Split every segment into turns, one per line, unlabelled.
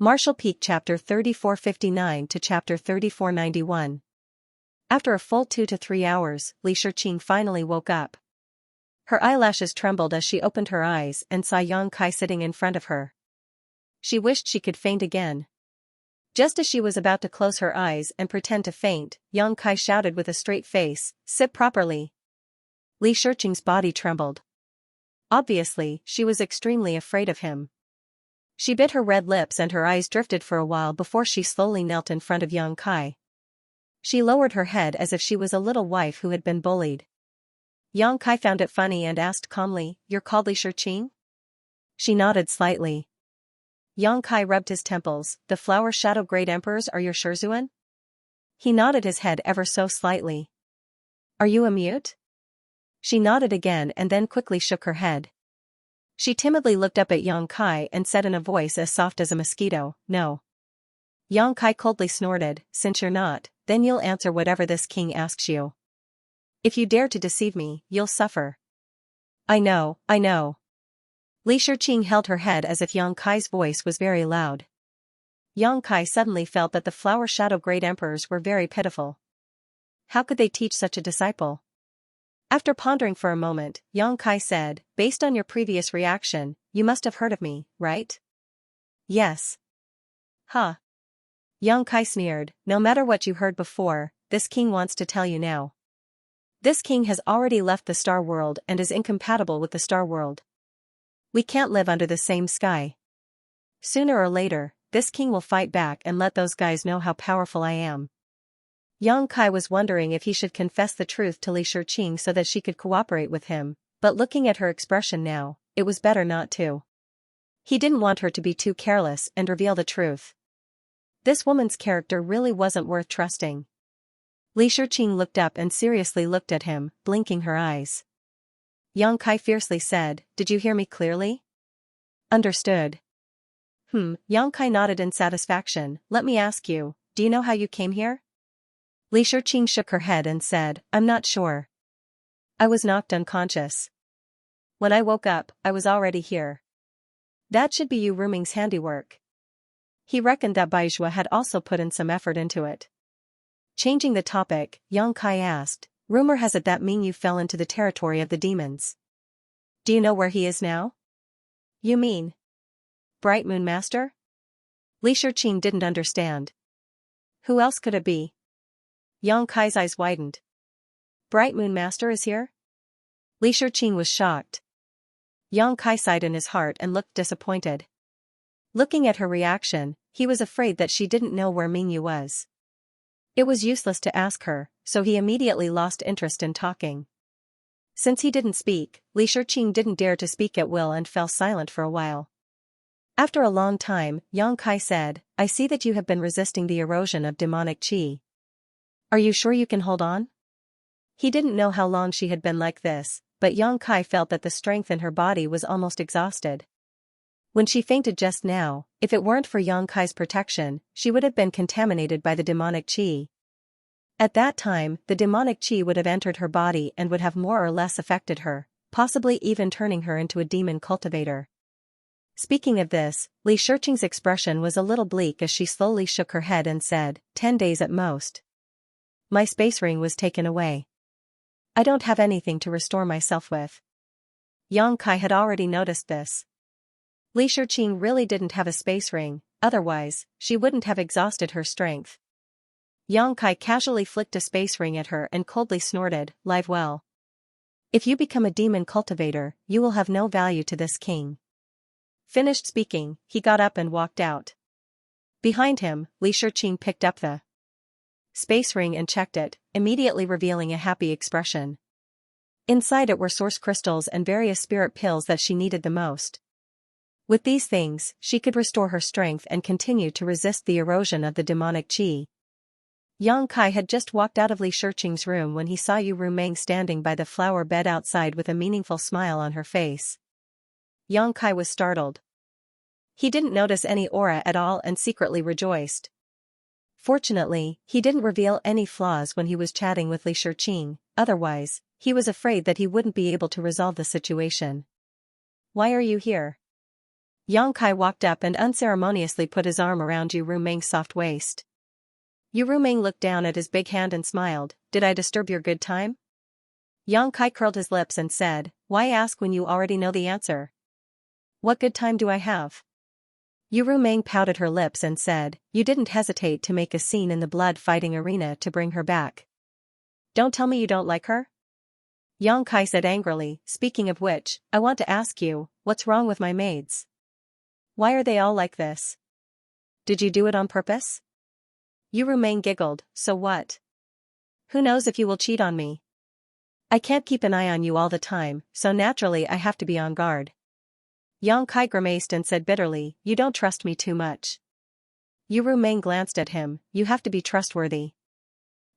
Martial Peak Chapter 3459 to Chapter 3491. After a full 2 to 3 hours, Li Shiqing finally woke up. Her eyelashes trembled as she opened her eyes and saw Yang Kai sitting in front of her. She wished she could faint again. Just as she was about to close her eyes and pretend to faint, Yang Kai shouted with a straight face, "Sit properly." Li Shiqing's body trembled. Obviously, she was extremely afraid of him. She bit her red lips and her eyes drifted for a while before she slowly knelt in front of Yang Kai. She lowered her head as if she was a little wife who had been bullied. Yang Kai found it funny and asked calmly, "You're called Li Shiqing?" She nodded slightly. Yang Kai rubbed his temples. "The flower shadow great emperors are your Shizhuan?" He nodded his head ever so slightly. "Are you a mute?" She nodded again and then quickly shook her head. She timidly looked up at Yang Kai and said in a voice as soft as a mosquito, "No." Yang Kai coldly snorted, "Since you're not, then you'll answer whatever this king asks you. If you dare to deceive me, you'll suffer." I know. Li Shiqing held her head as if Yang Kai's voice was very loud. Yang Kai suddenly felt that the flower shadow great emperors were very pitiful. How could they teach such a disciple? After pondering for a moment, Yang Kai said, "Based on your previous reaction, you must have heard of me, right?" "Yes." "Huh." Yang Kai sneered, "No matter what you heard before, this king wants to tell you now. This king has already left the Star World and is incompatible with the Star World. We can't live under the same sky. Sooner or later, this king will fight back and let those guys know how powerful I am." Yang Kai was wondering if he should confess the truth to Li Shiqing so that she could cooperate with him, but looking at her expression now, it was better not to. He didn't want her to be too careless and reveal the truth. This woman's character really wasn't worth trusting. Li Shiqing looked up and seriously looked at him, blinking her eyes. Yang Kai fiercely said, "Did you hear me clearly?" "Understood." Yang Kai nodded in satisfaction. "Let me ask you, do you know how you came here?" Li Shiqing shook her head and said, "I'm not sure. I was knocked unconscious. When I woke up, I was already here." "That should be Yu Ruming's handiwork." He reckoned that Baizhua had also put in some effort into it. Changing the topic, Yang Kai asked, "Rumor has it that Ming Yu fell into the territory of the demons. Do you know where he is now?" "You mean Bright Moon Master?" Li Shiqing didn't understand. "Who else could it be?" Yang Kai's eyes widened. "Bright Moon Master is here?" Li Shiqing was shocked. Yang Kai sighed in his heart and looked disappointed. Looking at her reaction, he was afraid that she didn't know where Ming Yu was. It was useless to ask her, so he immediately lost interest in talking. Since he didn't speak, Li Shiqing didn't dare to speak at will and fell silent for a while. After a long time, Yang Kai said, "I see that you have been resisting the erosion of demonic qi. Are you sure you can hold on?" He didn't know how long she had been like this, but Yang Kai felt that the strength in her body was almost exhausted. When she fainted just now, if it weren't for Yang Kai's protection, she would have been contaminated by the demonic qi. At that time, the demonic qi would have entered her body and would have more or less affected her, possibly even turning her into a demon cultivator. Speaking of this, Li Shiqing's expression was a little bleak as she slowly shook her head and said, 10 days at most. My space ring was taken away. I don't have anything to restore myself with." Yang Kai had already noticed this. Li Shiqing really didn't have a space ring, otherwise, she wouldn't have exhausted her strength. Yang Kai casually flicked a space ring at her and coldly snorted, "Live well. If you become a demon cultivator, you will have no value to this king." Finished speaking, he got up and walked out. Behind him, Li Shiqing picked up the space ring and checked it, immediately revealing a happy expression. Inside it were source crystals and various spirit pills that she needed the most. With these things, she could restore her strength and continue to resist the erosion of the demonic qi. Yang Kai had just walked out of Li Shiqing's room when he saw Yu Ruming standing by the flower bed outside with a meaningful smile on her face. Yang Kai was startled. He didn't notice any aura at all and secretly rejoiced. Fortunately, he didn't reveal any flaws when he was chatting with Li Shiqing, otherwise, he was afraid that he wouldn't be able to resolve the situation. "Why are you here?" Yang Kai walked up and unceremoniously put his arm around Yu Rumeng's soft waist. Yu Rumeng looked down at his big hand and smiled. Did I disturb your good time? Yang Kai curled his lips and said, why ask when you already know the answer? What good time do I have? Yu Rumeng pouted her lips and said, you didn't hesitate to make a scene in the blood-fighting arena to bring her back. Don't tell me you don't like her? Yang Kai said angrily, speaking of which, I want to ask you, what's wrong with my maids? Why are they all like this? Did you do it on purpose? Yu Rumeng giggled, so what? Who knows if you will cheat on me? I can't keep an eye on you all the time, so naturally I have to be on guard. Yang Kai grimaced and said bitterly, you don't trust me too much. Yu Rumeng glanced at him, you have to be trustworthy.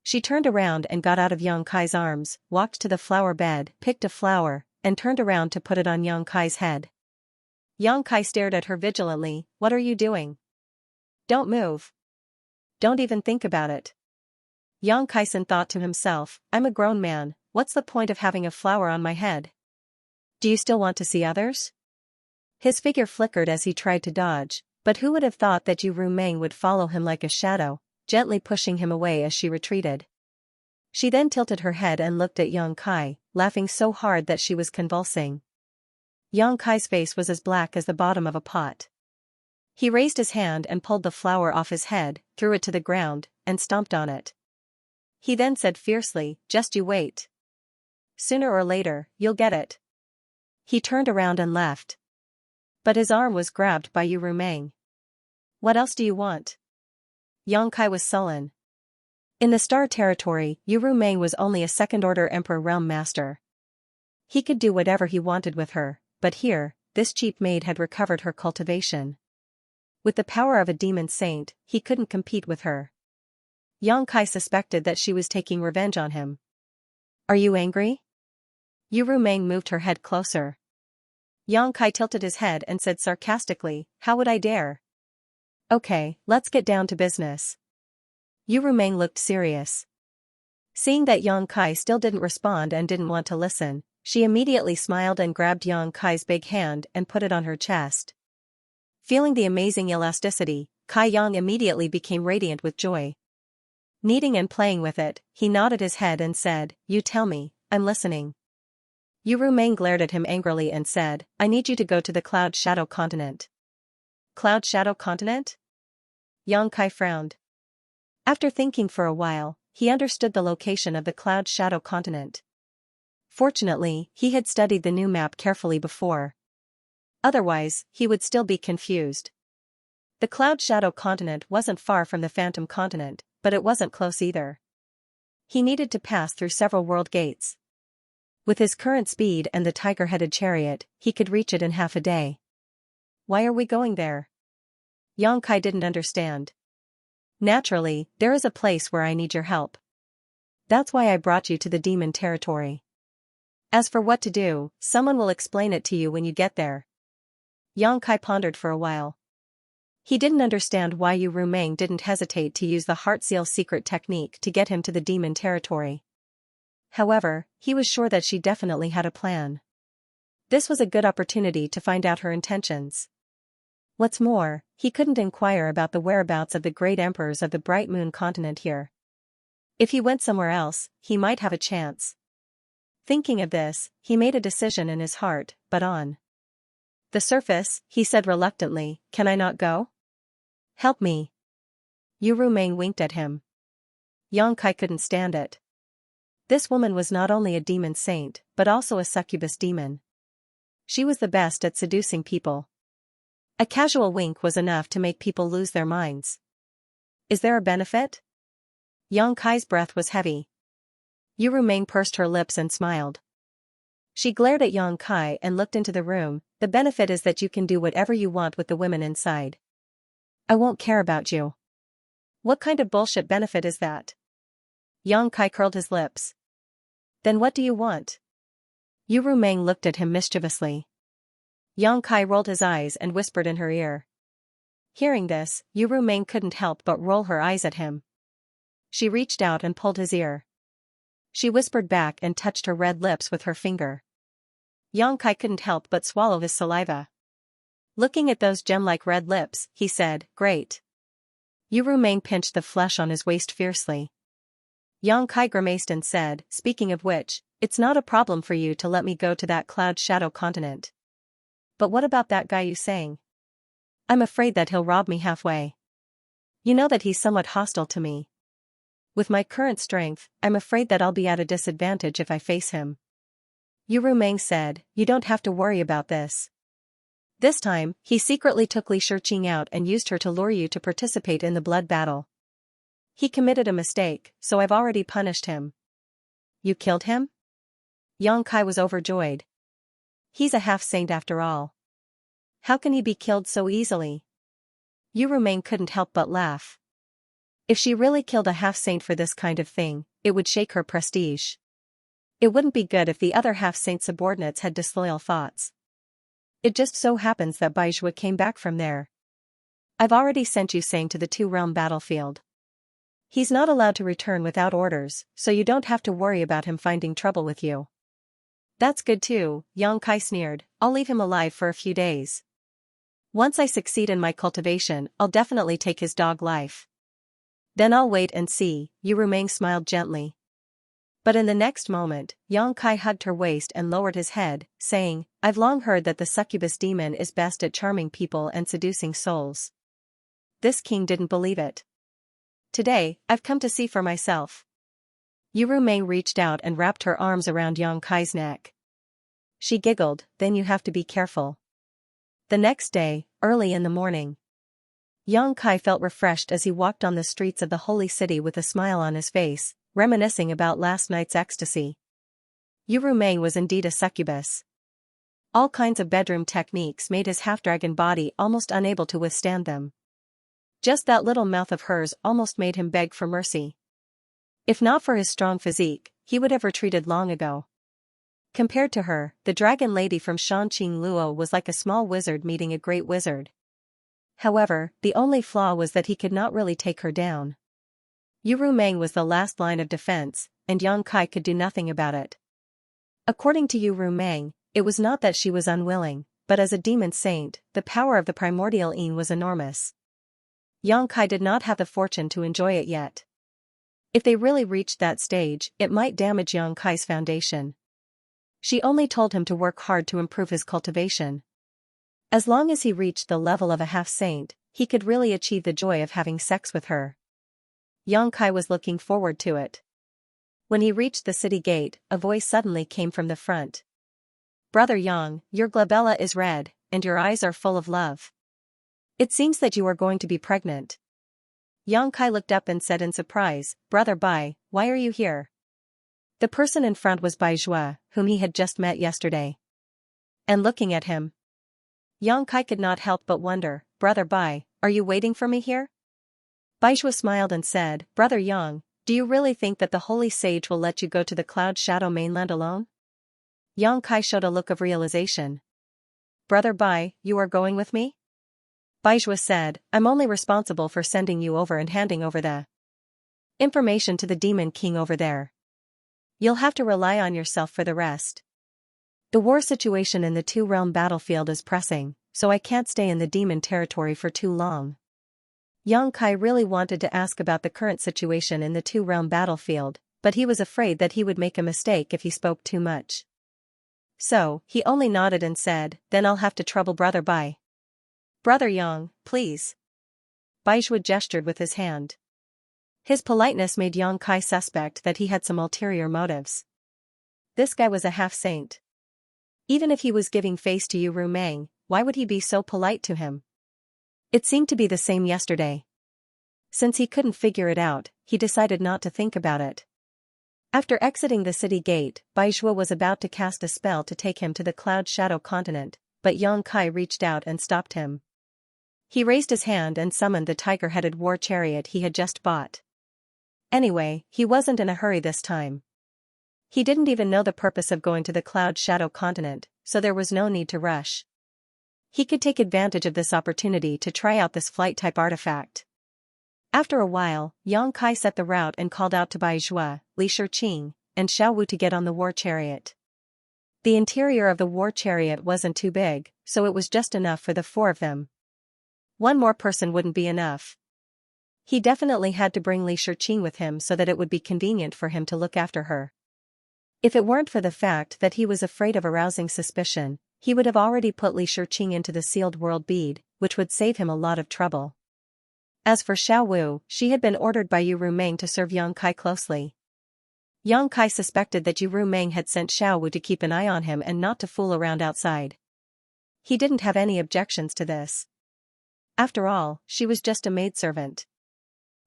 She turned around and got out of Yang Kai's arms, walked to the flower bed, picked a flower, and turned around to put it on Yang Kai's head. Yang Kai stared at her vigilantly, what are you doing? Don't move. Don't even think about it. Yang Kai-san thought to himself, I'm a grown man, what's the point of having a flower on my head? Do you still want to see others? His figure flickered as he tried to dodge, but who would have thought that Yu Rumeng would follow him like a shadow, gently pushing him away as she retreated. She then tilted her head and looked at Yang Kai, laughing so hard that she was convulsing. Yang Kai's face was as black as the bottom of a pot. He raised his hand and pulled the flower off his head, threw it to the ground, and stomped on it. He then said fiercely, just you wait. Sooner or later, you'll get it. He turned around and left. But his arm was grabbed by Yu Rumeng. What else do you want? Yang Kai was sullen. In the Star Territory, Yu Rumeng was only a second-order Emperor Realm Master. He could do whatever he wanted with her, but here, this cheap maid had recovered her cultivation. With the power of a demon saint, he couldn't compete with her. Yang Kai suspected that she was taking revenge on him. Are you angry? Yu Rumeng moved her head closer. Yang Kai tilted his head and said sarcastically, how would I dare? Okay, let's get down to business. Yu Rumeng looked serious. Seeing that Yang Kai still didn't respond and didn't want to listen, she immediately smiled and grabbed Yang Kai's big hand and put it on her chest. Feeling the amazing elasticity, Kai Yang immediately became radiant with joy. Kneading and playing with it, he nodded his head and said, you tell me, I'm listening. Yu Rumeng glared at him angrily and said, I need you to go to the Cloud Shadow Continent. Cloud Shadow Continent? Yang Kai frowned. After thinking for a while, he understood the location of the Cloud Shadow Continent. Fortunately, he had studied the new map carefully before. Otherwise, he would still be confused. The Cloud Shadow Continent wasn't far from the Phantom Continent, but it wasn't close either. He needed to pass through several world gates. With his current speed and the tiger-headed chariot, he could reach it in half a day. Why are we going there? Yang Kai didn't understand. Naturally, there is a place where I need your help. That's why I brought you to the demon territory. As for what to do, someone will explain it to you when you get there. Yang Kai pondered for a while. He didn't understand why Yu Rumeng didn't hesitate to use the Heart Seal secret technique to get him to the demon territory. However, he was sure that she definitely had a plan. This was a good opportunity to find out her intentions. What's more, he couldn't inquire about the whereabouts of the great emperors of the Bright Moon continent here. If he went somewhere else, he might have a chance. Thinking of this, he made a decision in his heart, but on the surface, he said reluctantly, can I not go? Help me. Yu Rumeng winked at him. Yang Kai couldn't stand it. This woman was not only a demon saint, but also a succubus demon. She was the best at seducing people. A casual wink was enough to make people lose their minds. Is there a benefit? Yang Kai's breath was heavy. Yu Rumeng pursed her lips and smiled. She glared at Yang Kai and looked into the room. The benefit is that you can do whatever you want with the women inside. I won't care about you. What kind of bullshit benefit is that? Yang Kai curled his lips. Then what do you want? Yu Rumeng looked at him mischievously. Yang Kai rolled his eyes and whispered in her ear. Hearing this, Yu Rumeng couldn't help but roll her eyes at him. She reached out and pulled his ear. She whispered back and touched her red lips with her finger. Yang Kai couldn't help but swallow his saliva. Looking at those gem-like red lips, he said, "Great." Yu Rumeng pinched the flesh on his waist fiercely. Yang Kai grimaced and said, "Speaking of which, it's not a problem for you to let me go to that cloud shadow continent. But what about that guy you sang? I'm afraid that he'll rob me halfway. You know that he's somewhat hostile to me. With my current strength, I'm afraid that I'll be at a disadvantage if I face him." Yu Rumeng said, "You don't have to worry about this. This time, he secretly took Li Shiqing out and used her to lure you to participate in the blood battle. He committed a mistake, so I've already punished him." "You killed him?" Yang Kai was overjoyed. He's a half-saint after all. How can he be killed so easily? Yu Rumeng couldn't help but laugh. If she really killed a half-saint for this kind of thing, it would shake her prestige. It wouldn't be good if the other half-saint subordinates had disloyal thoughts. It just so happens that Baizhua came back from there. I've already sent Sang to the two-realm battlefield. He's not allowed to return without orders, so you don't have to worry about him finding trouble with you. That's good too, Yang Kai sneered. I'll leave him alive for a few days. Once I succeed in my cultivation, I'll definitely take his dog life. Then I'll wait and see, Yu Rumeng smiled gently. But in the next moment, Yang Kai hugged her waist and lowered his head, saying, "I've long heard that the succubus demon is best at charming people and seducing souls." This king didn't believe it. "Today, I've come to see for myself." Yu Rumeng reached out and wrapped her arms around Yang Kai's neck. She giggled, "Then you have to be careful." The next day, early in the morning, Yang Kai felt refreshed as he walked on the streets of the holy city with a smile on his face, reminiscing about last night's ecstasy. Yu Rumeng was indeed a succubus. All kinds of bedroom techniques made his half-dragon body almost unable to withstand them. Just that little mouth of hers almost made him beg for mercy. If not for his strong physique, he would have retreated long ago. Compared to her, the dragon lady from Shanqing Luo was like a small wizard meeting a great wizard. However, the only flaw was that he could not really take her down. Yu Rumeng was the last line of defense, and Yang Kai could do nothing about it. According to Yu Rumeng, it was not that she was unwilling, but as a demon saint, the power of the primordial Yin was enormous. Yang Kai did not have the fortune to enjoy it yet. If they really reached that stage, it might damage Yang Kai's foundation. She only told him to work hard to improve his cultivation. As long as he reached the level of a half-saint, he could really achieve the joy of having sex with her. Yang Kai was looking forward to it. When he reached the city gate, a voice suddenly came from the front. "Brother Yang, your glabella is red, and your eyes are full of love. It seems that you are going to be pregnant." Yang Kai looked up and said in surprise, "Brother Bai, why are you here?" The person in front was Baizhua, whom he had just met yesterday. And looking at him, Yang Kai could not help but wonder, "Brother Bai, are you waiting for me here?" Baizhua smiled and said, "Brother Yang, do you really think that the holy sage will let you go to the Cloud Shadow mainland alone?" Yang Kai showed a look of realization. "Brother Bai, you are going with me?" Baizhua said, "I'm only responsible for sending you over and handing over the information to the demon king over there. You'll have to rely on yourself for the rest. The war situation in the two-realm battlefield is pressing, so I can't stay in the demon territory for too long." Yang Kai really wanted to ask about the current situation in the two-realm battlefield, but he was afraid that he would make a mistake if he spoke too much. So, he only nodded and said, "Then I'll have to trouble Brother Bai." "Brother Yang, please." Baizhua gestured with his hand. His politeness made Yang Kai suspect that he had some ulterior motives. This guy was a half-saint. Even if he was giving face to Yu Rumeng, why would he be so polite to him? It seemed to be the same yesterday. Since he couldn't figure it out, he decided not to think about it. After exiting the city gate, Baizhua was about to cast a spell to take him to the Cloud Shadow continent, but Yang Kai reached out and stopped him. He raised his hand and summoned the tiger-headed war chariot he had just bought. Anyway, he wasn't in a hurry this time. He didn't even know the purpose of going to the Cloud Shadow continent, so there was no need to rush. He could take advantage of this opportunity to try out this flight-type artifact. After a while, Yang Kai set the route and called out to Baizhua, Li Shiqing, and Xiao Wu to get on the war chariot. The interior of the war chariot wasn't too big, so it was just enough for the 4 of them. One more person wouldn't be enough. He definitely had to bring Li Shiqing with him so that it would be convenient for him to look after her. If it weren't for the fact that he was afraid of arousing suspicion, he would have already put Li Shiqing into the sealed world bead, which would save him a lot of trouble. As for Xiao Wu, she had been ordered by Yu Rumeng to serve Yang Kai closely. Yang Kai suspected that Yu Rumeng had sent Xiao Wu to keep an eye on him and not to fool around outside. He didn't have any objections to this. After all, she was just a maidservant.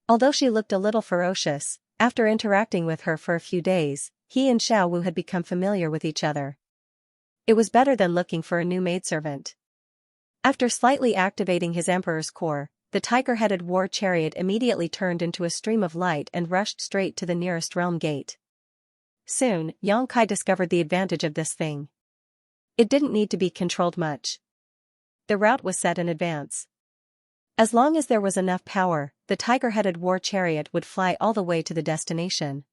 Although she looked a little ferocious, after interacting with her for a few days, he and Xiao Wu had become familiar with each other. It was better than looking for a new maidservant. After slightly activating his Emperor's core, the tiger-headed war chariot immediately turned into a stream of light and rushed straight to the nearest realm gate. Soon, Yang Kai discovered the advantage of this thing. It didn't need to be controlled much. The route was set in advance. As long as there was enough power, the tiger-headed war chariot would fly all the way to the destination.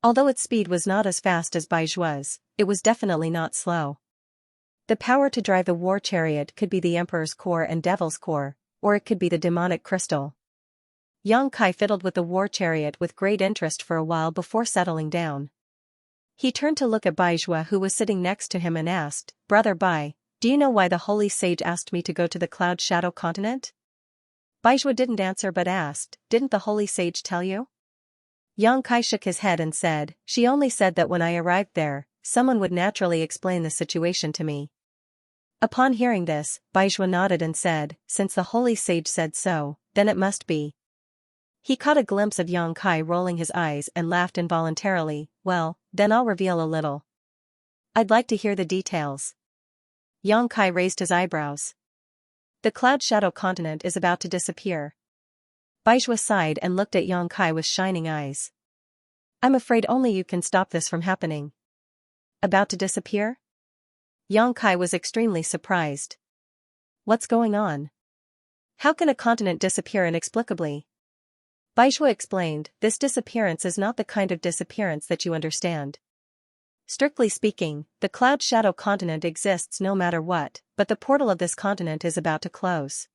Although its speed was not as fast as Baiju's, it was definitely not slow. The power to drive the war chariot could be the Emperor's core and Devil's core, or it could be the demonic crystal. Yang Kai fiddled with the war chariot with great interest for a while before settling down. He turned to look at Baizhua, who was sitting next to him, and asked, "Brother Bai, do you know why the holy sage asked me to go to the Cloud Shadow continent?" Baizhua didn't answer but asked, "Didn't the holy sage tell you?" Yang Kai shook his head and said, "She only said that when I arrived there, someone would naturally explain the situation to me." Upon hearing this, Baizhua nodded and said, "Since the holy sage said so, then it must be." He caught a glimpse of Yang Kai rolling his eyes and laughed involuntarily. "Well, then I'll reveal a little. I'd like to hear the details." Yang Kai raised his eyebrows. "The Cloud Shadow continent is about to disappear." Baizhua sighed and looked at Yang Kai with shining eyes. "I'm afraid only you can stop this from happening." "About to disappear?" Yang Kai was extremely surprised. "What's going on? How can a continent disappear inexplicably?" Baizhua explained, "This disappearance is not the kind of disappearance that you understand. Strictly speaking, the Cloud Shadow continent exists no matter what, but the portal of this continent is about to close.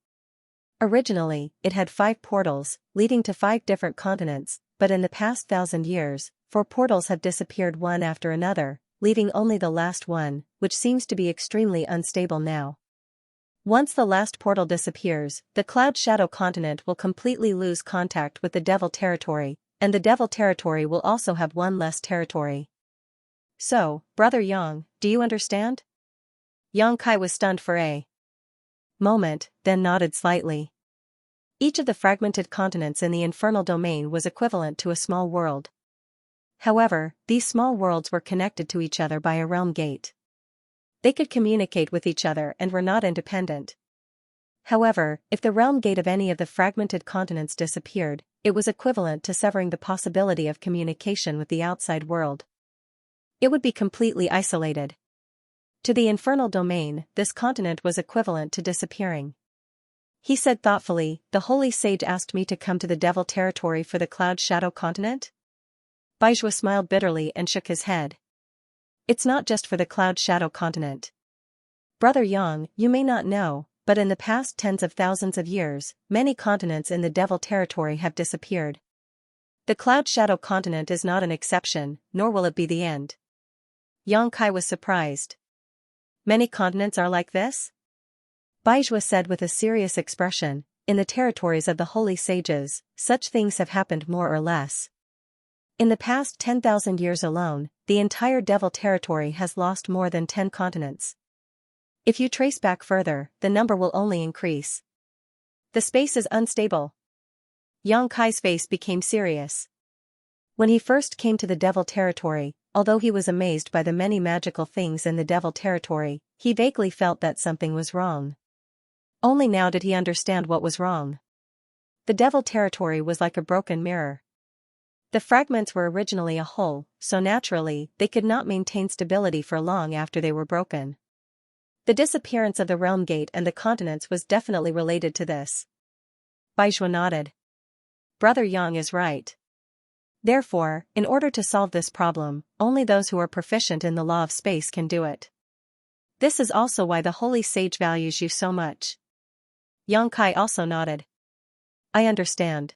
Originally, it had 5 portals, leading to 5 different continents, but in the past 1,000 years, 4 portals have disappeared one after another, leaving only the last one, which seems to be extremely unstable now. Once the last portal disappears, the Cloud Shadow continent will completely lose contact with the Devil territory, and the Devil territory will also have one less territory. So, Brother Yang, do you understand?" Yang Kai was stunned for a moment, then nodded slightly. Each of the fragmented continents in the infernal domain was equivalent to a small world. However, these small worlds were connected to each other by a realm gate. They could communicate with each other and were not independent. However, if the realm gate of any of the fragmented continents disappeared, it was equivalent to severing the possibility of communication with the outside world. It would be completely isolated. To the infernal domain, this continent was equivalent to disappearing. He said thoughtfully, "The holy sage asked me to come to the Devil territory for the Cloud Shadow continent?" Baizhua smiled bitterly and shook his head. "It's not just for the Cloud Shadow continent. Brother Yang, you may not know, but in the past tens of thousands of years, many continents in the Devil territory have disappeared. The Cloud Shadow continent is not an exception, nor will it be the end." Yang Kai was surprised. "Many continents are like this?" Baizhua said with a serious expression, "In the territories of the holy sages, such things have happened more or less. In the past 10,000 years alone, the entire Devil territory has lost more than 10 continents. If you trace back further, the number will only increase. The space is unstable." Yang Kai's face became serious. When he first came to the Devil territory, although he was amazed by the many magical things in the Devil territory, he vaguely felt that something was wrong. Only now did he understand what was wrong. The Devil territory was like a broken mirror. The fragments were originally a whole, so naturally, they could not maintain stability for long after they were broken. The disappearance of the realm gate and the continents was definitely related to this. Baizhua nodded. "Brother Yang is right. Therefore, in order to solve this problem, only those who are proficient in the law of space can do it. This is also why the holy sage values you so much. Yang Kai also nodded. I understand.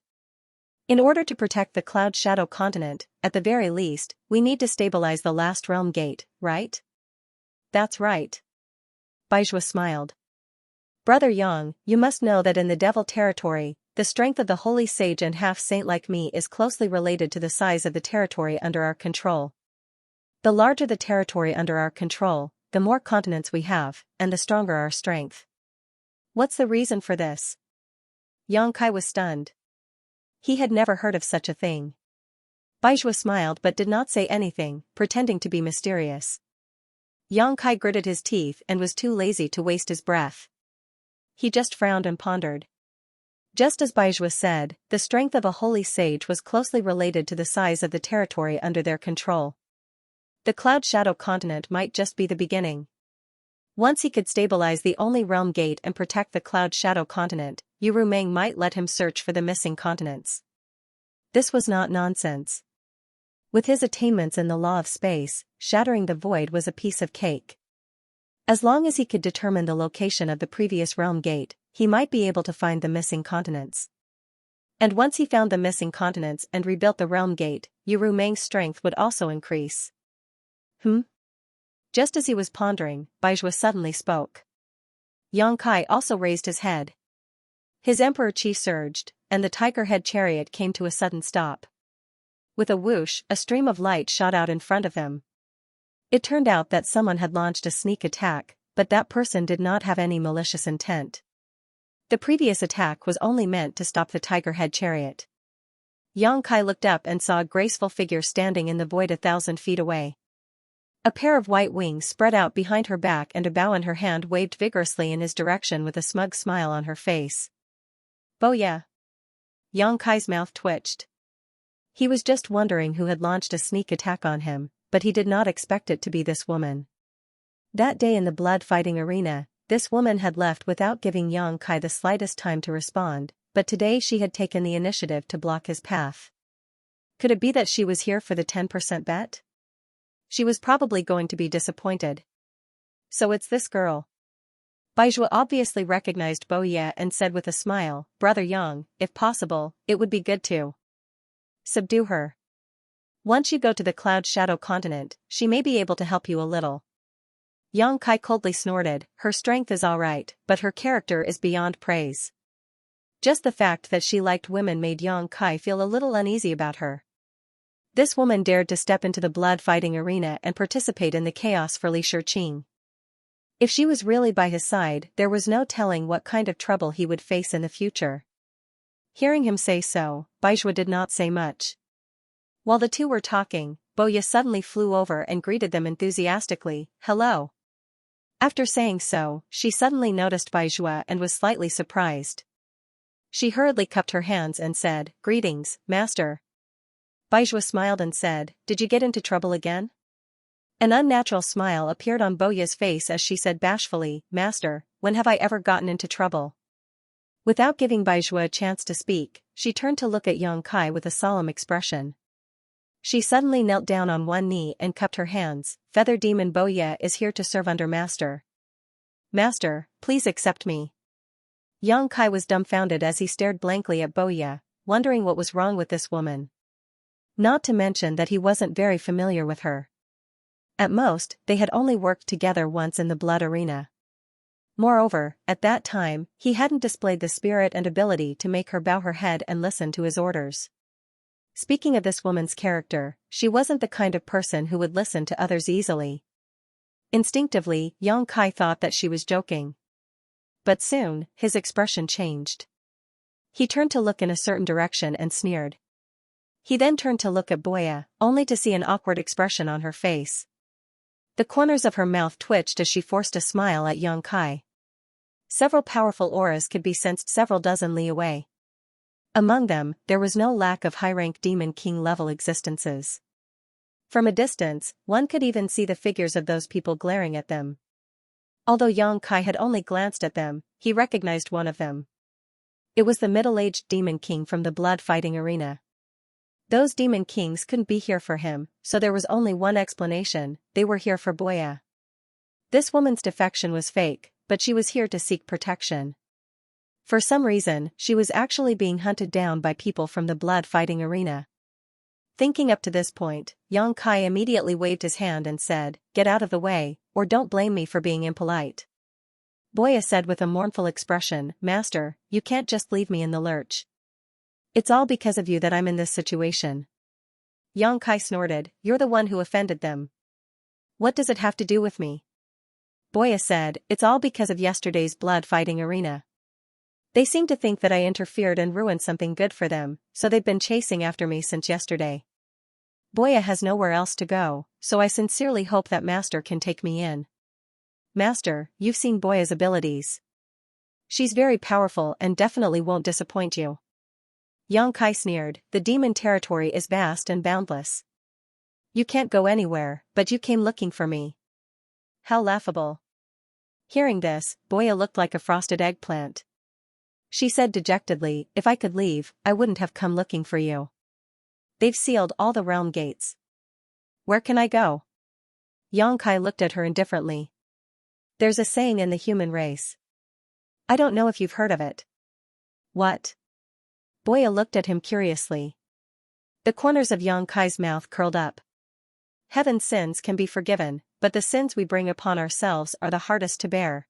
In order to protect the Cloud Shadow continent, at the very least, we need to stabilize the last realm gate, right? That's right. Baizhua smiled. Brother Yang, you must know that in the Devil territory, the strength of the holy sage and half-saint like me is closely related to the size of the territory under our control. The larger the territory under our control, the more continents we have, and the stronger our strength. What's the reason for this? Yang Kai was stunned. He had never heard of such a thing. Baizhua smiled but did not say anything, pretending to be mysterious. Yang Kai gritted his teeth and was too lazy to waste his breath. He just frowned and pondered. Just as Baizhua said, the strength of a holy sage was closely related to the size of the territory under their control. The Cloud Shadow continent might just be the beginning. Once he could stabilize the only realm gate and protect the Cloud Shadow continent, Yu Meng might let him search for the missing continents. This was not nonsense. With his attainments in the law of space, shattering the void was a piece of cake. As long as he could determine the location of the previous realm gate, he might be able to find the missing continents. And once he found the missing continents and rebuilt the realm gate, Yu Meng's strength would also increase. Just as he was pondering, Baizhua suddenly spoke. Yang Kai also raised his head. His emperor chi surged, and the tiger head chariot came to a sudden stop. With a whoosh, a stream of light shot out in front of him. It turned out that someone had launched a sneak attack, but that person did not have any malicious intent. The previous attack was only meant to stop the tiger head chariot. Yang Kai looked up and saw a graceful figure standing in the void 1,000 feet away. A pair of white wings spread out behind her back and a bow in her hand waved vigorously in his direction with a smug smile on her face. Boya. Yang Kai's mouth twitched. He was just wondering who had launched a sneak attack on him, but he did not expect it to be this woman. That day in the blood-fighting arena, this woman had left without giving Yang Kai the slightest time to respond, but today she had taken the initiative to block his path. Could it be that she was here for the 10% bet? She was probably going to be disappointed. So it's this girl. Baizhua obviously recognized Boya and said with a smile, Brother Yang, if possible, it would be good to subdue her. Once you go to the Cloud Shadow continent, she may be able to help you a little. Yang Kai coldly snorted, her strength is alright, but her character is beyond praise. Just the fact that she liked women made Yang Kai feel a little uneasy about her. This woman dared to step into the blood-fighting arena and participate in the chaos for Li Shiqing. If she was really by his side, there was no telling what kind of trouble he would face in the future. Hearing him say so, Baizhua did not say much. While the two were talking, Boya suddenly flew over and greeted them enthusiastically, hello. After saying so, she suddenly noticed Baizhua and was slightly surprised. She hurriedly cupped her hands and said, Greetings, master. Baizhua smiled and said, Did you get into trouble again? An unnatural smile appeared on Boya's face as she said bashfully, Master, when have I ever gotten into trouble? Without giving Baizhua a chance to speak, she turned to look at Yang Kai with a solemn expression. She suddenly knelt down on one knee and cupped her hands, Feather Demon Boya is here to serve under Master. Master, please accept me. Yang Kai was dumbfounded as he stared blankly at Boya, wondering what was wrong with this woman. Not to mention that he wasn't very familiar with her. At most, they had only worked together once in the blood arena. Moreover, at that time, he hadn't displayed the spirit and ability to make her bow her head and listen to his orders. Speaking of this woman's character, she wasn't the kind of person who would listen to others easily. Instinctively, Yang Kai thought that she was joking. But soon, his expression changed. He turned to look in a certain direction and sneered. He then turned to look at Boya, only to see an awkward expression on her face. The corners of her mouth twitched as she forced a smile at Yang Kai. Several powerful auras could be sensed several dozen li away. Among them, there was no lack of high-rank Demon King-level existences. From a distance, one could even see the figures of those people glaring at them. Although Yang Kai had only glanced at them, he recognized one of them. It was the middle-aged Demon King from the blood-fighting arena. Those Demon Kings couldn't be here for him, so there was only one explanation, they were here for Boya. This woman's defection was fake, but she was here to seek protection. For some reason, she was actually being hunted down by people from the blood-fighting arena. Thinking up to this point, Xianxia immediately waved his hand and said, "Get out of the way, or don't blame me for being impolite." Boya said with a mournful expression, "Master, you can't just leave me in the lurch. It's all because of you that I'm in this situation." Xianxia snorted, "You're the one who offended them. What does it have to do with me?" Boya said, "It's all because of yesterday's blood-fighting arena. They seem to think that I interfered and ruined something good for them, so they've been chasing after me since yesterday. Boya has nowhere else to go, so I sincerely hope that Master can take me in." "Master, you've seen Boya's abilities. She's very powerful and definitely won't disappoint you." Xianxia sneered, "The demon territory is vast and boundless. You can't go anywhere, but you came looking for me. How laughable." Hearing this, Boya looked like a frosted eggplant. She said dejectedly, "If I could leave, I wouldn't have come looking for you. They've sealed all the realm gates. Where can I go?" Xianxia looked at her indifferently. "There's a saying in the human race. I don't know if you've heard of it." "What?" Boya looked at him curiously. The corners of Xianxia's mouth curled up. "Heaven's sins can be forgiven, but the sins we bring upon ourselves are the hardest to bear."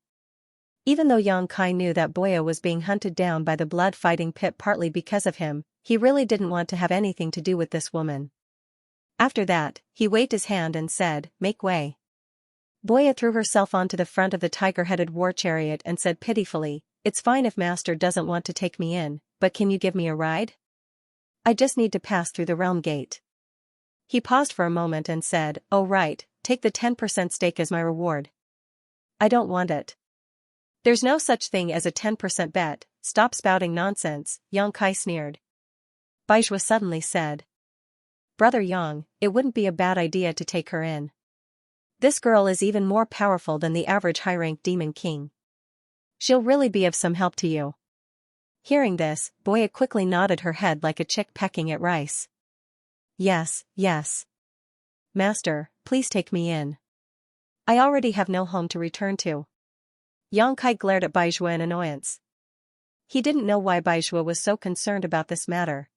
Even though Xianxia knew that Boya was being hunted down by the blood-fighting pit partly because of him, he really didn't want to have anything to do with this woman. After that, he waved his hand and said, "Make way." Boya threw herself onto the front of the tiger-headed war chariot and said pitifully, "It's fine if Master doesn't want to take me in, but can you give me a ride? I just need to pass through the realm gate." He paused for a moment and said, "Oh right, take the 10% stake as my reward." "I don't want it." "There's no such thing as a 10% bet, stop spouting nonsense," Xianxia sneered. Baizhua suddenly said, "Brother Yang, it wouldn't be a bad idea to take her in. This girl is even more powerful than the average high-rank demon king. She'll really be of some help to you." Hearing this, Boya quickly nodded her head like a chick pecking at rice. "Yes, yes. Master, please take me in. I already have no home to return to." Xianxia glared at Baizhua in annoyance. He didn't know why Baizhua was so concerned about this matter.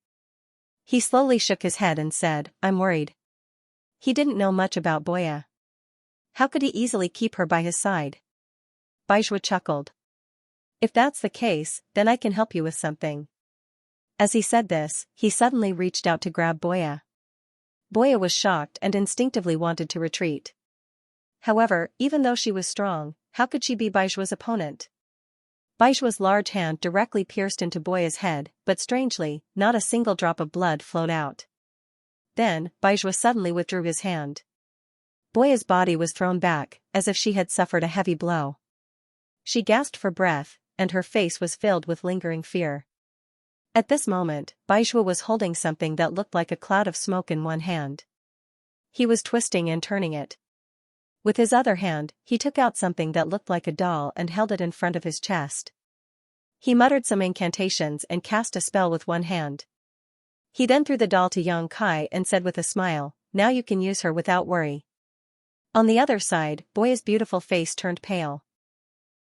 He slowly shook his head and said, "I'm worried." He didn't know much about Boya. How could he easily keep her by his side? Baizhua chuckled. "If that's the case, then I can help you with something." As he said this, he suddenly reached out to grab Boya. Boya was shocked and instinctively wanted to retreat. However, even though she was strong, how could she be Baizhua's opponent? Baizhua's large hand directly pierced into Boya's head, but strangely, not a single drop of blood flowed out. Then, Baizhua suddenly withdrew his hand. Boya's body was thrown back, as if she had suffered a heavy blow. She gasped for breath, and her face was filled with lingering fear. At this moment, Baizhua was holding something that looked like a cloud of smoke in one hand. He was twisting and turning it. With his other hand, he took out something that looked like a doll and held it in front of his chest. He muttered some incantations and cast a spell with one hand. He then threw the doll to Xianxia and said with a smile, "Now you can use her without worry." On the other side, Boya's beautiful face turned pale.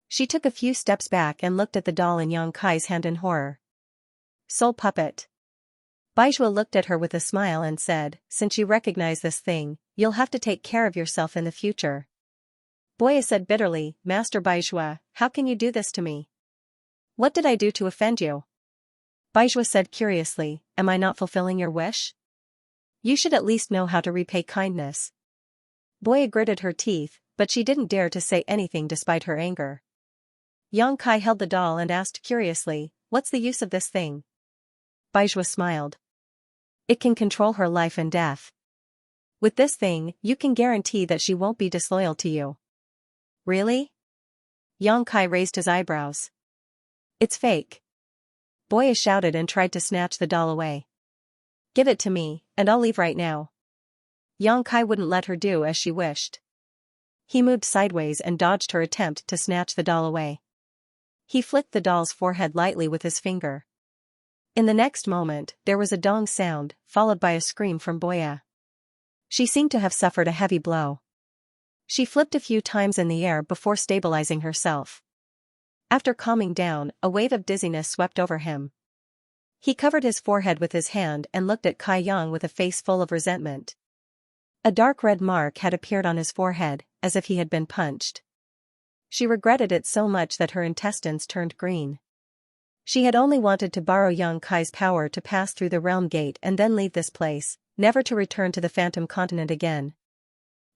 She took a few steps back and looked at the doll in Xianxia's hand in horror. "Soul puppet." Baizhua looked at her with a smile and said, "Since you recognize this thing, you'll have to take care of yourself in the future." Boya said bitterly, "Master Baizhua, how can you do this to me? What did I do to offend you?" Baizhua said curiously, "Am I not fulfilling your wish? You should at least know how to repay kindness." Boya gritted her teeth, but she didn't dare to say anything despite her anger. Xianxia held the doll and asked curiously, "What's the use of this thing?" Baizhua smiled. "It can control her life and death. With this thing, you can guarantee that she won't be disloyal to you." "Really?" Xianxia raised his eyebrows. "It's fake." Boya shouted and tried to snatch the doll away. "Give it to me, and I'll leave right now." Xianxia wouldn't let her do as she wished. He moved sideways and dodged her attempt to snatch the doll away. He flicked the doll's forehead lightly with his finger. In the next moment, there was a dong sound, followed by a scream from Boya. She seemed to have suffered a heavy blow. She flipped a few times in the air before stabilizing herself. After calming down, a wave of dizziness swept over him. He covered his forehead with his hand and looked at Kai Yang with a face full of resentment. A dark red mark had appeared on his forehead, as if he had been punched. She regretted it so much that her intestines turned green. She had only wanted to borrow Yang Kai's power to pass through the realm gate and then leave this place, never to return to the Phantom Continent again.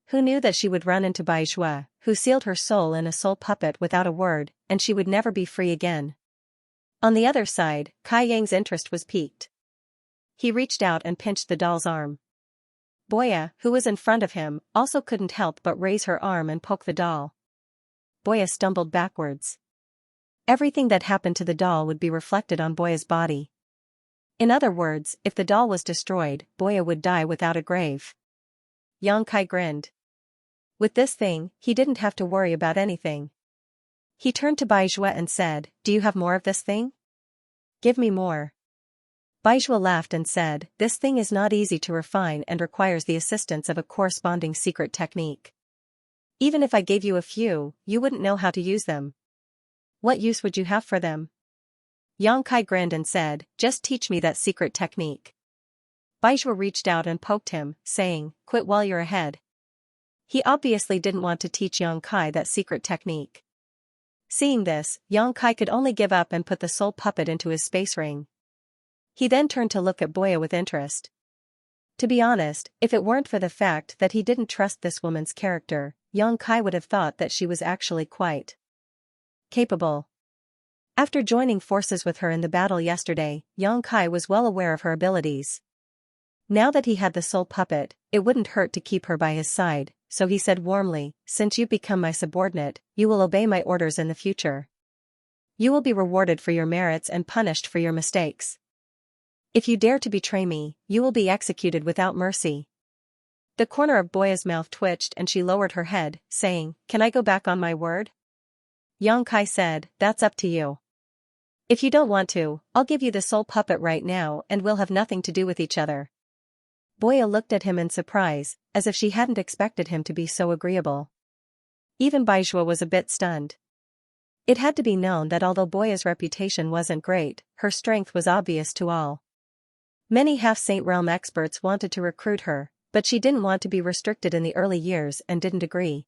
Who knew that she would run into Bai Zhue, who sealed her soul in a soul puppet without a word, and she would never be free again. On the other side, Kai Yang's interest was piqued. He reached out and pinched the doll's arm. Boya, who was in front of him, also couldn't help but raise her arm and poke the doll. Boya stumbled backwards. Everything that happened to the doll would be reflected on Boya's body. In other words, if the doll was destroyed, Boya would die without a grave. Yang Kai grinned. With this thing, he didn't have to worry about anything. He turned to Bai Zhue and said, "Do you have more of this thing? Give me more." Bai Zhue laughed and said, "This thing is not easy to refine and requires the assistance of a corresponding secret technique. Even if I gave you a few, you wouldn't know how to use them. What use would you have for them?" Yang Kai grinned and said, "Just teach me that secret technique." Bai Zhue reached out and poked him, saying, "Quit while you're ahead." He obviously didn't want to teach Yang Kai that secret technique. Seeing this, Yang Kai could only give up and put the soul puppet into his space ring. He then turned to look at Boya with interest. To be honest, if it weren't for the fact that he didn't trust this woman's character, Yang Kai would have thought that she was actually quite capable. After joining forces with her in the battle yesterday, Yang Kai was well aware of her abilities. Now that he had the soul puppet, it wouldn't hurt to keep her by his side, so he said warmly, "Since you've become my subordinate, you will obey my orders in the future. You will be rewarded for your merits and punished for your mistakes. If you dare to betray me, you will be executed without mercy." The corner of Boya's mouth twitched and she lowered her head, saying, "Can I go back on my word?" Yang Kai said, "That's up to you. If you don't want to, I'll give you the soul puppet right now and we'll have nothing to do with each other." Boya looked at him in surprise, as if she hadn't expected him to be so agreeable. Even Bai Zhue was a bit stunned. It had to be known that although Boya's reputation wasn't great, her strength was obvious to all. Many half-saint realm experts wanted to recruit her, but she didn't want to be restricted in the early years and didn't agree.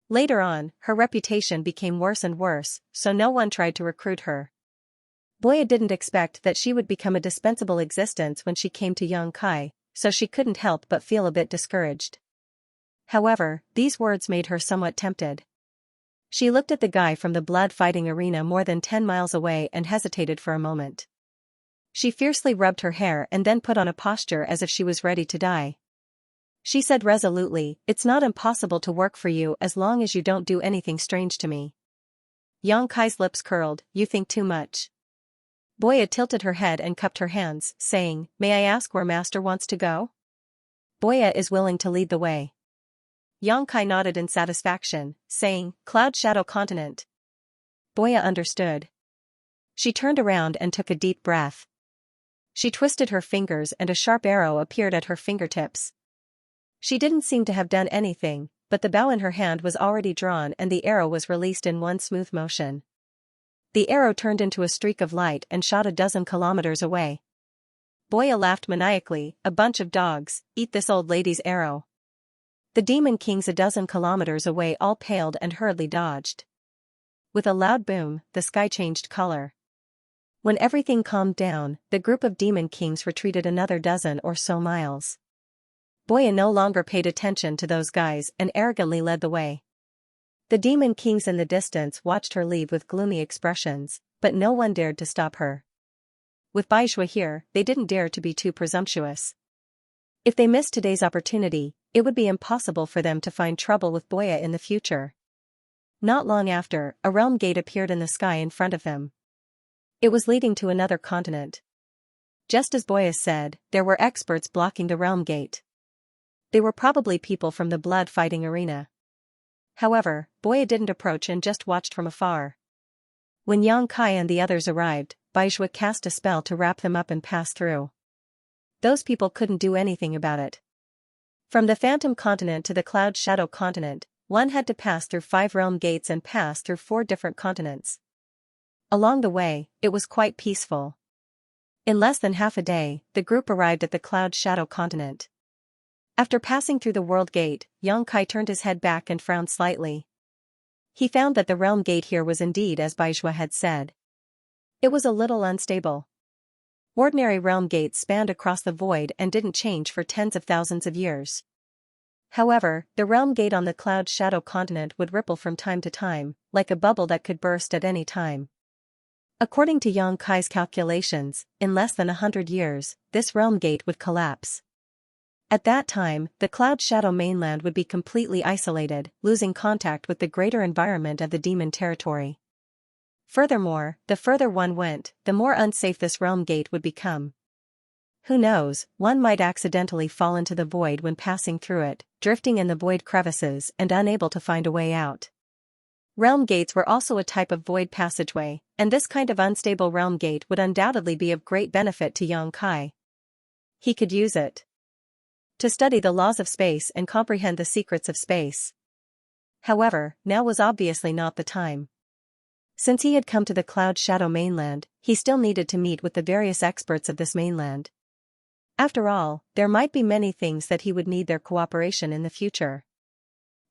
Later on, her reputation became worse and worse, so no one tried to recruit her. Boya didn't expect that she would become a dispensable existence when she came to Yang Kai, so she couldn't help but feel a bit discouraged. However, these words made her somewhat tempted. She looked at the guy from the blood-fighting arena more than 10 miles away and hesitated for a moment. She fiercely rubbed her hair and then put on a posture as if she was ready to die. She said resolutely, "It's not impossible to work for you as long as you don't do anything strange to me." Yang Kai's lips curled, "You think too much." Boya tilted her head and cupped her hands, saying, "May I ask where Master wants to go?" Boya is willing to lead the way. Yang Kai nodded in satisfaction, saying, "Cloud Shadow Continent." Boya understood. She turned around and took a deep breath. She twisted her fingers and a sharp arrow appeared at her fingertips. She didn't seem to have done anything, but the bow in her hand was already drawn and the arrow was released in one smooth motion. The arrow turned into a streak of light and shot a dozen kilometers away. Boya laughed maniacally, "A bunch of dogs, eat this old lady's arrow." The demon kings a dozen kilometers away all paled and hurriedly dodged. With a loud boom, the sky changed color. When everything calmed down, the group of demon kings retreated another dozen or so miles. Boya no longer paid attention to those guys and arrogantly led the way. The demon kings in the distance watched her leave with gloomy expressions, but no one dared to stop her. With Bai Zhue here, they didn't dare to be too presumptuous. If they missed today's opportunity, it would be impossible for them to find trouble with Boya in the future. Not long after, a realm gate appeared in the sky in front of them. It was leading to another continent. Just as Boya said, there were experts blocking the realm gate. They were probably people from the blood-fighting arena. However, Boya didn't approach and just watched from afar. When Yang Kai and the others arrived, Bai Zhue cast a spell to wrap them up and pass through. Those people couldn't do anything about it. From the Phantom Continent to the Cloud Shadow Continent, one had to pass through 5 realm gates and pass through 4 different continents. Along the way, it was quite peaceful. In less than half a day, the group arrived at the Cloud Shadow continent. After passing through the World Gate, Xianxia turned his head back and frowned slightly. He found that the Realm Gate here was indeed as Baizhua had said. It was a little unstable. Ordinary Realm Gates spanned across the void and didn't change for tens of thousands of years. However, the Realm Gate on the Cloud Shadow continent would ripple from time to time, like a bubble that could burst at any time. According to Xianxia's calculations, in less than 100 years, this Realm Gate would collapse. At that time, the Cloud Shadow mainland would be completely isolated, losing contact with the greater environment of the demon territory. Furthermore, the further one went, the more unsafe this Realm Gate would become. Who knows, one might accidentally fall into the void when passing through it, drifting in the void crevices and unable to find a way out. Realm Gates were also a type of void passageway, and this kind of unstable Realm Gate would undoubtedly be of great benefit to Xianxia. He could use it to study the laws of space and comprehend the secrets of space. However, now was obviously not the time. Since he had come to the Cloud Shadow mainland, he still needed to meet with the various experts of this mainland. After all, there might be many things that he would need their cooperation in the future.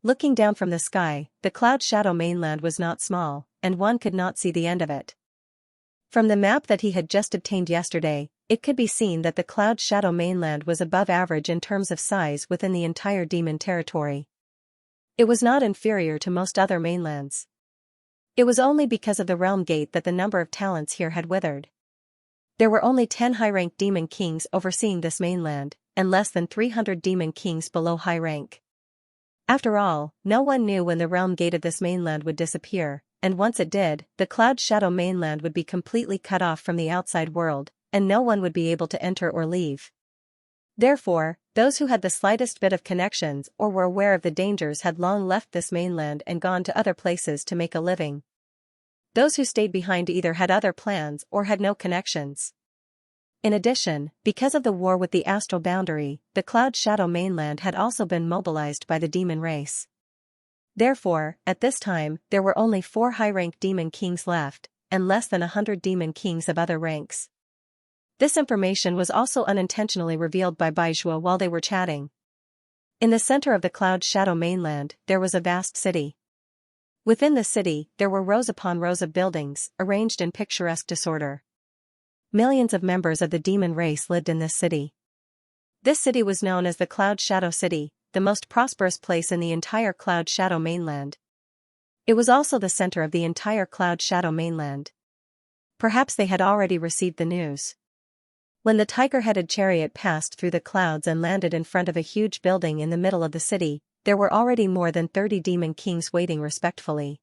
Looking down from the sky, the Cloud Shadow mainland was not small, and one could not see the end of it. From the map that he had just obtained yesterday, it could be seen that the Cloud Shadow mainland was above average in terms of size within the entire demon territory. It was not inferior to most other mainlands. It was only because of the Realm Gate that the number of talents here had withered. There were only 10 high-ranked demon kings overseeing this mainland, and less than 300 demon kings below high rank. After all, no one knew when the Realm Gate of this mainland would disappear, and once it did, the Cloud Shadow mainland would be completely cut off from the outside world, and no one would be able to enter or leave. Therefore, those who had the slightest bit of connections or were aware of the dangers had long left this mainland and gone to other places to make a living. Those who stayed behind either had other plans or had no connections. In addition, because of the war with the astral boundary, the Cloud Shadow mainland had also been mobilized by the demon race. Therefore, at this time, there were only 4 high-ranked demon kings left, and less than 100 demon kings of other ranks. This information was also unintentionally revealed by Baizhua while they were chatting. In the center of the Cloud Shadow mainland, there was a vast city. Within the city, there were rows upon rows of buildings, arranged in picturesque disorder. Millions of members of the demon race lived in this city. This city was known as the Cloud Shadow City, the most prosperous place in the entire Cloud Shadow mainland. It was also the center of the entire Cloud Shadow mainland. Perhaps they had already received the news. When the tiger-headed chariot passed through the clouds and landed in front of a huge building in the middle of the city, there were already more than 30 demon kings waiting respectfully.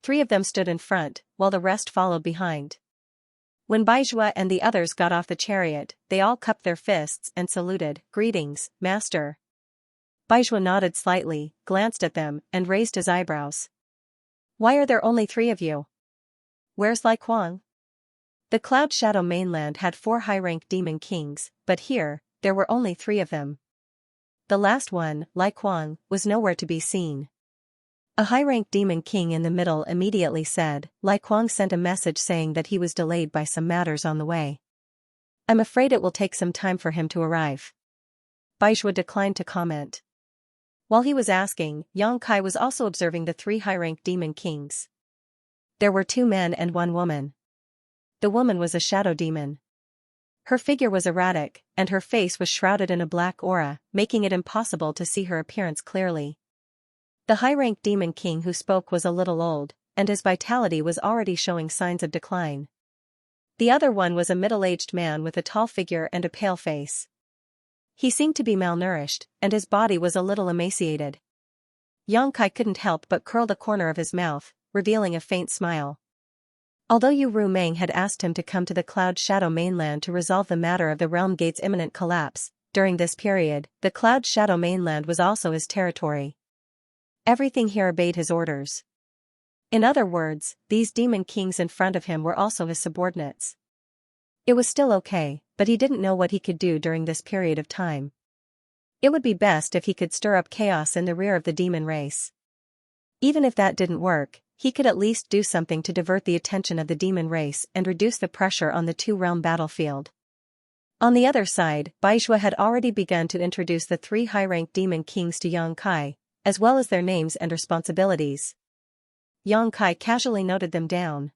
3 of them stood in front, while the rest followed behind. When Baizhua and the others got off the chariot, they all cupped their fists and saluted, "Greetings, Master." Baizhua nodded slightly, glanced at them, and raised his eyebrows. "Why are there only 3 of you? Where's Lai Kuang?" The Cloud Shadow mainland had 4 high-ranked demon kings, but here, there were only 3 of them. The last one, Lai Kuang, was nowhere to be seen. A high-ranked demon king in the middle immediately said, "Lai Kuang sent a message saying that he was delayed by some matters on the way. I'm afraid it will take some time for him to arrive." Baizhua declined to comment. While he was asking, Xianxia was also observing the 3 high-ranked demon kings. There were 2 men and 1 woman. The woman was a shadow demon. Her figure was erratic, and her face was shrouded in a black aura, making it impossible to see her appearance clearly. The high-ranked demon king who spoke was a little old, and his vitality was already showing signs of decline. The other one was a middle-aged man with a tall figure and a pale face. He seemed to be malnourished, and his body was a little emaciated. Xianxia couldn't help but curl the corner of his mouth, revealing a faint smile. Although Yu Rumeng had asked him to come to the Cloud Shadow mainland to resolve the matter of the Realm Gate's imminent collapse, during this period, the Cloud Shadow mainland was also his territory. Everything here obeyed his orders. In other words, these demon kings in front of him were also his subordinates. It was still okay, but he didn't know what he could do during this period of time. It would be best if he could stir up chaos in the rear of the demon race. Even if that didn't work, he could at least do something to divert the attention of the demon race and reduce the pressure on the two-realm battlefield. On the other side, Baizhua had already begun to introduce the three high-ranked demon kings to Yang Kai, as well as their names and responsibilities. Yang Kai casually noted them down.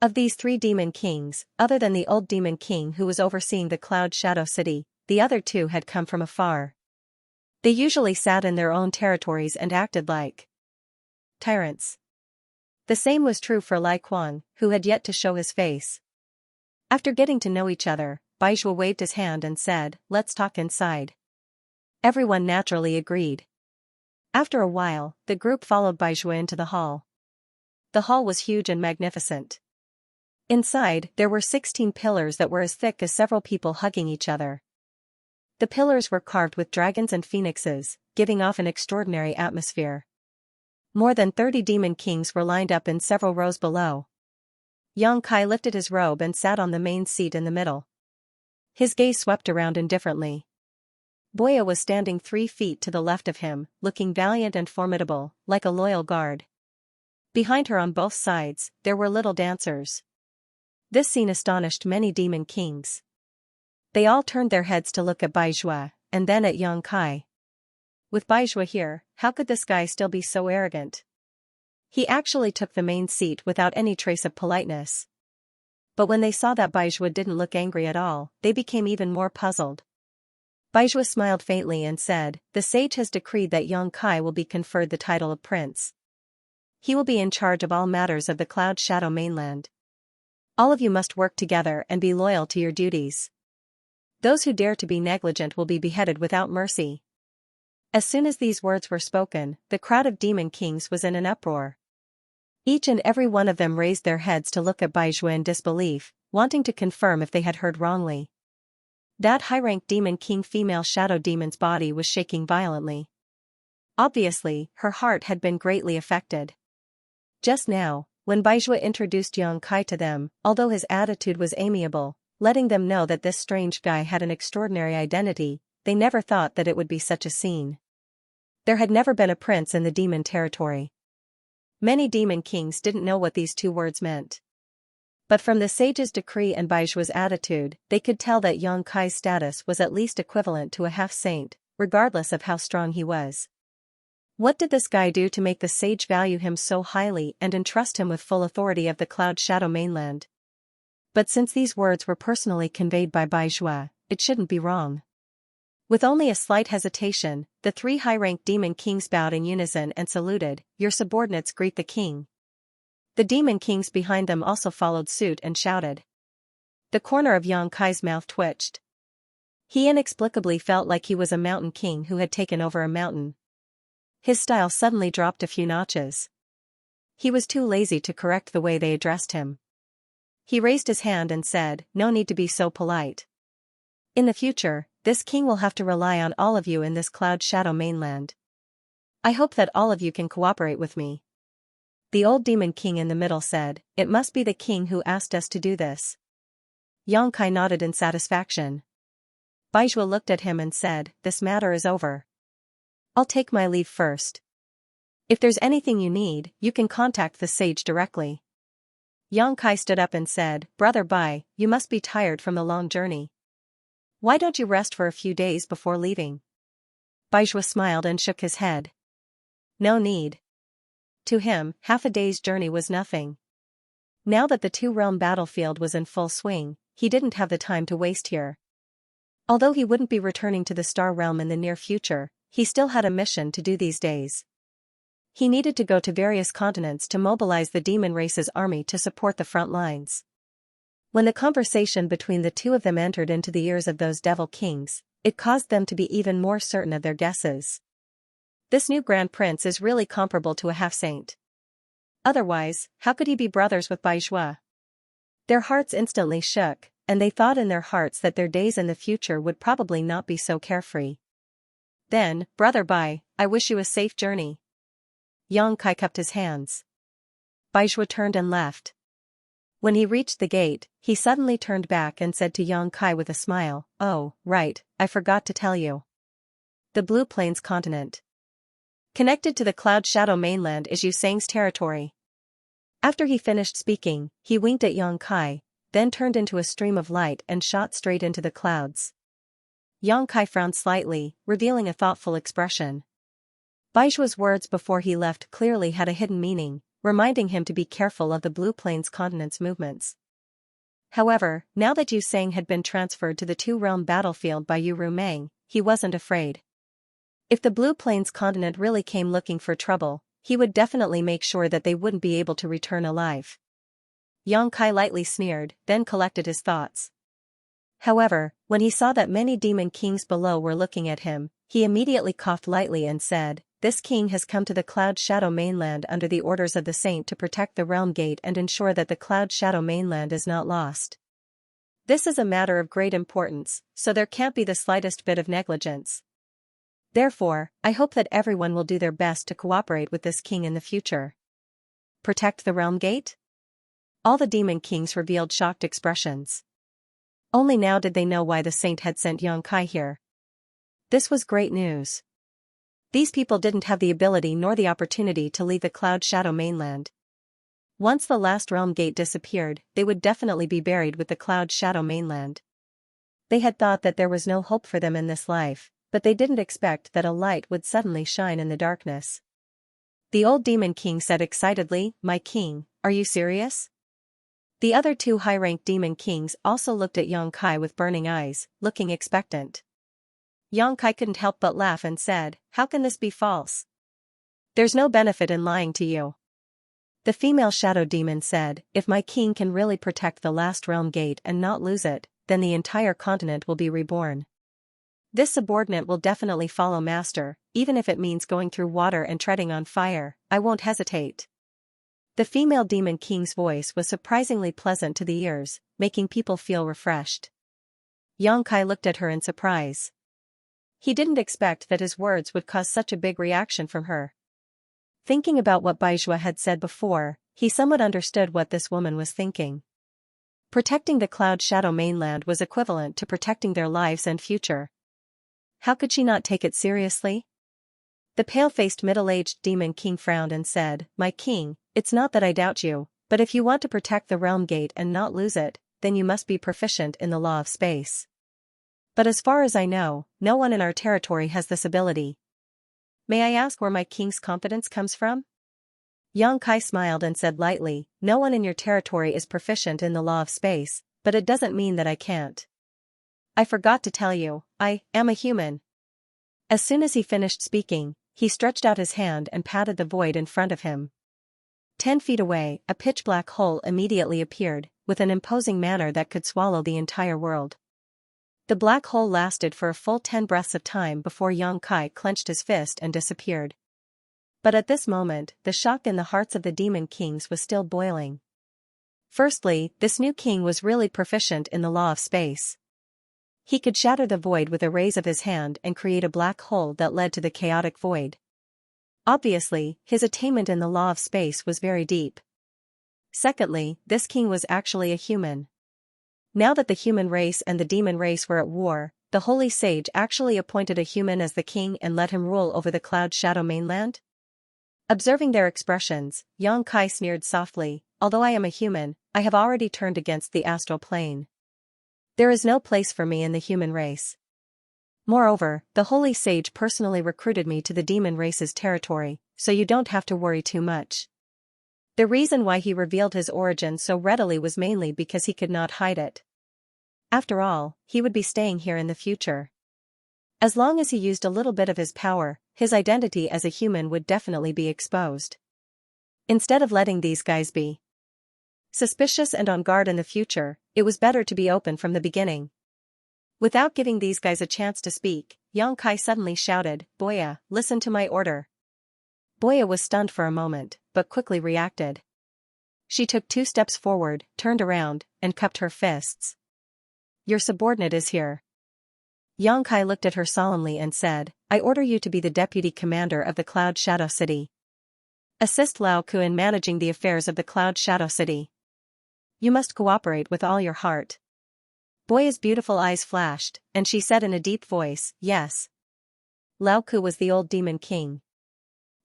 Of these three demon kings, other than the old demon king who was overseeing the Cloud Shadow City, the other two had come from afar. They usually sat in their own territories and acted like tyrants. The same was true for Lai Kuang, who had yet to show his face. After getting to know each other, Baizhua waved his hand and said, "Let's talk inside." Everyone naturally agreed. After a while, the group followed Baizhua into the hall. The hall was huge and magnificent. Inside, there were 16 pillars that were as thick as several people hugging each other. The pillars were carved with dragons and phoenixes, giving off an extraordinary atmosphere. More than 30 demon kings were lined up in several rows below. Yang Kai lifted his robe and sat on the main seat in the middle. His gaze swept around indifferently. Boya was standing 3 feet to the left of him, looking valiant and formidable, like a loyal guard. Behind her on both sides, there were little dancers. This scene astonished many demon kings. They all turned their heads to look at Baizhua, and then at Yang Kai. With Baizhua here, how could this guy still be so arrogant? He actually took the main seat without any trace of politeness. But when they saw that Baizhua didn't look angry at all, they became even more puzzled. Baizhua smiled faintly and said, "The sage has decreed that Yang Kai will be conferred the title of prince. He will be in charge of all matters of the Cloud Shadow mainland. All of you must work together and be loyal to your duties. Those who dare to be negligent will be beheaded without mercy." As soon as these words were spoken, the crowd of demon kings was in an uproar. Each and every one of them raised their heads to look at Baizhua in disbelief, wanting to confirm if they had heard wrongly. That high-ranked demon king female shadow demon's body was shaking violently. Obviously, her heart had been greatly affected. Just now, when Baizhua introduced Yang Kai to them, although his attitude was amiable, letting them know that this strange guy had an extraordinary identity, they never thought that it would be such a scene. There had never been a prince in the demon territory. Many demon kings didn't know what these two words meant. But from the sage's decree and Baizhua's attitude, they could tell that Yang Kai's status was at least equivalent to a half-saint, regardless of how strong he was. What did this guy do to make the sage value him so highly and entrust him with full authority of the Cloud Shadow mainland? But since these words were personally conveyed by Baizhua, it shouldn't be wrong. With only a slight hesitation, the 3 high-ranked demon kings bowed in unison and saluted, "Your subordinates greet the king." The demon kings behind them also followed suit and shouted. The corner of Yang Kai's mouth twitched. He inexplicably felt like he was a mountain king who had taken over a mountain. His style suddenly dropped a few notches. He was too lazy to correct the way they addressed him. He raised his hand and said, "No need to be so polite. In the future, this king will have to rely on all of you in this Cloud Shadow mainland. I hope that all of you can cooperate with me." The old demon king in the middle said, "It must be the king who asked us to do this." Yang Kai nodded in satisfaction. Baizhua looked at him and said, "This matter is over. I'll take my leave first. If there's anything you need, you can contact the sage directly." Yang Kai stood up and said, "Brother Bai, you must be tired from the long journey. Why don't you rest for a few days before leaving?" Baizhua smiled and shook his head. No need. To him, half a day's journey was nothing. Now that the two-realm battlefield was in full swing, he didn't have the time to waste here. Although he wouldn't be returning to the Star Realm in the near future, he still had a mission to do these days. He needed to go to various continents to mobilize the demon race's army to support the front lines. When the conversation between the two of them entered into the ears of those devil kings, it caused them to be even more certain of their guesses. This new Grand Prince is really comparable to a half-saint. Otherwise, how could he be brothers with Baizhua? Their hearts instantly shook, and they thought in their hearts that their days in the future would probably not be so carefree. Then, "Brother Bai, I wish you a safe journey." Yang Kai cupped his hands. Baizhua turned and left. When he reached the gate, he suddenly turned back and said to Yang Kai with a smile, "Oh, right, I forgot to tell you. The Blue Plains continent Connected to the cloud shadow mainland is Xianxia's territory. After he finished speaking, he winked at Yang Kai, then turned into a stream of light and shot straight into the clouds. Yang Kai frowned slightly, revealing a thoughtful expression. Baijua's words before he left clearly had a hidden meaning, reminding him to be careful of the Blue Plains continent's movements. However, now that Yu Sang had been transferred to the two-realm battlefield by Yu Rumeng, he wasn't afraid. If the Blue Plains continent really came looking for trouble, he would definitely make sure that they wouldn't be able to return alive. Yang Kai lightly sneered, then collected his thoughts. However, when he saw that many demon kings below were looking at him, he immediately coughed lightly and said, "This king has come to the Cloud Shadow mainland under the orders of the saint to protect the realm gate and ensure that the Cloud Shadow mainland is not lost. This is a matter of great importance, so there can't be the slightest bit of negligence. Therefore, I hope that everyone will do their best to cooperate with this king in the future." Protect the realm gate? All the demon kings revealed shocked expressions. Only now did they know why the saint had sent Yang Kai here. This was great news. These people didn't have the ability nor the opportunity to leave the Cloud Shadow mainland. Once the last realm gate disappeared, they would definitely be buried with the Cloud Shadow mainland. They had thought that there was no hope for them in this life, but they didn't expect that a light would suddenly shine in the darkness. The old demon king said excitedly, "My king, are you serious?" The other two high-ranked demon kings also looked at Yang Kai with burning eyes, looking expectant. Yang Kai couldn't help but laugh and said, "How can this be false? There's no benefit in lying to you." The female shadow demon said, "If my king can really protect the last realm gate and not lose it, then the entire continent will be reborn. This subordinate will definitely follow master, even if it means going through water and treading on fire. I won't hesitate." The female demon king's voice was surprisingly pleasant to the ears, making people feel refreshed. Yang Kai looked at her in surprise. He didn't expect that his words would cause such a big reaction from her. Thinking about what Baizhua had said before, he somewhat understood what this woman was thinking. Protecting the Cloud Shadow mainland was equivalent to protecting their lives and future. How could she not take it seriously? The pale-faced middle-aged demon king frowned and said, "My king, it's not that I doubt you, but if you want to protect the realm gate and not lose it, then you must be proficient in the law of space. But as far as I know, no one in our territory has this ability. May I ask where my king's competence comes from?" Yang Kai smiled and said lightly, "No one in your territory is proficient in the law of space, but it doesn't mean that I can't. I forgot to tell you, I am a human." As soon as he finished speaking, he stretched out his hand and patted the void in front of him. 10 feet away, a pitch-black hole immediately appeared, with an imposing manner that could swallow the entire world. The black hole lasted for a full 10 breaths of time before Yang Kai clenched his fist and disappeared. But at this moment, the shock in the hearts of the demon kings was still boiling. Firstly, this new king was really proficient in the law of space. He could shatter the void with a raise of his hand and create a black hole that led to the chaotic void. Obviously, his attainment in the law of space was very deep. Secondly, this king was actually a human. Now that the human race and the demon race were at war, the holy sage actually appointed a human as the king and let him rule over the Cloud Shadow mainland? Observing their expressions, Yang Kai sneered softly, "Although I am a human, I have already turned against the astral plane. There is no place for me in the human race. Moreover, the holy sage personally recruited me to the demon race's territory, so you don't have to worry too much." The reason why he revealed his origin so readily was mainly because he could not hide it. After all, he would be staying here in the future. As long as he used a little bit of his power, his identity as a human would definitely be exposed. Instead of letting these guys be suspicious and on guard in the future, it was better to be open from the beginning. Without giving these guys a chance to speak, Yang Kai suddenly shouted, "Boya, listen to my order." Boya was stunned for a moment, but quickly reacted. She took 2 steps forward, turned around, and cupped her fists. "Your subordinate is here." Yang Kai looked at her solemnly and said, "I order you to be the deputy commander of the Cloud Shadow City. Assist Lao Ku in managing the affairs of the Cloud Shadow City. You must cooperate with all your heart." Boya's beautiful eyes flashed, and she said in a deep voice, "Yes." Lao Ku was the old demon king.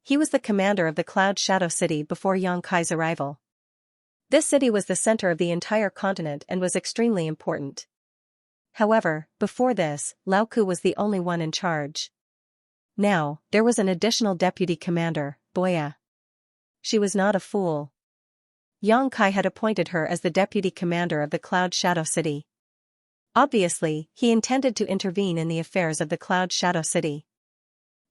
He was the commander of the Cloud Shadow City before Xianxia's arrival. This city was the center of the entire continent and was extremely important. However, before this, Lao Ku was the only one in charge. Now, there was an additional deputy commander, Boya. She was not a fool. Xianxia had appointed her as the deputy commander of the Cloud Shadow City. Obviously, he intended to intervene in the affairs of the Cloud Shadow City.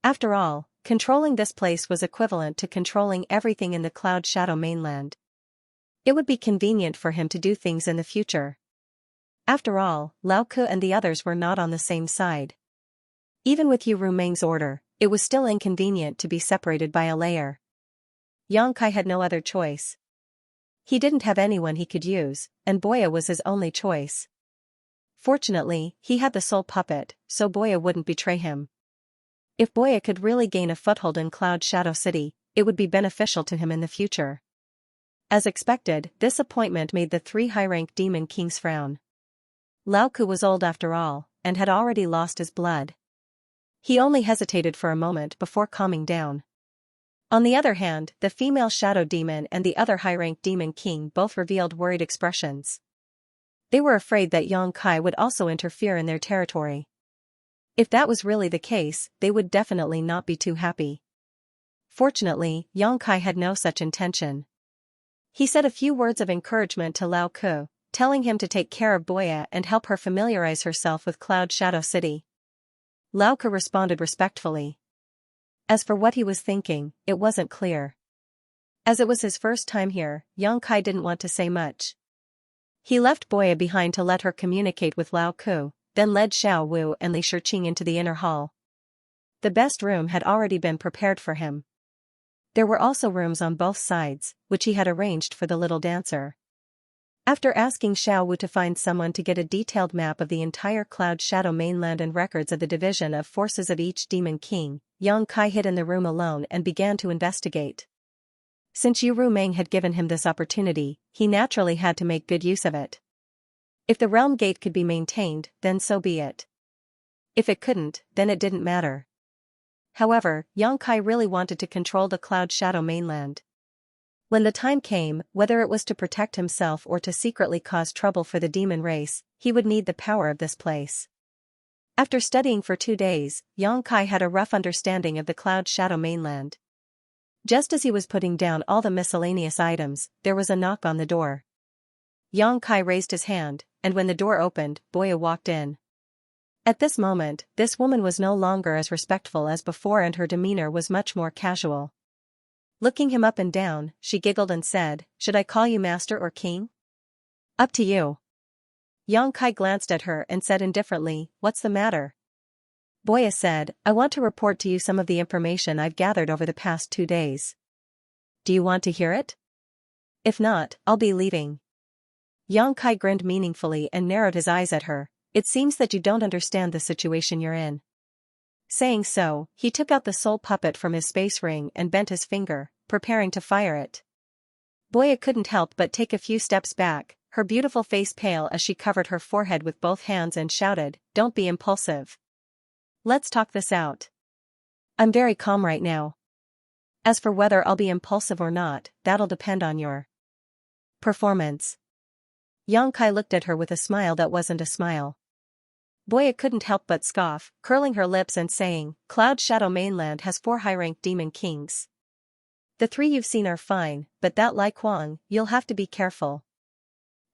After all, controlling this place was equivalent to controlling everything in the Cloud Shadow mainland. It would be convenient for him to do things in the future. After all, Lao Ku and the others were not on the same side. Even with Yu Rumeng's order, it was still inconvenient to be separated by a layer. Xianxia had no other choice. He didn't have anyone he could use, and Boya was his only choice. Fortunately, he had the soul puppet, so Boya wouldn't betray him. If Boya could really gain a foothold in Cloud Shadow City, it would be beneficial to him in the future. As expected, this appointment made the 3 high-rank demon kings frown. Lao Ku was old after all, and had already lost his blood. He only hesitated for a moment before calming down. On the other hand, the female shadow demon and the other high-rank demon king both revealed worried expressions. They were afraid that Xianxia would also interfere in their territory. If that was really the case, they would definitely not be too happy. Fortunately, Xianxia had no such intention. He said a few words of encouragement to Lao Ku, telling him to take care of Boya and help her familiarize herself with Cloud Shadow City. Lao Ku responded respectfully. As for what he was thinking, it wasn't clear. As it was his first time here, Xianxia didn't want to say much. He left Boya behind to let her communicate with Lao Ku, then led Xiao Wu and Li Shiqing into the inner hall. The best room had already been prepared for him. There were also rooms on both sides, which he had arranged for the little dancer. After asking Xiao Wu to find someone to get a detailed map of the entire Cloud Shadow mainland and records of the division of forces of each demon king, Xianxia hid in the room alone and began to investigate. Since Yu Rumeng had given him this opportunity, he naturally had to make good use of it. If the realm gate could be maintained, then so be it. If it couldn't, then it didn't matter. However, Xianxia really wanted to control the Cloud Shadow mainland. When the time came, whether it was to protect himself or to secretly cause trouble for the demon race, he would need the power of this place. After studying for 2 days, Xianxia had a rough understanding of the Cloud Shadow mainland. Just as he was putting down all the miscellaneous items, there was a knock on the door. Xianxia raised his hand, and when the door opened, Boya walked in. At this moment, this woman was no longer as respectful as before and her demeanor was much more casual. Looking him up and down, she giggled and said, "Should I call you master or king?" "Up to you." Xianxia glanced at her and said indifferently, "What's the matter?" Boya said, "I want to report to you some of the information I've gathered over the past 2 days. Do you want to hear it? If not, I'll be leaving." Xianxia grinned meaningfully and narrowed his eyes at her. "It seems that you don't understand the situation you're in." Saying so, he took out the soul puppet from his space ring and bent his finger, preparing to fire it. Boya couldn't help but take a few steps back, her beautiful face pale as she covered her forehead with both hands and shouted, "Don't be impulsive. Let's talk this out. I'm very calm right now. As for whether I'll be impulsive or not, that'll depend on your performance." Xianxia looked at her with a smile that wasn't a smile. Boya couldn't help but scoff, curling her lips and saying, "Cloud Shadow mainland has 4 high-ranked demon kings. The 3 you've seen are fine, but that Lai Kuang, you'll have to be careful."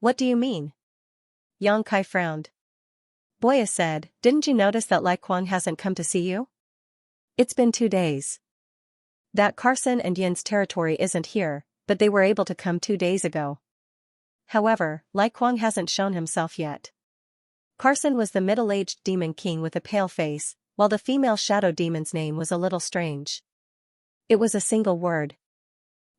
"What do you mean?" Xianxia frowned. Boya said, "Didn't you notice that Lai Kuang hasn't come to see you? It's been 2 days. That Carson and Yin's territory isn't here, but they were able to come 2 days ago. However, Lai Kuang hasn't shown himself yet." Carson was the middle-aged demon king with a pale face, while the female shadow demon's name was a little strange. It was a single word.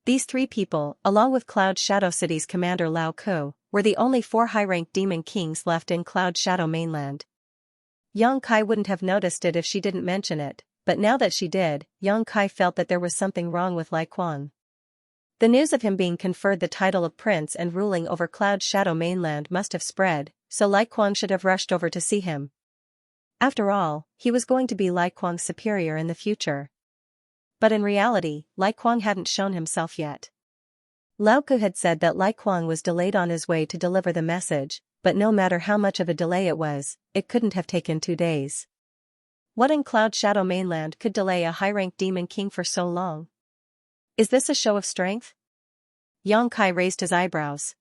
These 3 people, along with Cloud Shadow City's commander Lao Ku, were the only 4 high-ranked demon kings left in Cloud Shadow mainland. Xianxia wouldn't have noticed it if she didn't mention it, but now that she did, Xianxia felt that there was something wrong with Lai Kuang. The news of him being conferred the title of prince and ruling over Cloud Shadow mainland must have spread, so Lai Kuang should have rushed over to see him. After all, he was going to be Lai Kuang's superior in the future. But in reality, Lai Kuang hadn't shown himself yet. Lao Ku had said that Lai Kuang was delayed on his way to deliver the message, but no matter how much of a delay it was, it couldn't have taken 2 days. What in Cloud Shadow Mainland could delay a high-ranked demon king for so long? Is this a show of strength? Yang Kai raised his eyebrows.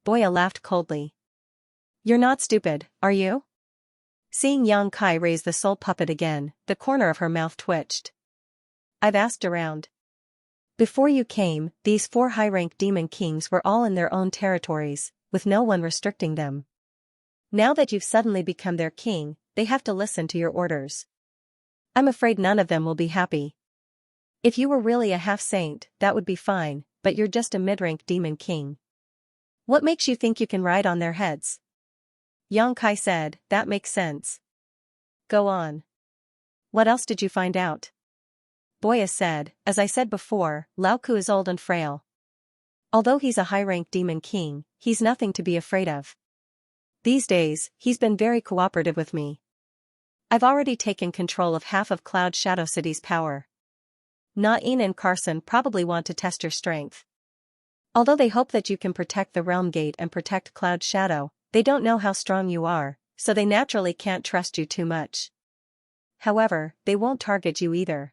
Boya laughed coldly. You're not stupid, are you? Seeing Yang Kai raise the soul puppet again, the corner of her mouth twitched. I've asked around. Before you came, these 4 high-rank demon kings were all in their own territories, with no one restricting them. Now that you've suddenly become their king, they have to listen to your orders. I'm afraid none of them will be happy. If you were really a half-saint, that would be fine, but you're just a mid-rank demon king. What makes you think you can ride on their heads? Yang Kai said, that makes sense. Go on. What else did you find out? Boya said, as I said before, Lao Ku is old and frail. Although he's a high-rank demon king, he's nothing to be afraid of. These days, he's been very cooperative with me. I've already taken control of half of Cloud Shadow City's power. Na-in and Carson probably want to test your strength. Although they hope that you can protect the Realm Gate and protect Cloud Shadow, they don't know how strong you are, so they naturally can't trust you too much. However, they won't target you either.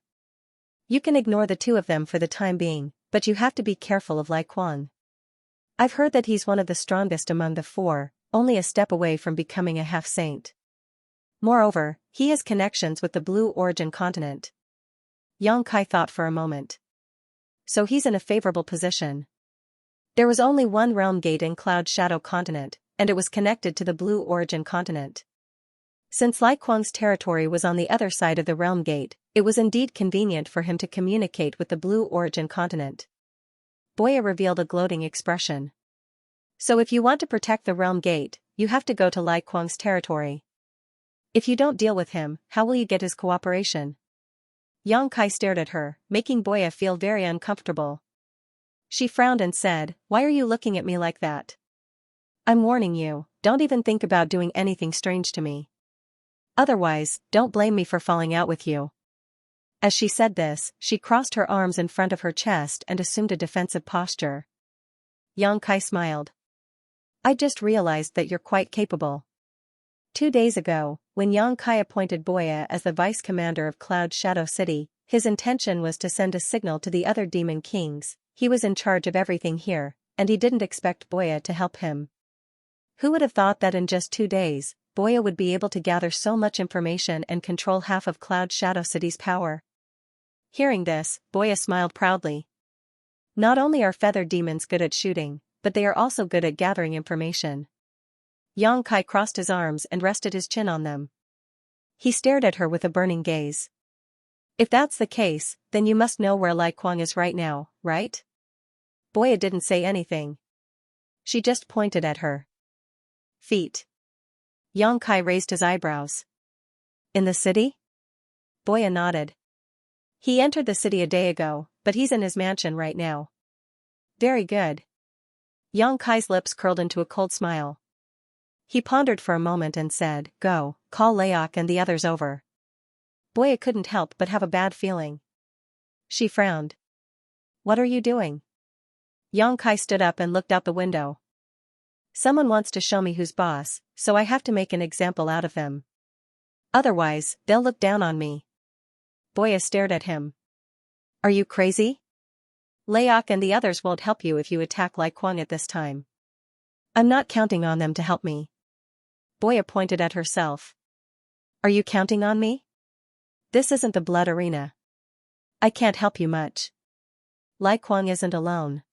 You can ignore the 2 of them for the time being, but you have to be careful of Lai Kuang. I've heard that he's one of the strongest among the 4, only a step away from becoming a half-saint. Moreover, he has connections with the Blue Origin continent. Yang Kai thought for a moment. So he's in a favorable position. There was only one realm gate in Cloud Shadow continent, and it was connected to the Blue Origin continent. Since Lai Kuang's territory was on the other side of the realm gate, it was indeed convenient for him to communicate with the Blue Origin continent. Boya revealed a gloating expression. So if you want to protect the realm gate, you have to go to Lai Kuang's territory. If you don't deal with him, how will you get his cooperation? Yang Kai stared at her, making Boya feel very uncomfortable. She frowned and said, why are you looking at me like that? I'm warning you, don't even think about doing anything strange to me. Otherwise, don't blame me for falling out with you. As she said this, she crossed her arms in front of her chest and assumed a defensive posture. Yang Kai smiled. I just realized that you're quite capable. 2 days ago, when Yang Kai appointed Boya as the vice commander of Cloud Shadow City, his intention was to send a signal to the other demon kings. He was in charge of everything here, and he didn't expect Boya to help him. Who would have thought that in just 2 days, Boya would be able to gather so much information and control half of Cloud Shadow City's power? Hearing this, Boya smiled proudly. Not only are feather demons good at shooting, but they are also good at gathering information. Yang Kai crossed his arms and rested his chin on them. He stared at her with a burning gaze. If that's the case, then you must know where Lai Kuang is right now, right? Boya didn't say anything. She just pointed at her feet. Yang Kai raised his eyebrows. In the city? Boya nodded. He entered the city a day ago, but he's in his mansion right now. Very good. Yang Kai's lips curled into a cold smile. He pondered for a moment and said, go, call Laok and the others over. Boya couldn't help but have a bad feeling. She frowned. What are you doing? Yang Kai stood up and looked out the window. Someone wants to show me who's boss, so I have to make an example out of them. Otherwise, they'll look down on me. Boya stared at him. Are you crazy? Laok and the others won't help you if you attack Lai Kuang at this time. I'm not counting on them to help me. Boya pointed at herself. Are you counting on me? This isn't the blood arena. I can't help you much. Lai Kuang isn't alone.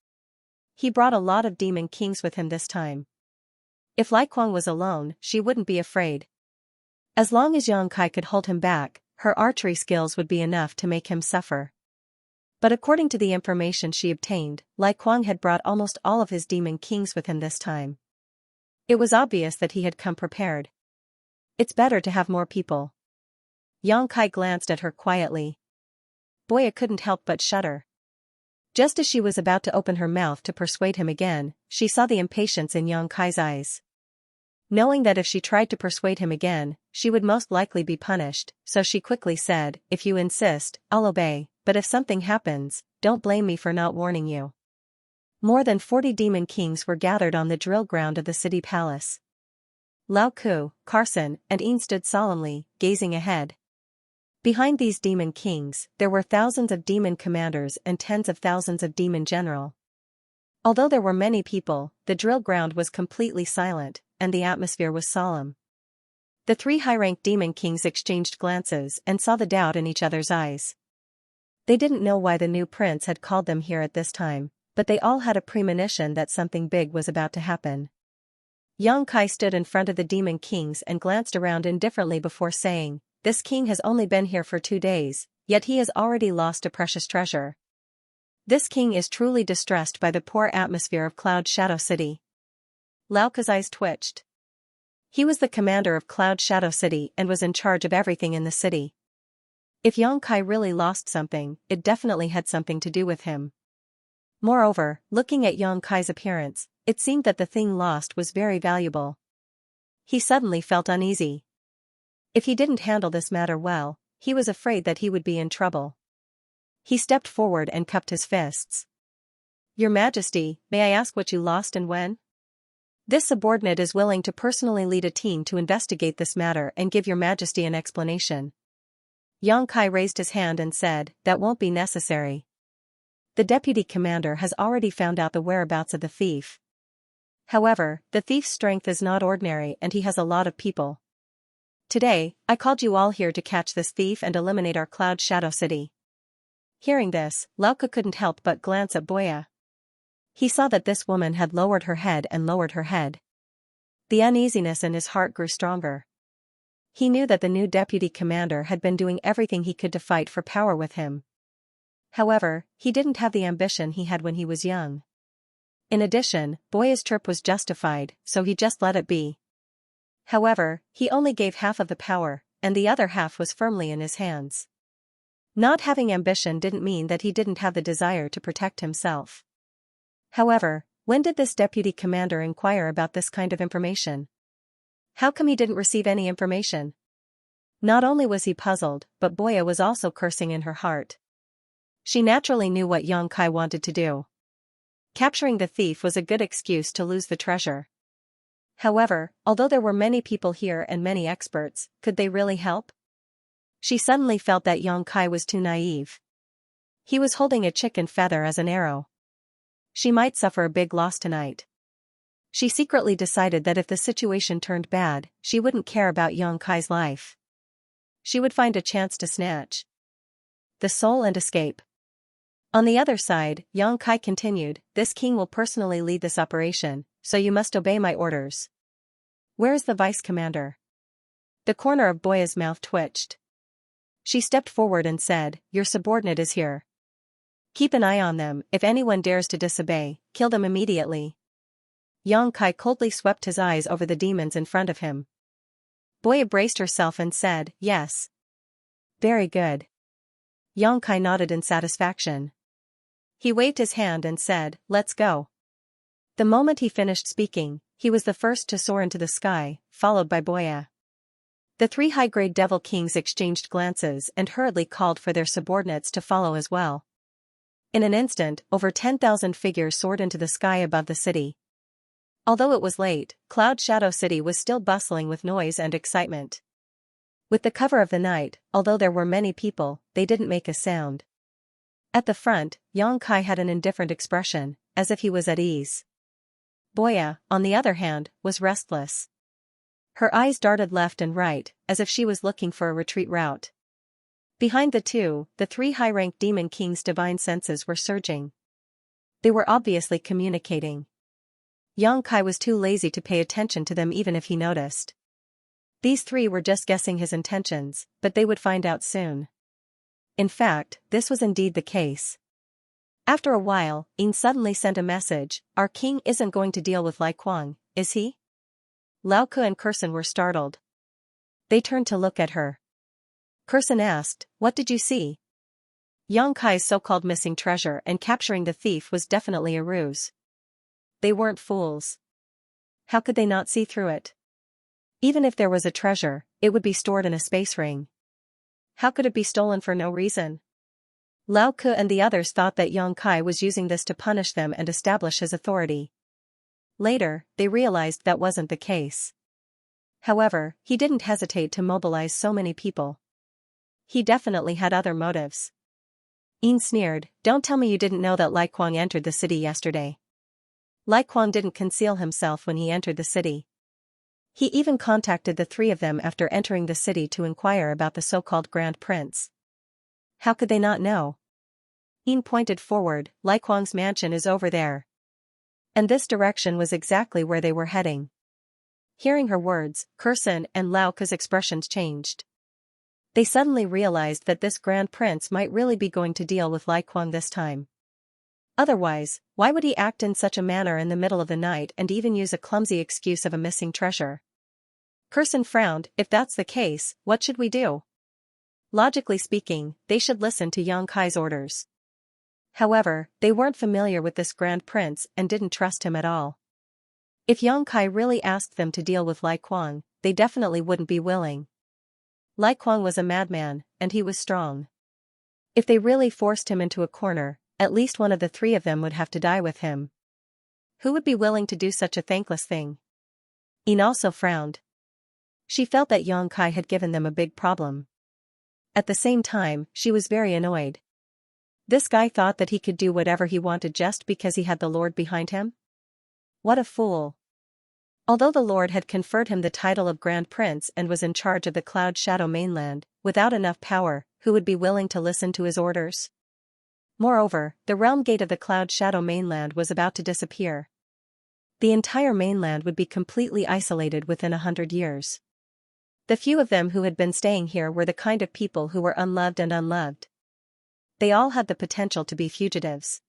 He brought a lot of demon kings with him this time. If Lai Kuang was alone, she wouldn't be afraid. As long as Yang Kai could hold him back, her archery skills would be enough to make him suffer. But according to the information she obtained, Lai Kuang had brought almost all of his demon kings with him this time. It was obvious that he had come prepared. It's better to have more people. Yang Kai glanced at her quietly. Boya couldn't help but shudder. Just as she was about to open her mouth to persuade him again, she saw the impatience in Yang Kai's eyes. Knowing that if she tried to persuade him again, she would most likely be punished, so she quickly said, if you insist, I'll obey, but if something happens, don't blame me for not warning you. More than 40 demon kings were gathered on the drill ground of the city palace. Lao Ku, Carson, and Ian stood solemnly, gazing ahead. Behind these demon kings, there were thousands of demon commanders and tens of thousands of demon general. Although there were many people, the drill ground was completely silent, and the atmosphere was solemn. The three high-ranked demon kings exchanged glances and saw the doubt in each other's eyes. They didn't know why the new prince had called them here at this time, but they all had a premonition that something big was about to happen. Xianxia stood in front of the demon kings and glanced around indifferently before saying, "This king has only been here for 2 days, yet he has already lost a precious treasure. This king is truly distressed by the poor atmosphere of Cloud Shadow City." Lao Ku's eyes twitched. He was the commander of Cloud Shadow City and was in charge of everything in the city. If Xianxia really lost something, it definitely had something to do with him. Moreover, looking at Xianxia's appearance, it seemed that the thing lost was very valuable. He suddenly felt uneasy. If he didn't handle this matter well, he was afraid that he would be in trouble. He stepped forward and cupped his fists. "Your Majesty, may I ask what you lost and when? This subordinate is willing to personally lead a team to investigate this matter and give Your Majesty an explanation." Xianxia raised his hand and said, "That won't be necessary. The deputy commander has already found out the whereabouts of the thief. However, the thief's strength is not ordinary and he has a lot of people. Today, I called you all here to catch this thief and eliminate our Cloud Shadow City." Hearing this, Lao Ku couldn't help but glance at Boya. He saw that this woman had lowered her head and lowered her head. The uneasiness in his heart grew stronger. He knew that the new deputy commander had been doing everything he could to fight for power with him. However, he didn't have the ambition he had when he was young. In addition, Boya's trip was justified, so he just let it be. However, he only gave half of the power, and the other half was firmly in his hands. Not having ambition didn't mean that he didn't have the desire to protect himself. However, when did this deputy commander inquire about this kind of information? How come he didn't receive any information? Not only was he puzzled, but Boya was also cursing in her heart. She naturally knew what Xianxia wanted to do. Capturing the thief was a good excuse to lose the treasure. However, although there were many people here and many experts, could they really help? She suddenly felt that Xianxia was too naive. He was holding a chicken feather as an arrow. She might suffer a big loss tonight. She secretly decided that if the situation turned bad, she wouldn't care about Xianxia's life. She would find a chance to snatch the soul and escape. On the other side, Xianxia continued, "This king will personally lead this operation, so you must obey my orders." "Where is the vice commander?" The corner of Boya's mouth twitched. She stepped forward and said, "Your subordinate is here. Keep an eye on them. If anyone dares to disobey, kill them immediately." Xianxia coldly swept his eyes over the demons in front of him. Boya braced herself and said, "Yes." "Very good." Xianxia nodded in satisfaction. He waved his hand and said, "Let's go." The moment he finished speaking, he was the first to soar into the sky, followed by Boya. The three high-grade devil kings exchanged glances and hurriedly called for their subordinates to follow as well. In an instant, over 10,000 figures soared into the sky above the city. Although it was late, Cloud Shadow City was still bustling with noise and excitement. With the cover of the night, although there were many people, they didn't make a sound. At the front, Xianxia had an indifferent expression, as if he was at ease. Boya, on the other hand, was restless. Her eyes darted left and right, as if she was looking for a retreat route. Behind the two, the three high-ranked demon kings' divine senses were surging. They were obviously communicating. Xianxia was too lazy to pay attention to them even if he noticed. These three were just guessing his intentions, but they would find out soon. In fact, this was indeed the case. After a while, Ian suddenly sent a message, "Our king isn't going to deal with Lai Kuang, is he?" Lao Ku and Curson were startled. They turned to look at her. Curson asked, "What did you see?" Xianxia's so-called missing treasure and capturing the thief was definitely a ruse. They weren't fools. How could they not see through it? Even if there was a treasure, it would be stored in a space ring. How could it be stolen for no reason? Lao Ke and the others thought that Yang Kai was using this to punish them and establish his authority. Later, they realized that wasn't the case. However, he didn't hesitate to mobilize so many people. He definitely had other motives. Yin sneered, "Don't tell me you didn't know that Lai Kuang entered the city yesterday." Lai Kuang didn't conceal himself when he entered the city. He even contacted the three of them after entering the city to inquire about the so-called Grand Prince. How could they not know? Yin pointed forward, "Lai Kuang's mansion is over there." And this direction was exactly where they were heading. Hearing her words, Kursun and Lao Ke's expressions changed. They suddenly realized that this Grand Prince might really be going to deal with Lai Kuang this time. Otherwise, why would he act in such a manner in the middle of the night and even use a clumsy excuse of a missing treasure? Kursun frowned, "If that's the case, what should we do?" Logically speaking, they should listen to Yang Kai's orders. However, they weren't familiar with this Grand Prince and didn't trust him at all. If Yang Kai really asked them to deal with Lai Kuang, they definitely wouldn't be willing. Lai Kuang was a madman, and he was strong. If they really forced him into a corner, at least one of the three of them would have to die with him. Who would be willing to do such a thankless thing? Yin also frowned. She felt that Yang Kai had given them a big problem. At the same time, she was very annoyed. This guy thought that he could do whatever he wanted just because he had the Lord behind him? What a fool. Although the Lord had conferred him the title of Grand Prince and was in charge of the Cloud Shadow mainland, without enough power, who would be willing to listen to his orders? Moreover, the realm gate of the Cloud Shadow mainland was about to disappear. The entire mainland would be completely isolated within 100 years. The few of them who had been staying here were the kind of people who were unloved and unloved. They all had the potential to be fugitives.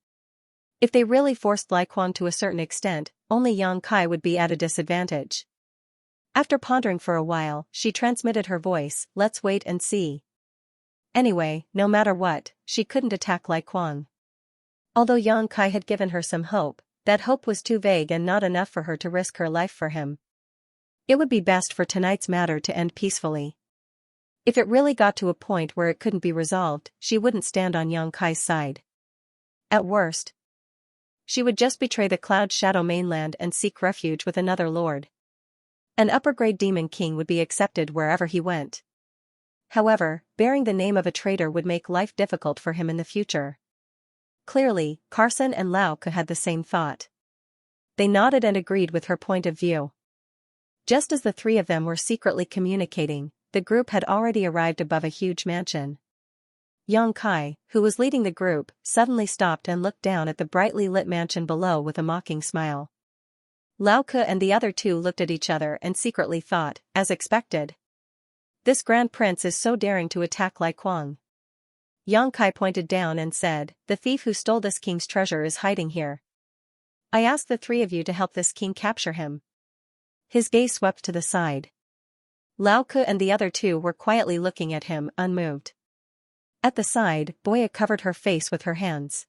If they really forced Lai Kuang to a certain extent, only Yang Kai would be at a disadvantage. After pondering for a while, she transmitted her voice, "Let's wait and see." Anyway, no matter what, she couldn't attack Lai Kuang. Although Yang Kai had given her some hope, that hope was too vague and not enough for her to risk her life for him. It would be best for tonight's matter to end peacefully. If it really got to a point where it couldn't be resolved, she wouldn't stand on Yang Kai's side. At worst, she would just betray the Cloud Shadow mainland and seek refuge with another lord. An upper-grade demon king would be accepted wherever he went. However, bearing the name of a traitor would make life difficult for him in the future. Clearly, Kursun and Lao Ke had the same thought. They nodded and agreed with her point of view. Just as the three of them were secretly communicating, the group had already arrived above a huge mansion. Yang Kai, who was leading the group, suddenly stopped and looked down at the brightly lit mansion below with a mocking smile. Lao Ke and the other two looked at each other and secretly thought, as expected. This Grand Prince is so daring to attack Lai Kuang. Yang Kai pointed down and said, "The thief who stole this king's treasure is hiding here. I ask the three of you to help this king capture him." His gaze swept to the side. Lao Ke and the other two were quietly looking at him, unmoved. At the side, Boya covered her face with her hands.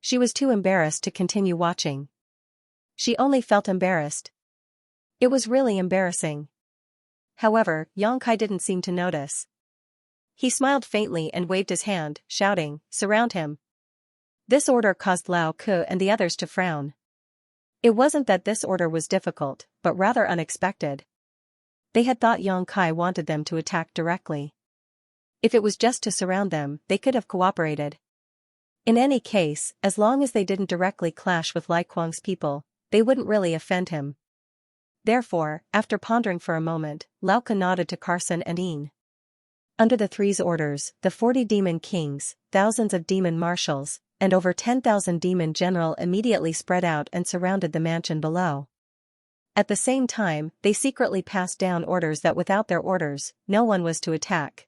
She was too embarrassed to continue watching. She only felt embarrassed. It was really embarrassing. However, Yang Kai didn't seem to notice. He smiled faintly and waved his hand, shouting, "Surround him." This order caused Lao Ke and the others to frown. It wasn't that this order was difficult, but rather unexpected. They had thought Yang Kai wanted them to attack directly. If it was just to surround them, they could have cooperated. In any case, as long as they didn't directly clash with Lai Kuang's people, they wouldn't really offend him. Therefore, after pondering for a moment, Lao Ke nodded to Kursun and Yin. Under the three's orders, the 40 demon kings, thousands of demon marshals, and over 10,000 demon general immediately spread out and surrounded the mansion below. At the same time, they secretly passed down orders that without their orders, no one was to attack.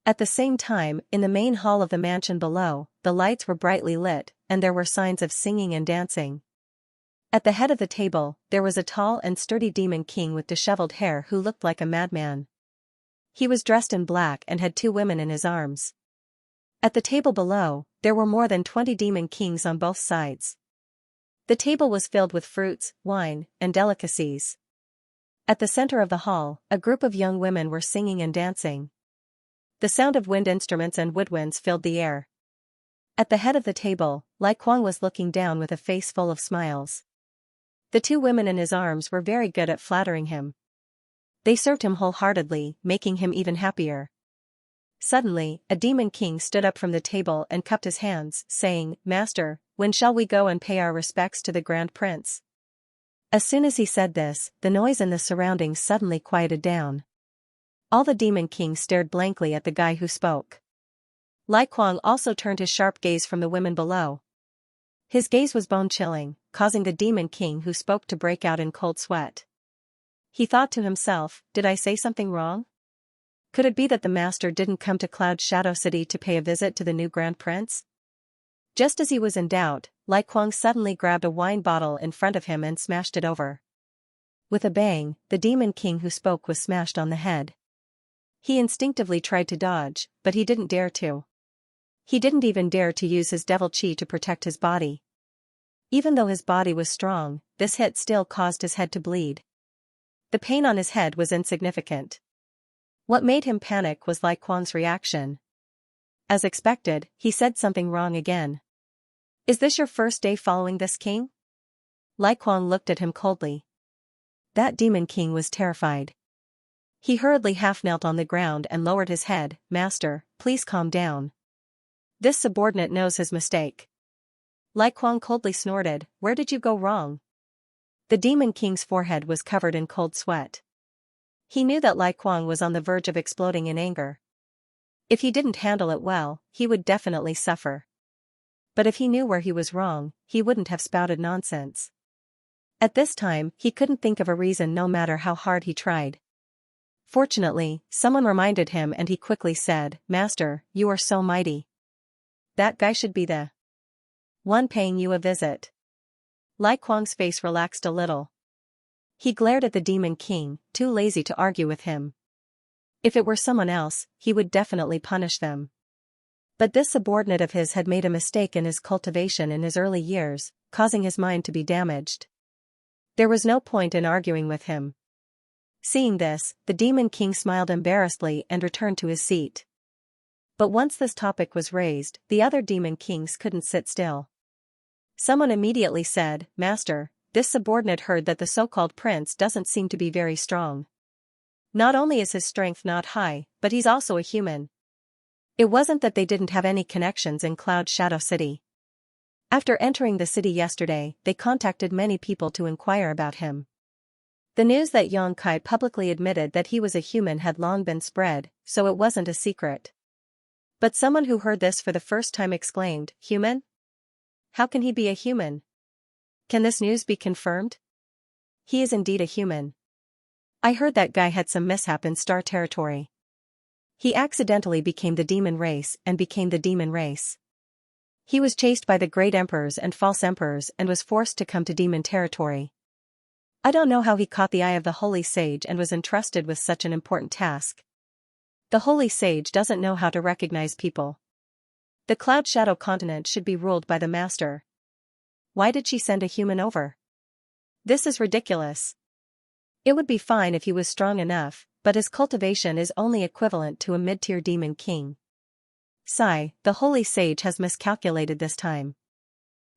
At the same time, in the main hall of the mansion below, the lights were brightly lit, and there were signs of singing and dancing. At the head of the table, there was a tall and sturdy demon king with disheveled hair who looked like a madman. He was dressed in black and had 2 women in his arms. At the table below, there were more than 20 demon kings on both sides. The table was filled with fruits, wine, and delicacies. At the center of the hall, a group of young women were singing and dancing. The sound of wind instruments and woodwinds filled the air. At the head of the table, Lai Kuang was looking down with a face full of smiles. The two women in his arms were very good at flattering him. They served him wholeheartedly, making him even happier. Suddenly, a demon king stood up from the table and cupped his hands, saying, "Master, when shall we go and pay our respects to the Grand Prince?" As soon as he said this, the noise in the surroundings suddenly quieted down. All the demon kings stared blankly at the guy who spoke. Lai Kuang also turned his sharp gaze from the women below. His gaze was bone-chilling, causing the demon king who spoke to break out in cold sweat. He thought to himself, "Did I say something wrong? Could it be that the master didn't come to Cloud Shadow City to pay a visit to the new Grand Prince?" Just as he was in doubt, Lai Kuang suddenly grabbed a wine bottle in front of him and smashed it over. With a bang, the demon king who spoke was smashed on the head. He instinctively tried to dodge, but he didn't dare to. He didn't even dare to use his devil chi to protect his body. Even though his body was strong, this hit still caused his head to bleed. The pain on his head was insignificant. What made him panic was Lai Kuang's reaction. As expected, he said something wrong again. "Is this your first day following this king?" Lai Kuang looked at him coldly. That demon king was terrified. He hurriedly half-knelt on the ground and lowered his head. "Master, please calm down. This subordinate knows his mistake." Lai Kuang coldly snorted, "Where did you go wrong?" The demon king's forehead was covered in cold sweat. He knew that Lai Kuang was on the verge of exploding in anger. If he didn't handle it well, he would definitely suffer. But if he knew where he was wrong, he wouldn't have spouted nonsense. At this time, he couldn't think of a reason no matter how hard he tried. Fortunately, someone reminded him and he quickly said, "Master, you are so mighty. That guy should be the one paying you a visit." Lai Kuang's face relaxed a little. He glared at the demon king, too lazy to argue with him. If it were someone else, he would definitely punish them. But this subordinate of his had made a mistake in his cultivation in his early years, causing his mind to be damaged. There was no point in arguing with him. Seeing this, the demon king smiled embarrassedly and returned to his seat. But once this topic was raised, the other demon kings couldn't sit still. Someone immediately said, "Master, this subordinate heard that the so-called prince doesn't seem to be very strong. Not only is his strength not high, but he's also a human." It wasn't that they didn't have any connections in Cloud Shadow City. After entering the city yesterday, they contacted many people to inquire about him. The news that Xianxia publicly admitted that he was a human had long been spread, so it wasn't a secret. But someone who heard this for the first time exclaimed, "Human? How can he be a human? Can this news be confirmed? He is indeed a human. I heard that guy had some mishap in Star Territory. He accidentally became the demon race and became the demon race. He was chased by the great emperors and false emperors and was forced to come to demon territory. I don't know how he caught the eye of the holy sage and was entrusted with such an important task. The holy sage doesn't know how to recognize people. The Cloud Shadow continent should be ruled by the master. Why did she send a human over? This is ridiculous. It would be fine if he was strong enough, but his cultivation is only equivalent to a mid-tier demon king. Sigh, the holy sage has miscalculated this time.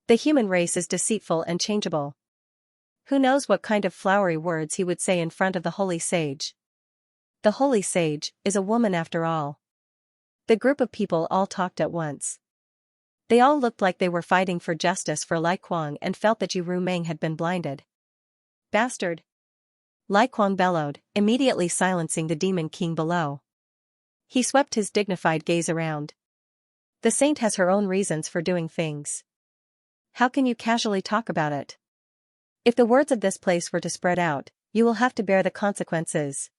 The human race is deceitful and changeable. Who knows what kind of flowery words he would say in front of the holy sage? The holy sage is a woman after all." The group of people all talked at once. They all looked like they were fighting for justice for Lai Kuang and felt that Yu Meng had been blinded. "Bastard!" Lai Kuang bellowed, immediately silencing the demon king below. He swept his dignified gaze around. The saint has her own reasons for doing things. How can you casually talk about it? If the words of this place were to spread out, you will have to bear the consequences.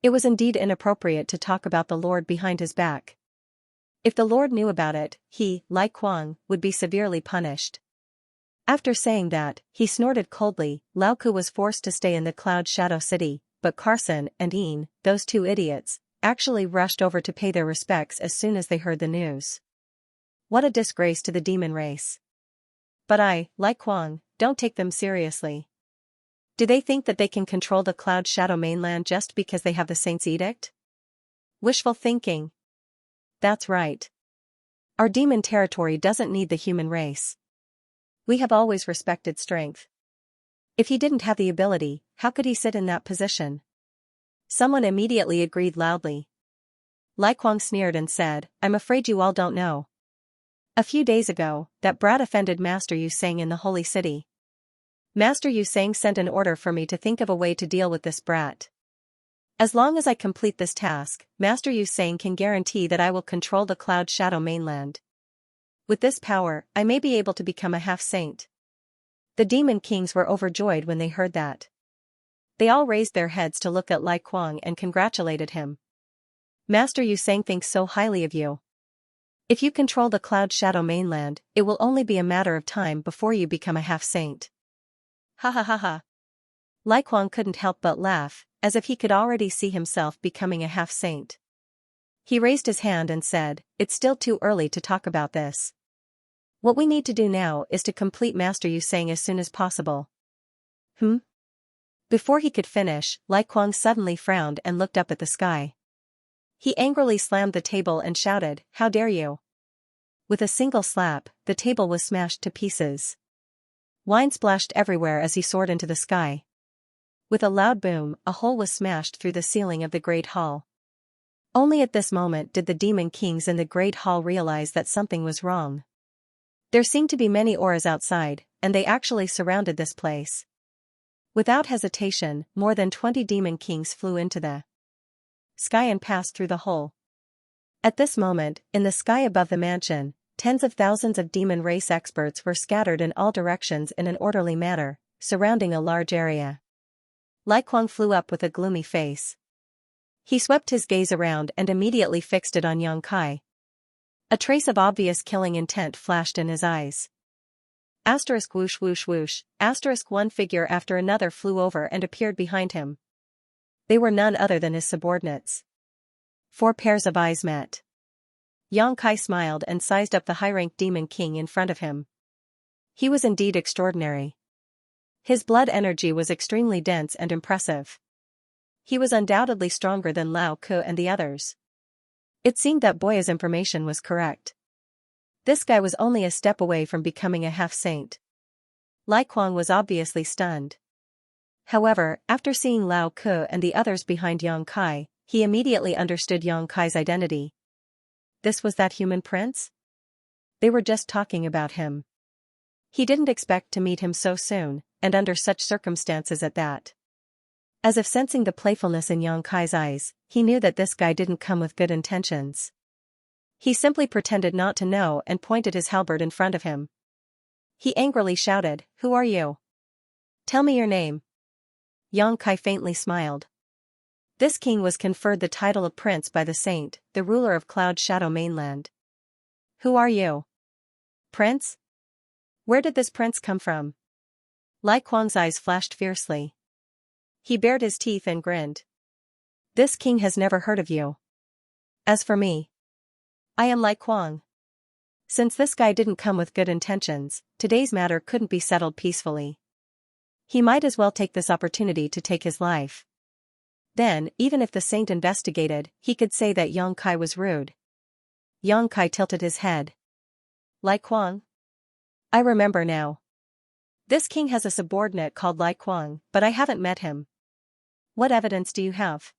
It was indeed inappropriate to talk about the Lord behind his back. If the Lord knew about it, he, Lai Kuang, would be severely punished. After saying that, he snorted coldly. Lao Ku was forced to stay in the Cloud Shadow City, but Carson and Ian, those two idiots, actually rushed over to pay their respects as soon as they heard the news. What a disgrace to the demon race. But I, Lai Kuang, don't take them seriously. Do they think that they can control the Cloud Shadow mainland just because they have the Saint's edict? Wishful thinking. That's right. Our demon territory doesn't need the human race. We have always respected strength. If he didn't have the ability, how could he sit in that position? Someone immediately agreed loudly. Lai Kuang sneered and said, I'm afraid you all don't know. A few days ago, that brat offended Master Yu Sang in the holy city. Master Yu Sang sent an order for me to think of a way to deal with this brat. As long as I complete this task, Master Yu Sang can guarantee that I will control the Cloud Shadow mainland. With this power, I may be able to become a half-saint. The demon kings were overjoyed when they heard that. They all raised their heads to look at Lai Kuang and congratulated him. Master Yu Sang thinks so highly of you. If you control the Cloud Shadow mainland, it will only be a matter of time before you become a half-saint. Ha ha ha ha. Lai Kuang couldn't help but laugh, as if he could already see himself becoming a half-saint. He raised his hand and said, it's still too early to talk about this. What we need to do now is to complete Master Yu Sang as soon as possible. Before he could finish, Lai Kuang suddenly frowned and looked up at the sky. He angrily slammed the table and shouted, how dare you? With a single slap, the table was smashed to pieces. Wine splashed everywhere as he soared into the sky. With a loud boom, a hole was smashed through the ceiling of the Great Hall. Only at this moment did the demon kings in the Great Hall realize that something was wrong. There seemed to be many auras outside, and they actually surrounded this place. Without hesitation, more than 20 demon kings flew into the sky and passed through the hole. At this moment, in the sky above the mansion, tens of thousands of demon race experts were scattered in all directions in an orderly manner, surrounding a large area. Lai Kuang flew up with a gloomy face. He swept his gaze around and immediately fixed it on Yang Kai. A trace of obvious killing intent flashed in his eyes. Asterisk whoosh whoosh whoosh, asterisk one figure after another flew over and appeared behind him. They were none other than his subordinates. 4 pairs of eyes met. Yang Kai smiled and sized up the high-ranked demon king in front of him. He was indeed extraordinary. His blood energy was extremely dense and impressive. He was undoubtedly stronger than Lao Ke and the others. It seemed that Boya's information was correct. This guy was only a step away from becoming a half-saint. Lai Kuang was obviously stunned. However, after seeing Lao Ke and the others behind Yang Kai, he immediately understood Yang Kai's identity. This was that human prince? They were just talking about him. He didn't expect to meet him so soon, and under such circumstances at that. As if sensing the playfulness in Yang Kai's eyes, he knew that this guy didn't come with good intentions. He simply pretended not to know and pointed his halberd in front of him. He angrily shouted, who are you? Tell me your name. Yang Kai faintly smiled. This king was conferred the title of prince by the saint, the ruler of Cloud Shadow mainland. Who are you? Prince? Where did this prince come from? Lai Kuang's eyes flashed fiercely. He bared his teeth and grinned. This king has never heard of you. As for me, I am Lai Kuang. Since this guy didn't come with good intentions, today's matter couldn't be settled peacefully. He might as well take this opportunity to take his life. Then, even if the saint investigated, he could say that Yang Kai was rude. Yang Kai tilted his head. Lai Kuang? I remember now. This king has a subordinate called Lai Kuang, but I haven't met him. What evidence do you have?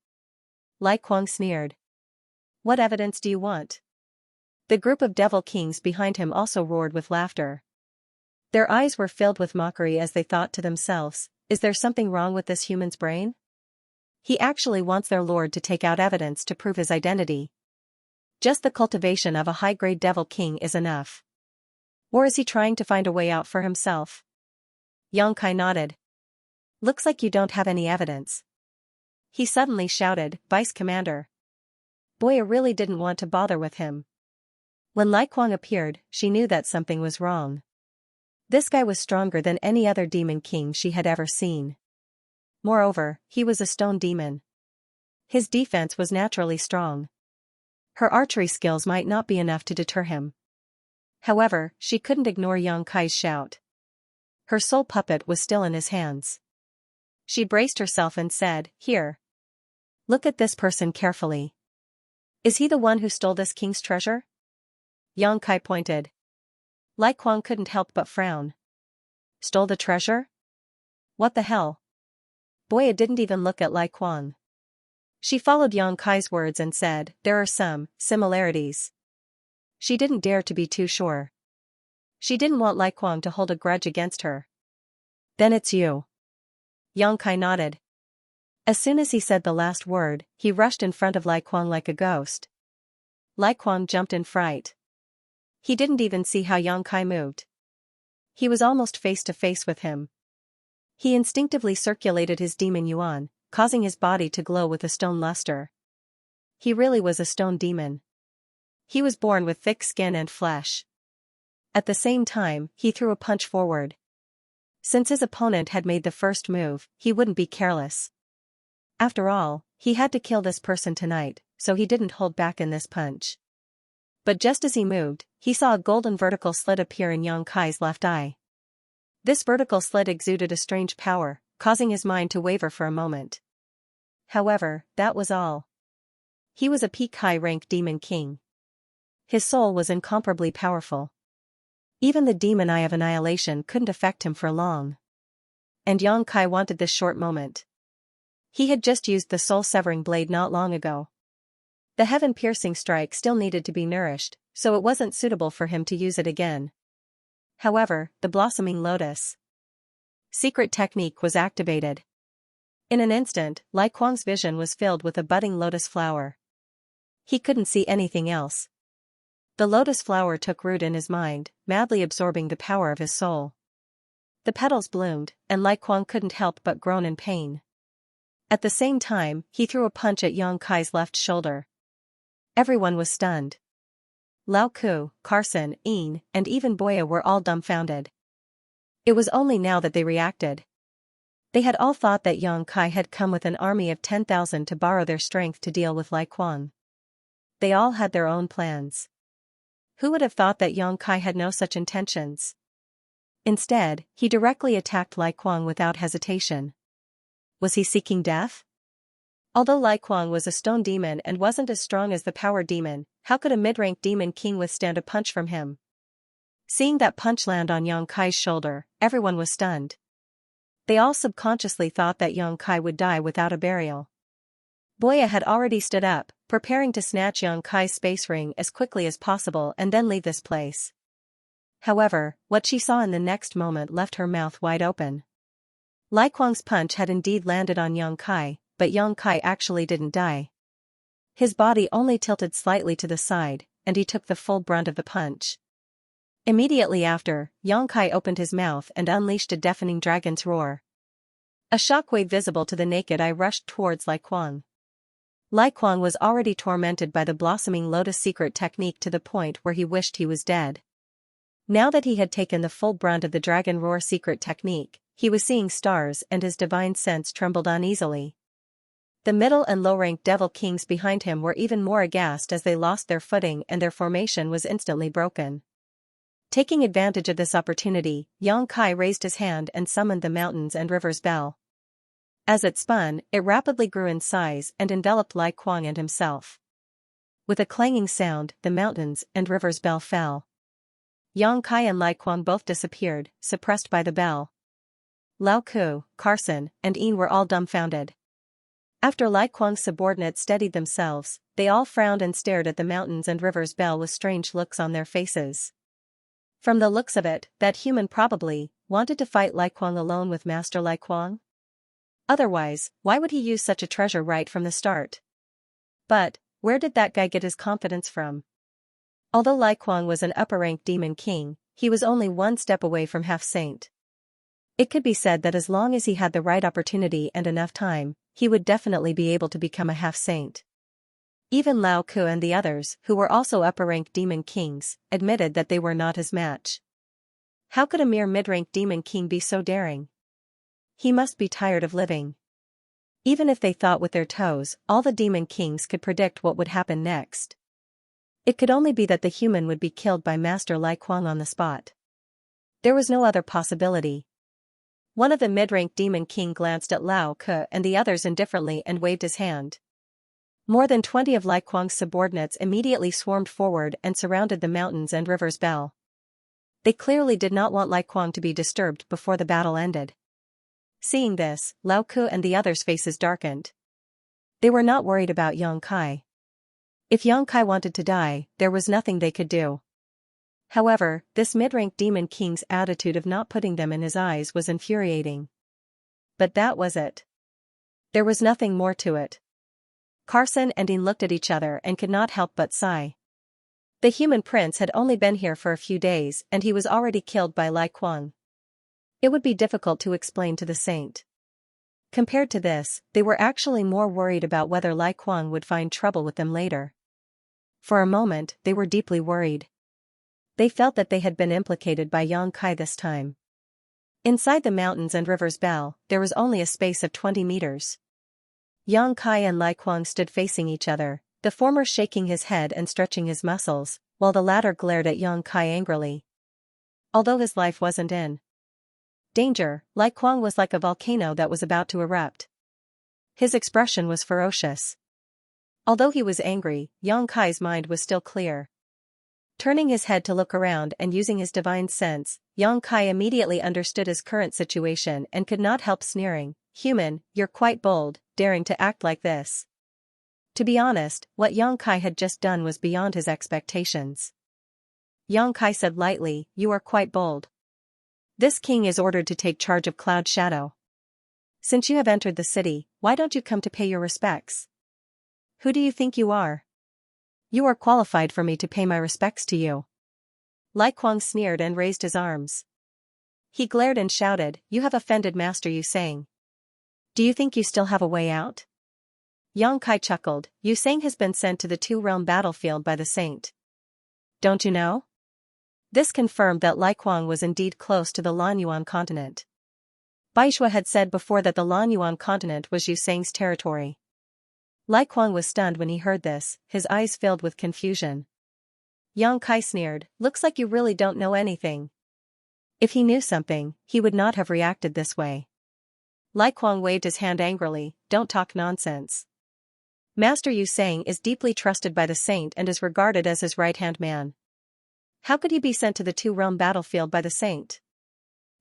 Lai Kuang sneered. What evidence do you want? The group of devil kings behind him also roared with laughter. Their eyes were filled with mockery as they thought to themselves, is there something wrong with this human's brain? He actually wants their lord to take out evidence to prove his identity. Just the cultivation of a high-grade devil king is enough. Or is he trying to find a way out for himself? Yang Kai nodded. Looks like you don't have any evidence. He suddenly shouted, Vice Commander. Boya really didn't want to bother with him. When Lai Kuang appeared, she knew that something was wrong. This guy was stronger than any other demon king she had ever seen. Moreover, he was a stone demon. His defense was naturally strong. Her archery skills might not be enough to deter him. However, she couldn't ignore Yang Kai's shout. Her soul puppet was still in his hands. She braced herself and said, Here. Look at this person carefully. Is he the one who stole this king's treasure? Yang Kai pointed. Lai Kuang couldn't help but frown. Stole the treasure? What the hell? Boya didn't even look at Lai Kuang. She followed Yang Kai's words and said, there are some similarities. She didn't dare to be too sure. She didn't want Lai Kuang to hold a grudge against her. Then it's you. Yang Kai nodded. As soon as he said the last word, he rushed in front of Lai Kuang like a ghost. Lai Kuang jumped in fright. He didn't even see how Yang Kai moved. He was almost face to face with him. He instinctively circulated his demon yuan, causing his body to glow with a stone luster. He really was a stone demon. He was born with thick skin and flesh. At the same time, he threw a punch forward. Since his opponent had made the first move, he wouldn't be careless. After all, he had to kill this person tonight, so he didn't hold back in this punch. But just as he moved, he saw a golden vertical slit appear in Yang Kai's left eye. This vertical slit exuded a strange power, causing his mind to waver for a moment. However, that was all. He was a peak high-rank demon king. His soul was incomparably powerful. Even the demon eye of annihilation couldn't affect him for long. And Yang Kai wanted this short moment. He had just used the soul-severing blade not long ago. The heaven-piercing strike still needed to be nourished, so it wasn't suitable for him to use it again. However, the blossoming lotus secret technique was activated. In an instant, Lai Kuang's vision was filled with a budding lotus flower. He couldn't see anything else. The lotus flower took root in his mind, madly absorbing the power of his soul. The petals bloomed, and Lai Kuang couldn't help but groan in pain. At the same time, he threw a punch at Yang Kai's left shoulder. Everyone was stunned. Lao Ku, Carson, Yin, and even Boya were all dumbfounded. It was only now that they reacted. They had all thought that Yang Kai had come with an army of 10,000 to borrow their strength to deal with Lai Kuang. They all had their own plans. Who would have thought that Yang Kai had no such intentions? Instead, he directly attacked Lai Kuang without hesitation. Was he seeking death? Although Lai Kuang was a stone demon and wasn't as strong as the power demon, how could a mid-rank demon king withstand a punch from him? Seeing that punch land on Yang Kai's shoulder, everyone was stunned. They all subconsciously thought that Yang Kai would die without a burial. Boya had already stood up, preparing to snatch Yang Kai's space ring as quickly as possible and then leave this place. However, what she saw in the next moment left her mouth wide open. Lai Kuang's punch had indeed landed on Yang Kai, but Yang Kai actually didn't die. His body only tilted slightly to the side, and he took the full brunt of the punch. Immediately after, Yang Kai opened his mouth and unleashed a deafening dragon's roar. A shockwave visible to the naked eye rushed towards Lai Kuang. Lai Kuang was already tormented by the blossoming lotus secret technique to the point where he wished he was dead. Now that he had taken the full brunt of the dragon roar secret technique, he was seeing stars and his divine sense trembled uneasily. The middle and low-ranked devil kings behind him were even more aghast as they lost their footing and their formation was instantly broken. Taking advantage of this opportunity, Yang Kai raised his hand and summoned the mountains and rivers bell. As it spun, it rapidly grew in size and enveloped Lai Kuang and himself. With a clanging sound, the mountains and rivers bell fell. Yang Kai and Lai Kuang both disappeared, suppressed by the bell. Lao Ku, Carson, and Yin were all dumbfounded. After Lai Kuang's subordinates steadied themselves, they all frowned and stared at the mountains and rivers bell with strange looks on their faces. From the looks of it, that human probably wanted to fight Lai Kuang alone with Master Lai Kuang. Otherwise, why would he use such a treasure right from the start? But, where did that guy get his confidence from? Although Lai Kuang was an upper-rank demon king, he was only one step away from half-saint. It could be said that as long as he had the right opportunity and enough time, he would definitely be able to become a half-saint. Even Lao Ku and the others, who were also upper-rank demon kings, admitted that they were not his match. How could a mere mid-rank demon king be so daring? He must be tired of living. Even if they thought with their toes, all the demon kings could predict what would happen next. It could only be that the human would be killed by Master Lai Kuang on the spot. There was no other possibility. One of the mid-rank demon king glanced at Lao Ku and the others indifferently and waved his hand. More than 20 of Lai Kuang's subordinates immediately swarmed forward and surrounded the mountains and river's bell. They clearly did not want Lai Kuang to be disturbed before the battle ended. Seeing this, Lao Ku and the others' faces darkened. They were not worried about Yang Kai. If Yang Kai wanted to die, there was nothing they could do. However, this mid-rank demon king's attitude of not putting them in his eyes was infuriating. But that was it. There was nothing more to it. Carson and Dean looked at each other and could not help but sigh. The human prince had only been here for a few days and he was already killed by Lai Kuang. It would be difficult to explain to the saint. Compared to this, they were actually more worried about whether Lai Kuang would find trouble with them later. For a moment, they were deeply worried. They felt that they had been implicated by Yang Kai this time. Inside the mountains and river's bell, there was only a space of 20 meters. Yang Kai and Lai Kuang stood facing each other, the former shaking his head and stretching his muscles, while the latter glared at Yang Kai angrily. Although his life wasn't in danger, Lai Kuang was like a volcano that was about to erupt. His expression was ferocious. Although he was angry, Yang Kai's mind was still clear. Turning his head to look around and using his divine sense, Yang Kai immediately understood his current situation and could not help sneering. "Human, you're quite bold, daring to act like this." To be honest, what Yang Kai had just done was beyond his expectations. Yang Kai said lightly, "You are quite bold. This king is ordered to take charge of Cloud Shadow. Since you have entered the city, why don't you come to pay your respects? Who do you think you are? You are qualified for me to pay my respects to you." Lai Kuang sneered and raised his arms. He glared and shouted, "You have offended Master Yu Sang. Do you think you still have a way out?" Yang Kai chuckled, "Yu Sang has been sent to the Two-Realm battlefield by the saint. Don't you know?" This confirmed that Lai Kuang was indeed close to the Lanyuan continent. Baishua had said before that the Lanyuan continent was Yu Sang's territory. Lai Kuang was stunned when he heard this, his eyes filled with confusion. Yang Kai sneered, "Looks like you really don't know anything." If he knew something, he would not have reacted this way. Lai Kuang waved his hand angrily, "Don't talk nonsense. Master Yu Sang is deeply trusted by the saint and is regarded as his right-hand man. How could he be sent to the Two-Realm battlefield by the saint?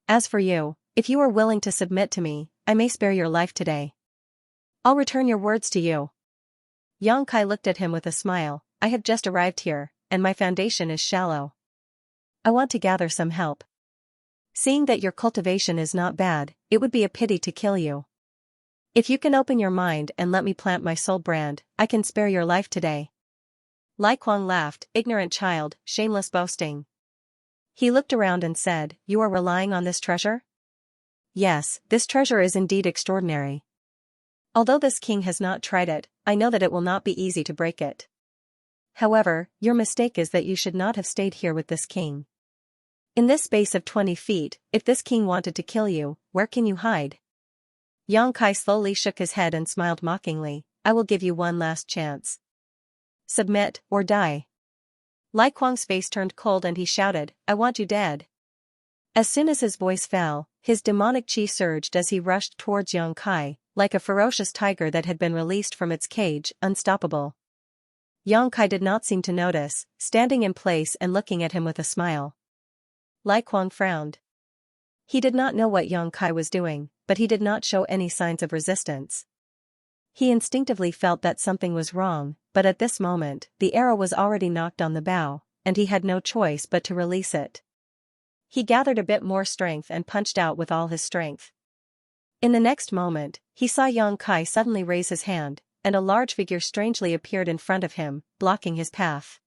As for you, if you are willing to submit to me, I may spare your life today. I'll return your words to you." Yang Kai looked at him with a smile, "I have just arrived here, and my foundation is shallow. I want to gather some help. Seeing that your cultivation is not bad, it would be a pity to kill you. If you can open your mind and let me plant my soul brand, I can spare your life today." Lai Kuang laughed, "Ignorant child, shameless boasting." He looked around and said, "You are relying on this treasure?" "Yes, this treasure is indeed extraordinary. Although this king has not tried it, I know that it will not be easy to break it. However, your mistake is that you should not have stayed here with this king. In this space of 20 feet, if this king wanted to kill you, where can you hide?" Yang Kai slowly shook his head and smiled mockingly, "I will give you one last chance. Submit, or die." Lai Kuang's face turned cold and he shouted, "I want you dead." As soon as his voice fell, his demonic chi surged as he rushed towards Yang Kai, like a ferocious tiger that had been released from its cage, unstoppable. Yang Kai did not seem to notice, standing in place and looking at him with a smile. Lai Kuang frowned. He did not know what Yang Kai was doing, but he did not show any signs of resistance. He instinctively felt that something was wrong, but at this moment, the arrow was already knocked on the bow, and he had no choice but to release it. He gathered a bit more strength and punched out with all his strength. In the next moment, he saw Yang Kai suddenly raise his hand, and a large figure strangely appeared in front of him, blocking his path.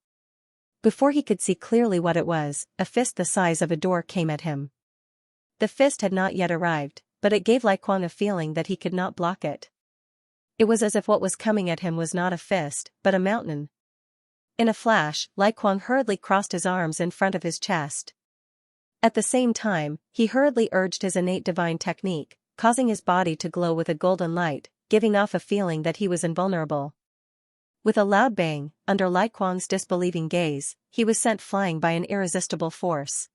Before he could see clearly what it was, a fist the size of a door came at him. The fist had not yet arrived, but it gave Lai Kuang a feeling that he could not block it. It was as if what was coming at him was not a fist, but a mountain. In a flash, Lai Kuang hurriedly crossed his arms in front of his chest. At the same time, he hurriedly urged his innate divine technique, causing his body to glow with a golden light, giving off a feeling that he was invulnerable. With a loud bang, under Lai Kuang's disbelieving gaze, he was sent flying by an irresistible force.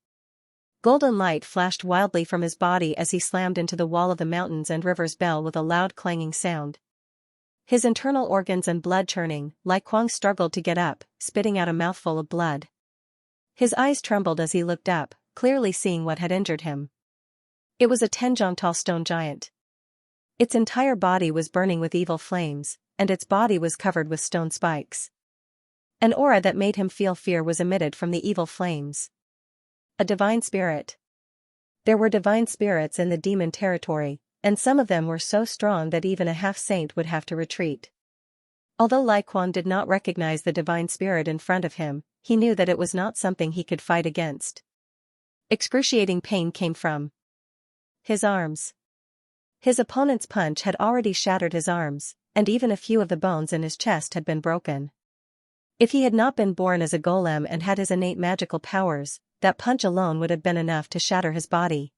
Golden light flashed wildly from his body as he slammed into the wall of the mountains and river's bell with a loud clanging sound. His internal organs and blood churning, Lai Kuang struggled to get up, spitting out a mouthful of blood. His eyes trembled as he looked up, clearly seeing what had injured him. It was a 10-jong-tall stone giant. Its entire body was burning with evil flames, and its body was covered with stone spikes. An aura that made him feel fear was emitted from the evil flames. A divine spirit. There were divine spirits in the demon territory, and some of them were so strong that even a half-saint would have to retreat. Although Lai Kuang did not recognize the divine spirit in front of him, he knew that it was not something he could fight against. Excruciating pain came from his arms. His opponent's punch had already shattered his arms, and even a few of the bones in his chest had been broken. If he had not been born as a golem and had his innate magical powers, that punch alone would have been enough to shatter his body.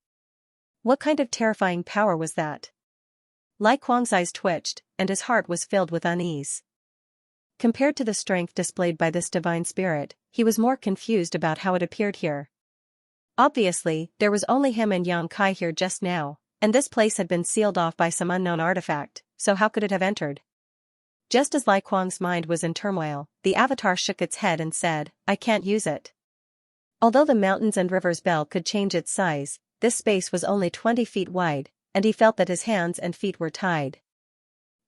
What kind of terrifying power was that? Lai Kuang's eyes twitched, and his heart was filled with unease. Compared to the strength displayed by this divine spirit, he was more confused about how it appeared here. Obviously, there was only him and Yang Kai here just now, and this place had been sealed off by some unknown artifact, so how could it have entered? Just as Lai Kuang's mind was in turmoil, the avatar shook its head and said, "I can't use it." Although the mountains and rivers bell could change its size, this space was only 20 feet wide, and he felt that his hands and feet were tied.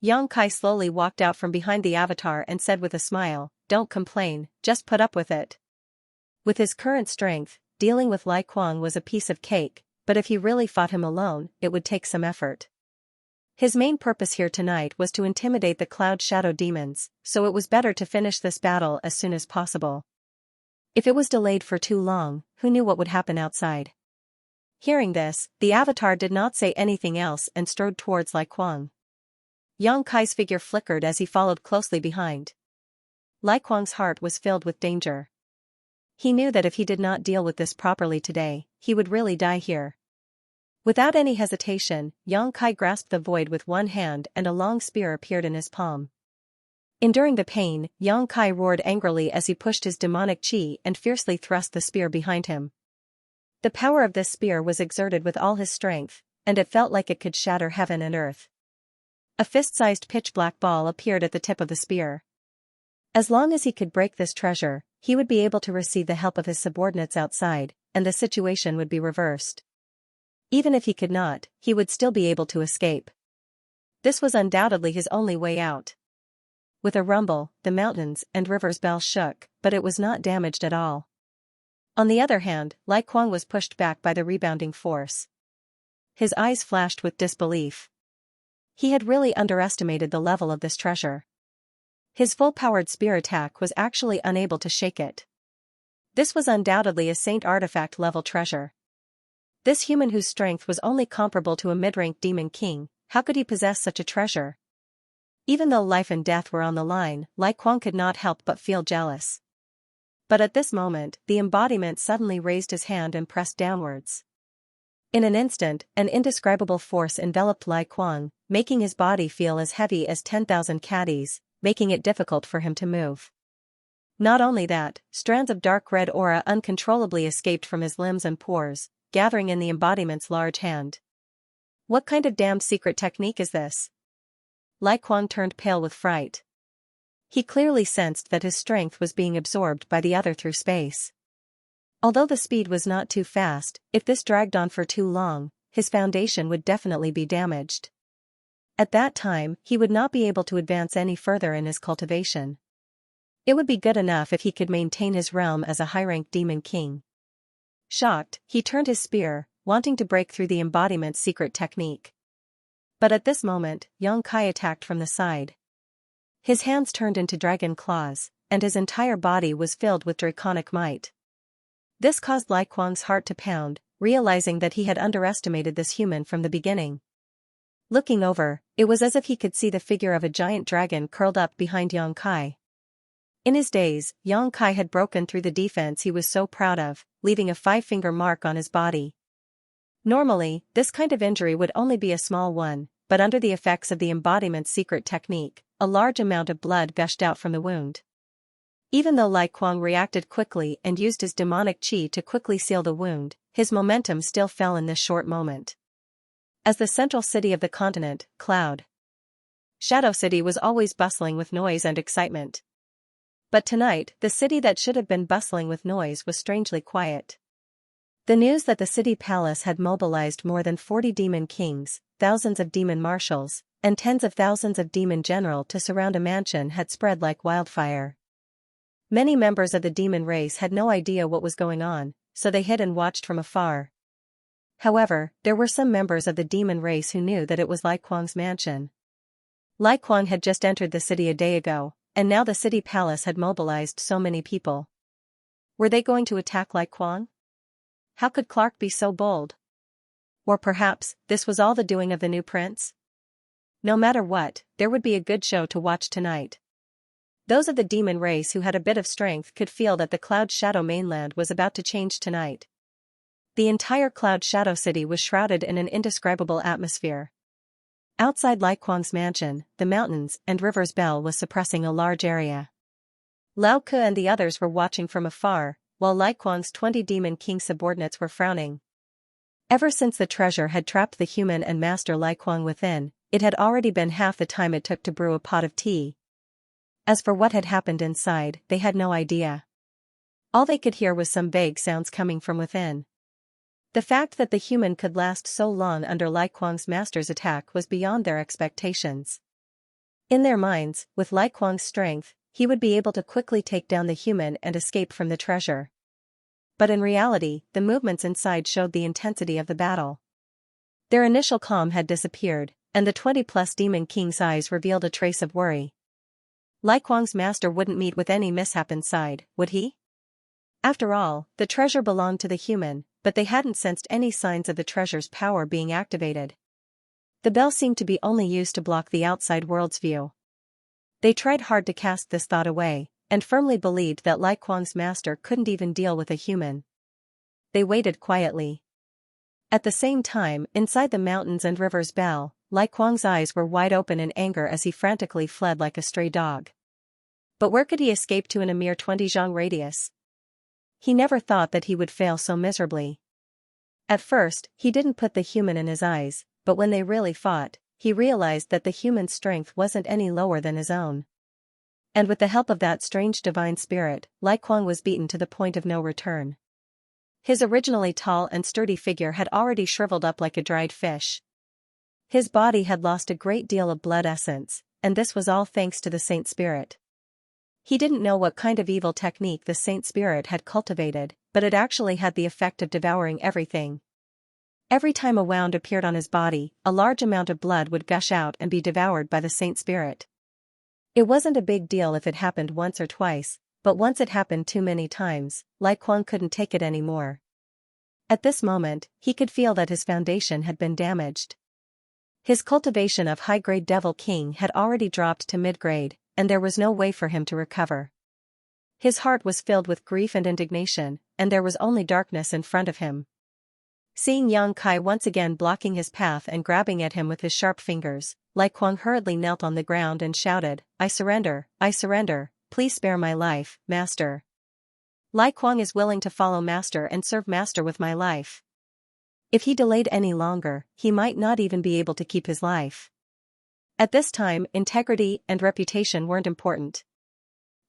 Yang Kai slowly walked out from behind the avatar and said with a smile, "Don't complain, just put up with it." With his current strength, dealing with Lai Kuang was a piece of cake, but if he really fought him alone, it would take some effort. His main purpose here tonight was to intimidate the Cloud Shadow demons, so it was better to finish this battle as soon as possible. If it was delayed for too long, who knew what would happen outside? Hearing this, the avatar did not say anything else and strode towards Lai Kuang. Yang Kai's figure flickered as he followed closely behind. Lai Kuang's heart was filled with danger. He knew that if he did not deal with this properly today, he would really die here. Without any hesitation, Yang Kai grasped the void with one hand and a long spear appeared in his palm. Enduring the pain, Yang Kai roared angrily as he pushed his demonic chi and fiercely thrust the spear behind him. The power of this spear was exerted with all his strength, and it felt like it could shatter heaven and earth. A fist-sized pitch-black ball appeared at the tip of the spear. As long as he could break this treasure, he would be able to receive the help of his subordinates outside, and the situation would be reversed. Even if he could not, he would still be able to escape. This was undoubtedly his only way out. With a rumble, the mountains and rivers bell shook, but it was not damaged at all. On the other hand, Lai Kuang was pushed back by the rebounding force. His eyes flashed with disbelief. He had really underestimated the level of this treasure. His full-powered spear attack was actually unable to shake it. This was undoubtedly a saint artifact-level treasure. This human whose strength was only comparable to a mid-rank demon king, how could he possess such a treasure? Even though life and death were on the line, Lai Kuang could not help but feel jealous. But at this moment, the embodiment suddenly raised his hand and pressed downwards. In an instant, an indescribable force enveloped Lai Kuang, making his body feel as heavy as 10,000 caddies, making it difficult for him to move. Not only that, strands of dark red aura uncontrollably escaped from his limbs and pores, gathering in the embodiment's large hand. What kind of damned secret technique is this? Lai Kuang turned pale with fright. He clearly sensed that his strength was being absorbed by the other through space. Although the speed was not too fast, if this dragged on for too long, his foundation would definitely be damaged. At that time, he would not be able to advance any further in his cultivation. It would be good enough if he could maintain his realm as a high-ranked demon king. Shocked, he turned his spear, wanting to break through the embodiment's secret technique. But at this moment, Yang Kai attacked from the side. His hands turned into dragon claws, and his entire body was filled with draconic might. This caused Lai Kuang's heart to pound, realizing that he had underestimated this human from the beginning. Looking over, it was as if he could see the figure of a giant dragon curled up behind Yang Kai. In his days, Yang Kai had broken through the defense he was so proud of, leaving a 5-finger mark on his body. Normally, this kind of injury would only be a small one, but under the effects of the embodiment's secret technique, a large amount of blood gushed out from the wound. Even though Lai Kuang reacted quickly and used his demonic chi to quickly seal the wound, his momentum still fell in this short moment. As the central city of the continent, Cloud Shadow City was always bustling with noise and excitement. But tonight, the city that should have been bustling with noise was strangely quiet. The news that the city palace had mobilized more than 40 demon kings, thousands of demon marshals, and tens of thousands of demon generals to surround a mansion had spread like wildfire. Many members of the demon race had no idea what was going on, so they hid and watched from afar. However, there were some members of the demon race who knew that it was Lai Kuang's mansion. Lai Kuang had just entered the city a day ago, and now the city palace had mobilized so many people. Were they going to attack Lai Kuang? How could Clark be so bold? Or perhaps, this was all the doing of the new prince? No matter what, there would be a good show to watch tonight. Those of the demon race who had a bit of strength could feel that the Cloud Shadow mainland was about to change tonight. The entire Cloud Shadow City was shrouded in an indescribable atmosphere. Outside Lai Kuang's mansion, the mountains and river's bell was suppressing a large area. Lao Ke and the others were watching from afar, while Lai Kuang's 20 demon king subordinates were frowning. Ever since the treasure had trapped the human and Master Lai Kuang within, it had already been half the time it took to brew a pot of tea. As for what had happened inside, they had no idea. All they could hear was some vague sounds coming from within. The fact that the human could last so long under Lai Kuang's master's attack was beyond their expectations. In their minds, with Lai Kuang's strength, he would be able to quickly take down the human and escape from the treasure. But in reality, the movements inside showed the intensity of the battle. Their initial calm had disappeared, and the 20-plus demon king's eyes revealed a trace of worry. Lai Kuang's master wouldn't meet with any mishap inside, would he? After all, the treasure belonged to the human, but they hadn't sensed any signs of the treasure's power being activated. The bell seemed to be only used to block the outside world's view. They tried hard to cast this thought away, and firmly believed that Lai Kuang's master couldn't even deal with a human. They waited quietly. At the same time, inside the mountains and river's bell, Lai Kuang's eyes were wide open in anger as he frantically fled like a stray dog. But where could he escape to in a mere 20 zhang radius? He never thought that he would fail so miserably. At first, he didn't put the human in his eyes, but when they really fought, he realized that the human's strength wasn't any lower than his own. And with the help of that strange divine spirit, Lai Kuang was beaten to the point of no return. His originally tall and sturdy figure had already shriveled up like a dried fish. His body had lost a great deal of blood essence, and this was all thanks to the Saint Spirit. He didn't know what kind of evil technique the Saint Spirit had cultivated, but it actually had the effect of devouring everything. Every time a wound appeared on his body, a large amount of blood would gush out and be devoured by the Saint Spirit. It wasn't a big deal if it happened once or twice, but once it happened too many times, Lai Kuang couldn't take it anymore. At this moment, he could feel that his foundation had been damaged. His cultivation of high-grade Devil King had already dropped to mid-grade, and there was no way for him to recover. His heart was filled with grief and indignation, and there was only darkness in front of him. Seeing Yang Kai once again blocking his path and grabbing at him with his sharp fingers, Lai Kuang hurriedly knelt on the ground and shouted, I surrender, please spare my life, master. Lai Kuang is willing to follow master and serve master with my life. If he delayed any longer, he might not even be able to keep his life. At this time, integrity and reputation weren't important.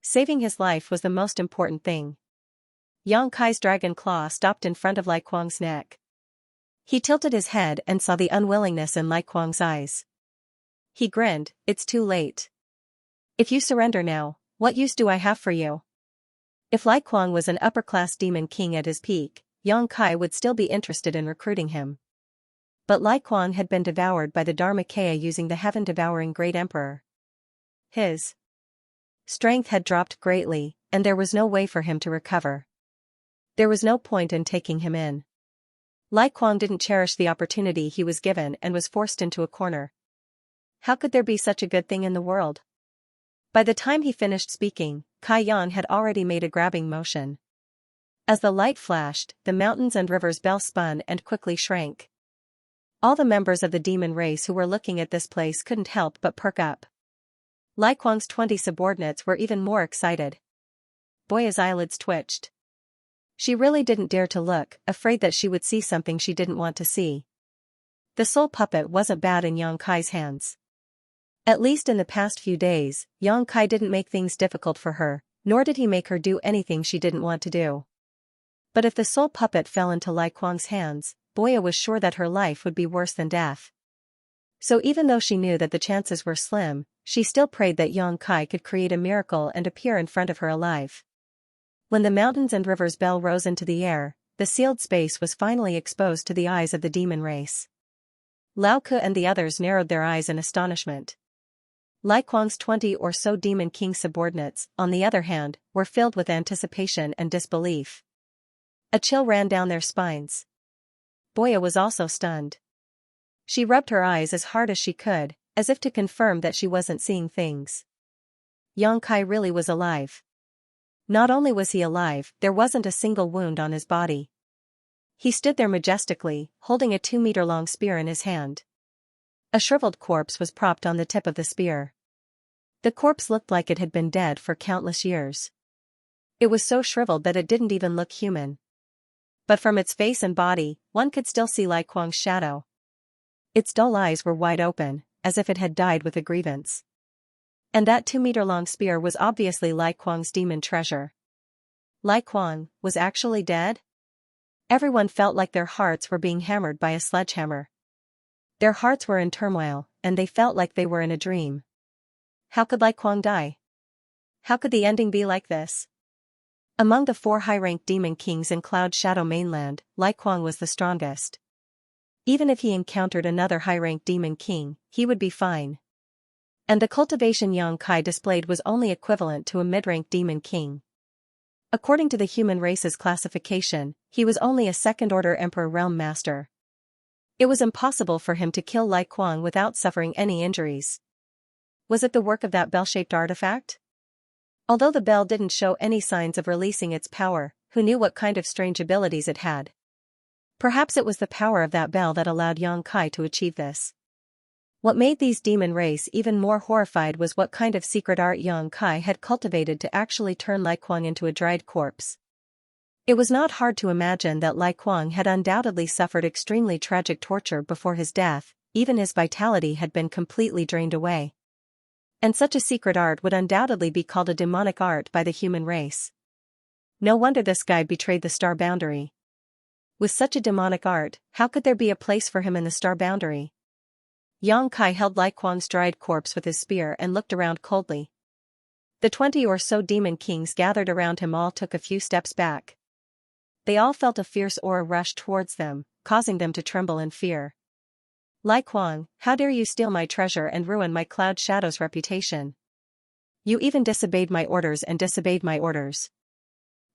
Saving his life was the most important thing. Yang Kai's dragon claw stopped in front of Lai Kuang's neck. He tilted his head and saw the unwillingness in Lai Kuang's eyes. He grinned, it's too late. If you surrender now, what use do I have for you? If Lai Kuang was an upper-class demon king at his peak, Yang Kai would still be interested in recruiting him. But Lai Kuang had been devoured by the Dharmakaya using the heaven-devouring Great Emperor. His strength had dropped greatly, and there was no way for him to recover. There was no point in taking him in. Lai Kuang didn't cherish the opportunity he was given and was forced into a corner. How could there be such a good thing in the world? By the time he finished speaking, Kai Yan had already made a grabbing motion. As the light flashed, the mountains and rivers bell spun and quickly shrank. All the members of the demon race who were looking at this place couldn't help but perk up. Lai Kuang's 20 subordinates were even more excited. Boya's eyelids twitched. She really didn't dare to look, afraid that she would see something she didn't want to see. The soul puppet wasn't bad in Yang Kai's hands. At least in the past few days, Yang Kai didn't make things difficult for her, nor did he make her do anything she didn't want to do. But if the soul puppet fell into Lai Kuang's hands, Boya was sure that her life would be worse than death. So even though she knew that the chances were slim, she still prayed that Yang Kai could create a miracle and appear in front of her alive. When the mountains and rivers bell rose into the air, the sealed space was finally exposed to the eyes of the demon race. Lao Ke and the others narrowed their eyes in astonishment. Lai Kuang's 20 or so demon king subordinates, on the other hand, were filled with anticipation and disbelief. A chill ran down their spines. Boya was also stunned. She rubbed her eyes as hard as she could, as if to confirm that she wasn't seeing things. Yang Kai really was alive. Not only was he alive, there wasn't a single wound on his body. He stood there majestically, holding a 2-meter-long spear in his hand. A shriveled corpse was propped on the tip of the spear. The corpse looked like it had been dead for countless years. It was so shriveled that it didn't even look human. But from its face and body, one could still see Lai Kuang's shadow. Its dull eyes were wide open, as if it had died with a grievance. And that 2-meter-long spear was obviously Lai Kuang's demon treasure. Lai Kuang was actually dead? Everyone felt like their hearts were being hammered by a sledgehammer. Their hearts were in turmoil, and they felt like they were in a dream. How could Lai Kuang die? How could the ending be like this? Among the 4 high-ranked demon kings in Cloud Shadow Mainland, Lai Kuang was the strongest. Even if he encountered another high-ranked demon king, he would be fine. And the cultivation Yang Kai displayed was only equivalent to a mid-ranked demon king. According to the human race's classification, he was only a second-order Emperor Realm Master. It was impossible for him to kill Lai Kuang without suffering any injuries. Was it the work of that bell-shaped artifact? Although the bell didn't show any signs of releasing its power, who knew what kind of strange abilities it had? Perhaps it was the power of that bell that allowed Yang Kai to achieve this. What made these demon race even more horrified was what kind of secret art Yang Kai had cultivated to actually turn Lai Kuang into a dried corpse. It was not hard to imagine that Lai Kuang had undoubtedly suffered extremely tragic torture before his death, even his vitality had been completely drained away. And such a secret art would undoubtedly be called a demonic art by the human race. No wonder this guy betrayed the star boundary. With such a demonic art, how could there be a place for him in the star boundary? Yang Kai held Lai Kuang's dried corpse with his spear and looked around coldly. The 20 or so demon kings gathered around him all took a few steps back. They all felt a fierce aura rush towards them, causing them to tremble in fear. Lai Kuang, how dare you steal my treasure and ruin my Cloud Shadow's reputation? You even disobeyed my orders and disobeyed my orders.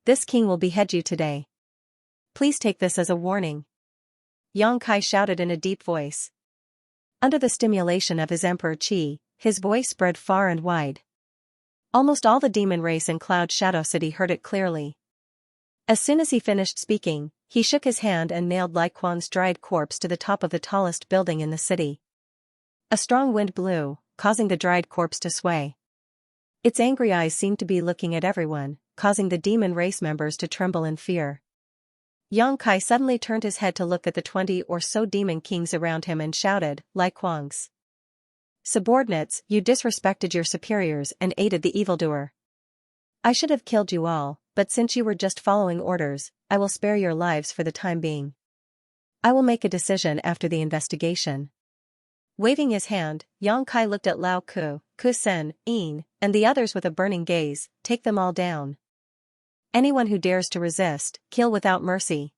This king will behead you today. Please take this as a warning. Yang Kai shouted in a deep voice. Under the stimulation of his Emperor Qi, his voice spread far and wide. Almost all the demon race in Cloud Shadow City heard it clearly. As soon as he finished speaking, he shook his hand and nailed Lai Kuang's dried corpse to the top of the tallest building in the city. A strong wind blew, causing the dried corpse to sway. Its angry eyes seemed to be looking at everyone, causing the demon race members to tremble in fear. Yang Kai suddenly turned his head to look at the 20 or so demon kings around him and shouted, Lai Kuang's subordinates, you disrespected your superiors and aided the evildoer. I should have killed you all, but since you were just following orders, I will spare your lives for the time being. I will make a decision after the investigation. Waving his hand, Yang Kai looked at Lao Ku, Ku Sen, Yin, and the others with a burning gaze. Take them all down. Anyone who dares to resist, kill without mercy.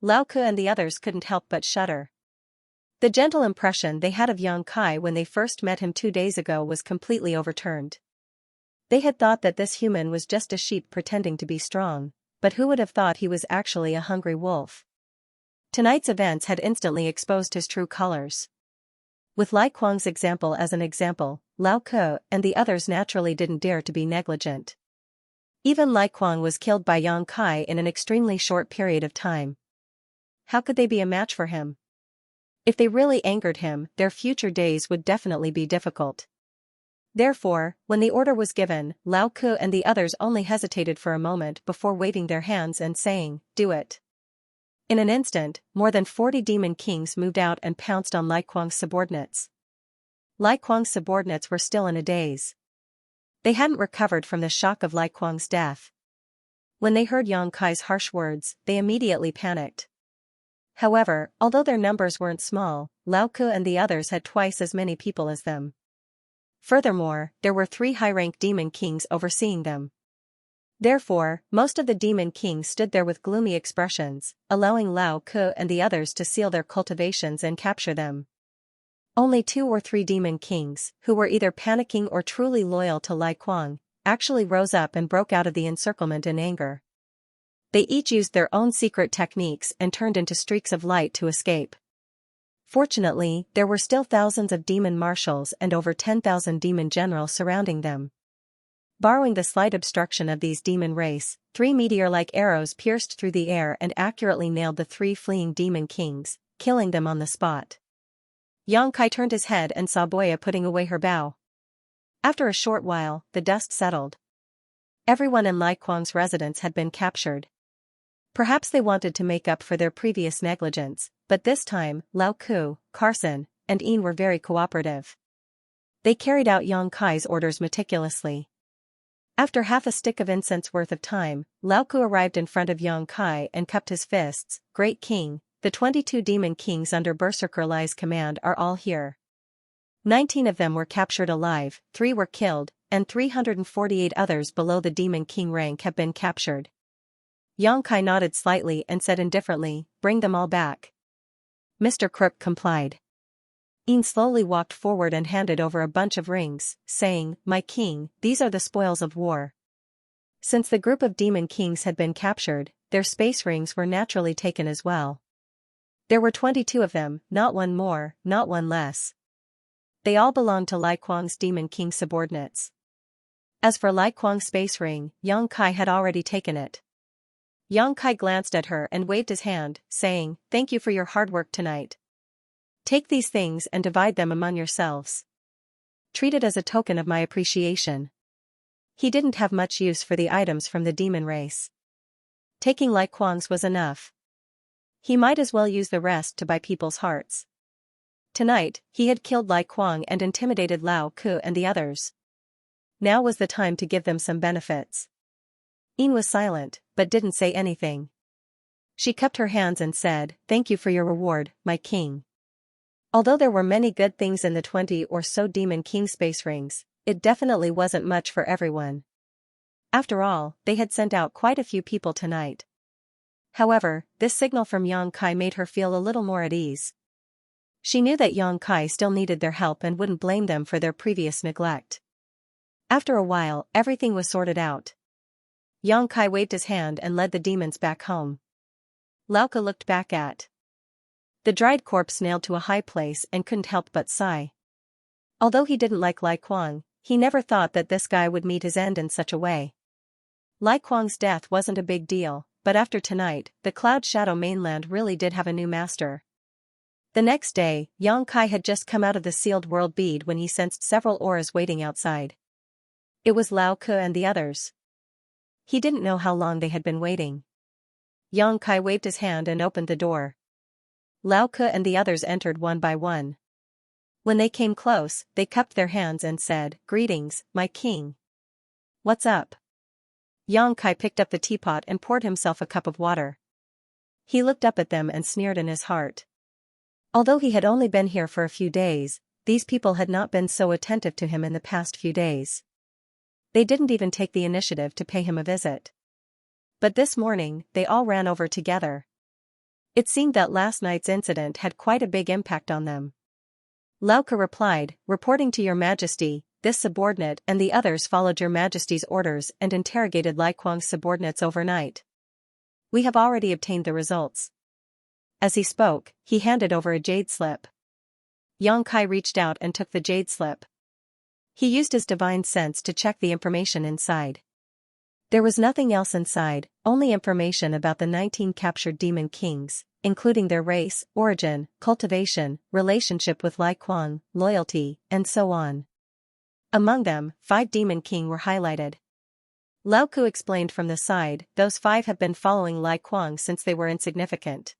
Lao Ku and the others couldn't help but shudder. The gentle impression they had of Yang Kai when they first met him 2 days ago was completely overturned. They had thought that this human was just a sheep pretending to be strong, but who would have thought he was actually a hungry wolf? Tonight's events had instantly exposed his true colors. With Lai Kuang's example as an example, Lao Ku and the others naturally didn't dare to be negligent. Even Lai Kuang was killed by Yang Kai in an extremely short period of time. How could they be a match for him? If they really angered him, their future days would definitely be difficult. Therefore, when the order was given, Lao Ku and the others only hesitated for a moment before waving their hands and saying, do it. In an instant, more than 40 demon kings moved out and pounced on Lai Kuang's subordinates. Lai Kuang's subordinates were still in a daze. They hadn't recovered from the shock of Lai Kuang's death. When they heard Yang Kai's harsh words, they immediately panicked. However, although their numbers weren't small, Lao Ke and the others had twice as many people as them. Furthermore, there were 3 high-ranked demon kings overseeing them. Therefore, most of the demon kings stood there with gloomy expressions, allowing Lao Ke and the others to seal their cultivations and capture them. Only 2 or 3 demon kings, who were either panicking or truly loyal to Lai Kuang, actually rose up and broke out of the encirclement in anger. They each used their own secret techniques and turned into streaks of light to escape. Fortunately, there were still thousands of demon marshals and over 10,000 demon generals surrounding them. Borrowing the slight obstruction of these demon race, 3 meteor-like arrows pierced through the air and accurately nailed the 3 fleeing demon kings, killing them on the spot. Yang Kai turned his head and saw Boya putting away her bow. After a short while, the dust settled. Everyone in Lai Kuang's residence had been captured. Perhaps they wanted to make up for their previous negligence, but this time, Lao Ku, Carson, and Yin were very cooperative. They carried out Yang Kai's orders meticulously. After half a stick of incense worth of time, Lao Ku arrived in front of Yang Kai and cupped his fists. "Great King, the 22 demon kings under Berserker Lai's command are all here. 19 of them were captured alive, 3 were killed, and 348 others below the demon king rank have been captured." Yang Kai nodded slightly and said indifferently, "Bring them all back." Mr. Crook complied. Yin slowly walked forward and handed over a bunch of rings, saying, "My king, these are the spoils of war." Since the group of demon kings had been captured, their space rings were naturally taken as well. There were 22 of them, not one more, not one less. They all belonged to Lai Kuang's demon king subordinates. As for Lai Kuang's space ring, Yang Kai had already taken it. Yang Kai glanced at her and waved his hand, saying, "Thank you for your hard work tonight. Take these things and divide them among yourselves. Treat it as a token of my appreciation." He didn't have much use for the items from the demon race. Taking Lai Kuang's was enough. He might as well use the rest to buy people's hearts. Tonight, he had killed Lai Kuang and intimidated Lao Ku and the others. Now was the time to give them some benefits. Yin was silent, but didn't say anything. She cupped her hands and said, "Thank you for your reward, my king." Although there were many good things in the 20 or so demon king space rings, it definitely wasn't much for everyone. After all, they had sent out quite a few people tonight. However, this signal from Yang Kai made her feel a little more at ease. She knew that Yang Kai still needed their help and wouldn't blame them for their previous neglect. After a while, everything was sorted out. Yang Kai waved his hand and led the demons back home. Lao Ke looked back at the dried corpse nailed to a high place and couldn't help but sigh. Although he didn't like Lai Kuang, he never thought that this guy would meet his end in such a way. Lai Kuang's death wasn't a big deal, but after tonight, the Cloud Shadow mainland really did have a new master. The next day, Yang Kai had just come out of the sealed world bead when he sensed several auras waiting outside. It was Lao Ke and the others. He didn't know how long they had been waiting. Yang Kai waved his hand and opened the door. Lao Ke and the others entered one by one. When they came close, they cupped their hands and said, "Greetings, my king." "What's up?" Yang Kai picked up the teapot and poured himself a cup of water. He looked up at them and sneered in his heart. Although he had only been here for a few days, these people had not been so attentive to him in the past few days. They didn't even take the initiative to pay him a visit. But this morning, they all ran over together. It seemed that last night's incident had quite a big impact on them. Lao Ke replied, "Reporting to your majesty, this subordinate and the others followed your majesty's orders and interrogated Lai Kuang's subordinates overnight. We have already obtained the results." As he spoke, he handed over a jade slip. Yang Kai reached out and took the jade slip. He used his divine sense to check the information inside. There was nothing else inside, only information about the 19 captured demon kings, including their race, origin, cultivation, relationship with Lai Kuang, loyalty, and so on. Among them, 5 demon king were highlighted. Lao Ku explained from the side, "Those 5 have been following Lai Kuang since they were insignificant.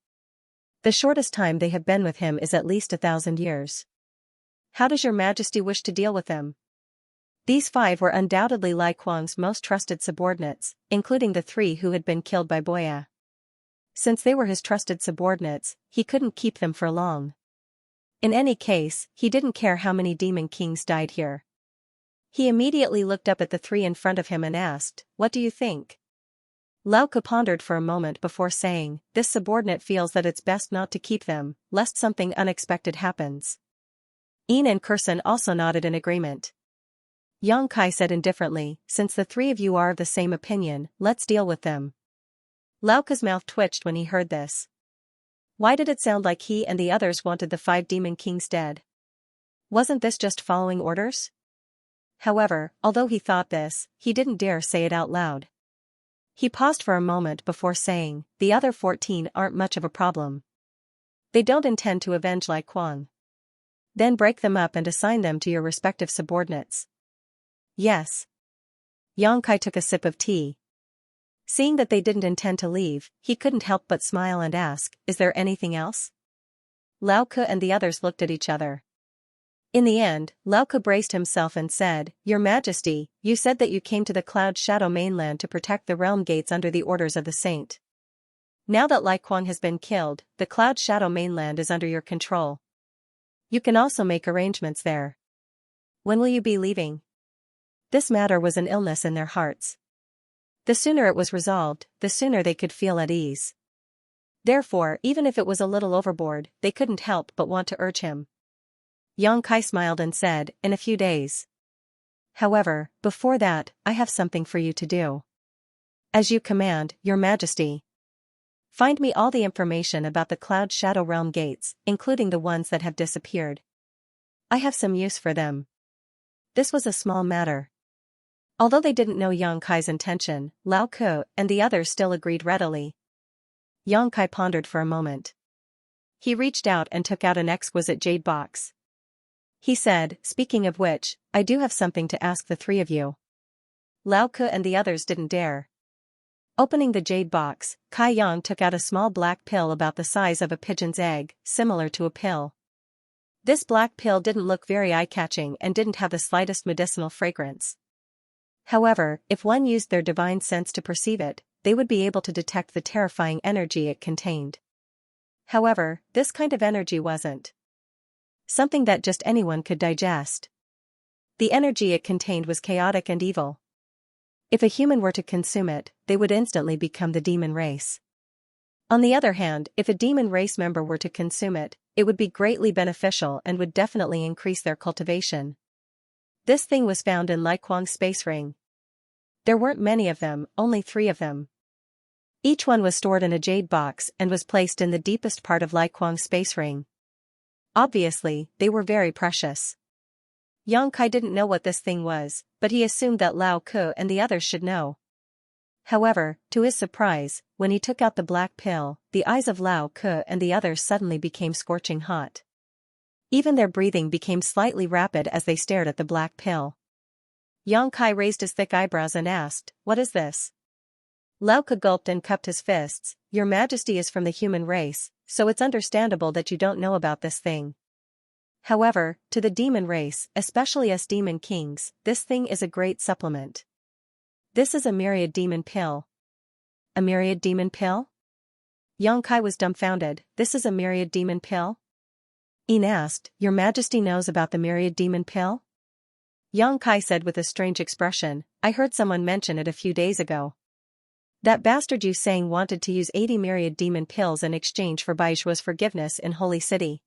The shortest time they have been with him is at least 1,000 years. How does your majesty wish to deal with them? These 5 were undoubtedly Lai Kuang's most trusted subordinates, including the 3 who had been killed by Boya. Since they were his trusted subordinates, he couldn't keep them for long. In any case, he didn't care how many demon kings died here. He immediately looked up at the 3 in front of him and asked, "What do you think?" Lao Ke pondered for a moment before saying, "This subordinate feels that it's best not to keep them, lest something unexpected happens." Yin and Kurson also nodded in agreement. Yang Kai said indifferently, "Since the 3 of you are of the same opinion, let's deal with them." Lao Ke's mouth twitched when he heard this. Why did it sound like he and the others wanted the 5 demon kings dead? Wasn't this just following orders? However, although he thought this, he didn't dare say it out loud. He paused for a moment before saying, "The other 14 aren't much of a problem. They don't intend to avenge Lai Kuang. Then break them up and assign them to your respective subordinates." "Yes." Yang Kai took a sip of tea. Seeing that they didn't intend to leave, he couldn't help but smile and ask, "Is there anything else?" Lao Ke and the others looked at each other. In the end, Lao Ke braced himself and said, "Your Majesty, you said that you came to the Cloud Shadow mainland to protect the realm gates under the orders of the saint. Now that Lai Kuang has been killed, the Cloud Shadow mainland is under your control. You can also make arrangements there. When will you be leaving?" This matter was an illness in their hearts. The sooner it was resolved, the sooner they could feel at ease. Therefore, even if it was a little overboard, they couldn't help but want to urge him. Yang Kai smiled and said, "In a few days. However, before that, I have something for you to do." "As you command, Your Majesty." "Find me all the information about the Cloud Shadow Realm gates, including the ones that have disappeared. I have some use for them." This was a small matter. Although they didn't know Yang Kai's intention, Lao Ke and the others still agreed readily. Yang Kai pondered for a moment. He reached out and took out an exquisite jade box. He said, "Speaking of which, I do have something to ask the 3 of you." Lao Ke and the others didn't dare. Opening the jade box, Kai Yang took out a small black pill about the size of a pigeon's egg, similar to a pill. This black pill didn't look very eye-catching and didn't have the slightest medicinal fragrance. However, if one used their divine sense to perceive it, they would be able to detect the terrifying energy it contained. However, this kind of energy wasn't something that just anyone could digest. The energy it contained was chaotic and evil. If a human were to consume it, they would instantly become the demon race. On the other hand, if a demon race member were to consume it, it would be greatly beneficial and would definitely increase their cultivation. This thing was found in Lai Kuang's space ring. There weren't many of them, only 3 of them. Each one was stored in a jade box and was placed in the deepest part of Lai Kuang's space ring. Obviously, they were very precious. Yang Kai didn't know what this thing was, but he assumed that Lao Ke and the others should know. However, to his surprise, when he took out the black pill, the eyes of Lao Ke and the others suddenly became scorching hot. Even their breathing became slightly rapid as they stared at the black pill. Yang Kai raised his thick eyebrows and asked, "What is this?" Lao Ke gulped and cupped his fists. "Your Majesty is from the human race, so it's understandable that you don't know about this thing. However, to the demon race, especially us demon kings, this thing is a great supplement. This is a myriad demon pill." "A myriad demon pill?" Yang Kai was dumbfounded. "This is a myriad demon pill?" Yin asked, "Your Majesty knows about the myriad demon pill?" Yang Kai said with a strange expression, "I heard someone mention it a few days ago. That bastard Yu Sang wanted to use 80 myriad demon pills in exchange for Baijua's forgiveness in Holy City."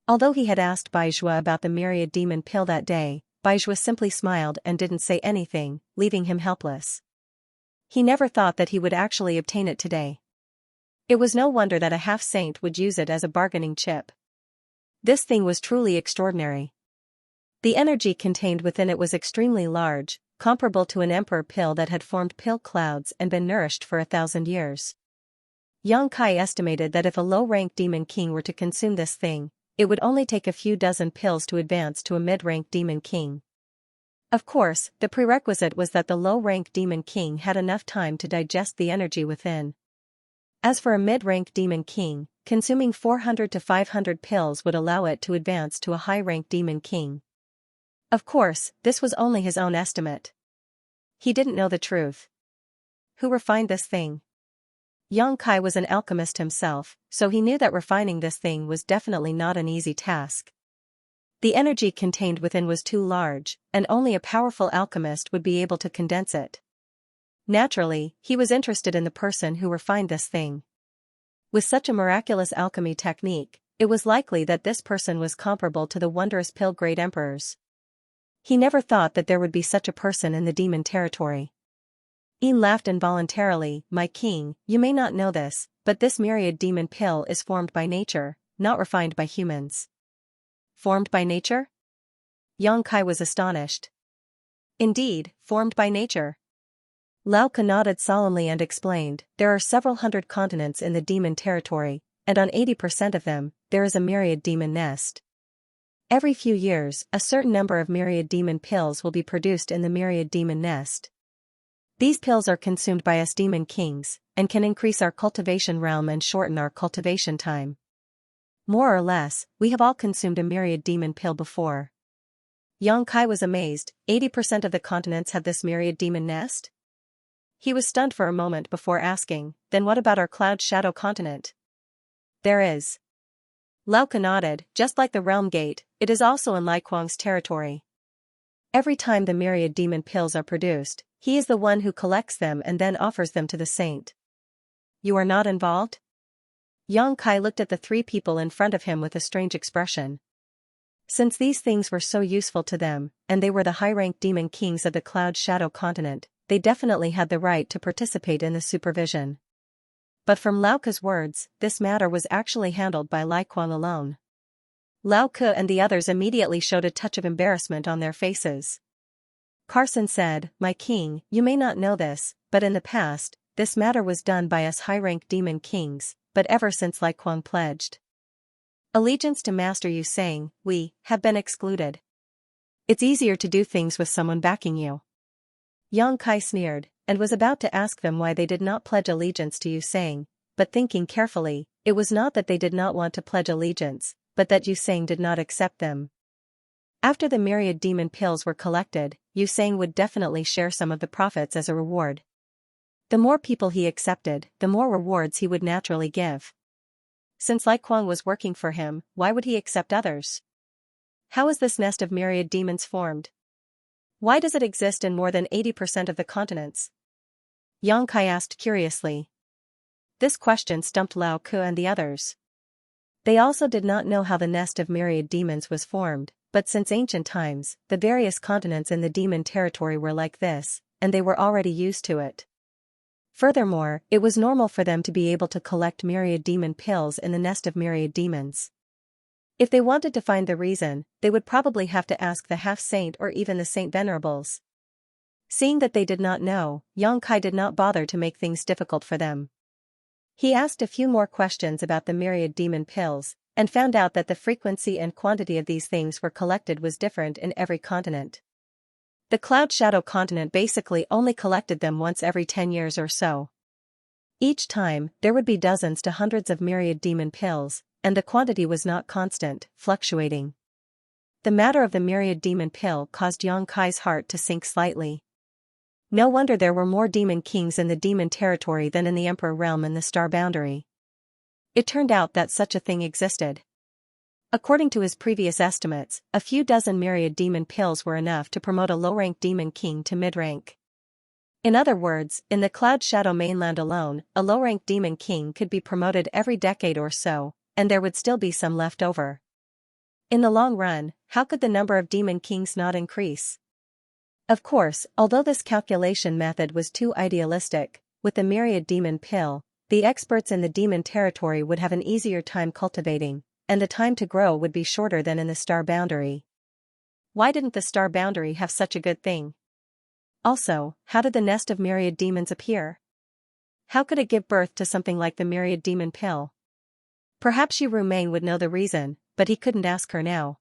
Although he had asked Baizhua about the myriad demon pill that day, Baizhua simply smiled and didn't say anything, leaving him helpless. He never thought that he would actually obtain it today. It was no wonder that a half-saint would use it as a bargaining chip. This thing was truly extraordinary. The energy contained within it was extremely large, comparable to an emperor pill that had formed pill clouds and been nourished for 1,000 years. Yang Kai estimated that if a low-rank demon king were to consume this thing, it would only take a few dozen pills to advance to a mid-rank demon king. Of course, the prerequisite was that the low-rank demon king had enough time to digest the energy within. As for a mid-rank demon king, consuming 400 to 500 pills would allow it to advance to a high-rank demon king. Of course, this was only his own estimate. He didn't know the truth. Who refined this thing? Yang Kai was an alchemist himself, so he knew that refining this thing was definitely not an easy task. The energy contained within was too large, and only a powerful alchemist would be able to condense it. Naturally, he was interested in the person who refined this thing. With such a miraculous alchemy technique, it was likely that this person was comparable to the wondrous pill-grade emperors. He never thought that there would be such a person in the demon territory. Yin laughed involuntarily. My king, you may not know this, but this myriad demon pill is formed by nature, not refined by humans. Formed by nature? Yang Kai was astonished. Indeed, formed by nature. Lao Ka nodded solemnly and explained, there are several hundred continents in the demon territory, and on 80% of them, there is a myriad demon nest. Every few years, a certain number of myriad demon pills will be produced in the myriad demon nest. These pills are consumed by us demon kings, and can increase our cultivation realm and shorten our cultivation time. More or less, we have all consumed a myriad demon pill before. Yang Kai was amazed, 80% of the continents have this myriad demon nest? He was stunned for a moment before asking, then what about our cloud shadow continent? There is. Lao Ka nodded, just like the realm gate, it is also in Lai Kuang's territory. Every time the myriad demon pills are produced, he is the one who collects them and then offers them to the saint. You are not involved? Yang Kai looked at the three people in front of him with a strange expression. Since these things were so useful to them, and they were the high-ranked demon kings of the cloud shadow continent, they definitely had the right to participate in the supervision. But from Lao Ka's words, this matter was actually handled by Lai Kuang alone. Lao Ka and the others immediately showed a touch of embarrassment on their faces. Carson said, my king, you may not know this, but in the past, this matter was done by us high-ranked demon kings, but ever since Lai Kuang pledged allegiance to Master Yu saying, we have been excluded. It's easier to do things with someone backing you. Yang Kai sneered, and was about to ask them why they did not pledge allegiance to Yu Sang, but thinking carefully, it was not that they did not want to pledge allegiance, but that Yu Sang did not accept them. After the myriad demon pills were collected, Yu Sang would definitely share some of the profits as a reward. The more people he accepted, the more rewards he would naturally give. Since Lai Kuang was working for him, why would he accept others? How is this nest of myriad demons formed? Why does it exist in more than 80% of the continents? Yang Kai asked curiously. This question stumped Lao Ka and the others. They also did not know how the nest of myriad demons was formed, but since ancient times, the various continents in the demon territory were like this, and they were already used to it. Furthermore, it was normal for them to be able to collect myriad demon pills in the nest of myriad demons. If they wanted to find the reason, they would probably have to ask the half-saint or even the Saint Venerables. Seeing that they did not know, Yang Kai did not bother to make things difficult for them. He asked a few more questions about the myriad demon pills, and found out that the frequency and quantity of these things were collected was different in every continent. The Cloud Shadow continent basically only collected them once every 10 years or so. Each time, there would be dozens to hundreds of myriad demon pills, and the quantity was not constant, fluctuating. The matter of the myriad demon pill caused Yang Kai's heart to sink slightly. No wonder there were more demon kings in the demon territory than in the emperor realm and the star boundary. It turned out that such a thing existed. According to his previous estimates, a few dozen myriad demon pills were enough to promote a low-rank demon king to mid-rank. In other words, in the Cloud Shadow mainland alone, a low-rank demon king could be promoted every decade or so, and there would still be some left over. In the long run, how could the number of demon kings not increase? Of course, although this calculation method was too idealistic, with the myriad demon pill, the experts in the demon territory would have an easier time cultivating, and the time to grow would be shorter than in the star boundary. Why didn't the star boundary have such a good thing? Also, how did the nest of myriad demons appear? How could it give birth to something like the myriad demon pill? Perhaps Yu Rumeng would know the reason, but he couldn't ask her now.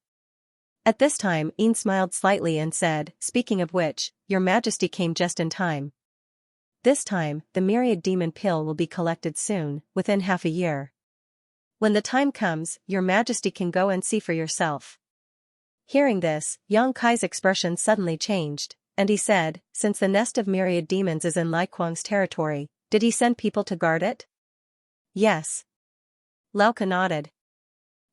At this time, Yin smiled slightly and said, speaking of which, Your Majesty came just in time. This time, the myriad demon pill will be collected soon, within half a year. When the time comes, your majesty can go and see for yourself. Hearing this, Yang Kai's expression suddenly changed, and he said, since the nest of myriad demons is in Lai Kuang's territory, did he send people to guard it? Yes. Lao Ka nodded.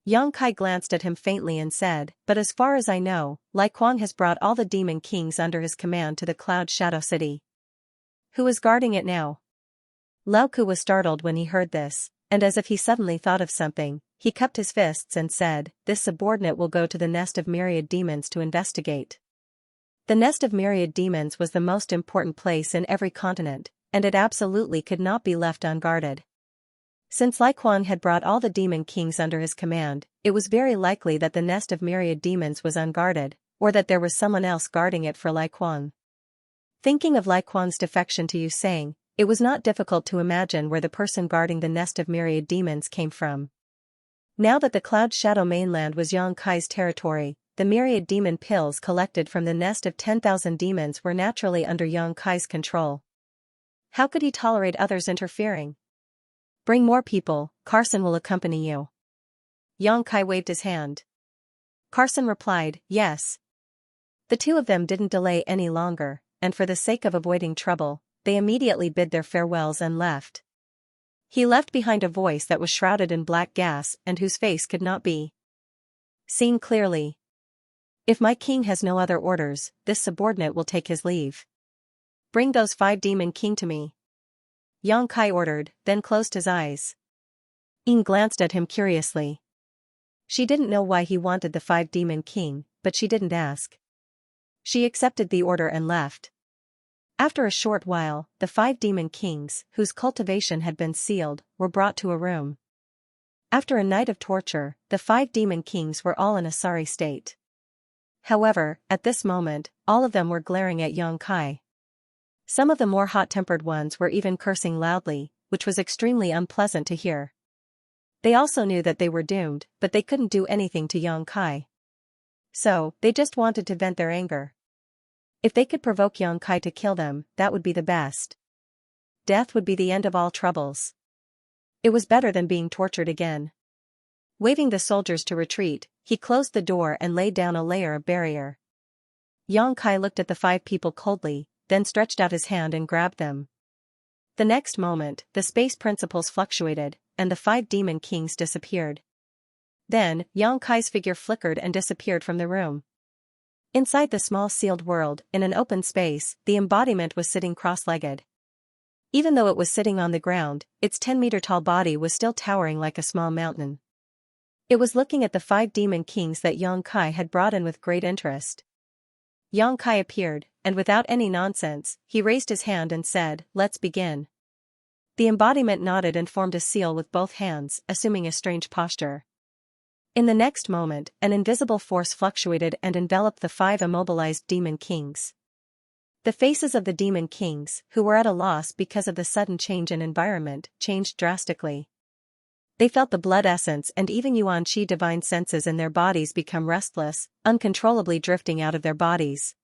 Yang Kai glanced at him faintly and said, but as far as I know, Lai Kuang has brought all the demon kings under his command to the Cloud Shadow City. Who is guarding it now? Lao Ku was startled when he heard this, and as if he suddenly thought of something, he cupped his fists and said, this subordinate will go to the nest of myriad demons to investigate. The nest of myriad demons was the most important place in every continent, and it absolutely could not be left unguarded. Since Lai Kuang had brought all the demon kings under his command, it was very likely that the nest of myriad demons was unguarded, or that there was someone else guarding it for Lai Kuang. Thinking of Lai Kuang's defection to Yusang, it was not difficult to imagine where the person guarding the nest of myriad demons came from. Now that the Cloud Shadow mainland was Yang Kai's territory, the myriad demon pills collected from the nest of 10,000 demons were naturally under Yang Kai's control. How could he tolerate others interfering? Bring more people, Carson will accompany you. Yang Kai waved his hand. Carson replied, yes. The two of them didn't delay any longer, and for the sake of avoiding trouble, they immediately bid their farewells and left. He left behind a voice that was shrouded in black gas and whose face could not be seen clearly. If my king has no other orders, this subordinate will take his leave. Bring those 5 demon king to me. Yang Kai ordered, then closed his eyes. Ying glanced at him curiously. She didn't know why he wanted the 5 demon king, but she didn't ask. She accepted the order and left. After a short while, the 5 demon kings, whose cultivation had been sealed, were brought to a room. After a night of torture, the 5 demon kings were all in a sorry state. However, at this moment, all of them were glaring at Yang Kai. Some of the more hot-tempered ones were even cursing loudly, which was extremely unpleasant to hear. They also knew that they were doomed, but they couldn't do anything to Yang Kai. So, they just wanted to vent their anger. If they could provoke Yang Kai to kill them, that would be the best. Death would be the end of all troubles. It was better than being tortured again. Waving the soldiers to retreat, he closed the door and laid down a layer of barrier. Yang Kai looked at the 5 people coldly, then stretched out his hand and grabbed them. The next moment, the space principles fluctuated, and the 5 demon kings disappeared. Then, Yang Kai's figure flickered and disappeared from the room. Inside the small sealed world, in an open space, the embodiment was sitting cross-legged. Even though it was sitting on the ground, its 10-meter-tall body was still towering like a small mountain. It was looking at the 5 demon kings that Yang Kai had brought in with great interest. Yang Kai appeared, and without any nonsense, he raised his hand and said, let's begin. The embodiment nodded and formed a seal with both hands, assuming a strange posture. In the next moment, an invisible force fluctuated and enveloped the 5 immobilized demon kings. The faces of the demon kings, who were at a loss because of the sudden change in environment, changed drastically. They felt the blood essence and even Yuan Qi divine senses in their bodies become restless, uncontrollably drifting out of their bodies.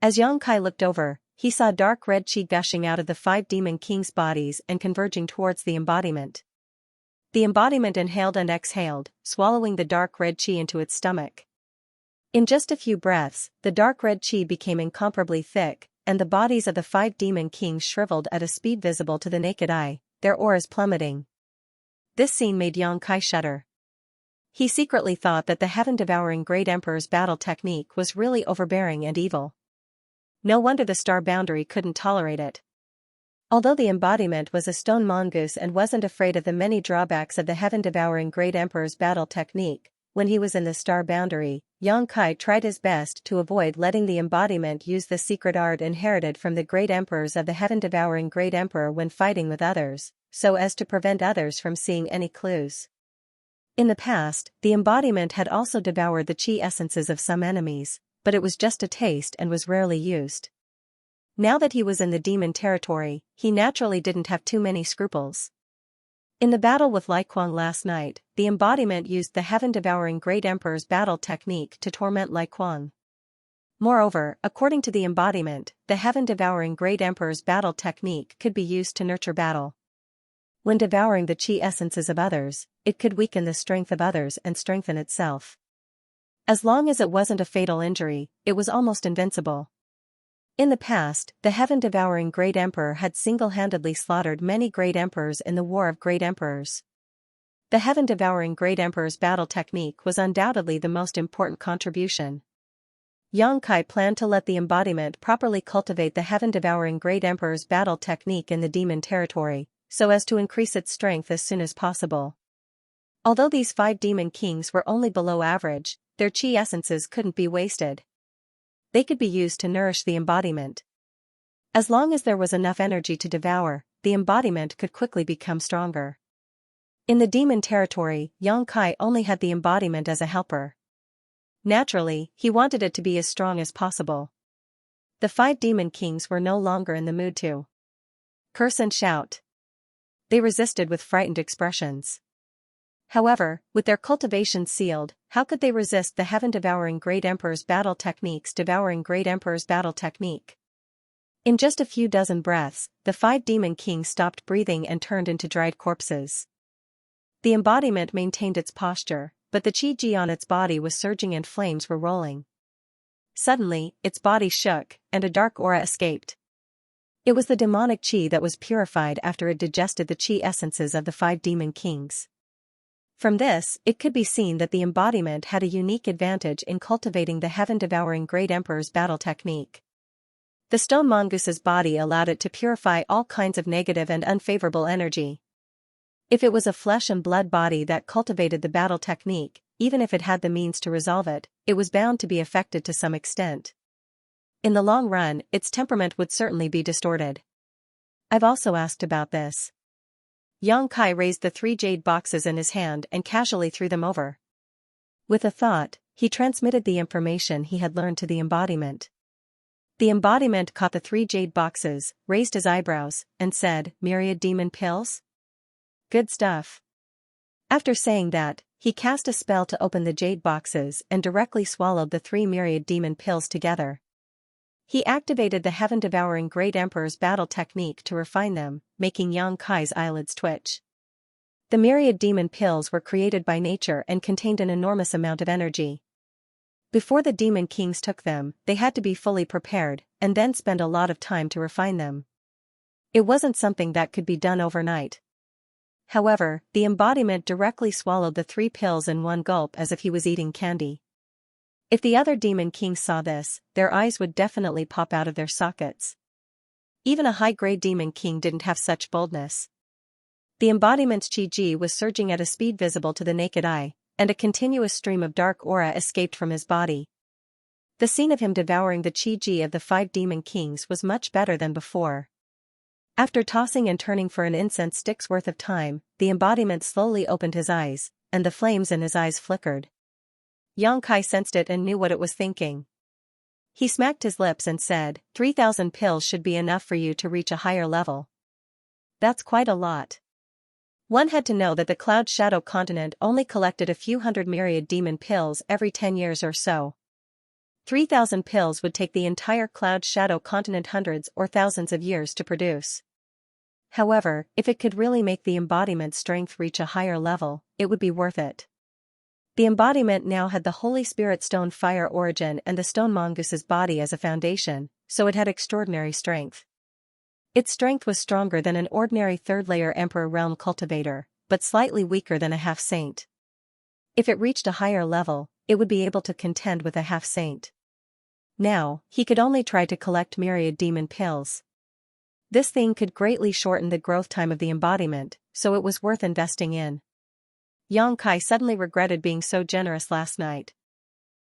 As Yang Kai looked over, he saw dark red qi gushing out of the 5 demon kings' bodies and converging towards the embodiment. The embodiment inhaled and exhaled, swallowing the dark red qi into its stomach. In just a few breaths, the dark red qi became incomparably thick, and the bodies of the 5 demon kings shriveled at a speed visible to the naked eye, their auras plummeting. This scene made Yang Kai shudder. He secretly thought that the heaven-devouring Great Emperor's battle technique was really overbearing and evil. No wonder the star boundary couldn't tolerate it. Although the embodiment was a stone mongoose and wasn't afraid of the many drawbacks of the heaven-devouring Great Emperor's battle technique, when he was in the star boundary, Yang Kai tried his best to avoid letting the embodiment use the secret art inherited from the Great Emperors of the heaven-devouring Great Emperor when fighting with others, so as to prevent others from seeing any clues. In the past, the embodiment had also devoured the chi essences of some enemies, but it was just a taste and was rarely used. Now that he was in the demon territory, he naturally didn't have too many scruples. In the battle with Lai Kuang last night, the embodiment used the heaven-devouring Great Emperor's battle technique to torment Lai Kuang. Moreover, according to the embodiment, the heaven-devouring Great Emperor's battle technique could be used to nurture battle. When devouring the chi essences of others, it could weaken the strength of others and strengthen itself. As long as it wasn't a fatal injury, it was almost invincible. In the past, the heaven-devouring Great Emperor had single-handedly slaughtered many Great Emperors in the War of Great Emperors. The heaven-devouring Great Emperor's battle technique was undoubtedly the most important contribution. Xianxia planned to let the embodiment properly cultivate the heaven-devouring Great Emperor's battle technique in the demon territory, so as to increase its strength as soon as possible. Although these 5 demon kings were only below average, their chi essences couldn't be wasted. They could be used to nourish the embodiment. As long as there was enough energy to devour, the embodiment could quickly become stronger. In the demon territory, Xianxia only had the embodiment as a helper. Naturally, he wanted it to be as strong as possible. The 5 demon kings were no longer in the mood to curse and shout. They resisted with frightened expressions. However, with their cultivation sealed, how could they resist the heaven-devouring Great Emperor's battle techniques devouring Great Emperor's battle technique? In just a few dozen breaths, the 5 demon kings stopped breathing and turned into dried corpses. The embodiment maintained its posture, but the chi on its body was surging and flames were rolling. Suddenly, its body shook, and a dark aura escaped. It was the demonic chi that was purified after it digested the chi essences of the 5 demon kings. From this, it could be seen that the embodiment had a unique advantage in cultivating the heaven-devouring Great Emperor's battle technique. The stone mongoose's body allowed it to purify all kinds of negative and unfavorable energy. If it was a flesh and blood body that cultivated the battle technique, even if it had the means to resolve it, it was bound to be affected to some extent. In the long run, its temperament would certainly be distorted. I've also asked about this. Xianxia raised the 3 jade boxes in his hand and casually threw them over. With a thought, he transmitted the information he had learned to the embodiment. The embodiment caught the 3 jade boxes, raised his eyebrows, and said, "Myriad demon pills? Good stuff." After saying that, he cast a spell to open the jade boxes and directly swallowed the 3 myriad demon pills together. He activated the heaven-devouring Great Emperor's battle technique to refine them, making Xianxia's eyelids twitch. The myriad demon pills were created by nature and contained an enormous amount of energy. Before the demon kings took them, they had to be fully prepared, and then spend a lot of time to refine them. It wasn't something that could be done overnight. However, the embodiment directly swallowed the 3 pills in one gulp as if he was eating candy. If the other demon kings saw this, their eyes would definitely pop out of their sockets. Even a high-grade demon king didn't have such boldness. The embodiment's chi was surging at a speed visible to the naked eye, and a continuous stream of dark aura escaped from his body. The scene of him devouring the chi of the 5 demon kings was much better than before. After tossing and turning for an incense stick's worth of time, the embodiment slowly opened his eyes, and the flames in his eyes flickered. Xianxia sensed it and knew what it was thinking. He smacked his lips and said, 3,000 pills should be enough for you to reach a higher level. That's quite a lot. One had to know that the Cloud Shadow continent only collected a few hundred myriad demon pills every 10 years or so. 3,000 pills would take the entire Cloud Shadow continent hundreds or thousands of years to produce. However, if it could really make the embodiment's strength reach a higher level, it would be worth it. The embodiment now had the Holy Spirit Stone Fire origin and the stone mongoose's body as a foundation, so it had extraordinary strength. Its strength was stronger than an ordinary third-layer Emperor Realm cultivator, but slightly weaker than a half-saint. If it reached a higher level, it would be able to contend with a half-saint. Now, he could only try to collect myriad demon pills. This thing could greatly shorten the growth time of the embodiment, so it was worth investing in. Xianxia suddenly regretted being so generous last night.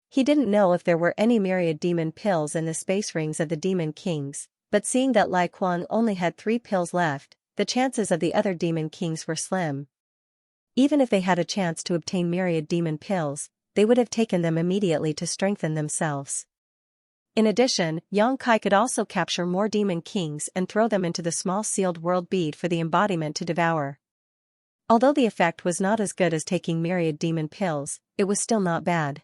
He didn't know if there were any myriad demon pills in the space rings of the demon kings, but seeing that Lai Kuang only had 3 pills left, the chances of the other demon kings were slim. Even if they had a chance to obtain myriad demon pills, they would have taken them immediately to strengthen themselves. In addition, Xianxia could also capture more demon kings and throw them into the small sealed world bead for the embodiment to devour. Although the effect was not as good as taking myriad demon pills, it was still not bad.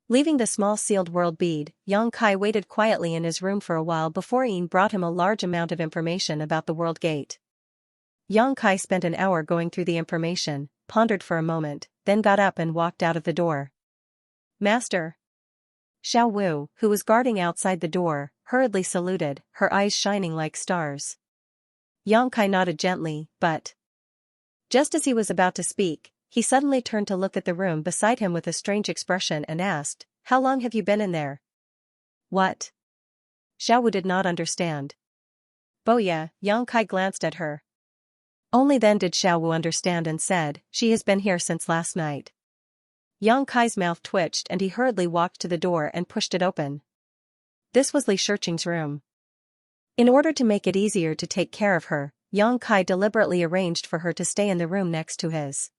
Leaving the small sealed world bead, Xianxia waited quietly in his room for a while before Yin brought him a large amount of information about the world gate. Yang Kai spent an hour going through the information, pondered for a moment, then got up and walked out of the door. Master. Xiao Wu, who was guarding outside the door, hurriedly saluted, her eyes shining like stars. Yang Kai nodded gently, but just as he was about to speak, he suddenly turned to look at the room beside him with a strange expression and asked, "How long have you been in there?" What? Xiao Wu did not understand. Boya, Yang Kai glanced at her. Only then did Xiao Wu understand and said, "She has been here since last night." Yang Kai's mouth twitched and he hurriedly walked to the door and pushed it open. This was Li Shiqing's room. In order to make it easier to take care of her, Yang Kai deliberately arranged for her to stay in the room next to his.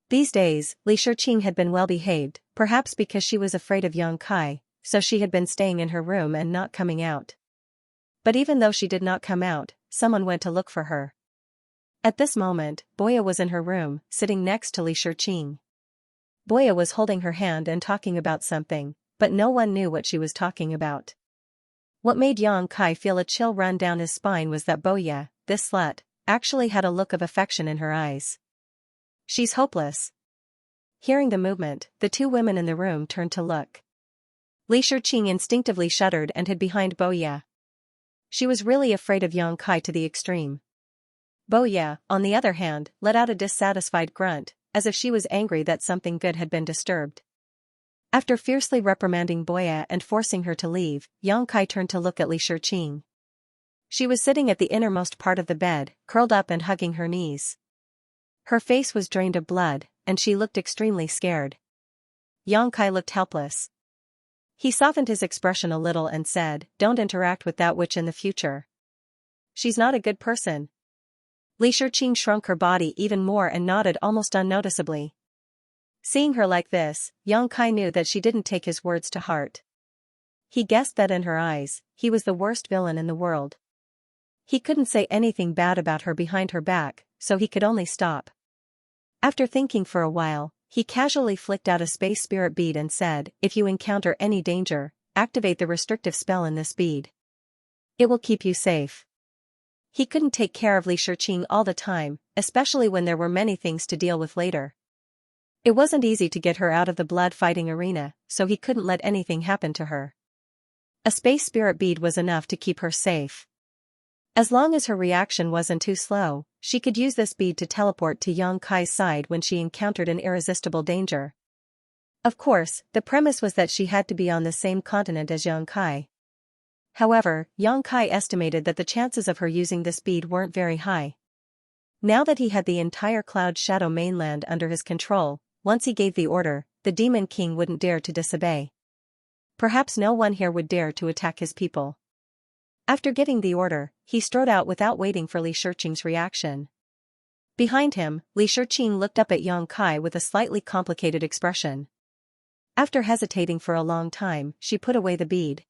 These days, Li Shiqing had been well behaved, perhaps because she was afraid of Yang Kai, so she had been staying in her room and not coming out. But even though she did not come out, someone went to look for her. At this moment, Boya was in her room, sitting next to Li Shiqing. Boya was holding her hand and talking about something, but no one knew what she was talking about. What made Yang Kai feel a chill run down his spine was that Boya, this slut, actually had a look of affection in her eyes. She's hopeless. Hearing the movement, the two women in the room turned to look. Li Shiqing instinctively shuddered and hid behind Boya. She was really afraid of Yang Kai to the extreme. Boya, on the other hand, let out a dissatisfied grunt, as if she was angry that something good had been disturbed. After fiercely reprimanding Boya and forcing her to leave, Yang Kai turned to look at Li Shiqing. She was sitting at the innermost part of the bed, curled up and hugging her knees. Her face was drained of blood, and she looked extremely scared. Yang Kai looked helpless. He softened his expression a little and said, "Don't interact with that witch in the future. She's not a good person." Li Shiqing shrunk her body even more and nodded almost unnoticeably. Seeing her like this, Yang Kai knew that she didn't take his words to heart. He guessed that in her eyes, he was the worst villain in the world. He couldn't say anything bad about her behind her back, so he could only stop. After thinking for a while, he casually flicked out a space spirit bead and said, "If you encounter any danger, activate the restrictive spell in this bead. It will keep you safe." He couldn't take care of Li Shiqing all the time, especially when there were many things to deal with later. It wasn't easy to get her out of the blood-fighting arena, so he couldn't let anything happen to her. A space spirit bead was enough to keep her safe. As long as her reaction wasn't too slow, she could use this bead to teleport to Yang Kai's side when she encountered an irresistible danger. Of course, the premise was that she had to be on the same continent as Yang Kai. However, Yang Kai estimated that the chances of her using this bead weren't very high. Now that he had the entire Cloud Shadow mainland under his control, once he gave the order, the Demon King wouldn't dare to disobey. Perhaps no one here would dare to attack his people. After giving the order, he strode out without waiting for Li Shiqing's reaction. Behind him, Li Shiqing looked up at Yang Kai with a slightly complicated expression. After hesitating for a long time, she put away the bead.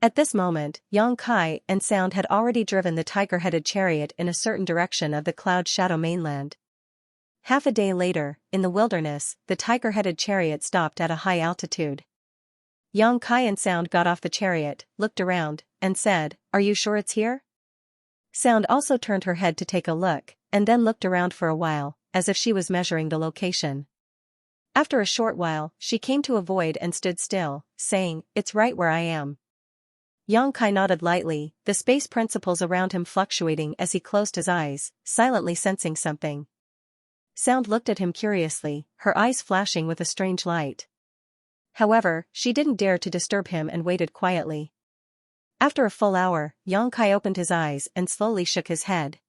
At this moment, Yang Kai and Sound had already driven the tiger-headed chariot in a certain direction of the Cloud Shadow mainland. Half a day later, in the wilderness, the tiger-headed chariot stopped at a high altitude. Yang Kai and Sound got off the chariot, looked around, and said, "Are you sure it's here?" Sound also turned her head to take a look, and then looked around for a while, as if she was measuring the location. After a short while, she came to a void and stood still, saying, "It's right where I am." Yang Kai nodded lightly, the space principles around him fluctuating as he closed his eyes, silently sensing something. Sound looked at him curiously, her eyes flashing with a strange light. However, she didn't dare to disturb him and waited quietly. After a full hour, Yang Kai opened his eyes and slowly shook his head.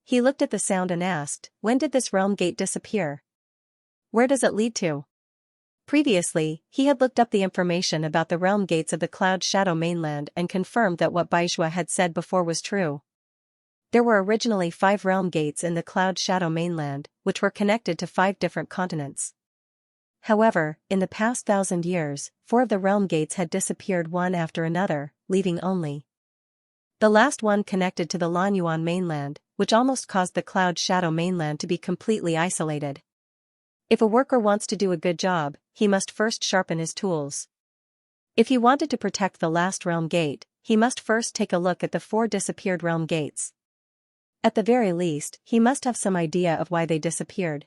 He looked at the Sound and asked, "When did this realm gate disappear? Where does it lead to?" Previously, he had looked up the information about the realm gates of the Cloud Shadow mainland and confirmed that what Baizhua had said before was true. There were originally 5 realm gates in the Cloud Shadow mainland, which were connected to 5 different continents. However, in the past 1,000 years, 4 of the realm gates had disappeared one after another, leaving only the last one connected to the Lanyuan mainland, which almost caused the Cloud Shadow mainland to be completely isolated. If a worker wants to do a good job, he must first sharpen his tools. If he wanted to protect the last realm gate, he must first take a look at the 4 disappeared realm gates. At the very least, he must have some idea of why they disappeared.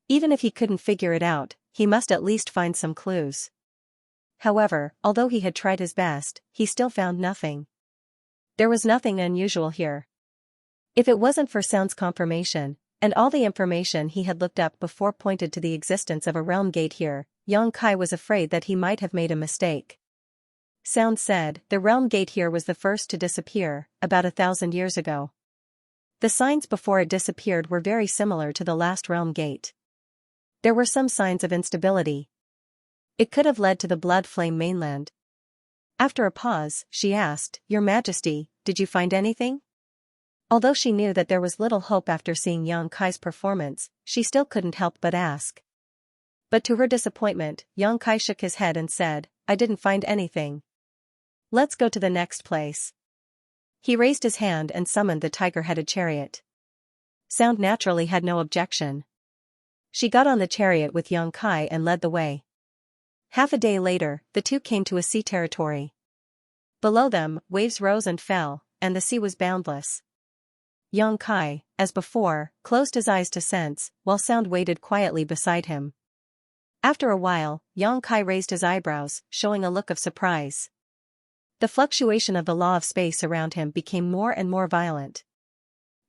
Even if he couldn't figure it out, he must at least find some clues. However, although he had tried his best, he still found nothing. There was nothing unusual here. If it wasn't for Sound's confirmation, and all the information he had looked up before pointed to the existence of a realm gate here, Xianxia was afraid that he might have made a mistake. Sound said, the realm gate here was the first to disappear, about 1,000 years ago. The signs before it disappeared were very similar to the last realm gate. There were some signs of instability. It could have led to the Blood Flame mainland. After a pause, she asked, Your Majesty, did you find anything? Although she knew that there was little hope after seeing Xianxia's performance, she still couldn't help but ask. But to her disappointment, Xianxia shook his head and said, I didn't find anything. Let's go to the next place. He raised his hand and summoned the tiger-headed chariot. Sound naturally had no objection. She got on the chariot with Xianxia and led the way. Half a day later, the two came to a sea territory. Below them, waves rose and fell, and the sea was boundless. Xianxia, as before, closed his eyes to sense, while Sound waited quietly beside him. After a while, Xianxia raised his eyebrows, showing a look of surprise. The fluctuation of the law of space around him became more and more violent.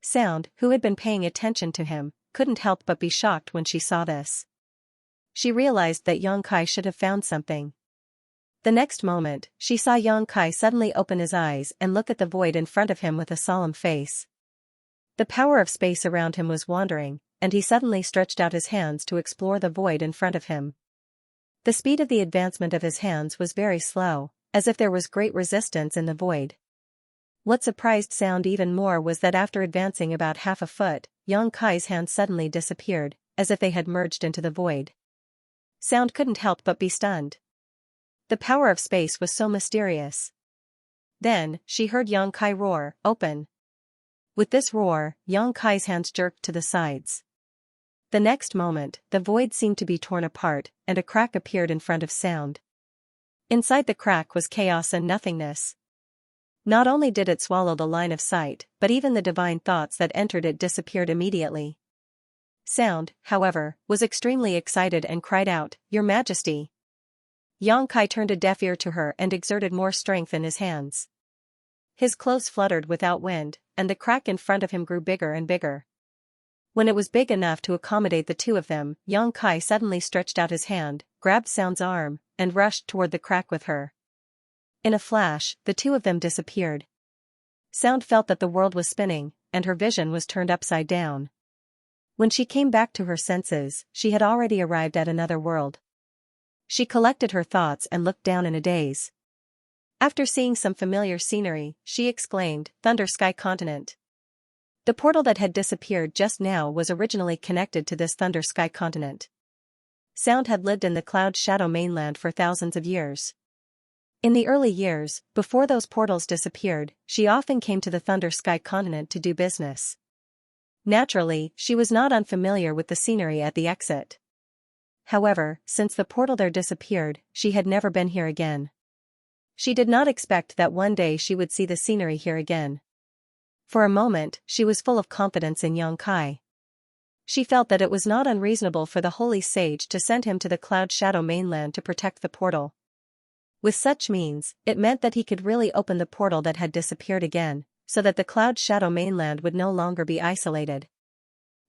Sound, who had been paying attention to him, couldn't help but be shocked when she saw this. She realized that Xianxia should have found something. The next moment, she saw Xianxia suddenly open his eyes and look at the void in front of him with a solemn face. The power of space around him was wandering, and he suddenly stretched out his hands to explore the void in front of him. The speed of the advancement of his hands was very slow, as if there was great resistance in the void. What surprised Sound even more was that after advancing about half a foot, Xianxia's hands suddenly disappeared, as if they had merged into the void. Sound couldn't help but be stunned. The power of space was so mysterious. Then, she heard Xianxia roar, Open! With this roar, Xianxia's hands jerked to the sides. The next moment, the void seemed to be torn apart, and a crack appeared in front of Sound. Inside the crack was chaos and nothingness. Not only did it swallow the line of sight, but even the divine thoughts that entered it disappeared immediately. Sound, however, was extremely excited and cried out, Your Majesty! Xianxia turned a deaf ear to her and exerted more strength in his hands. His clothes fluttered without wind, and the crack in front of him grew bigger and bigger. When it was big enough to accommodate the two of them, Xianxia suddenly stretched out his hand, grabbed Sound's arm, and rushed toward the crack with her. In a flash, the two of them disappeared. Sound felt that the world was spinning, and her vision was turned upside down. When she came back to her senses, she had already arrived at another world. She collected her thoughts and looked down in a daze. After seeing some familiar scenery, she exclaimed, Thunder Sky Continent. The portal that had disappeared just now was originally connected to this Thunder Sky Continent. Sound had lived in the Cloud Shadow mainland for thousands of years. In the early years, before those portals disappeared, she often came to the Thunder Sky Continent to do business. Naturally, she was not unfamiliar with the scenery at the exit. However, since the portal there disappeared, she had never been here again. She did not expect that one day she would see the scenery here again. For a moment, she was full of confidence in Xianxia. She felt that it was not unreasonable for the holy sage to send him to the Cloud Shadow mainland to protect the portal. With such means, it meant that he could really open the portal that had disappeared again, so that the Cloud Shadow mainland would no longer be isolated.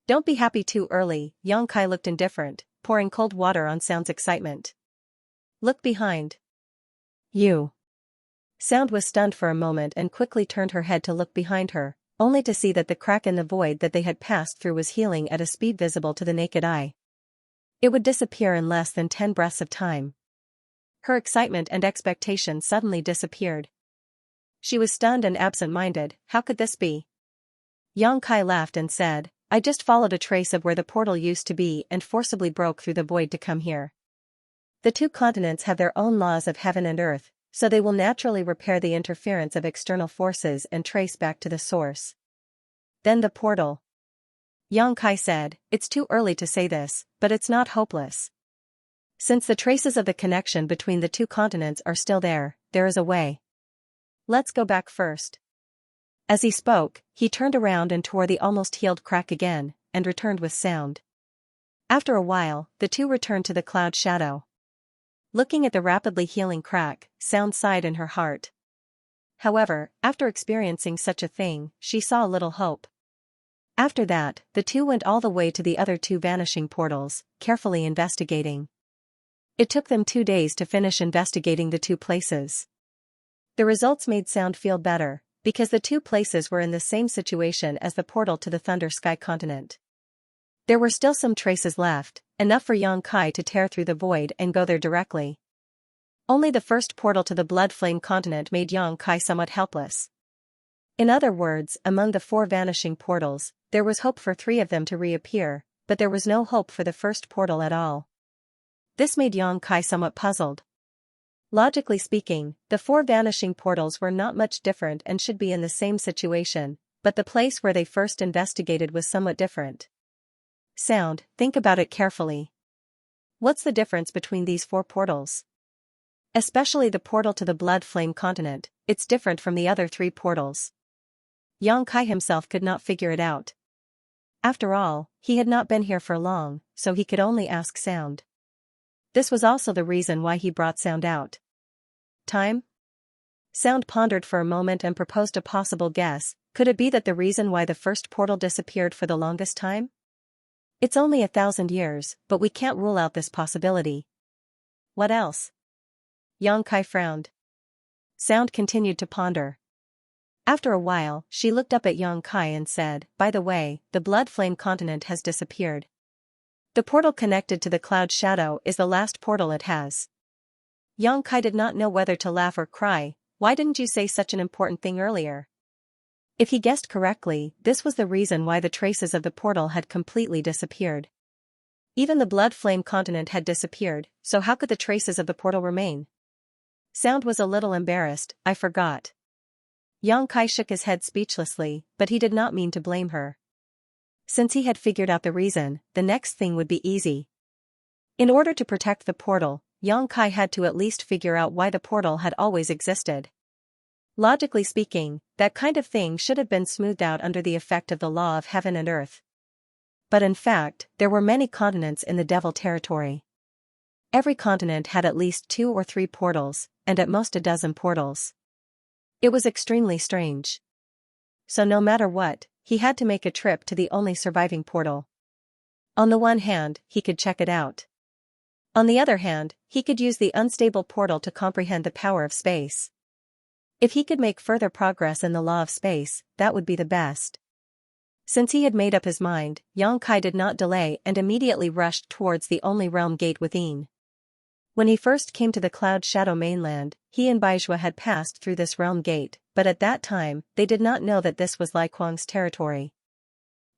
Don't be happy too early, Xianxia looked indifferent, pouring cold water on Sound's excitement. Look behind you. Sound was stunned for a moment and quickly turned her head to look behind her, only to see that the crack in the void that they had passed through was healing at a speed visible to the naked eye. It would disappear in less than 10 breaths of time. Her excitement and expectation suddenly disappeared. She was stunned and absent-minded. How could this be? Xianxia laughed and said, I just followed a trace of where the portal used to be and forcibly broke through the void to come here. The two continents have their own laws of heaven and earth, so they will naturally repair the interference of external forces and trace back to the source. Then the portal. Xianxia said, It's too early to say this, but it's not hopeless. Since the traces of the connection between the two continents are still there, there is a way. Let's go back first. As he spoke, he turned around and tore the almost healed crack again, and returned with sound. After a while, the two returned to the cloud shadow. Looking at the rapidly healing crack, Sound sighed in her heart. However, after experiencing such a thing, she saw little hope. After that, the two went all the way to the other two vanishing portals, carefully investigating. It took them 2 days to finish investigating the two places. The results made Sound feel better, because the two places were in the same situation as the portal to the Thunder Sky continent. There were still some traces left, enough for Xianxia to tear through the void and go there directly. Only the first portal to the Blood Flame continent made Xianxia somewhat helpless. In other words, among the 4 vanishing portals, there was hope for 3 of them to reappear, but there was no hope for the first portal at all. This made Xianxia somewhat puzzled. Logically speaking, the 4 vanishing portals were not much different and should be in the same situation, but the place where they first investigated was somewhat different. Sound, think about it carefully. What's the difference between these 4 portals? Especially the portal to the Blood Flame continent, it's different from the other 3 portals. Xianxia himself could not figure it out. After all, he had not been here for long, so he could only ask Sound. This was also the reason why he brought Sound out. Time? Sound pondered for a moment and proposed a possible guess. Could it be that the reason why the first portal disappeared for the longest time? It's only 1,000 years, but we can't rule out this possibility. What else? Xianxia frowned. Sound continued to ponder. After a while, she looked up at Xianxia and said, "By the way, the Blood Flame continent has disappeared. The portal connected to the cloud shadow is the last portal it has." Xianxia did not know whether to laugh or cry. Why didn't you say such an important thing earlier? If he guessed correctly, this was the reason why the traces of the portal had completely disappeared. Even the Blood Flame continent had disappeared, so how could the traces of the portal remain? Sound was a little embarrassed. "I forgot." Xianxia shook his head speechlessly, but he did not mean to blame her. Since he had figured out the reason, the next thing would be easy. In order to protect the portal, Xianxia had to at least figure out why the portal had always existed. Logically speaking, that kind of thing should have been smoothed out under the effect of the law of heaven and earth. But in fact, there were many continents in the Devil territory. Every continent had at least 2 or 3 portals, and at most a dozen portals. It was extremely strange. So no matter what, he had to make a trip to the only surviving portal. On the one hand, he could check it out. On the other hand, he could use the unstable portal to comprehend the power of space. If he could make further progress in the law of space, that would be the best. Since he had made up his mind, Xianxia did not delay and immediately rushed towards the only realm gate within. When he first came to the Cloud Shadow mainland, he and Baizhua had passed through this realm gate, but at that time, they did not know that this was Lai Kuang's territory.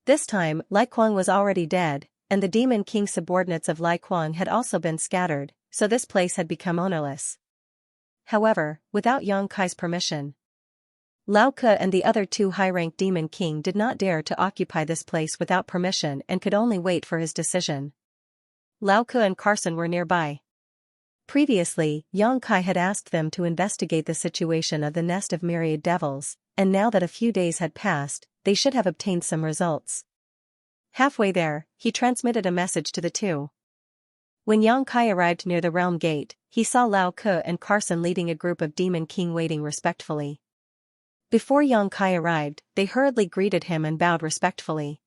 This time, Lai Kuang was already dead, and the Demon King subordinates of Lai Kuang had also been scattered, so this place had become ownerless. However, without Xianxia's permission, Lao Ke and the other 2 high-ranked Demon King did not dare to occupy this place without permission and could only wait for his decision. Lao Ke and Carson were nearby. Previously, Xianxia had asked them to investigate the situation of the nest of myriad devils, and now that a few days had passed, they should have obtained some results. Halfway there, he transmitted a message to the 2. When Xianxia arrived near the realm gate, he saw Lao Ke and Carson leading a group of Demon King waiting respectfully. Before Xianxia arrived, they hurriedly greeted him and bowed respectfully.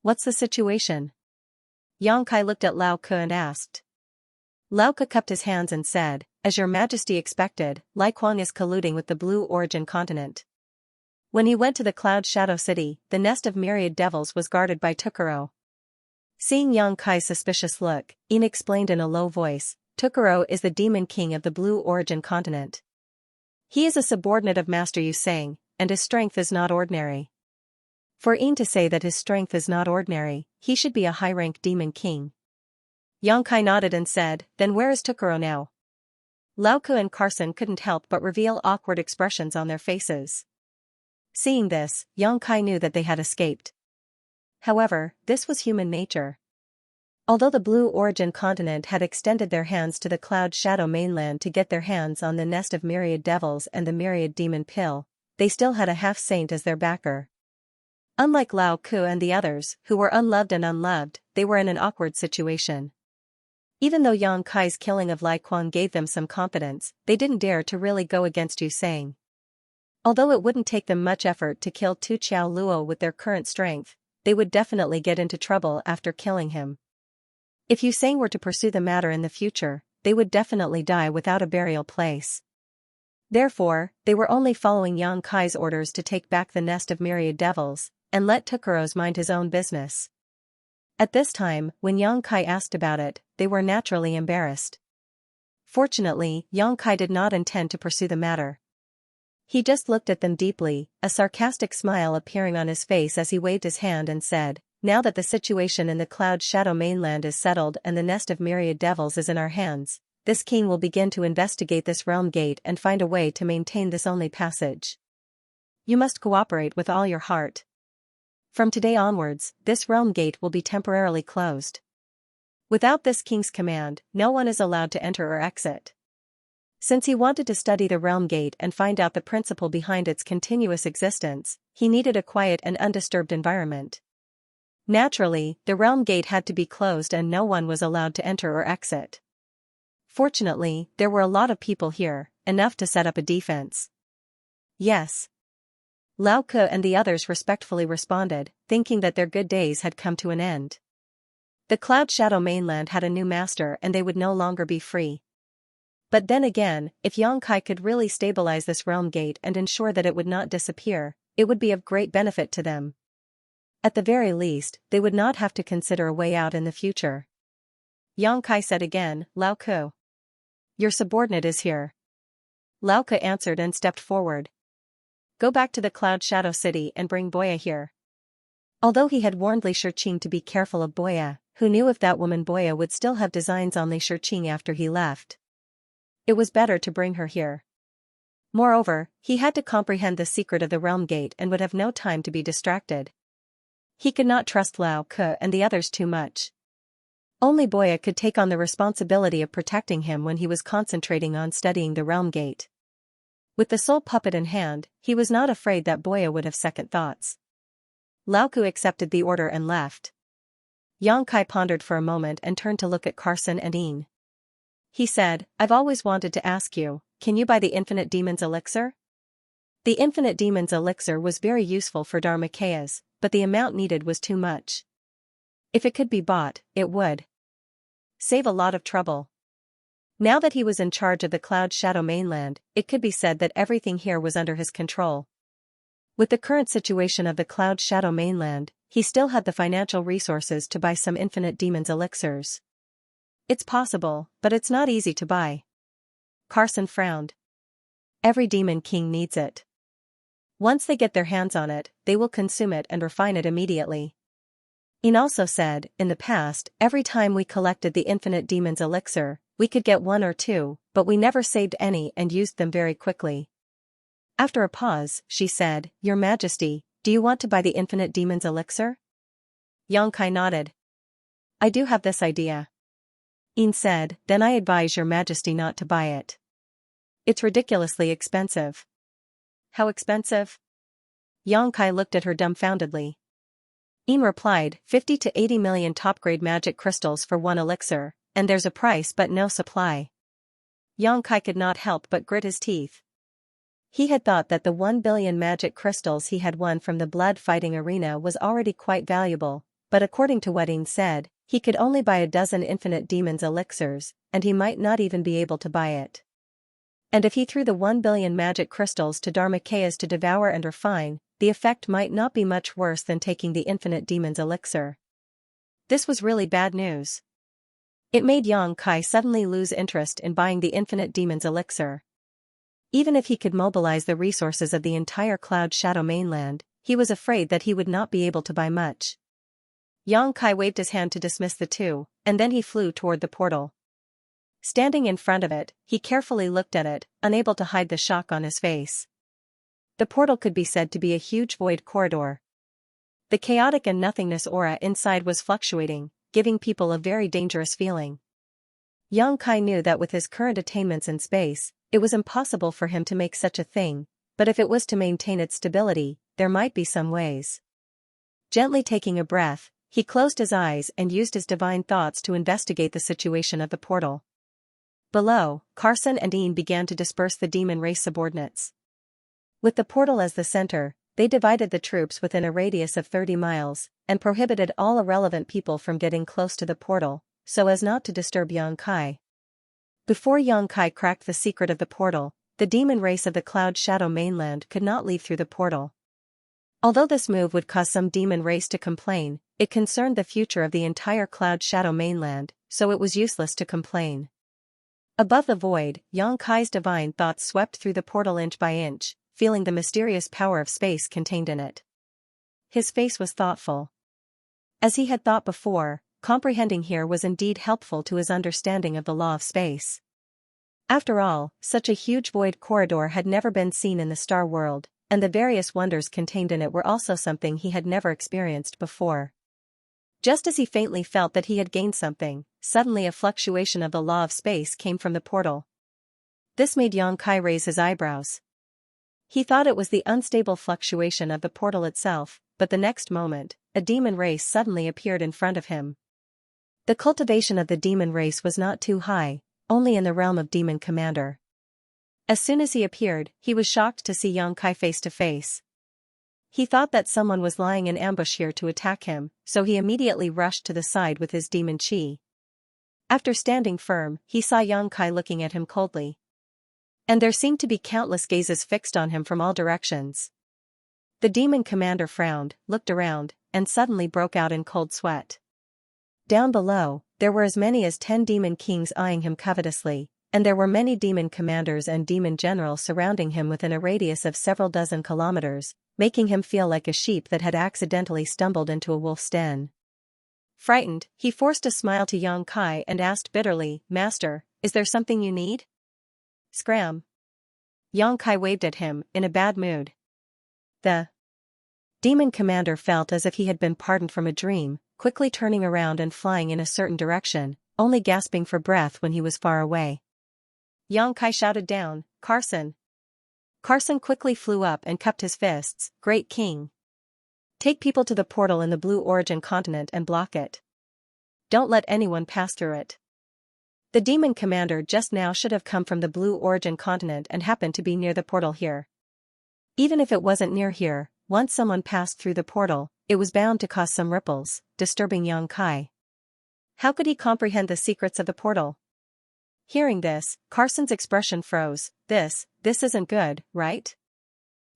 "What's the situation?" Xianxia looked at Lao Ke and asked. Lao Ke cupped his hands and said, "As your majesty expected, Lai Kuang is colluding with the Blue Origin continent. When he went to the Cloud Shadow City, the nest of myriad devils was guarded by Tukuro." Seeing Xianxia's suspicious look, Yin explained in a low voice, "Tukuro is the Demon King of the Blue Origin continent. He is a subordinate of Master Yu Sang, and his strength is not ordinary." For Yin to say that his strength is not ordinary, he should be a high-rank Demon King. Xianxia nodded and said, "Then where is Tukuro now?" Lao Ke and Carson couldn't help but reveal awkward expressions on their faces. Seeing this, Xianxia knew that they had escaped. However, this was human nature. Although the Blue Origin continent had extended their hands to the Cloud Shadow mainland to get their hands on the nest of myriad devils and the myriad demon pill, they still had a half-saint as their backer. Unlike Lao Ku and the others, who were unloved and unloved, they were in an awkward situation. Even though Yang Kai's killing of Lai Quan gave them some confidence, they didn't dare to really go against Yu Sang. Although it wouldn't take them much effort to kill Tu Chao Luo with their current strength, they would definitely get into trouble after killing him. If Yu Sang were to pursue the matter in the future, they would definitely die without a burial place. Therefore, they were only following Yang Kai's orders to take back the nest of myriad devils, and let Tukuros mind his own business. At this time, when Yang Kai asked about it, they were naturally embarrassed. Fortunately, Yang Kai did not intend to pursue the matter. He just looked at them deeply, a sarcastic smile appearing on his face as he waved his hand and said, "Now that the situation in the Cloud Shadow mainland is settled and the nest of myriad devils is in our hands, this king will begin to investigate this realm gate and find a way to maintain this only passage. You must cooperate with all your heart. From today onwards, this realm gate will be temporarily closed. Without this king's command, no one is allowed to enter or exit." Since he wanted to study the realm gate and find out the principle behind its continuous existence, he needed a quiet and undisturbed environment. Naturally, the realm gate had to be closed and no one was allowed to enter or exit. Fortunately, there were a lot of people here, enough to set up a defense. "Yes." Lao Ke and the others respectfully responded, thinking that their good days had come to an end. The Cloud Shadow mainland had a new master and they would no longer be free. But then again, if Yang Kai could really stabilize this realm gate and ensure that it would not disappear, it would be of great benefit to them. At the very least, they would not have to consider a way out in the future. Yang Kai said again, "Lao Ke. Your subordinate is here." Lao Ke answered and stepped forward. "Go back to the Cloud Shadow City and bring Boya here." Although he had warned Li Shiqing to be careful of Boya, who knew if that woman Boya would still have designs on Li Shiqing after he left. It was better to bring her here. Moreover, he had to comprehend the secret of the realm gate and would have no time to be distracted. He could not trust Lao Ke and the others too much. Only Boya could take on the responsibility of protecting him when he was concentrating on studying the realm gate. With the soul puppet in hand, he was not afraid that Boya would have second thoughts. Lao Ke accepted the order and left. Yang Kai pondered for a moment and turned to look at Carson and Een. He said, "I've always wanted to ask you, can you buy the Infinite Demon's Elixir?" The Infinite Demon's Elixir was very useful for Dharmakayas, but the amount needed was too much. If it could be bought, it would save a lot of trouble. Now that he was in charge of the Cloud Shadow mainland, it could be said that everything here was under his control. With the current situation of the Cloud Shadow mainland, he still had the financial resources to buy some Infinite Demon's Elixirs. It's possible, but it's not easy to buy. Carson frowned. Every demon king needs it. Once they get their hands on it, they will consume it and refine it immediately. Een also said, "In the past, every time we collected the Infinite Demon's Elixir, we could get one or two, but we never saved any and used them very quickly." After a pause, she said, "Your Majesty, do you want to buy the Infinite Demon's Elixir?" Yang Kai nodded. "I do have this idea." Een said, "Then I advise your Majesty not to buy it. It's ridiculously expensive." "How expensive?" Yang Kai looked at her dumbfoundedly. Een replied, 50 to 80 million top-grade magic crystals for one elixir, and there's a price but no supply. Yang Kai could not help but grit his teeth. He had thought that the 1 billion magic crystals he had won from the blood fighting arena was already quite valuable, but according to what Een said, he could only buy a dozen Infinite Demon's Elixirs, and he might not even be able to buy it. And if he threw the 1 billion magic crystals to Dharmakayas to devour and refine, the effect might not be much worse than taking the Infinite Demon's Elixir. This was really bad news. It made Yang Kai suddenly lose interest in buying the Infinite Demon's Elixir. Even if he could mobilize the resources of the entire Cloud Shadow mainland, he was afraid that he would not be able to buy much. Yang Kai waved his hand to dismiss the two, and then he flew toward the portal. Standing in front of it, he carefully looked at it, unable to hide the shock on his face. The portal could be said to be a huge void corridor. The chaotic and nothingness aura inside was fluctuating, giving people a very dangerous feeling. Yang Kai knew that with his current attainments in space, it was impossible for him to make such a thing, but if it was to maintain its stability, there might be some ways. Gently taking a breath, he closed his eyes and used his divine thoughts to investigate the situation of the portal. Below, Carson and Ian began to disperse the demon race subordinates. With the portal as the center, they divided the troops within a radius of 30 miles, and prohibited all irrelevant people from getting close to the portal, so as not to disturb Xianxia. Before Xianxia cracked the secret of the portal, the demon race of the Cloud Shadow mainland could not leave through the portal. Although this move would cause some demon race to complain, it concerned the future of the entire Cloud Shadow mainland, so it was useless to complain. Above the void, Xianxia's divine thoughts swept through the portal inch by inch, feeling the mysterious power of space contained in it. His face was thoughtful. As he had thought before, comprehending here was indeed helpful to his understanding of the law of space. After all, such a huge void corridor had never been seen in the star world, and the various wonders contained in it were also something he had never experienced before. Just as he faintly felt that he had gained something, suddenly a fluctuation of the law of space came from the portal. This made Xianxia raise his eyebrows. He thought it was the unstable fluctuation of the portal itself, but the next moment, a demon race suddenly appeared in front of him. The cultivation of the demon race was not too high, only in the realm of demon commander. As soon as he appeared, he was shocked to see Xianxia face to face. He thought that someone was lying in ambush here to attack him, so he immediately rushed to the side with his demon chi. After standing firm, he saw Xianxia looking at him coldly. And there seemed to be countless gazes fixed on him from all directions. The demon commander frowned, looked around, and suddenly broke out in cold sweat. Down below, there were as many as 10 demon kings eyeing him covetously, and there were many demon commanders and demon generals surrounding him within a radius of several dozen kilometers, making him feel like a sheep that had accidentally stumbled into a wolf's den. Frightened, he forced a smile to Xianxia and asked bitterly, "Master, is there something you need?" "Scram." Xianxia waved at him, in a bad mood. The demon commander felt as if he had been pardoned from a dream, quickly turning around and flying in a certain direction, only gasping for breath when he was far away. Xianxia shouted down, "Carson!" Carson quickly flew up and cupped his fists. "Great king! Take people to the portal in the Blue Origin continent and block it. Don't let anyone pass through it." The demon commander just now should have come from the Blue Origin continent and happened to be near the portal here. Even if it wasn't near here, once someone passed through the portal, it was bound to cause some ripples, disturbing Xianxia. How could he comprehend the secrets of the portal? Hearing this, Carson's expression froze. This isn't good, right?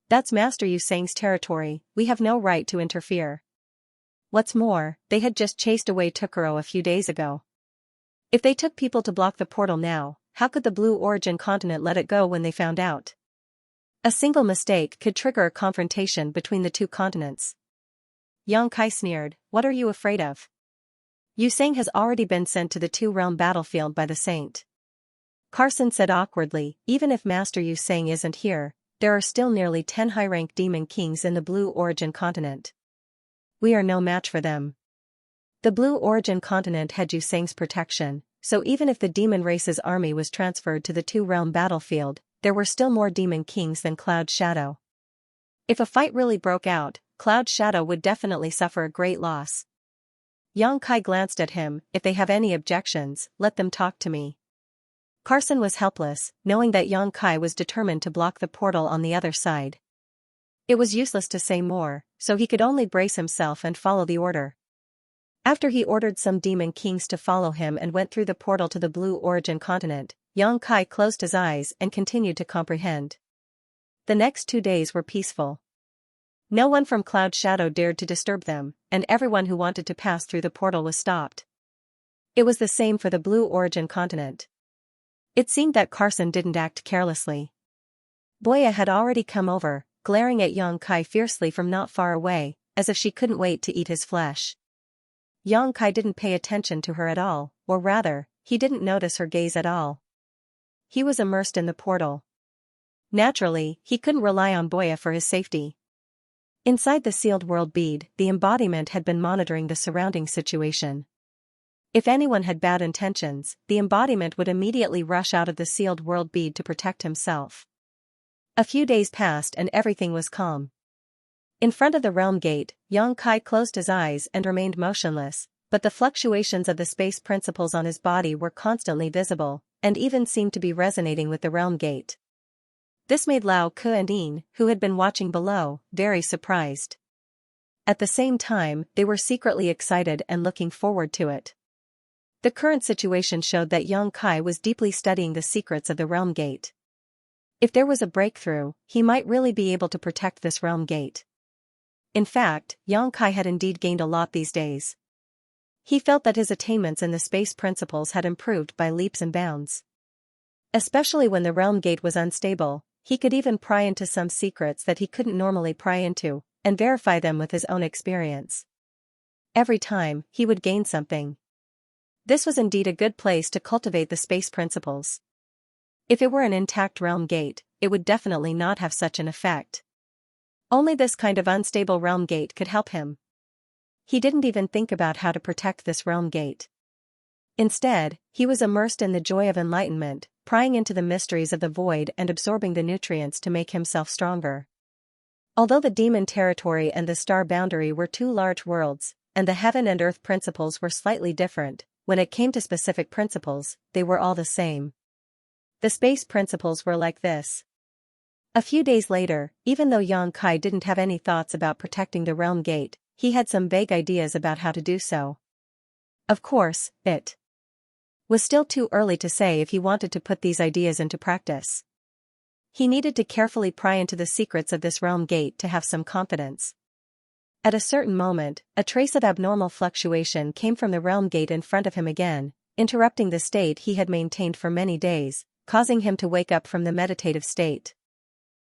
That's Master Xianxia's territory, we have no right to interfere. What's more, they had just chased away Tukuro a few days ago. If they took people to block the portal now, how could the Blue Origin continent let it go when they found out? A single mistake could trigger a confrontation between the two continents. Xianxia sneered, "What are you afraid of? Xianxia has already been sent to the two-realm battlefield by the saint." Carson said awkwardly, "Even if Master Xianxia isn't here, there are still nearly 10 high-rank demon kings in the Blue Origin continent. We are no match for them." The Blue Origin continent had Xianxia's protection, so even if the demon race's army was transferred to the two-realm battlefield, there were still more demon kings than Cloud Shadow. If a fight really broke out, Cloud Shadow would definitely suffer a great loss. Xianxia glanced at him. "If they have any objections, let them talk to me." Carson was helpless, knowing that Xianxia was determined to block the portal on the other side. It was useless to say more, so he could only brace himself and follow the order. After he ordered some demon kings to follow him and went through the portal to the Blue Origin continent, Xianxia closed his eyes and continued to comprehend. The next 2 days were peaceful. No one from Cloud Shadow dared to disturb them, and everyone who wanted to pass through the portal was stopped. It was the same for the Blue Origin continent. It seemed that Carson didn't act carelessly. Boya had already come over, glaring at Xianxia fiercely from not far away, as if she couldn't wait to eat his flesh. Xianxia didn't pay attention to her at all, or rather, he didn't notice her gaze at all. He was immersed in the portal. Naturally, he couldn't rely on Boya for his safety. Inside the sealed world bead, the embodiment had been monitoring the surrounding situation. If anyone had bad intentions, the embodiment would immediately rush out of the sealed world bead to protect himself. A few days passed and everything was calm. In front of the realm gate, Yang Kai closed his eyes and remained motionless, but the fluctuations of the space principles on his body were constantly visible, and even seemed to be resonating with the realm gate. This made Lao Ke and Yin, who had been watching below, very surprised. At the same time, they were secretly excited and looking forward to it. The current situation showed that Yang Kai was deeply studying the secrets of the realm gate. If there was a breakthrough, he might really be able to protect this realm gate. In fact, Yang Kai had indeed gained a lot these days. He felt that his attainments in the space principles had improved by leaps and bounds. Especially when the realm gate was unstable, he could even pry into some secrets that he couldn't normally pry into, and verify them with his own experience. Every time, he would gain something. This was indeed a good place to cultivate the space principles. If it were an intact realm gate, it would definitely not have such an effect. Only this kind of unstable realm gate could help him. He didn't even think about how to protect this realm gate. Instead, he was immersed in the joy of enlightenment, prying into the mysteries of the void and absorbing the nutrients to make himself stronger. Although the demon territory and the star boundary were two large worlds, and the heaven and earth principles were slightly different, when it came to specific principles, they were all the same. The space principles were like this. A few days later, even though Yang Kai didn't have any thoughts about protecting the realm gate, he had some vague ideas about how to do so. Of course, it was still too early to say if he wanted to put these ideas into practice. He needed to carefully pry into the secrets of this realm gate to have some confidence. At a certain moment, a trace of abnormal fluctuation came from the realm gate in front of him again, interrupting the state he had maintained for many days, causing him to wake up from the meditative state.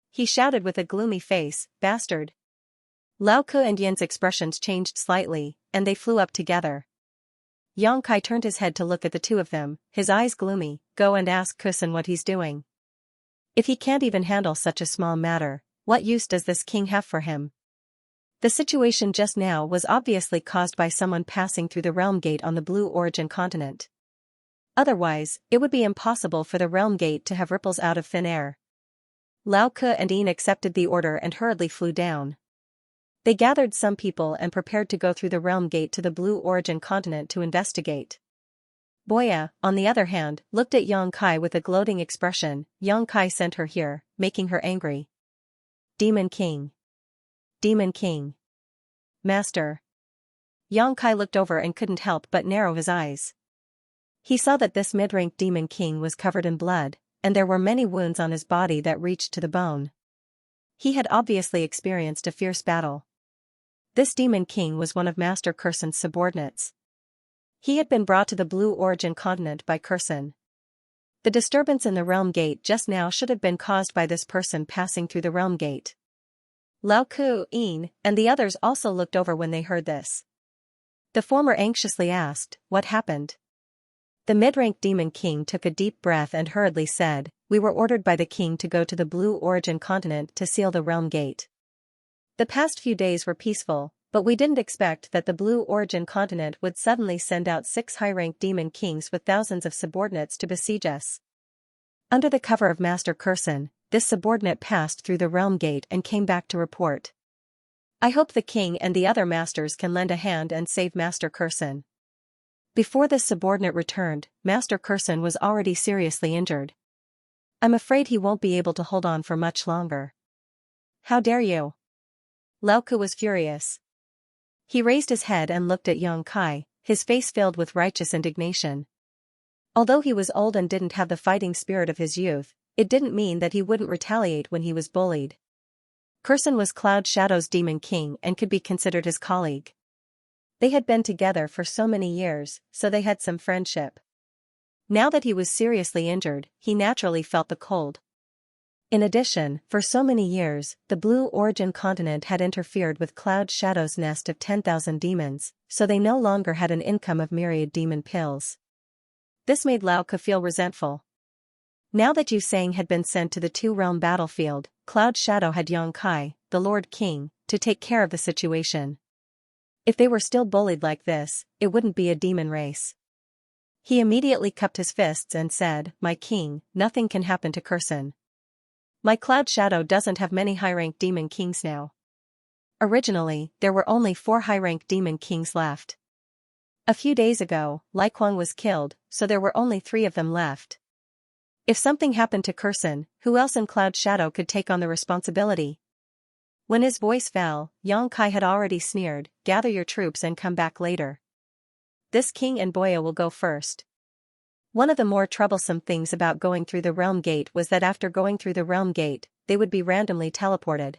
He shouted with a gloomy face, "Bastard!" Lao Ke and Yin's expressions changed slightly, and they flew up together. Yang Kai turned his head to look at the two of them, his eyes gloomy. "Go and ask Kusan what he's doing. If he can't even handle such a small matter, what use does this king have for him?" The situation just now was obviously caused by someone passing through the realm gate on the Blue Origin continent. Otherwise, it would be impossible for the realm gate to have ripples out of thin air. Lao Ke and Yin accepted the order and hurriedly flew down. They gathered some people and prepared to go through the realm gate to the Blue Origin continent to investigate. Boya, on the other hand, looked at Yang Kai with a gloating expression. Yang Kai sent her here, making her angry. Demon King. Demon King. Master. Yang Kai looked over and couldn't help but narrow his eyes. He saw that this mid-ranked Demon King was covered in blood, and there were many wounds on his body that reached to the bone. He had obviously experienced a fierce battle. This Demon King was one of Master Kursan's subordinates. He had been brought to the Blue Origin continent by Kursan. The disturbance in the realm gate just now should have been caused by this person passing through the realm gate. Lao Ke, Yin, and the others also looked over when they heard this. The former anxiously asked, "What happened?" The mid-ranked Demon King took a deep breath and hurriedly said, "We were ordered by the king to go to the Blue Origin continent to seal the realm gate. The past few days were peaceful, but we didn't expect that the Blue Origin continent would suddenly send out 6 high-ranked Demon Kings with thousands of subordinates to besiege us." Under the cover of Master Kursan, this subordinate passed through the realm gate and came back to report. "I hope the king and the other masters can lend a hand and save Master Kursan." Before this subordinate returned, Master Kursan was already seriously injured. "I'm afraid he won't be able to hold on for much longer." "How dare you?" Lao Ke was furious. He raised his head and looked at Yang Kai, his face filled with righteous indignation. Although he was old and didn't have the fighting spirit of his youth, it didn't mean that he wouldn't retaliate when he was bullied. Kursan was Cloud Shadow's Demon King and could be considered his colleague. They had been together for so many years, so they had some friendship. Now that he was seriously injured, he naturally felt the cold. In addition, for so many years, the Blue Origin continent had interfered with Cloud Shadow's nest of 10,000 demons, so they no longer had an income of myriad demon pills. This made Lao Ke feel resentful. Now that Yu Sang had been sent to the two-realm battlefield, Cloud Shadow had Yang Kai, the Lord King, to take care of the situation. If they were still bullied like this, it wouldn't be a demon race. He immediately cupped his fists and said, "My king, nothing can happen to Kursan. My cloud shadow doesn't have many high-ranked demon kings now. Originally, there were only 4 high-ranked demon kings left. A few days ago, Lai Kuang was killed, so there were only 3 of them left. If something happened to Kurson, who else in Cloud Shadow could take on the responsibility? When his voice fell, Yang Kai had already sneered, "Gather your troops and come back later. This king and Boya will go first." One of the more troublesome things about going through the realm gate was that after going through the realm gate, they would be randomly teleported.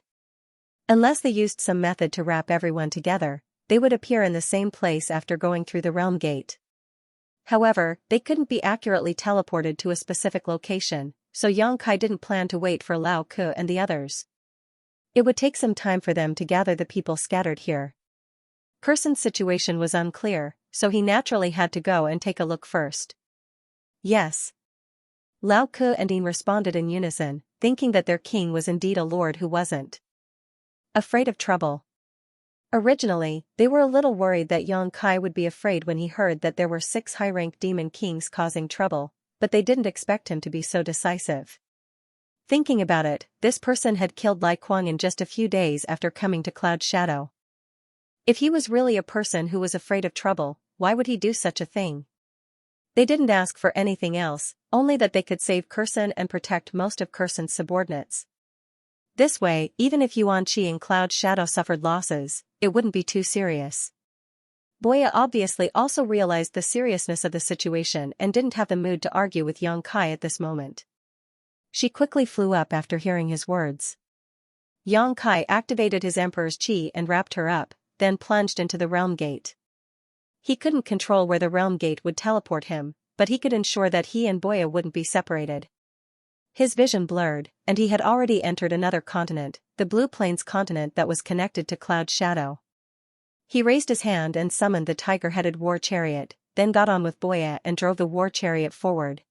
Unless they used some method to wrap everyone together, they would appear in the same place after going through the realm gate. However, they couldn't be accurately teleported to a specific location, so Yang Kai didn't plan to wait for Lao Ke and the others. It would take some time for them to gather the people scattered here. Kurson's situation was unclear, so he naturally had to go and take a look first. Yes. Lao Ke and Yin responded in unison, thinking that their king was indeed a lord who wasn't afraid of trouble. Originally, they were a little worried that Yang Kai would be afraid when he heard that there were 6 high-ranked demon kings causing trouble, but they didn't expect him to be so decisive. Thinking about it, this person had killed Lai Kuang in just a few days after coming to Cloud Shadow. If he was really a person who was afraid of trouble, why would he do such a thing? They didn't ask for anything else, only that they could save Kurson and protect most of Kurson's subordinates. This way, even if Yuan Qi and Cloud Shadow suffered losses, it wouldn't be too serious. Boya obviously also realized the seriousness of the situation and didn't have the mood to argue with Yang Kai at this moment. She quickly flew up after hearing his words. Yang Kai activated his Emperor's Qi and wrapped her up, then plunged into the realm gate. He couldn't control where the realm gate would teleport him, but he could ensure that he and Boya wouldn't be separated. His vision blurred, and he had already entered another continent, the Blue Plains continent that was connected to Cloud Shadow. He raised his hand and summoned the tiger-headed war chariot, then got on with Boya and drove the war chariot forward.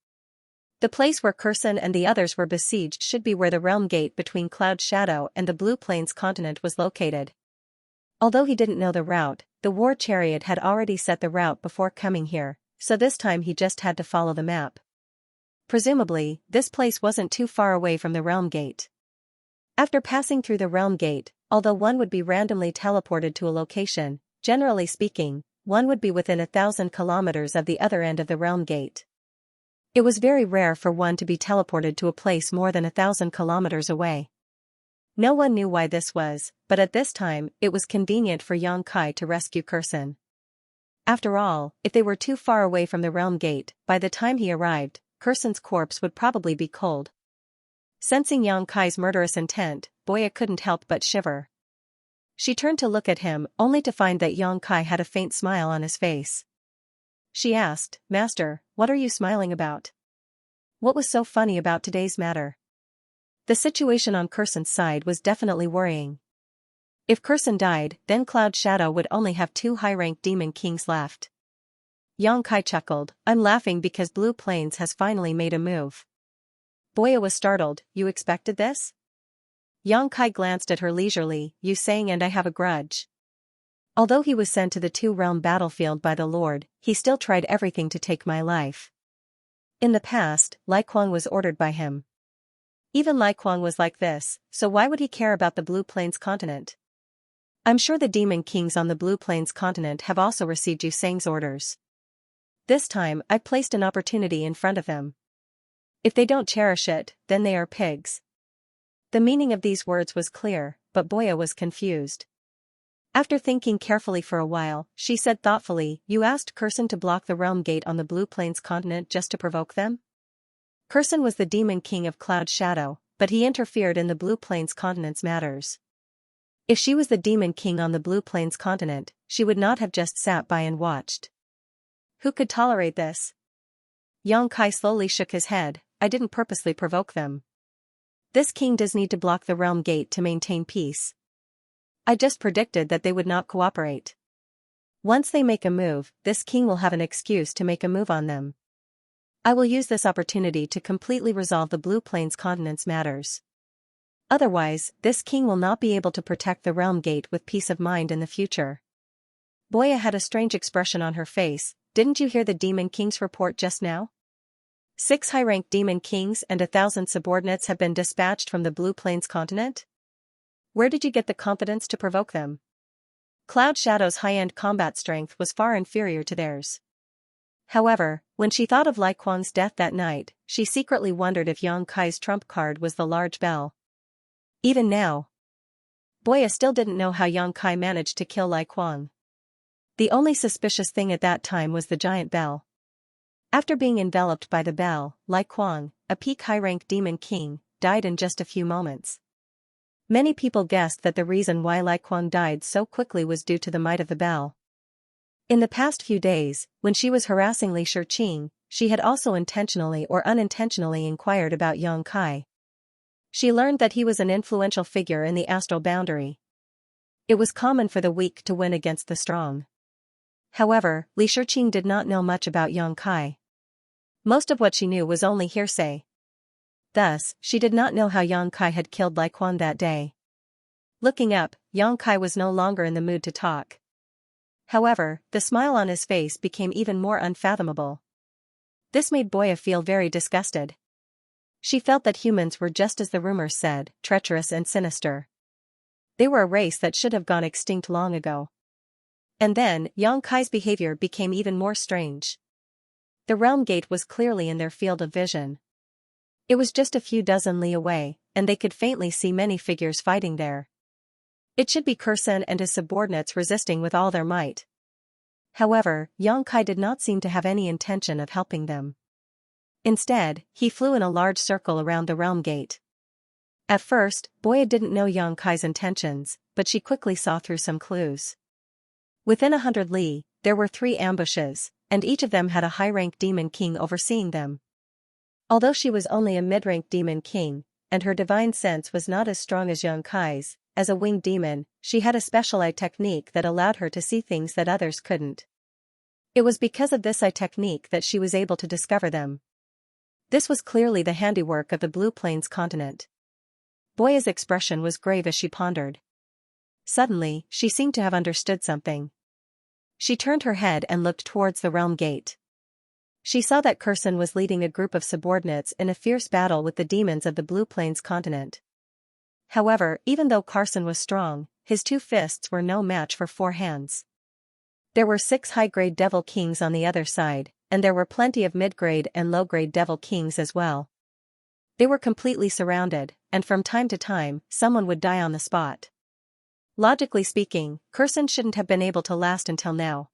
The place where Kurson and the others were besieged should be where the realm gate between Cloud Shadow and the Blue Plains continent was located. Although he didn't know the route, the war chariot had already set the route before coming here, so this time he just had to follow the map. Presumably, this place wasn't too far away from the realm gate. After passing through the realm gate, although one would be randomly teleported to a location, generally speaking, one would be within 1,000 kilometers of the other end of the realm gate. It was very rare for one to be teleported to a place more than 1,000 kilometers away. No one knew why this was, but at this time, it was convenient for Yang Kai to rescue Kurson. After all, if they were too far away from the realm gate, by the time he arrived, Kurson's corpse would probably be cold. Sensing Yang Kai's murderous intent, Boya couldn't help but shiver. She turned to look at him, only to find that Yang Kai had a faint smile on his face. She asked, "Master, what are you smiling about? What was so funny about today's matter?" The situation on Kurson's side was definitely worrying. If Kurson died, then Cloud Shadow would only have 2 high-ranked demon kings left. Yang Kai chuckled, "I'm laughing because Blue Plains has finally made a move." Boya was startled, "You expected this?" Yang Kai glanced at her leisurely, "You sang and I have a grudge." Although he was sent to the 2-realm battlefield by the Lord, he still tried everything to take my life. In the past, Lai Kuang was ordered by him. Even Lai Kuang was like this, so why would he care about the Blue Plains continent? I'm sure the demon kings on the Blue Plains continent have also received Yu Sang's orders. This time, I placed an opportunity in front of them. If they don't cherish it, then they are pigs. The meaning of these words was clear, but Boya was confused. After thinking carefully for a while, she said thoughtfully, "You asked Kurson to block the realm gate on the Blue Plains continent just to provoke them?" Kurson was the demon king of Cloud Shadow, but he interfered in the Blue Plains continent's matters. If she was the demon king on the Blue Plains continent, she would not have just sat by and watched. Who could tolerate this? Yang Kai slowly shook his head, "I didn't purposely provoke them. This king does need to block the realm gate to maintain peace. I just predicted that they would not cooperate. Once they make a move, this king will have an excuse to make a move on them. I will use this opportunity to completely resolve the Blue Plains continent's matters. Otherwise, this king will not be able to protect the realm gate with peace of mind in the future." Boya had a strange expression on her face. "Didn't you hear the demon king's report just now?" 6 high-ranked demon kings and 1,000 subordinates have been dispatched from the Blue Plains continent? Where did you get the confidence to provoke them? Cloud Shadow's high-end combat strength was far inferior to theirs. However, when she thought of Lai Kuang's death that night, she secretly wondered if Yang Kai's trump card was the large bell. Even now, Boya still didn't know how Yang Kai managed to kill Lai Kuang. The only suspicious thing at that time was the giant bell. After being enveloped by the bell, Lai Kuang, a peak high-rank demon king, died in just a few moments. Many people guessed that the reason why Lai Kuang died so quickly was due to the might of the bell. In the past few days, when she was harassing Li Shiqing, she had also intentionally or unintentionally inquired about Yang Kai. She learned that he was an influential figure in the astral boundary. It was common for the weak to win against the strong. However, Li Shiqing did not know much about Yang Kai. Most of what she knew was only hearsay. Thus, she did not know how Yang Kai had killed Lai Kuang that day. Looking up, Yang Kai was no longer in the mood to talk. However, the smile on his face became even more unfathomable. This made Boya feel very disgusted. She felt that humans were just as the rumors said, treacherous and sinister. They were a race that should have gone extinct long ago. And then, Yang Kai's behavior became even more strange. The realm gate was clearly in their field of vision. It was just a few dozen li away, and they could faintly see many figures fighting there. It should be Kursen and his subordinates resisting with all their might. However, Yang Kai did not seem to have any intention of helping them. Instead, he flew in a large circle around the realm gate. At first, Boya didn't know Yang Kai's intentions, but she quickly saw through some clues. Within 100 li, there were 3 ambushes, and each of them had a high-rank demon king overseeing them. Although she was only a mid-rank demon king, and her divine sense was not as strong as Yang Kai's, as a winged demon, she had a special eye technique that allowed her to see things that others couldn't. It was because of this eye technique that she was able to discover them. This was clearly the handiwork of the Blue Plains continent. Boya's expression was grave as she pondered. Suddenly, she seemed to have understood something. She turned her head and looked towards the realm gate. She saw that Kursen was leading a group of subordinates in a fierce battle with the demons of the Blue Plains continent. However, even though Kursen was strong, his 2 fists were no match for 4 hands. There were 6 high-grade devil kings on the other side, and there were plenty of mid-grade and low-grade devil kings as well. They were completely surrounded, and from time to time, someone would die on the spot. Logically speaking, Kursen shouldn't have been able to last until now.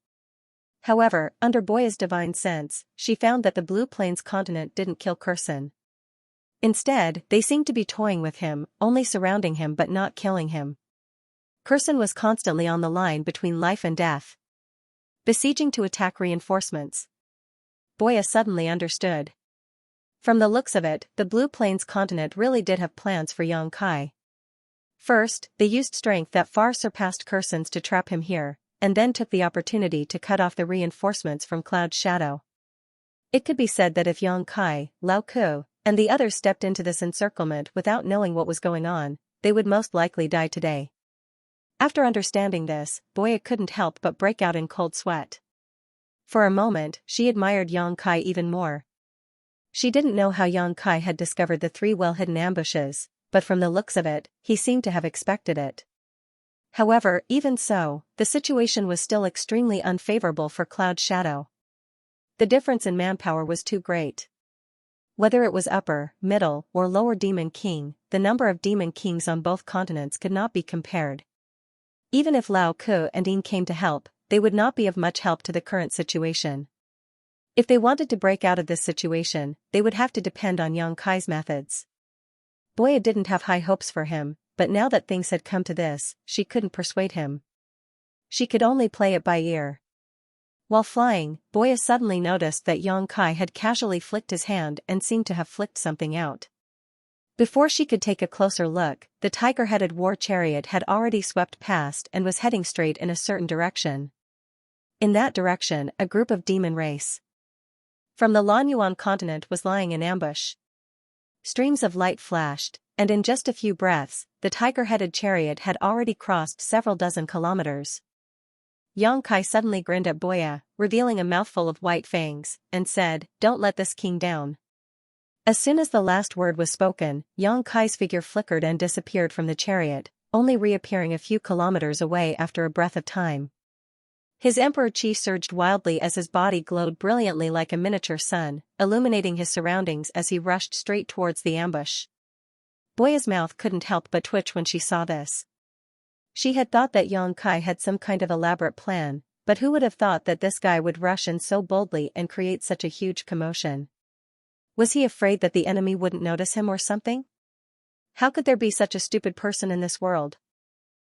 However, under Boya's divine sense, she found that the Blue Plains continent didn't kill Kursen. Instead, they seemed to be toying with him, only surrounding him but not killing him. Kursen was constantly on the line between life and death, besieging to attack reinforcements. Boya suddenly understood. From the looks of it, the Blue Plains continent really did have plans for Yang Kai. First, they used strength that far surpassed Kursen's to trap him here, and then took the opportunity to cut off the reinforcements from Cloud Shadow. It could be said that if Yang Kai, Lao Ku, and the others stepped into this encirclement without knowing what was going on, they would most likely die today. After understanding this, Boya couldn't help but break out in cold sweat. For a moment, she admired Yang Kai even more. She didn't know how Yang Kai had discovered the 3 well-hidden ambushes, but from the looks of it, he seemed to have expected it. However, even so, the situation was still extremely unfavorable for Cloud Shadow. The difference in manpower was too great. Whether it was upper, middle, or lower demon king, the number of demon kings on both continents could not be compared. Even if Lao Ku and Yin came to help, they would not be of much help to the current situation. If they wanted to break out of this situation, they would have to depend on Yang Kai's methods. Boya didn't have high hopes for him, but now that things had come to this, she couldn't persuade him. She could only play it by ear. While flying, Boya suddenly noticed that Yang Kai had casually flicked his hand and seemed to have flicked something out. Before she could take a closer look, the tiger-headed war chariot had already swept past and was heading straight in a certain direction. In that direction, a group of demon race from the Lanyuan continent was lying in ambush. Streams of light flashed, and in just a few breaths, the tiger-headed chariot had already crossed several dozen kilometers. Yang Kai suddenly grinned at Boya, revealing a mouthful of white fangs, and said, "Don't let this king down." As soon as the last word was spoken, Yang Kai's figure flickered and disappeared from the chariot, only reappearing a few kilometers away after a breath of time. His emperor chi surged wildly as his body glowed brilliantly like a miniature sun, illuminating his surroundings as he rushed straight towards the ambush. Boya's mouth couldn't help but twitch when she saw this. She had thought that Yang Kai had some kind of elaborate plan, but who would have thought that this guy would rush in so boldly and create such a huge commotion? Was he afraid that the enemy wouldn't notice him or something? How could there be such a stupid person in this world?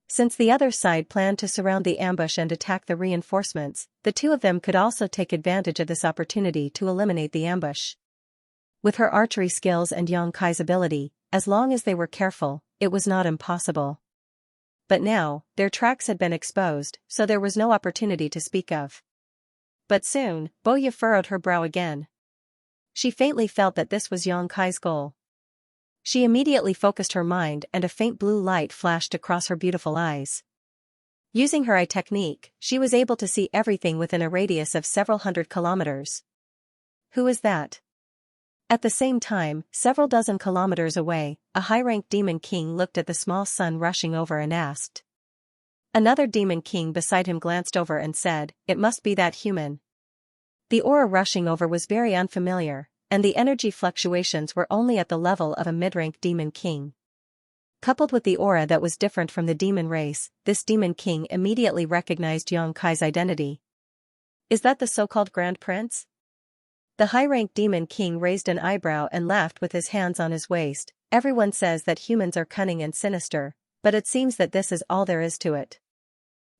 Since the other side planned to surround the ambush and attack the reinforcements, the two of them could also take advantage of this opportunity to eliminate the ambush. With her archery skills and Yang Kai's ability, as long as they were careful, it was not impossible. But now, their tracks had been exposed, so there was no opportunity to speak of. But soon, Boya furrowed her brow again. She faintly felt that this was Yang Kai's goal. She immediately focused her mind and a faint blue light flashed across her beautiful eyes. Using her eye technique, she was able to see everything within a radius of several hundred kilometers. Who is that? At the same time, several dozen kilometers away, a high-ranked demon king looked at the small sun rushing over and asked. Another demon king beside him glanced over and said, "It must be that human." The aura rushing over was very unfamiliar, and the energy fluctuations were only at the level of a mid-rank demon king. Coupled with the aura that was different from the demon race, this demon king immediately recognized Yang Kai's identity. Is that the so-called Grand Prince? The high-ranked demon king raised an eyebrow and laughed with his hands on his waist. Everyone says that humans are cunning and sinister, but it seems that this is all there is to it.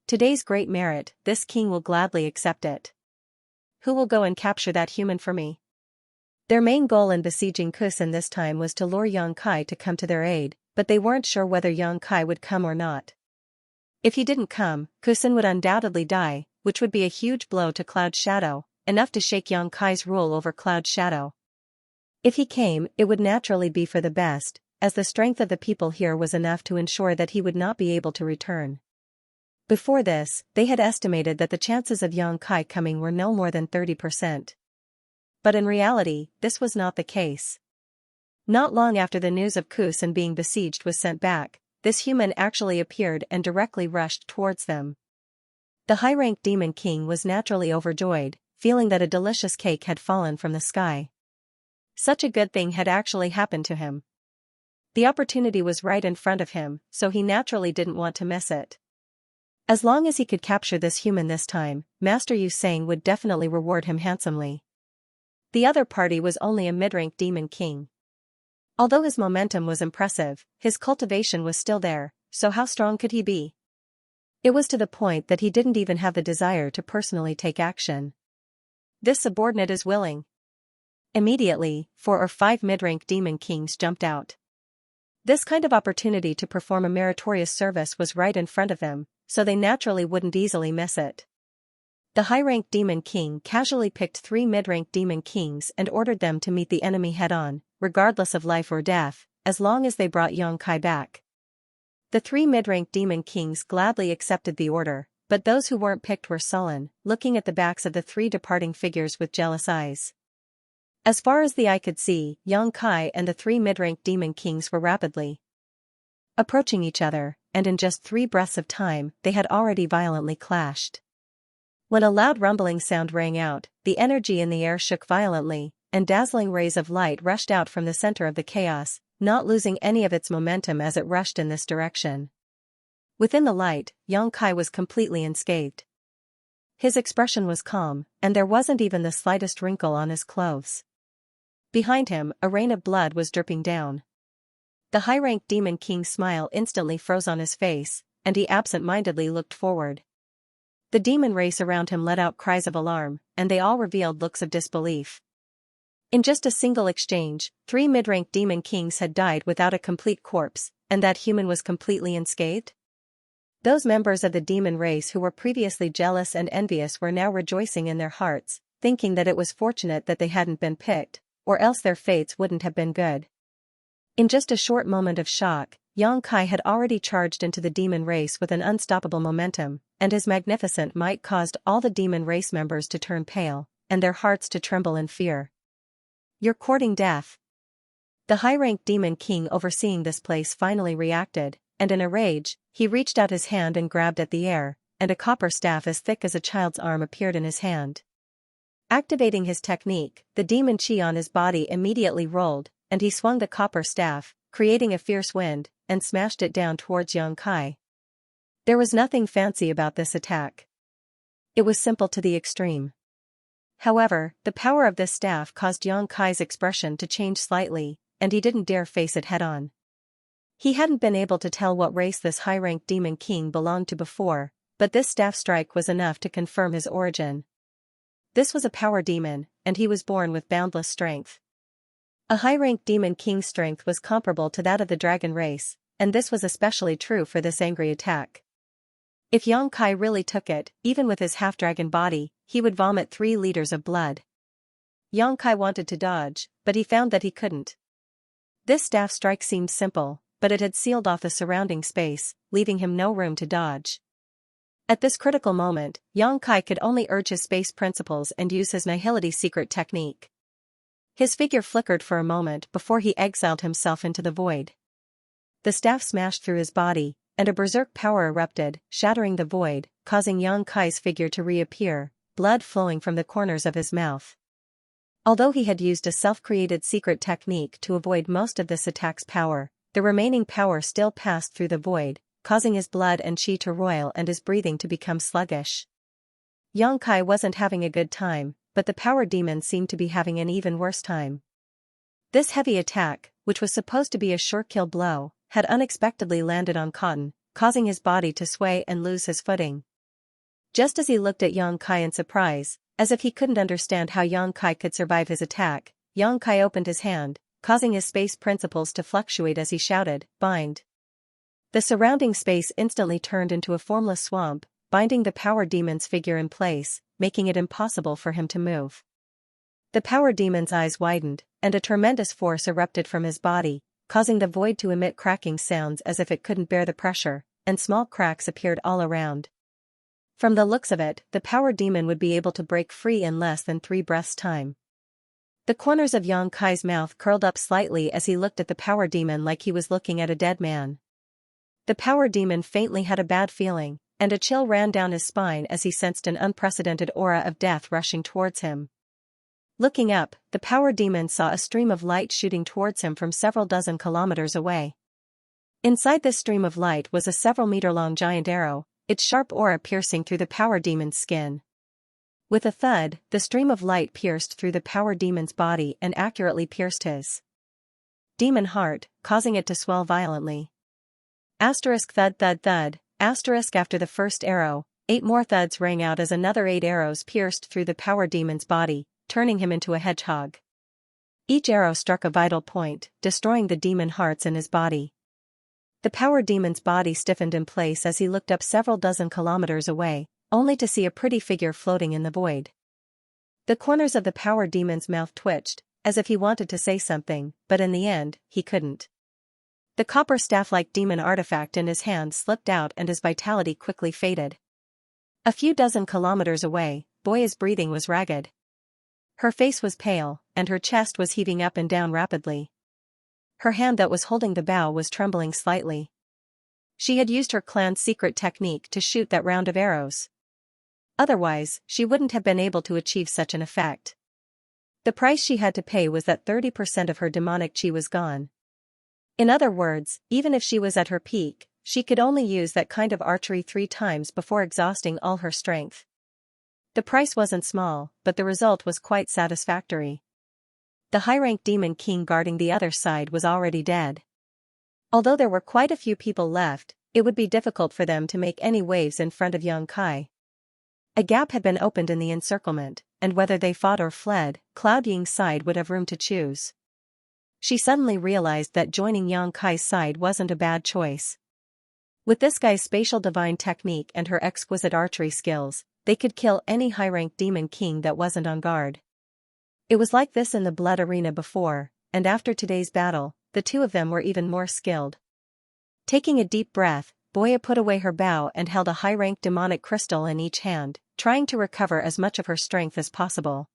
Today's great merit, this king will gladly accept it. Who will go and capture that human for me? Their main goal in besieging Kusan this time was to lure Yang Kai to come to their aid, but they weren't sure whether Yang Kai would come or not. If he didn't come, Kusan would undoubtedly die, which would be a huge blow to Cloud Shadow, enough to shake Yang Kai's rule over Cloud Shadow. If he came, it would naturally be for the best, as the strength of the people here was enough to ensure that he would not be able to return. Before this, they had estimated that the chances of Yang Kai coming were no more than 30%. But in reality, this was not the case. Not long after the news of Kusan being besieged was sent back, this human actually appeared and directly rushed towards them. The high-ranked demon king was naturally overjoyed, feeling that a delicious cake had fallen from the sky. Such a good thing had actually happened to him. The opportunity was right in front of him, so he naturally didn't want to miss it. As long as he could capture this human this time, Master Yu Sang would definitely reward him handsomely. The other party was only a mid-rank demon king. Although his momentum was impressive, his cultivation was still there, so how strong could he be? It was to the point that he didn't even have the desire to personally take action. This subordinate is willing. Immediately, 4 or 5 mid-rank demon kings jumped out. This kind of opportunity to perform a meritorious service was right in front of them, so they naturally wouldn't easily miss it. The high-ranked demon king casually picked 3 mid-rank demon kings and ordered them to meet the enemy head-on, regardless of life or death, as long as they brought Yang Kai back. The 3 mid-rank demon kings gladly accepted the order, but those who weren't picked were sullen, looking at the backs of the 3 departing figures with jealous eyes. As far as the eye could see, Yang Kai and the 3 mid-rank demon kings were rapidly approaching each other, and in just 3 breaths of time, they had already violently clashed. When a loud rumbling sound rang out, the energy in the air shook violently, and dazzling rays of light rushed out from the center of the chaos, not losing any of its momentum as it rushed in this direction. Within the light, Yang Kai was completely unscathed. His expression was calm, and there wasn't even the slightest wrinkle on his clothes. Behind him, a rain of blood was dripping down. The high-ranked demon king's smile instantly froze on his face, and he absent-mindedly looked forward. The demon race around him let out cries of alarm, and they all revealed looks of disbelief. In just a single exchange, 3 mid-rank demon kings had died without a complete corpse, and that human was completely unscathed? Those members of the demon race who were previously jealous and envious were now rejoicing in their hearts, thinking that it was fortunate that they hadn't been picked, or else their fates wouldn't have been good. In just a short moment of shock, Yang Kai had already charged into the demon race with an unstoppable momentum, and his magnificent might caused all the demon race members to turn pale, and their hearts to tremble in fear. "You're courting death." The high-ranked demon king overseeing this place finally reacted, and in a rage, he reached out his hand and grabbed at the air, and a copper staff as thick as a child's arm appeared in his hand. Activating his technique, the demon chi on his body immediately rolled, and he swung the copper staff, creating a fierce wind, and smashed it down towards Xianxia. There was nothing fancy about this attack. It was simple to the extreme. However, the power of this staff caused Xianxia's expression to change slightly, and he didn't dare face it head-on. He hadn't been able to tell what race this high-ranked demon king belonged to before, but this staff strike was enough to confirm his origin. This was a power demon, and he was born with boundless strength. A high-ranked demon king's strength was comparable to that of the dragon race, and this was especially true for this angry attack. If Xianxia really took it, even with his half-dragon body, he would vomit 3 liters of blood. Xianxia wanted to dodge, but he found that he couldn't. This staff strike seemed simple, but it had sealed off the surrounding space, leaving him no room to dodge. At this critical moment, Xianxia could only urge his space principles and use his nihility secret technique. His figure flickered for a moment before he exiled himself into the void. The staff smashed through his body, and a berserk power erupted, shattering the void, causing Xianxia's figure to reappear, blood flowing from the corners of his mouth. Although he had used a self-created secret technique to avoid most of this attack's power, the remaining power still passed through the void, causing his blood and chi to roil and his breathing to become sluggish. Xianxia wasn't having a good time, but the power demon seemed to be having an even worse time. This heavy attack, which was supposed to be a sure kill blow, had unexpectedly landed on cotton, causing his body to sway and lose his footing. Just as he looked at Xianxia in surprise, as if he couldn't understand how Xianxia could survive his attack, Xianxia opened his hand, causing his space principles to fluctuate as he shouted, "Bind." The surrounding space instantly turned into a formless swamp, binding the power demon's figure in place, making it impossible for him to move. The power demon's eyes widened, and a tremendous force erupted from his body, causing the void to emit cracking sounds as if it couldn't bear the pressure, and small cracks appeared all around. From the looks of it, the power demon would be able to break free in less than 3 breaths' time. The corners of Xianxia's mouth curled up slightly as he looked at the power demon like he was looking at a dead man. The power demon faintly had a bad feeling, and a chill ran down his spine as he sensed an unprecedented aura of death rushing towards him. Looking up, the power demon saw a stream of light shooting towards him from several dozen kilometers away. Inside this stream of light was a several-meter-long giant arrow, its sharp aura piercing through the power demon's skin. With a thud, the stream of light pierced through the power demon's body and accurately pierced his demon heart, causing it to swell violently. Asterisk thud thud thud, asterisk after the first arrow, 8 more thuds rang out as another 8 arrows pierced through the power demon's body, turning him into a hedgehog. Each arrow struck a vital point, destroying the demon hearts in his body. The power demon's body stiffened in place as he looked up several dozen kilometers away, only to see a pretty figure floating in the void. The corners of the power demon's mouth twitched, as if he wanted to say something, but in the end, he couldn't. The copper staff-like demon artifact in his hand slipped out and his vitality quickly faded. A few dozen kilometers away, Boya's breathing was ragged. Her face was pale, and her chest was heaving up and down rapidly. Her hand that was holding the bow was trembling slightly. She had used her clan's secret technique to shoot that round of arrows. Otherwise, she wouldn't have been able to achieve such an effect. The price she had to pay was that 30% of her demonic chi was gone. In other words, even if she was at her peak, she could only use that kind of archery 3 times before exhausting all her strength. The price wasn't small, but the result was quite satisfactory. The high-ranked demon king guarding the other side was already dead. Although there were quite a few people left, it would be difficult for them to make any waves in front of Xianxia. A gap had been opened in the encirclement, and whether they fought or fled, Cloud Ying's side would have room to choose. She suddenly realized that joining Xianxia's side wasn't a bad choice. With this guy's spatial divine technique and her exquisite archery skills, they could kill any high-ranked demon king that wasn't on guard. It was like this in the blood arena before, and after today's battle, the two of them were even more skilled. Taking a deep breath, Boya put away her bow and held a high-ranked demonic crystal in each hand, trying to recover as much of her strength as possible.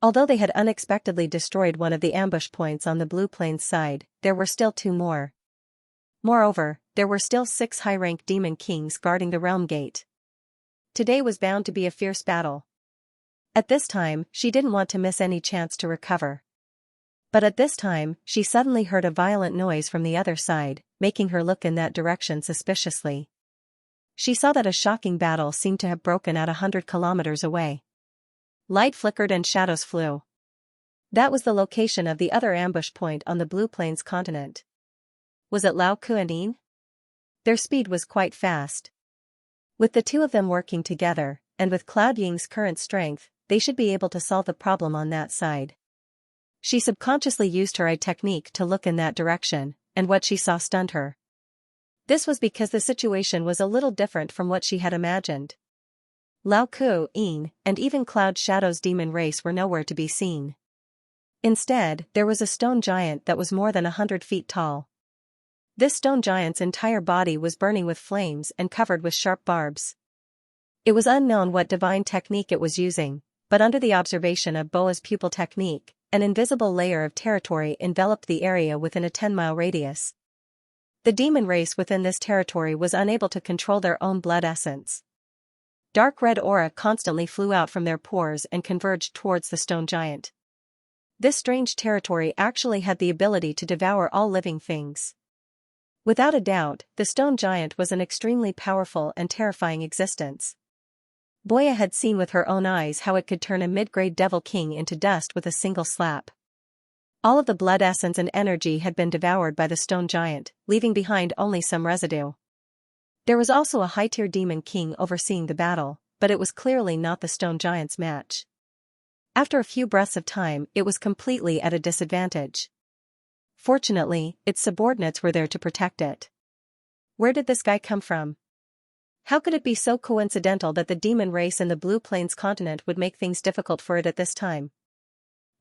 Although they had unexpectedly destroyed one of the ambush points on the Blue Plains side, there were still 2 more. Moreover, there were still 6 high-rank demon kings guarding the realm gate. Today was bound to be a fierce battle. At this time, she didn't want to miss any chance to recover. But at this time, she suddenly heard a violent noise from the other side, making her look in that direction suspiciously. She saw that a shocking battle seemed to have broken out 100 kilometers away. Light flickered and shadows flew. That was the location of the other ambush point on the Blue Plains continent. Was it Lao Ku and Yin? Their speed was quite fast. With the 2 of them working together, and with Cloud Ying's current strength, they should be able to solve the problem on that side. She subconsciously used her eye technique to look in that direction, and what she saw stunned her. This was because the situation was a little different from what she had imagined. Lao Ku, Yin, and even Cloud Shadow's demon race were nowhere to be seen. Instead, there was a stone giant that was more than 100 feet tall. This stone giant's entire body was burning with flames and covered with sharp barbs. It was unknown what divine technique it was using, but under the observation of Boa's pupil technique, an invisible layer of territory enveloped the area within a 10-mile radius. The demon race within this territory was unable to control their own blood essence. Dark red aura constantly flew out from their pores and converged towards the stone giant. This strange territory actually had the ability to devour all living things. Without a doubt, the stone giant was an extremely powerful and terrifying existence. Boya had seen with her own eyes how it could turn a mid-grade devil king into dust with a single slap. All of the blood essence and energy had been devoured by the stone giant, leaving behind only some residue. There was also a high-tier demon king overseeing the battle, but it was clearly not the stone giant's match. After a few breaths of time, it was completely at a disadvantage. Fortunately, its subordinates were there to protect it. Where did this guy come from? How could it be so coincidental that the demon race in the Blue Plains continent would make things difficult for it at this time?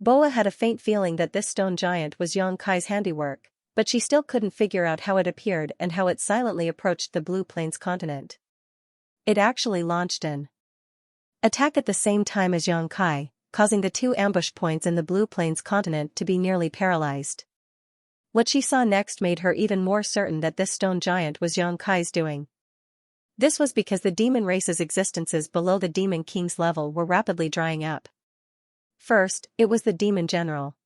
Boa had a faint feeling that this stone giant was Yang Kai's handiwork, but she still couldn't figure out how it appeared and how it silently approached the Blue Plains continent. It actually launched an attack at the same time as Yang Kai, causing the 2 ambush points in the Blue Plains continent to be nearly paralyzed. What she saw next made her even more certain that this stone giant was Yang Kai's doing. This was because the demon race's existences below the demon king's level were rapidly drying up. First, it was the demon general.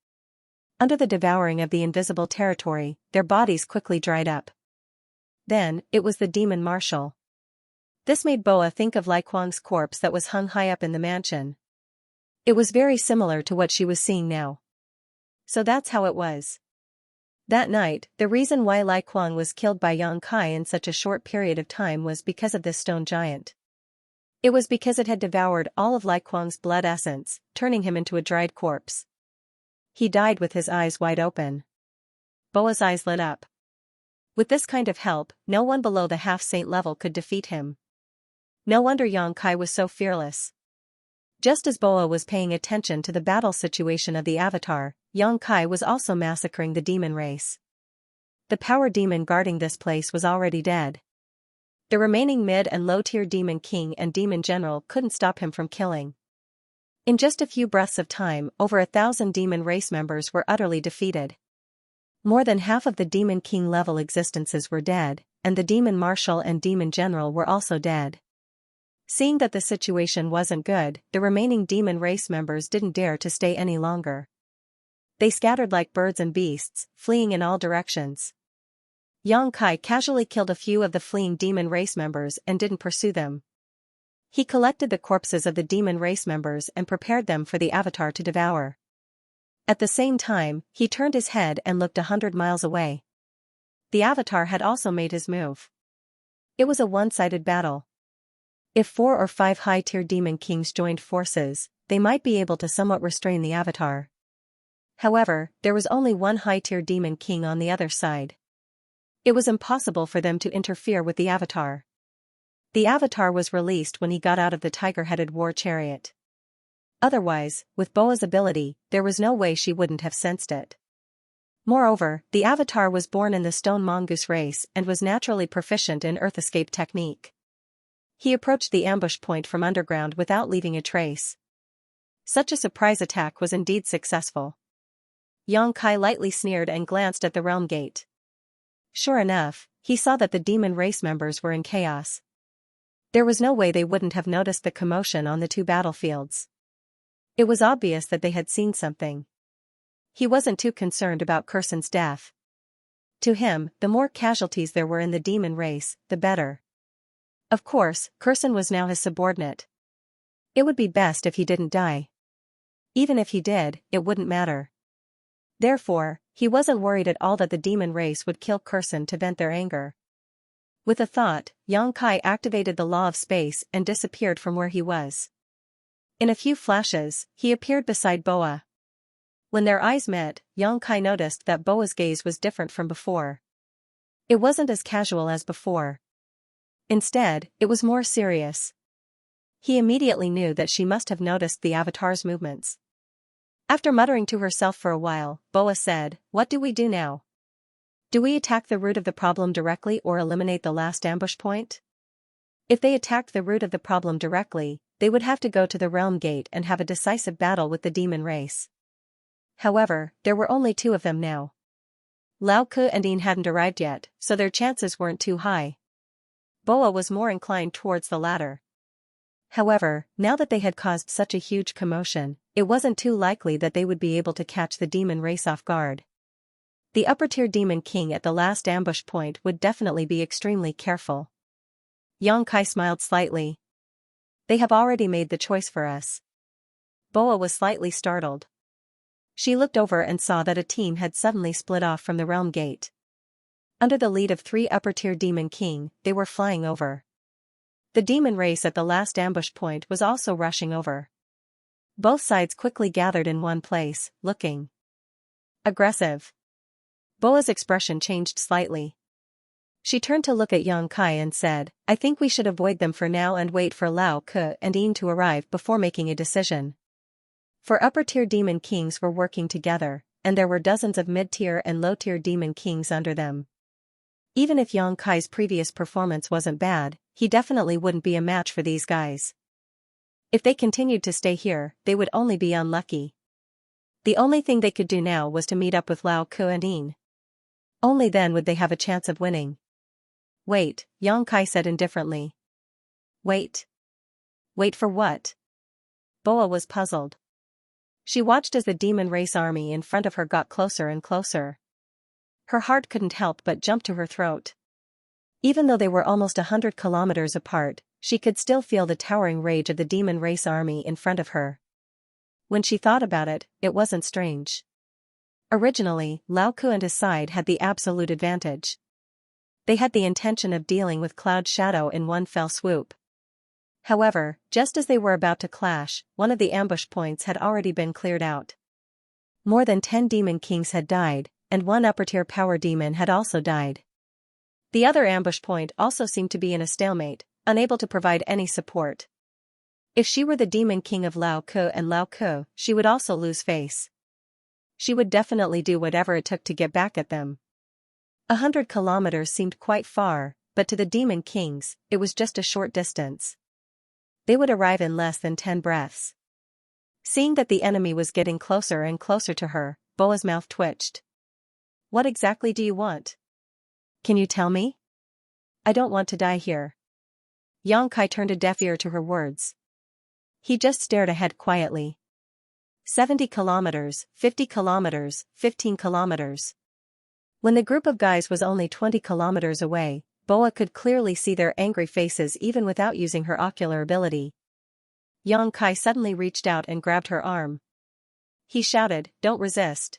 Under the devouring of the invisible territory, their bodies quickly dried up. Then, it was the demon marshal. This made Boa think of Lai Kuang's corpse that was hung high up in the mansion. It was very similar to what she was seeing now. So that's how it was. That night, the reason why Lai Kuang was killed by Yang Kai in such a short period of time was because of this stone giant. It was because it had devoured all of Lai Kuang's blood essence, turning him into a dried corpse. He died with his eyes wide open. Boa's eyes lit up. With this kind of help, no one below the half-saint level could defeat him. No wonder Yang Kai was so fearless. Just as Boa was paying attention to the battle situation of the Avatar, Yang Kai was also massacring the demon race. The power demon guarding this place was already dead. The remaining mid- and low-tier demon king and demon general couldn't stop him from killing. In just a few breaths of time, over 1,000 demon race members were utterly defeated. More than half of the demon king level existences were dead, and the demon marshal and demon general were also dead. Seeing that the situation wasn't good, the remaining demon race members didn't dare to stay any longer. They scattered like birds and beasts, fleeing in all directions. Yang Kai casually killed a few of the fleeing demon race members and didn't pursue them. He collected the corpses of the demon race members and prepared them for the Avatar to devour. At the same time, he turned his head and looked 100 miles away. The Avatar had also made his move. It was a one-sided battle. If 4 or 5 high-tier demon kings joined forces, they might be able to somewhat restrain the Avatar. However, there was only one high-tier demon king on the other side. It was impossible for them to interfere with the Avatar. The Avatar was released when he got out of the tiger-headed war chariot. Otherwise, with Boa's ability, there was no way she wouldn't have sensed it. Moreover, the Avatar was born in the stone mongoose race and was naturally proficient in earth escape technique. He approached the ambush point from underground without leaving a trace. Such a surprise attack was indeed successful. Xianxia lightly sneered and glanced at the realm gate. Sure enough, he saw that the demon race members were in chaos. There was no way they wouldn't have noticed the commotion on the two battlefields. It was obvious that they had seen something. He wasn't too concerned about Kursan's death. To him, the more casualties there were in the demon race, the better. Of course, Kursan was now his subordinate. It would be best if he didn't die. Even if he did, it wouldn't matter. Therefore, he wasn't worried at all that the demon race would kill Kursan to vent their anger. With a thought, Xianxia activated the law of space and disappeared from where he was. In a few flashes, he appeared beside Boa. When their eyes met, Xianxia noticed that Boa's gaze was different from before. It wasn't as casual as before. Instead, it was more serious. He immediately knew that she must have noticed the avatar's movements. After muttering to herself for a while, Boa said, "What do we do now? Do we attack the root of the problem directly or eliminate the last ambush point?" If they attacked the root of the problem directly, they would have to go to the realm gate and have a decisive battle with the demon race. However, there were only two of them now. Lao Ke and Yin hadn't arrived yet, so their chances weren't too high. Boa was more inclined towards the latter. However, now that they had caused such a huge commotion, it wasn't too likely that they would be able to catch the demon race off guard. The upper-tier demon king at the last ambush point would definitely be extremely careful. Xianxia smiled slightly. "They have already made the choice for us." Boa was slightly startled. She looked over and saw that a team had suddenly split off from the realm gate. Under the lead of 3 upper-tier demon king, they were flying over. The demon race at the last ambush point was also rushing over. Both sides quickly gathered in one place, looking aggressive. Boa's expression changed slightly. She turned to look at Xianxia and said, "I think we should avoid them for now and wait for Lao Ke and Yin to arrive before making a decision." For upper-tier demon kings were working together, and there were dozens of mid-tier and low-tier demon kings under them. Even if Xianxia's previous performance wasn't bad, he definitely wouldn't be a match for these guys. If they continued to stay here, they would only be unlucky. The only thing they could do now was to meet up with Lao Ke and Yin. Only then would they have a chance of winning. "Wait," Xianxia said indifferently. "Wait? Wait for what?" Boa was puzzled. She watched as the demon race army in front of her got closer and closer. Her heart couldn't help but jump to her throat. Even though they were almost 100 kilometers apart, she could still feel the towering rage of the demon race army in front of her. When she thought about it, it wasn't strange. Originally, Lao Ke and his side had the absolute advantage. They had the intention of dealing with Cloud Shadow in one fell swoop. However, just as they were about to clash, one of the ambush points had already been cleared out. More than 10 demon kings had died, and one upper-tier power demon had also died. The other ambush point also seemed to be in a stalemate, unable to provide any support. If she were the demon king of Lao Ke and Lao Ke, she would also lose face. She would definitely do whatever it took to get back at them. 100 kilometers seemed quite far, but to the demon kings, it was just a short distance. They would arrive in less than 10 breaths. Seeing that the enemy was getting closer and closer to her, Boa's mouth twitched. "What exactly do you want? Can you tell me? I don't want to die here." Xianxia turned a deaf ear to her words. He just stared ahead quietly. 70 kilometers, 50 kilometers, 15 kilometers. When the group of guys was only 20 kilometers away, Boa could clearly see their angry faces even without using her ocular ability. Xianxia suddenly reached out and grabbed her arm. He shouted, "Don't resist."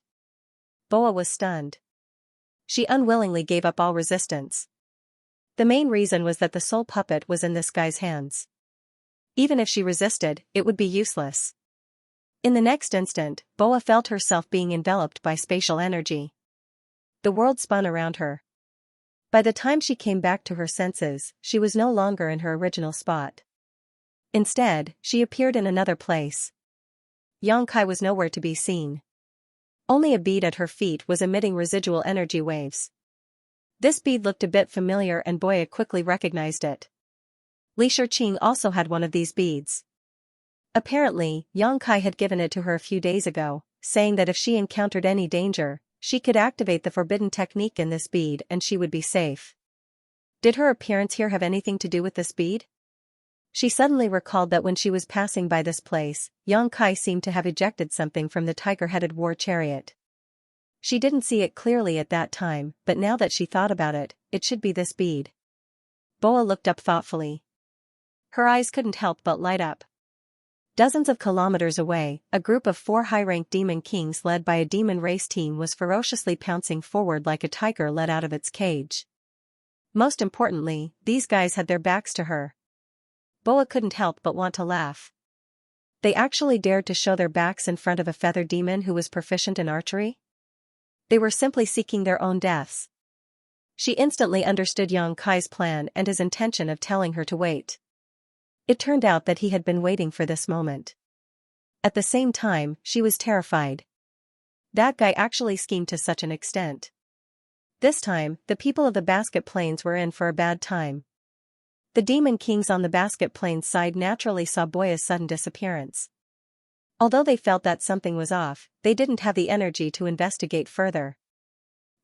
Boa was stunned. She unwillingly gave up all resistance. The main reason was that the soul puppet was in this guy's hands. Even if she resisted, it would be useless. In the next instant, Boa felt herself being enveloped by spatial energy. The world spun around her. By the time she came back to her senses, she was no longer in her original spot. Instead, she appeared in another place. Xianxia was nowhere to be seen. Only a bead at her feet was emitting residual energy waves. This bead looked a bit familiar and Boya quickly recognized it. Li Shiqing also had one of these beads. Apparently, Yongkai had given it to her a few days ago, saying that if she encountered any danger, she could activate the forbidden technique in this bead and she would be safe. Did her appearance here have anything to do with this bead? She suddenly recalled that when she was passing by this place, Yongkai seemed to have ejected something from the tiger-headed war chariot. She didn't see it clearly at that time, but now that she thought about it, it should be this bead. Boa looked up thoughtfully. Her eyes couldn't help but light up. Dozens of kilometers away, a group of 4 high-ranked demon kings led by a demon race team was ferociously pouncing forward like a tiger let out of its cage. Most importantly, these guys had their backs to her. Boa couldn't help but want to laugh. They actually dared to show their backs in front of a feather demon who was proficient in archery? They were simply seeking their own deaths. She instantly understood Yongkai's plan and his intention of telling her to wait. It turned out that he had been waiting for this moment. At the same time, she was terrified. That guy actually schemed to such an extent. This time, the people of the Basket Plains were in for a bad time. The demon kings on the Basket Plains side naturally saw Boya's sudden disappearance. Although they felt that something was off, they didn't have the energy to investigate further.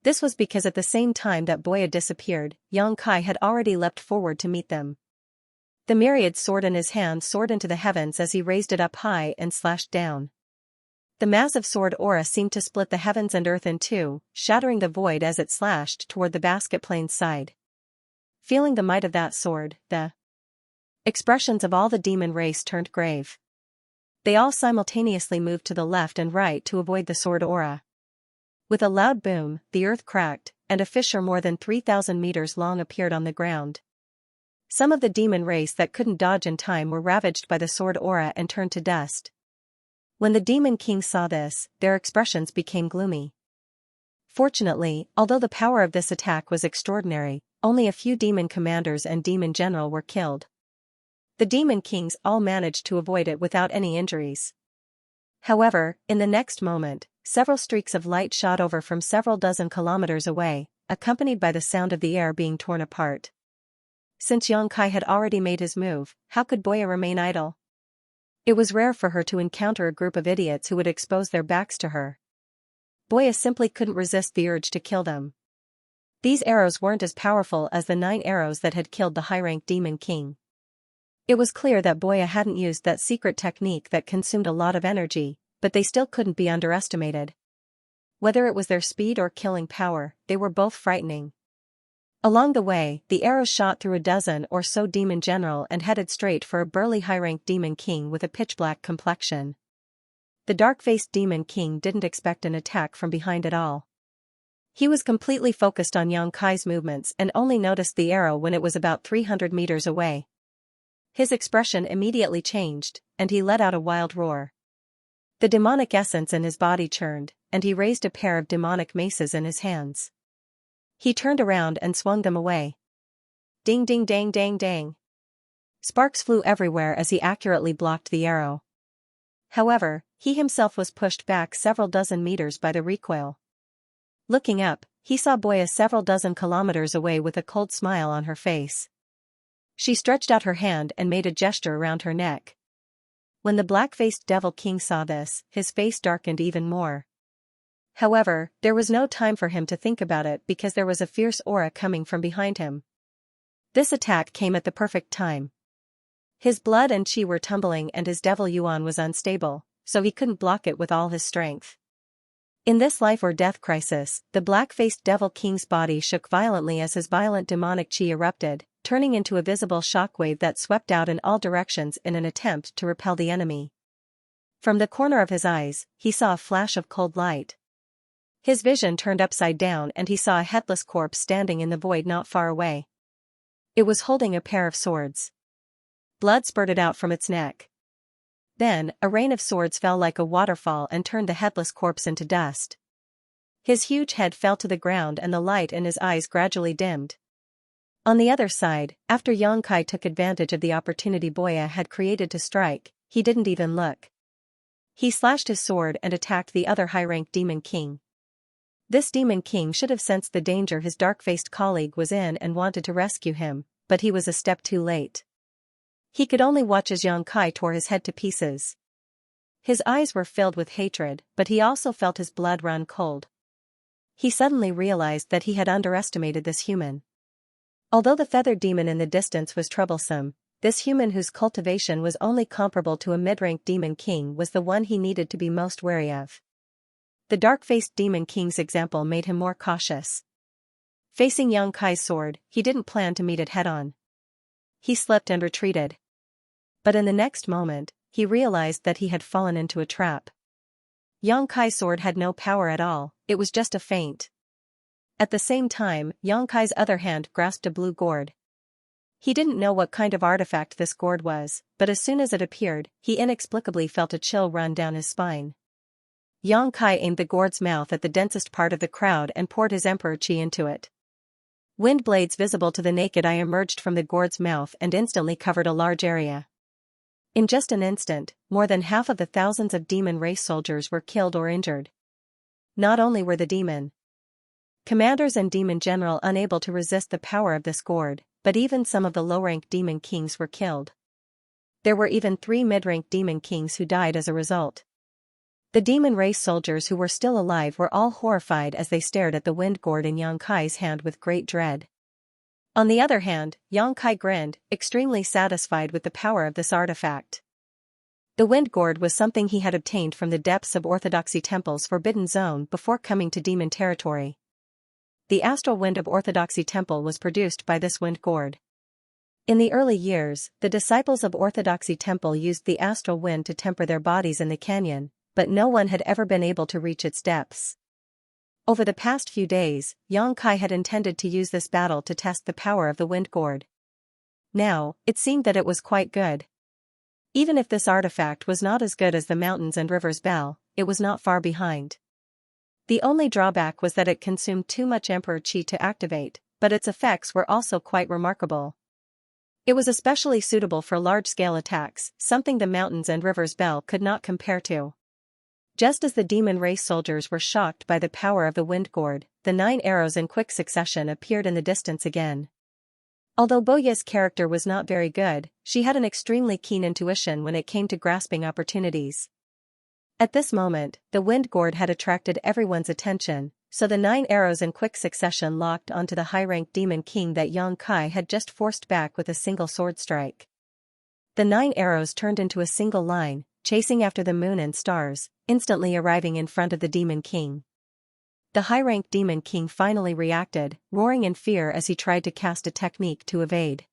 This was because at the same time that Boya disappeared, Yongkai had already leapt forward to meet them. The myriad sword in his hand soared into the heavens as he raised it up high and slashed down. The massive sword aura seemed to split the heavens and earth in two, shattering the void as it slashed toward the Basket Plains side. Feeling the might of that sword, the expressions of all the demon race turned grave. They all simultaneously moved to the left and right to avoid the sword aura. With a loud boom, the earth cracked, and a fissure more than 3,000 meters long appeared on the ground. Some of the demon race that couldn't dodge in time were ravaged by the sword aura and turned to dust. When the demon kings saw this, their expressions became gloomy. Fortunately, although the power of this attack was extraordinary, only a few demon commanders and demon general were killed. The demon kings all managed to avoid it without any injuries. However, in the next moment, several streaks of light shot over from several dozen kilometers away, accompanied by the sound of the air being torn apart. Since Yongkai had already made his move, how could Boya remain idle? It was rare for her to encounter a group of idiots who would expose their backs to her. Boya simply couldn't resist the urge to kill them. These arrows weren't as powerful as the 9 arrows that had killed the high-ranked demon king. It was clear that Boya hadn't used that secret technique that consumed a lot of energy, but they still couldn't be underestimated. Whether it was their speed or killing power, they were both frightening. Along the way, the arrows shot through a dozen or so demon general and headed straight for a burly high-ranked demon king with a pitch-black complexion. The dark-faced demon king didn't expect an attack from behind at all. He was completely focused on Yongkai's movements and only noticed the arrow when it was about 300 meters away. His expression immediately changed, and he let out a wild roar. The demonic essence in his body churned, and he raised a pair of demonic maces in his hands. He turned around and swung them away. Ding ding dang dang dang. Sparks flew everywhere as he accurately blocked the arrow. However, he himself was pushed back several dozen meters by the recoil. Looking up, he saw Boya several dozen kilometers away with a cold smile on her face. She stretched out her hand and made a gesture around her neck. When the black-faced devil king saw this, his face darkened even more. However, there was no time for him to think about it because there was a fierce aura coming from behind him. This attack came at the perfect time. His blood and chi were tumbling and his devil yuan was unstable, so he couldn't block it with all his strength. In this life-or-death crisis, the black-faced devil king's body shook violently as his violent demonic chi erupted, turning into a visible shockwave that swept out in all directions in an attempt to repel the enemy. From the corner of his eyes, he saw a flash of cold light. His vision turned upside down and he saw a headless corpse standing in the void not far away. It was holding a pair of swords. Blood spurted out from its neck. Then, a rain of swords fell like a waterfall and turned the headless corpse into dust. His huge head fell to the ground and the light in his eyes gradually dimmed. On the other side, after Yongkai took advantage of the opportunity Boya had created to strike, he didn't even look. He slashed his sword and attacked the other high-ranked demon king. This demon king should have sensed the danger his dark-faced colleague was in and wanted to rescue him, but he was a step too late. He could only watch as Yang Kai tore his head to pieces. His eyes were filled with hatred, but he also felt his blood run cold. He suddenly realized that he had underestimated this human. Although the feathered demon in the distance was troublesome, this human whose cultivation was only comparable to a mid-rank demon king was the one he needed to be most wary of. The dark-faced demon king's example made him more cautious. Facing Yang Kai's sword, he didn't plan to meet it head-on. He slipped and retreated. But in the next moment, he realized that he had fallen into a trap. Yang Kai's sword had no power at all, it was just a feint. At the same time, Yang Kai's other hand grasped a blue gourd. He didn't know what kind of artifact this gourd was, but as soon as it appeared, he inexplicably felt a chill run down his spine. Yang Kai aimed the gourd's mouth at the densest part of the crowd and poured his emperor chi into it. Wind blades visible to the naked eye emerged from the gourd's mouth and instantly covered a large area. In just an instant, more than half of the thousands of demon race soldiers were killed or injured. Not only were the demon commanders and demon general unable to resist the power of this gourd, but even some of the low-rank demon kings were killed. There were even 3 mid-rank demon kings who died as a result. The demon race soldiers who were still alive were all horrified as they stared at the wind gourd in Yang Kai's hand with great dread. On the other hand, Yang Kai grinned, extremely satisfied with the power of this artifact. The wind gourd was something he had obtained from the depths of Orthodoxy Temple's Forbidden Zone before coming to demon territory. The astral wind of Orthodoxy Temple was produced by this wind gourd. In the early years, the disciples of Orthodoxy Temple used the astral wind to temper their bodies in the canyon, but no one had ever been able to reach its depths. Over the past few days, Yang Kai had intended to use this battle to test the power of the wind gourd. Now, it seemed that it was quite good. Even if this artifact was not as good as the Mountains and Rivers Bell, it was not far behind. The only drawback was that it consumed too much Emperor Chi to activate, but its effects were also quite remarkable. It was especially suitable for large-scale attacks, something the Mountains and Rivers Bell could not compare to. Just as the demon race soldiers were shocked by the power of the wind gourd, the 9 arrows in quick succession appeared in the distance again. Although Boya's character was not very good, she had an extremely keen intuition when it came to grasping opportunities. At this moment, the wind gourd had attracted everyone's attention, so the 9 arrows in quick succession locked onto the high-ranked demon king that Yang Kai had just forced back with a single sword strike. The 9 arrows turned into a single line, chasing after the moon and stars, instantly arriving in front of the demon king. The high-ranked demon king finally reacted, roaring in fear as he tried to cast a technique to evade.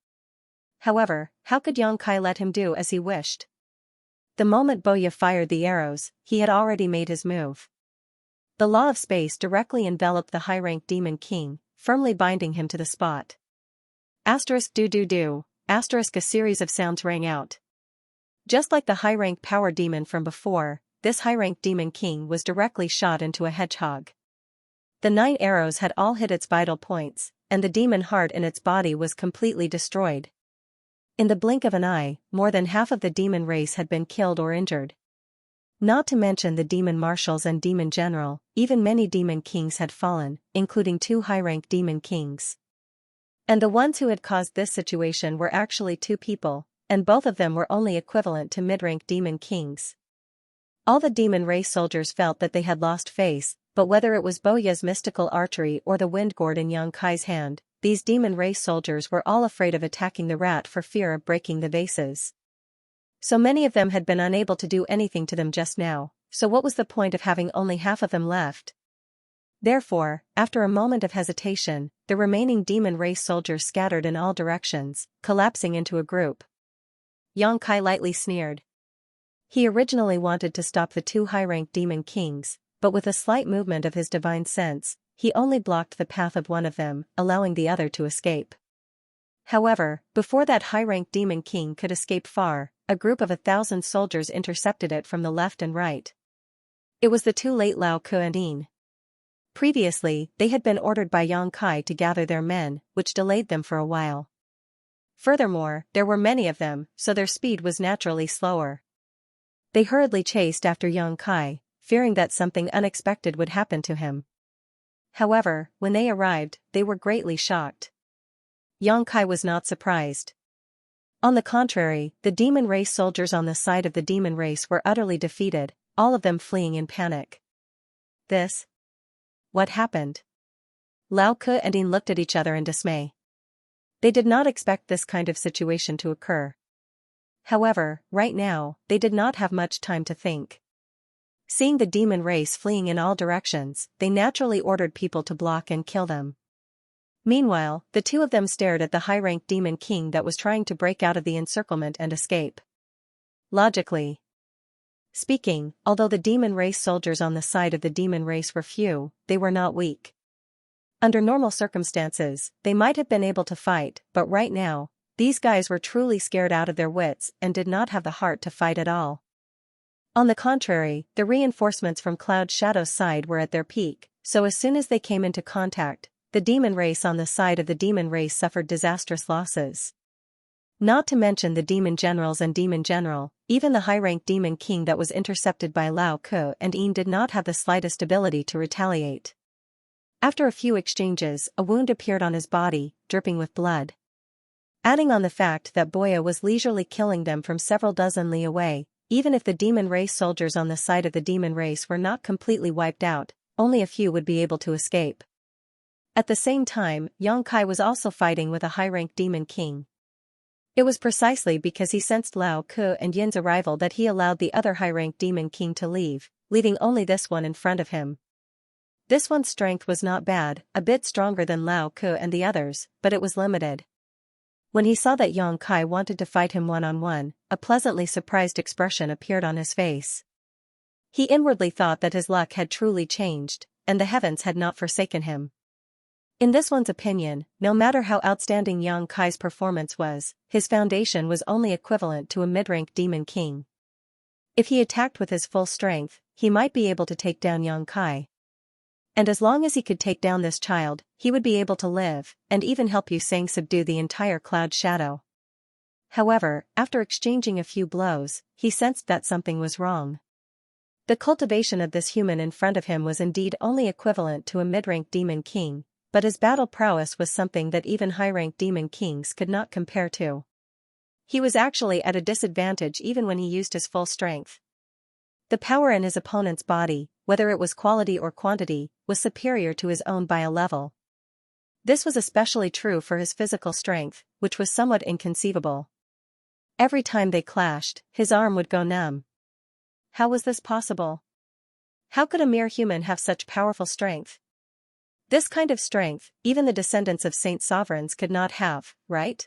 However, how could Yang Kai let him do as he wished? The moment Boya fired the arrows, he had already made his move. The law of space directly enveloped the high-ranked demon king, firmly binding him to the spot. Asterisk do do do, asterisk a series of sounds rang out. Just like the high-rank power demon from before, this high-rank demon king was directly shot into a hedgehog. The 9 arrows had all hit its vital points, and the demon heart in its body was completely destroyed. In the blink of an eye, more than half of the demon race had been killed or injured. Not to mention the demon marshals and demon general, even many demon kings had fallen, including 2 high-rank demon kings. And the ones who had caused this situation were actually 2 people, and both of them were only equivalent to mid-rank demon kings. All the demon race soldiers felt that they had lost face, but whether it was Boya's mystical archery or the wind gourd in Yang Kai's hand, these demon race soldiers were all afraid of attacking the rat for fear of breaking the vases. So many of them had been unable to do anything to them just now, so what was the point of having only half of them left? Therefore, after a moment of hesitation, the remaining demon race soldiers scattered in all directions, collapsing into a group. Yang Kai lightly sneered. He originally wanted to stop the 2 high-ranked demon kings, but with a slight movement of his divine sense, he only blocked the path of one of them, allowing the other to escape. However, before that high-ranked demon king could escape far, a group of 1,000 soldiers intercepted it from the left and right. It was the 2 late Lao Ku and In. Previously, they had been ordered by Yang Kai to gather their men, which delayed them for a while. Furthermore, there were many of them, so their speed was naturally slower. They hurriedly chased after Yang Kai, fearing that something unexpected would happen to him. However, when they arrived, they were greatly shocked. Yang Kai was not surprised. On the contrary, the demon race soldiers on the side of the demon race were utterly defeated, all of them fleeing in panic. What happened? Lao Ke and Yin looked at each other in dismay. They did not expect this kind of situation to occur. However, right now, they did not have much time to think. Seeing the demon race fleeing in all directions, they naturally ordered people to block and kill them. Meanwhile, the two of them stared at the high-ranked demon king that was trying to break out of the encirclement and escape. Logically speaking, although the demon race soldiers on the side of the demon race were few, they were not weak. Under normal circumstances, they might have been able to fight, but right now, these guys were truly scared out of their wits and did not have the heart to fight at all. On the contrary, the reinforcements from Cloud Shadow's side were at their peak, so as soon as they came into contact, the demon race on the side of the demon race suffered disastrous losses. Not to mention the demon generals and demon general, even the high-ranked demon king that was intercepted by Lao Ke and Yin did not have the slightest ability to retaliate. After a few exchanges, a wound appeared on his body, dripping with blood. Adding on the fact that Boya was leisurely killing them from several dozen li away, even if the demon race soldiers on the side of the demon race were not completely wiped out, only a few would be able to escape. At the same time, Xianxia was also fighting with a high-ranked demon king. It was precisely because he sensed Lao Ke and Yin's arrival that he allowed the other high-ranked demon king to leave, leaving only this one in front of him. This one's strength was not bad, a bit stronger than Lao Ke and the others, but it was limited. When he saw that Xianxia wanted to fight him one-on-one, a pleasantly surprised expression appeared on his face. He inwardly thought that his luck had truly changed, and the heavens had not forsaken him. In this one's opinion, no matter how outstanding Xianxia's performance was, his foundation was only equivalent to a mid-rank demon king. If he attacked with his full strength, he might be able to take down Xianxia. And as long as he could take down this child, he would be able to live, and even help Yusang subdue the entire Cloud Shadow. However, after exchanging a few blows, he sensed that something was wrong. The cultivation of this human in front of him was indeed only equivalent to a mid-rank demon king, but his battle prowess was something that even high-ranked demon kings could not compare to. He was actually at a disadvantage even when he used his full strength. The power in his opponent's body, whether it was quality or quantity, was superior to his own by a level. This was especially true for his physical strength, which was somewhat inconceivable. Every time they clashed, his arm would go numb. How was this possible? How could a mere human have such powerful strength? This kind of strength, even the descendants of saint sovereigns could not have, right?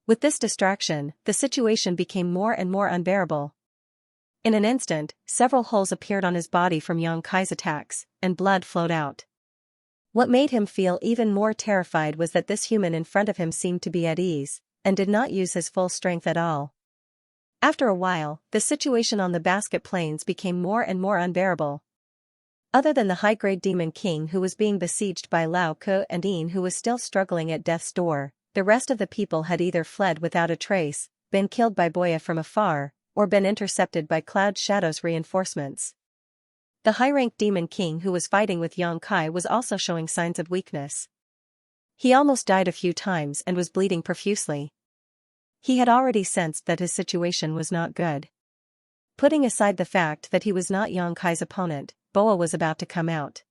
With this distraction, the situation became more and more unbearable. In an instant, several holes appeared on his body from Xianxia's attacks, and blood flowed out. What made him feel even more terrified was that this human in front of him seemed to be at ease, and did not use his full strength at all. After a while, the situation on the basket plains became more and more unbearable. Other than the high-grade demon king who was being besieged by Lao Ke and Yin who was still struggling at death's door, the rest of the people had either fled without a trace, been killed by Boya from afar, or been intercepted by Cloud Shadow's reinforcements. The high-ranked demon king who was fighting with Xianxia was also showing signs of weakness. He almost died a few times and was bleeding profusely. He had already sensed that his situation was not good. Putting aside the fact that he was not Xianxia's opponent, Boa was about to come out.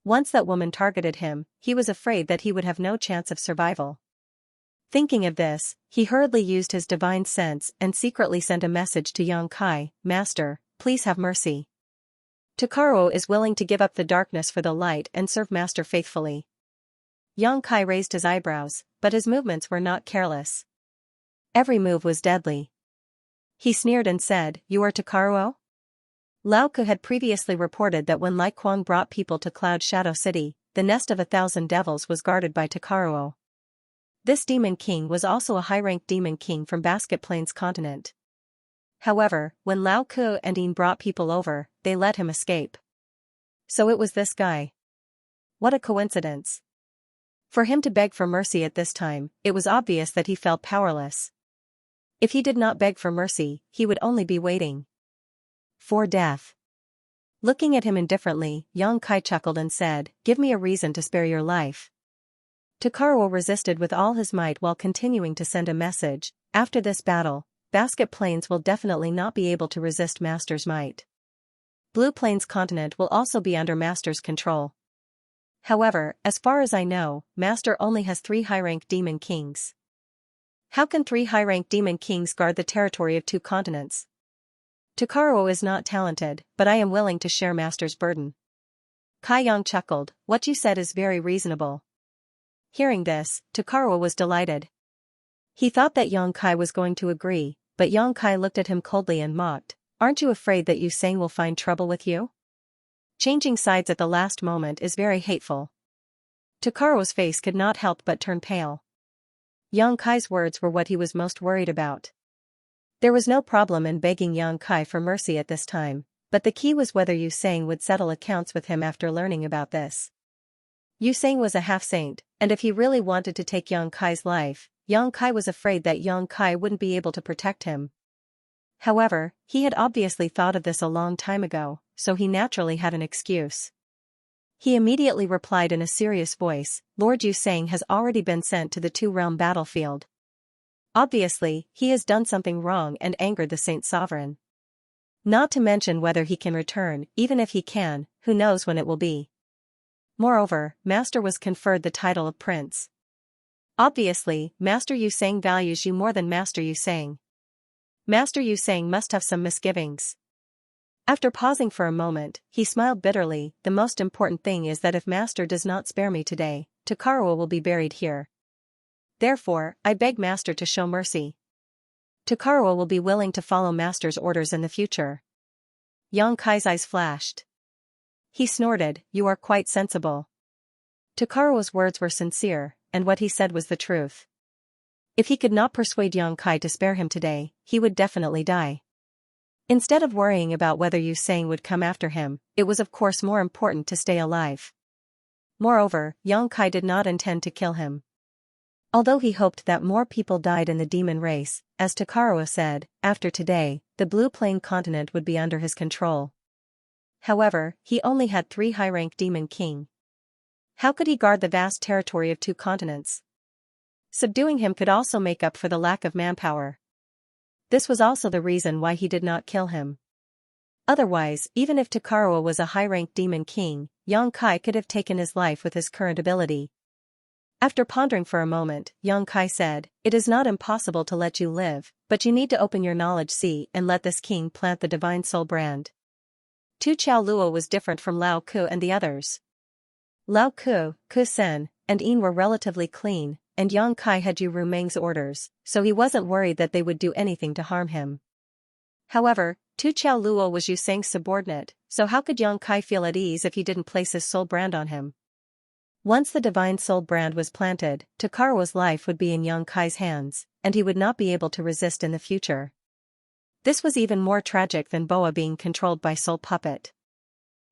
Once that woman targeted him, he was afraid that he would have no chance of survival. Thinking of this, he hurriedly used his divine sense and secretly sent a message to Xianxia, "Master, please have mercy. Takaruo is willing to give up the darkness for the light and serve Master faithfully." Xianxia raised his eyebrows, but his movements were not careless. Every move was deadly. He sneered and said, "You are Takaruo?" Lao Ke had previously reported that when Lai Kuang brought people to Cloud Shadow City, the nest of 1,000 devils was guarded by Takaruo. This demon king was also a high-ranked demon king from Basket Plains continent. However, when Lao Ke and Yin brought people over, they let him escape. So it was this guy. What a coincidence. For him to beg for mercy at this time, it was obvious that he felt powerless. If he did not beg for mercy, he would only be waiting for death. Looking at him indifferently, Xianxia chuckled and said, "Give me a reason to spare your life." Takaruo resisted with all his might while continuing to send a message, After this battle, Basket Plains will definitely not be able to resist Master's might. Blue Plains continent will also be under Master's control. However, as far as I know, Master only has 3 high-rank demon kings. How can 3 high-rank demon kings guard the territory of 2 continents? Takaruo is not talented, but I am willing to share Master's burden. Kai Yang chuckled, what you said is very reasonable. Hearing this, Takaruo was delighted. He thought that Yang Kai was going to agree, but Yang Kai looked at him coldly and mocked, aren't you afraid that Sang will find trouble with you? Changing sides at the last moment is very hateful. Takaruo's face could not help but turn pale. Yang Kai's words were what he was most worried about. There was no problem in begging Yang Kai for mercy at this time, but the key was whether Sang would settle accounts with him after learning about this. Sang was a half-saint, and if he really wanted to take Yang Kai's life, Yang Kai was afraid that Yang Kai wouldn't be able to protect him. However, he had obviously thought of this a long time ago, so he naturally had an excuse. He immediately replied in a serious voice, Lord Sang has already been sent to the 2-realm battlefield. Obviously, he has done something wrong and angered the Saint Sovereign. Not to mention whether he can return, even if he can, who knows when it will be. Moreover, Master was conferred the title of Prince. Obviously, Master Sang values you more than Master Sang. Master Sang must have some misgivings. After pausing for a moment, he smiled bitterly, the most important thing is that if Master does not spare me today, Takaruo will be buried here. Therefore, I beg Master to show mercy. Takaruo will be willing to follow Master's orders in the future. Yang Kai's eyes flashed. He snorted, you are quite sensible. Takaruo's words were sincere, and what he said was the truth. If he could not persuade Yang Kai to spare him today, he would definitely die. Instead of worrying about whether Sang would come after him, it was of course more important to stay alive. Moreover, Yang Kai did not intend to kill him. Although he hoped that more people died in the demon race, as Takaruo said, after today, the Blue Plain continent would be under his control. However, he only had 3 high-rank demon king. How could he guard the vast territory of 2 continents? Subduing him could also make up for the lack of manpower. This was also the reason why he did not kill him. Otherwise, even if Takaruo was a high-rank demon king, Yang Kai could have taken his life with his current ability. After pondering for a moment, Yang Kai said, it is not impossible to let you live, but you need to open your knowledge sea and let this king plant the divine soul brand. Tu Chao Luo was different from Lao Ku and the others. Lao Ku, Ku Sen, and Yin were relatively clean, and Yang Kai had Yu Rumeng's orders, so he wasn't worried that they would do anything to harm him. However, Tu Chao Luo was Sang's subordinate, so how could Yang Kai feel at ease if he didn't place his soul brand on him? Once the divine soul brand was planted, Takaruo's life would be in Yang Kai's hands, and he would not be able to resist in the future. This was even more tragic than Boa being controlled by Soul Puppet.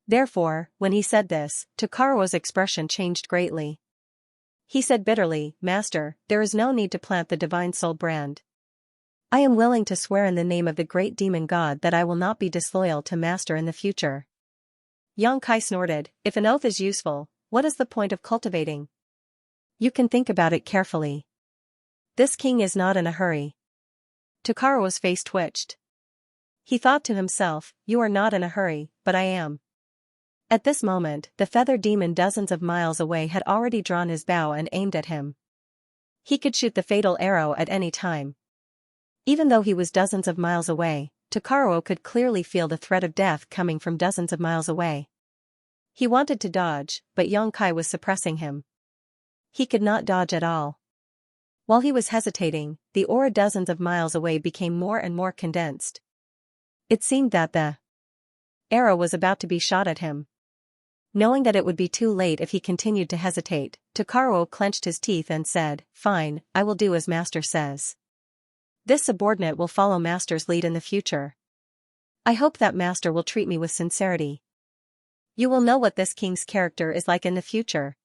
Therefore, when he said this, Takaruo's expression changed greatly. He said bitterly, Master, there is no need to plant the divine soul brand. I am willing to swear in the name of the great demon god that I will not be disloyal to Master in the future. Yang Kai snorted, if an oath is useful, what is the point of cultivating? You can think about it carefully. This king is not in a hurry. Takaruo's face twitched. He thought to himself, you are not in a hurry, but I am. At this moment, the feather demon dozens of miles away had already drawn his bow and aimed at him. He could shoot the fatal arrow at any time. Even though he was dozens of miles away, Takaruo could clearly feel the threat of death coming from dozens of miles away. He wanted to dodge, but Yang Kai was suppressing him. He could not dodge at all. While he was hesitating, the aura dozens of miles away became more and more condensed. It seemed that the arrow was about to be shot at him. Knowing that it would be too late if he continued to hesitate, Takaruo clenched his teeth and said, Fine, I will do as Master says. This subordinate will follow Master's lead in the future. I hope that Master will treat me with sincerity. You will know what this king's character is like in the future.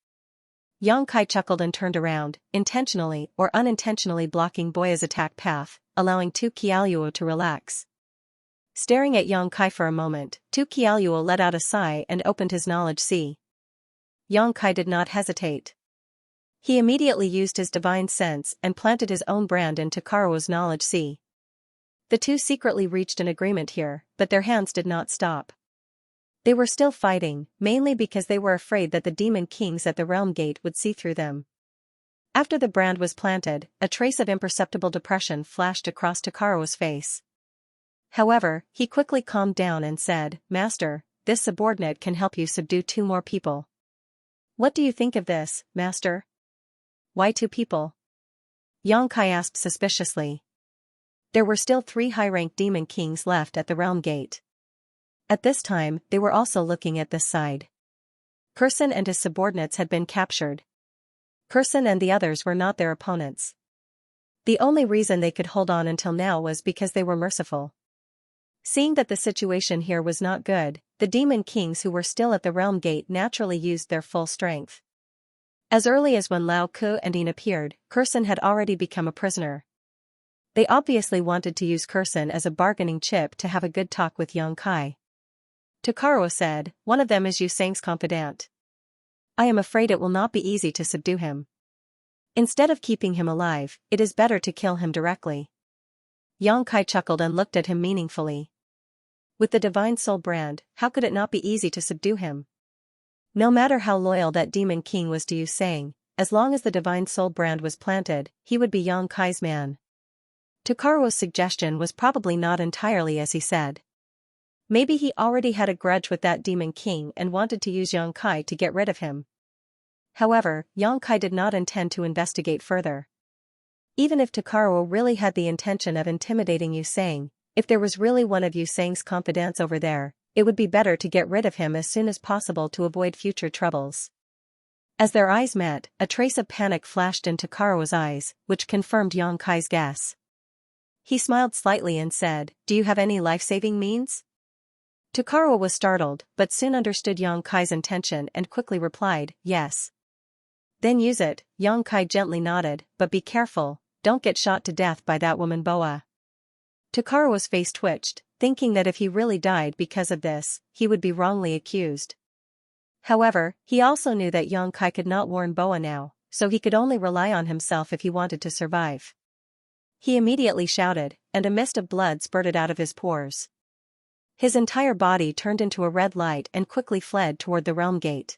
Yang Kai chuckled and turned around, intentionally or unintentionally blocking Boya's attack path, allowing Tu Qiaoluo to relax. Staring at Yang Kai for a moment, Tu Qiaoluo let out a sigh and opened his knowledge sea. Yang Kai did not hesitate. He immediately used his divine sense and planted his own brand into Takaro's knowledge sea. The two secretly reached an agreement here, but their hands did not stop. They were still fighting, mainly because they were afraid that the demon kings at the realm gate would see through them. After the brand was planted, a trace of imperceptible depression flashed across Takaro's face. However, he quickly calmed down and said, "Master, this subordinate can help you subdue 2 more people." "What do you think of this, Master?" "Why 2 people?" Xianxia asked suspiciously. There were still 3 high-ranked demon kings left at the realm gate. At this time, they were also looking at this side. Kurson and his subordinates had been captured. Kurson and the others were not their opponents. The only reason they could hold on until now was because they were merciful. Seeing that the situation here was not good, the demon kings who were still at the realm gate naturally used their full strength. As early as when Lao Ku and Yin appeared, Kurson had already become a prisoner. They obviously wanted to use Kurson as a bargaining chip to have a good talk with Xianxia. Takaro said, "One of them is Yu Sang's confidant. I am afraid it will not be easy to subdue him. Instead of keeping him alive, it is better to kill him directly." Xianxia chuckled and looked at him meaningfully. With the divine soul brand, how could it not be easy to subdue him? No matter how loyal that demon king was to Yu Sang, as long as the divine soul brand was planted, he would be Xianxia's man. Takaro's suggestion was probably not entirely as he said. Maybe he already had a grudge with that demon king and wanted to use Xianxia to get rid of him. However, Xianxia did not intend to investigate further. Even if Takaro really had the intention of intimidating Yu Sang, if there was really one of Yu Sang's confidants over there, it would be better to get rid of him as soon as possible to avoid future troubles. As their eyes met, a trace of panic flashed in Takaro's eyes, which confirmed Xianxia's guess. He smiled slightly and said, "Do you have any life-saving means?" Takaro was startled, but soon understood Xianxia's intention and quickly replied, "Yes." "Then use it," Xianxia gently nodded, "but be careful, don't get shot to death by that woman Boa." Takaro's face twitched, thinking that if he really died because of this, he would be wrongly accused. However, he also knew that Xianxia could not warn Boa now, so he could only rely on himself if he wanted to survive. He immediately shouted, and a mist of blood spurted out of his pores. His entire body turned into a red light and quickly fled toward the realm gate.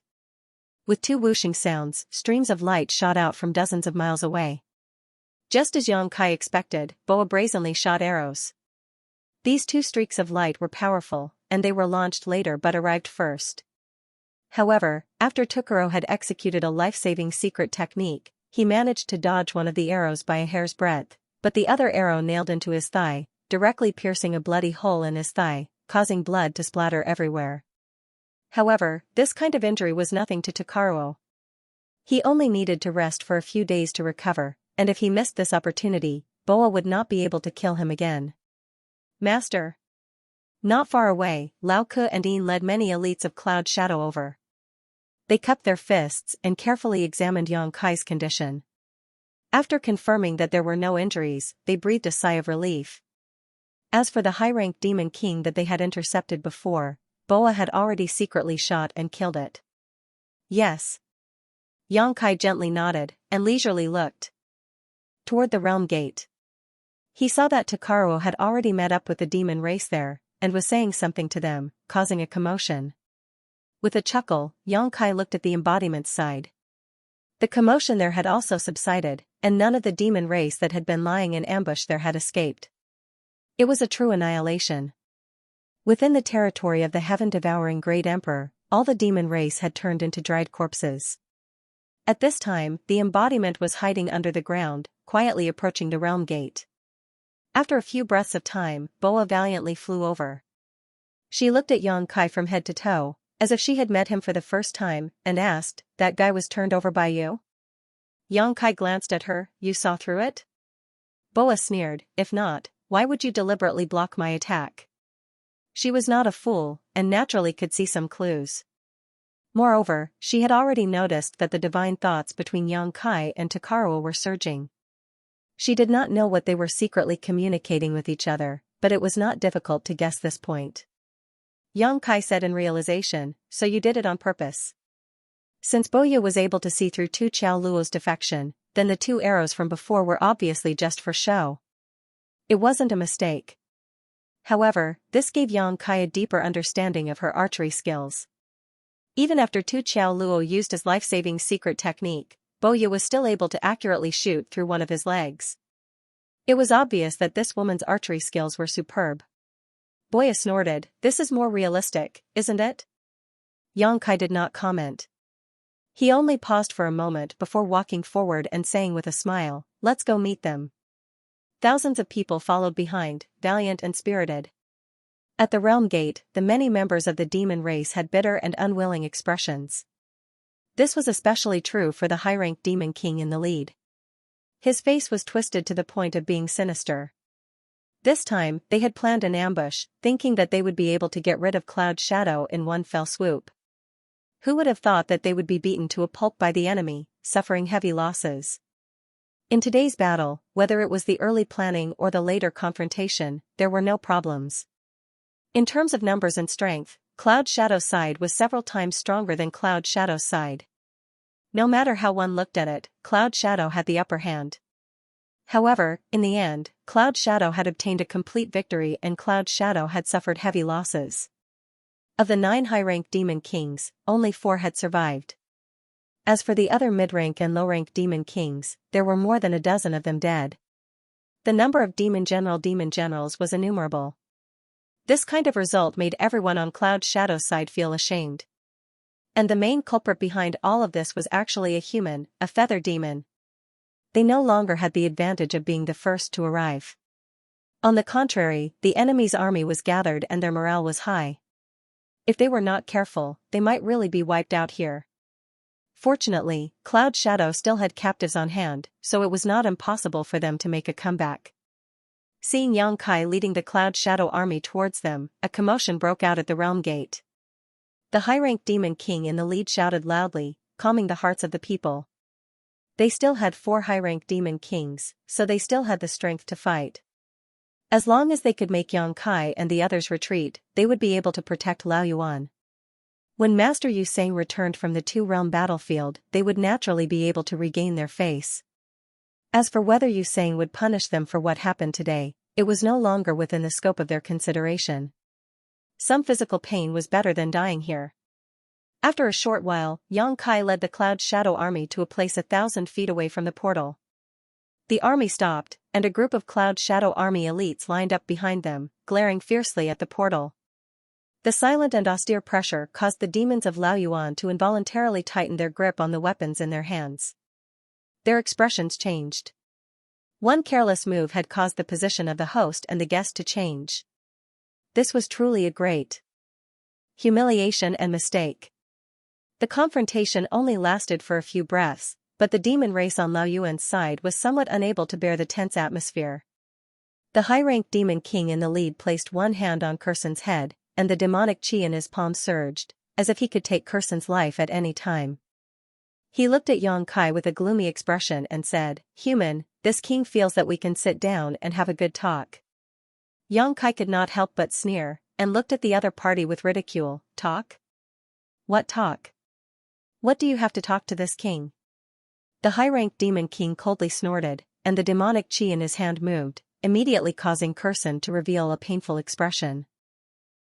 With 2 whooshing sounds, streams of light shot out from dozens of miles away. Just as Xianxia expected, Boa brazenly shot arrows. These 2 streaks of light were powerful, and they were launched later but arrived first. However, after Takaro had executed a life-saving secret technique, he managed to dodge one of the arrows by a hair's breadth, but the other arrow nailed into his thigh, directly piercing a bloody hole in his thigh, causing blood to splatter everywhere. However, this kind of injury was nothing to Takaro. He only needed to rest for a few days to recover, and if he missed this opportunity, Boa would not be able to kill him again. "Master." Not far away, Lao Ke and Yin led many elites of Cloud Shadow over. They cupped their fists and carefully examined Xianxia's condition. After confirming that there were no injuries, they breathed a sigh of relief. As for the high-ranked demon king that they had intercepted before, Boa had already secretly shot and killed it. "Yes." Xianxia gently nodded, and leisurely looked toward the realm gate. He saw that Takaro had already met up with the demon race there, and was saying something to them, causing a commotion. With a chuckle, Xianxia looked at the embodiment's side. The commotion there had also subsided, and none of the demon race that had been lying in ambush there had escaped. It was a true annihilation. Within the territory of the heaven-devouring Great Emperor, all the demon race had turned into dried corpses. At this time, the embodiment was hiding under the ground, quietly approaching the realm gate. After a few breaths of time, Boa valiantly flew over. She looked at Xianxia from head to toe, as if she had met him for the first time, and asked, "That guy was turned over by you?" Xianxia glanced at her, "You saw through it?" Boa sneered, "If not, why would you deliberately block my attack?" She was not a fool, and naturally could see some clues. Moreover, she had already noticed that the divine thoughts between Xianxia and Takaro were surging. She did not know what they were secretly communicating with each other, but it was not difficult to guess this point. Xianxia said in realization, "So you did it on purpose." Since Boya was able to see through Tu Chao Luo's defection, then the 2 arrows from before were obviously just for show. It wasn't a mistake. However, this gave Yang Kai a deeper understanding of her archery skills. Even after Tu Chao Luo used his life-saving secret technique, Boya was still able to accurately shoot through one of his legs. It was obvious that this woman's archery skills were superb. Boya snorted, "This is more realistic, isn't it?" Yang Kai did not comment. He only paused for a moment before walking forward and saying with a smile, "Let's go meet them." Thousands of people followed behind, valiant and spirited. At the realm gate, the many members of the demon race had bitter and unwilling expressions. This was especially true for the high-ranked demon king in the lead. His face was twisted to the point of being sinister. This time, they had planned an ambush, thinking that they would be able to get rid of Cloud Shadow in one fell swoop. Who would have thought that they would be beaten to a pulp by the enemy, suffering heavy losses? In today's battle, whether it was the early planning or the later confrontation, there were no problems. In terms of numbers and strength, Cloud Shadow's side was several times stronger than Cloud Shadow's side. No matter how one looked at it, Cloud Shadow had the upper hand. However, in the end, Cloud Shadow had obtained a complete victory and Cloud Shadow had suffered heavy losses. Of the 9 high-ranked demon kings, only 4 had survived. As for the other mid-rank and low-rank demon kings, there were more than a dozen of them dead. The number of demon generals was innumerable. This kind of result made everyone on Cloud Shadow's side feel ashamed. And the main culprit behind all of this was actually a human, a feather demon. They no longer had the advantage of being the first to arrive. On the contrary, the enemy's army was gathered and their morale was high. If they were not careful, they might really be wiped out here. Fortunately, Cloud Shadow still had captives on hand, so it was not impossible for them to make a comeback. Seeing Yang Kai leading the Cloud Shadow army towards them, a commotion broke out at the realm gate. The high-ranked demon king in the lead shouted loudly, calming the hearts of the people. They still had 4 high-ranked demon kings, so they still had the strength to fight. As long as they could make Yang Kai and the others retreat, they would be able to protect Laoyuan. When Master Yu Sang returned from the 2-realm battlefield, they would naturally be able to regain their face. As for whether Yu Sang would punish them for what happened today, it was no longer within the scope of their consideration. Some physical pain was better than dying here. After a short while, Yang Kai led the Cloud Shadow army to a place 1,000 feet away from the portal. The army stopped, and a group of Cloud Shadow army elites lined up behind them, glaring fiercely at the portal. The silent and austere pressure caused the demons of Laoyuan to involuntarily tighten their grip on the weapons in their hands. Their expressions changed. One careless move had caused the position of the host and the guest to change. This was truly a great humiliation and mistake. The confrontation only lasted for a few breaths, but the demon race on Laoyuan's side was somewhat unable to bear the tense atmosphere. The high-ranked demon king in the lead placed one hand on Kursan's head, and the demonic chi in his palm surged, as if he could take Kursan's life at any time. He looked at Yang Kai with a gloomy expression and said, "Human, this king feels that we can sit down and have a good talk." Yang Kai could not help but sneer, and looked at the other party with ridicule. "Talk? What talk? What do you have to talk to this king?" The high-ranked demon king coldly snorted, and the demonic chi in his hand moved, immediately causing Kursan to reveal a painful expression.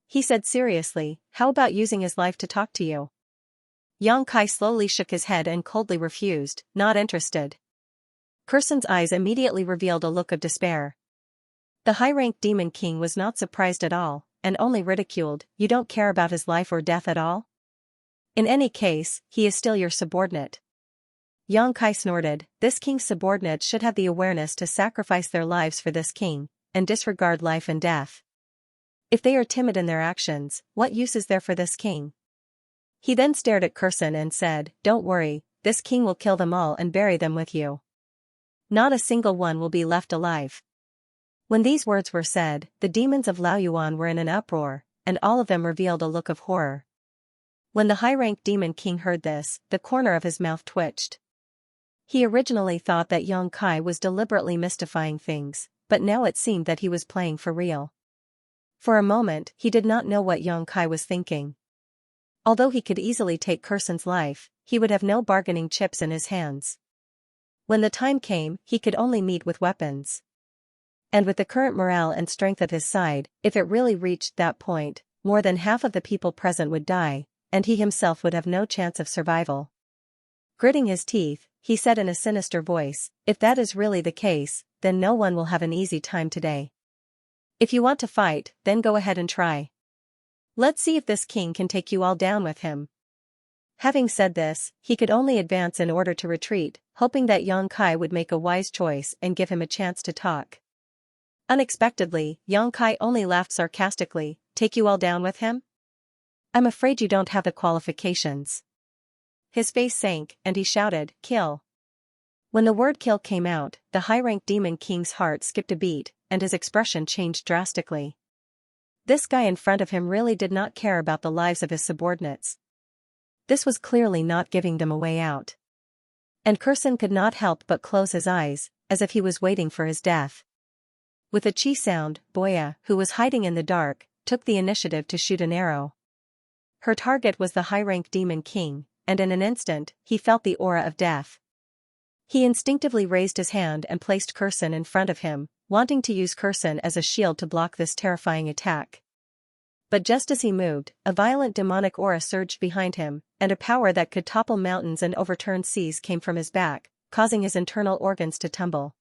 He said seriously, "How about using his life to talk to you?" Yang Kai slowly shook his head and coldly refused, not interested. Kursan's eyes immediately revealed a look of despair. The high-ranked demon king was not surprised at all, and only ridiculed, "You don't care about his life or death at all? In any case, he is still your subordinate." Yang Kai snorted, "This king's subordinates should have the awareness to sacrifice their lives for this king, and disregard life and death. If they are timid in their actions, what use is there for this king?" He then stared at Kursan and said, "Don't worry, this king will kill them all and bury them with you. Not a single one will be left alive." When these words were said, the demons of Laoyuan were in an uproar, and all of them revealed a look of horror. When the high-ranked demon king heard this, the corner of his mouth twitched. He originally thought that Yang Kai was deliberately mystifying things, but now it seemed that he was playing for real. For a moment, he did not know what Yang Kai was thinking. Although he could easily take Kursan's life, he would have no bargaining chips in his hands. When the time came, he could only meet with weapons. And with the current morale and strength at his side, if it really reached that point, more than half of the people present would die, and he himself would have no chance of survival. Gritting his teeth, he said in a sinister voice, "If that is really the case, then no one will have an easy time today. If you want to fight, then go ahead and try. Let's see if this king can take you all down with him." Having said this, he could only advance in order to retreat, hoping that Xianxia would make a wise choice and give him a chance to talk. Unexpectedly, Xianxia only laughed sarcastically. "Take you all down with him? I'm afraid you don't have the qualifications." His face sank, and he shouted, "Kill." When the word kill came out, the high-ranked demon king's heart skipped a beat, and his expression changed drastically. This guy in front of him really did not care about the lives of his subordinates. This was clearly not giving them a way out. And Kurson could not help but close his eyes, as if he was waiting for his death. With a chi sound, Boya, who was hiding in the dark, took the initiative to shoot an arrow. Her target was the high-ranked demon king, and in an instant, he felt the aura of death. He instinctively raised his hand and placed Kurson in front of him, wanting to use Kurson as a shield to block this terrifying attack. But just as he moved, a violent demonic aura surged behind him, and a power that could topple mountains and overturn seas came from his back, causing his internal organs to tumble.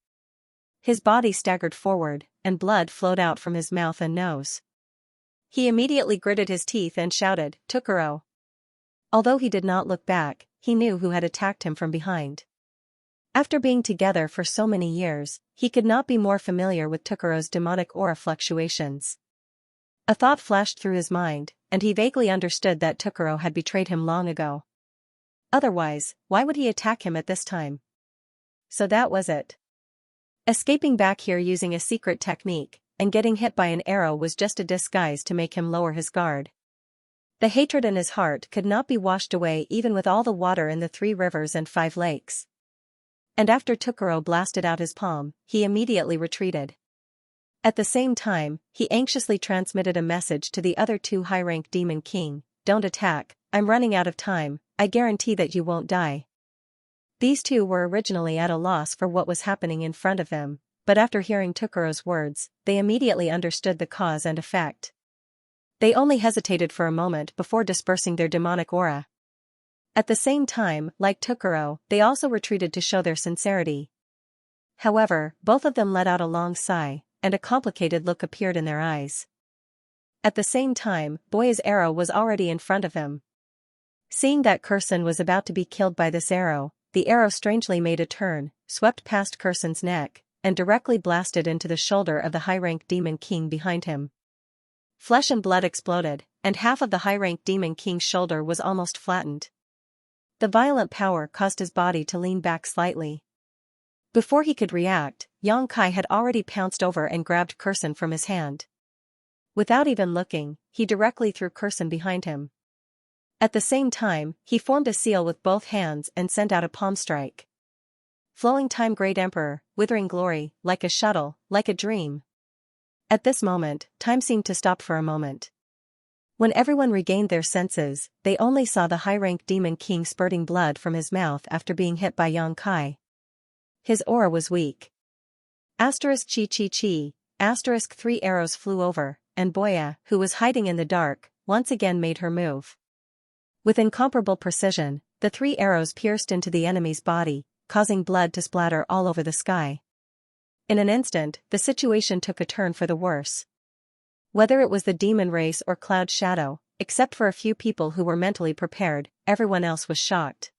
His body staggered forward, and blood flowed out from his mouth and nose. He immediately gritted his teeth and shouted, "Tukuro!" Although he did not look back, he knew who had attacked him from behind. After being together for so many years, he could not be more familiar with Tukuro's demonic aura fluctuations. A thought flashed through his mind, and he vaguely understood that Tukuro had betrayed him long ago. Otherwise, why would he attack him at this time? So that was it. Escaping back here using a secret technique, and getting hit by an arrow was just a disguise to make him lower his guard. The hatred in his heart could not be washed away even with all the water in the 3 rivers and 5 lakes. And after Tukuro blasted out his palm, he immediately retreated. At the same time, he anxiously transmitted a message to the other 2 high-ranked demon king, "Don't attack, I'm running out of time, I guarantee that you won't die." These 2 were originally at a loss for what was happening in front of them, but after hearing Tukuro's words, they immediately understood the cause and effect. They only hesitated for a moment before dispersing their demonic aura. At the same time, like Tukuro, they also retreated to show their sincerity. However, both of them let out a long sigh, and a complicated look appeared in their eyes. At the same time, Boya's arrow was already in front of him. Seeing that Kurson was about to be killed by this arrow, the arrow strangely made a turn, swept past Kurson's neck, and directly blasted into the shoulder of the high-ranked demon king behind him. Flesh and blood exploded, and half of the high-ranked demon king's shoulder was almost flattened. The violent power caused his body to lean back slightly. Before he could react, Xianxia had already pounced over and grabbed Kurson from his hand. Without even looking, he directly threw Kurson behind him. At the same time, he formed a seal with both hands and sent out a palm strike. Flowing time, great emperor, withering glory, like a shuttle, like a dream. At this moment, time seemed to stop for a moment. When everyone regained their senses, they only saw the high-ranked demon king spurting blood from his mouth after being hit by Xianxia. His aura was weak. Asterisk chi chi chi, asterisk 3 arrows flew over, and Boya, who was hiding in the dark, once again made her move. With incomparable precision, the 3 arrows pierced into the enemy's body, causing blood to splatter all over the sky. In an instant, the situation took a turn for the worse. Whether it was the demon race or Cloud Shadow, except for a few people who were mentally prepared, everyone else was shocked.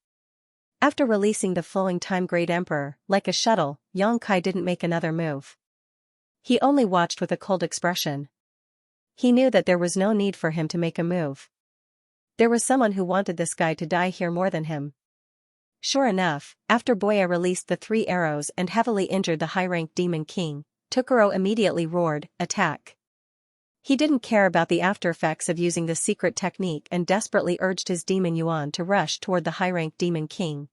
After releasing the flowing time, great emperor, like a shuttle, Xianxia didn't make another move. He only watched with a cold expression. He knew that there was no need for him to make a move. There was someone who wanted this guy to die here more than him. Sure enough, after Boya released the 3 arrows and heavily injured the high-ranked demon king, Tukuro immediately roared, "Attack!" He didn't care about the after-effects of using the secret technique and desperately urged his demon Yuan to rush toward the high-ranked demon king.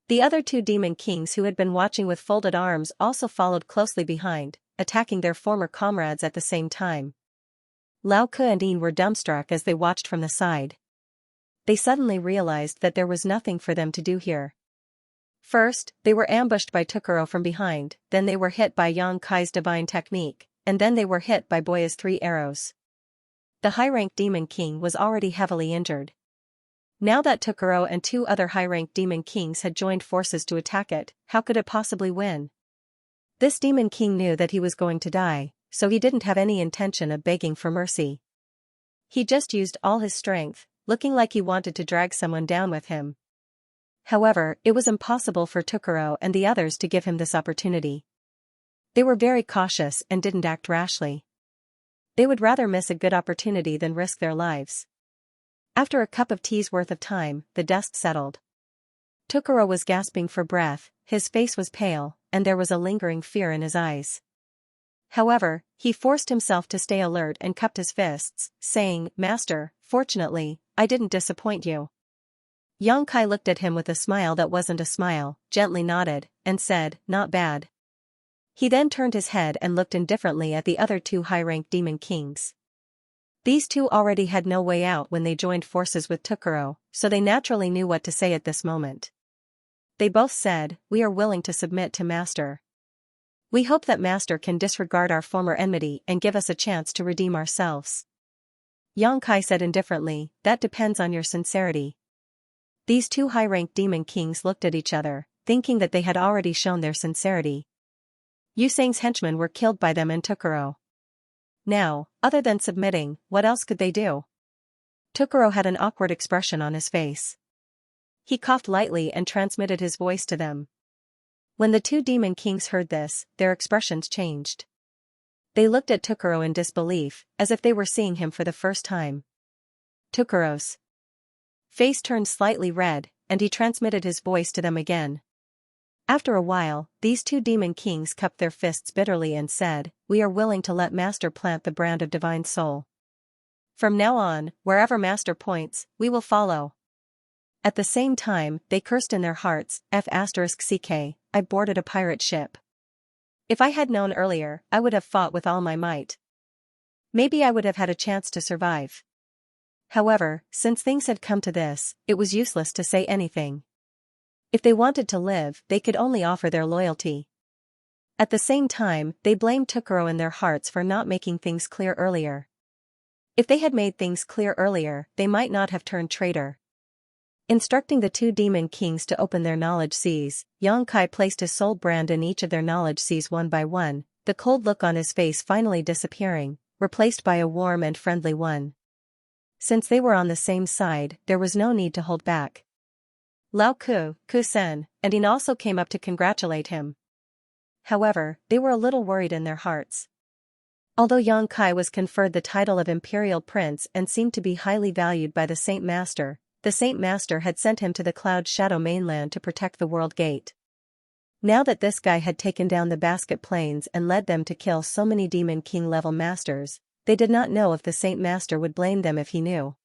The other 2 demon kings who had been watching with folded arms also followed closely behind, attacking their former comrades at the same time. Lao Ke and Yin were dumbstruck as they watched from the side. they suddenly realized that there was nothing for them to do here. First, they were ambushed by Tokuro from behind, then they were hit by Yang Kai's divine technique, and then they were hit by Boya's 3 arrows. The high-rank Demon King was already heavily injured. Now that Tokuro and 2 other high-rank Demon Kings had joined forces to attack it, how could it possibly win? This Demon King knew that he was going to die, so he didn't have any intention of begging for mercy. He just used all his strength, looking like he wanted to drag someone down with him. However, it was impossible for Tokuro and the others to give him this opportunity. They were very cautious and didn't act rashly. They would rather miss a good opportunity than risk their lives. After a cup of tea's worth of time, the dust settled. Tokuro was gasping for breath, his face was pale, and there was a lingering fear in his eyes. However, he forced himself to stay alert and cupped his fists, saying, "Master, fortunately, I didn't disappoint you." Yang Kai looked at him with a smile that wasn't a smile, gently nodded, and said, "Not bad." He then turned his head and looked indifferently at the other 2 high-rank Demon Kings. These 2 already had no way out when they joined forces with Tokuro, so they naturally knew what to say at this moment. They both said, "We are willing to submit to Master. We hope that Master can disregard our former enmity and give us a chance to redeem ourselves." Yang Kai said indifferently, "That depends on your sincerity." These 2 high-rank Demon Kings looked at each other, thinking that they had already shown their sincerity. Yusang's henchmen were killed by them and Tokuro. Now, other than submitting, what else could they do? Tokuro had an awkward expression on his face. He coughed lightly and transmitted his voice to them. When the 2 Demon Kings heard this, their expressions changed. They looked at Tokuro in disbelief, as if they were seeing him for the first time. Tokuro's face turned slightly red, and he transmitted his voice to them again. After a while, these 2 Demon Kings cupped their fists bitterly and said, "We are willing to let Master plant the brand of Divine Soul. From now on, wherever Master points, we will follow." At the same time, they cursed in their hearts, "F***ck, I boarded a pirate ship. If I had known earlier, I would have fought with all my might. Maybe I would have had a chance to survive." However, since things had come to this, it was useless to say anything. If they wanted to live, they could only offer their loyalty. At the same time, they blamed Tokuro in their hearts for not making things clear earlier. If they had made things clear earlier, they might not have turned traitor. Instructing the 2 Demon Kings to open their knowledge seas, Yang Kai placed his soul brand in each of their knowledge seas one by one, the cold look on his face finally disappearing, replaced by a warm and friendly one. Since they were on the same side, there was no need to hold back. Lao Ku-sen, and In also came up to congratulate him. However, they were a little worried in their hearts. Although Yang Kai was conferred the title of Imperial Prince and seemed to be highly valued by the Saint Master had sent him to the Cloud Shadow mainland to protect the World Gate. Now that this guy had taken down the Basket Plains and led them to kill so many Demon King-level masters, they did not know if the Saint Master would blame them if he knew.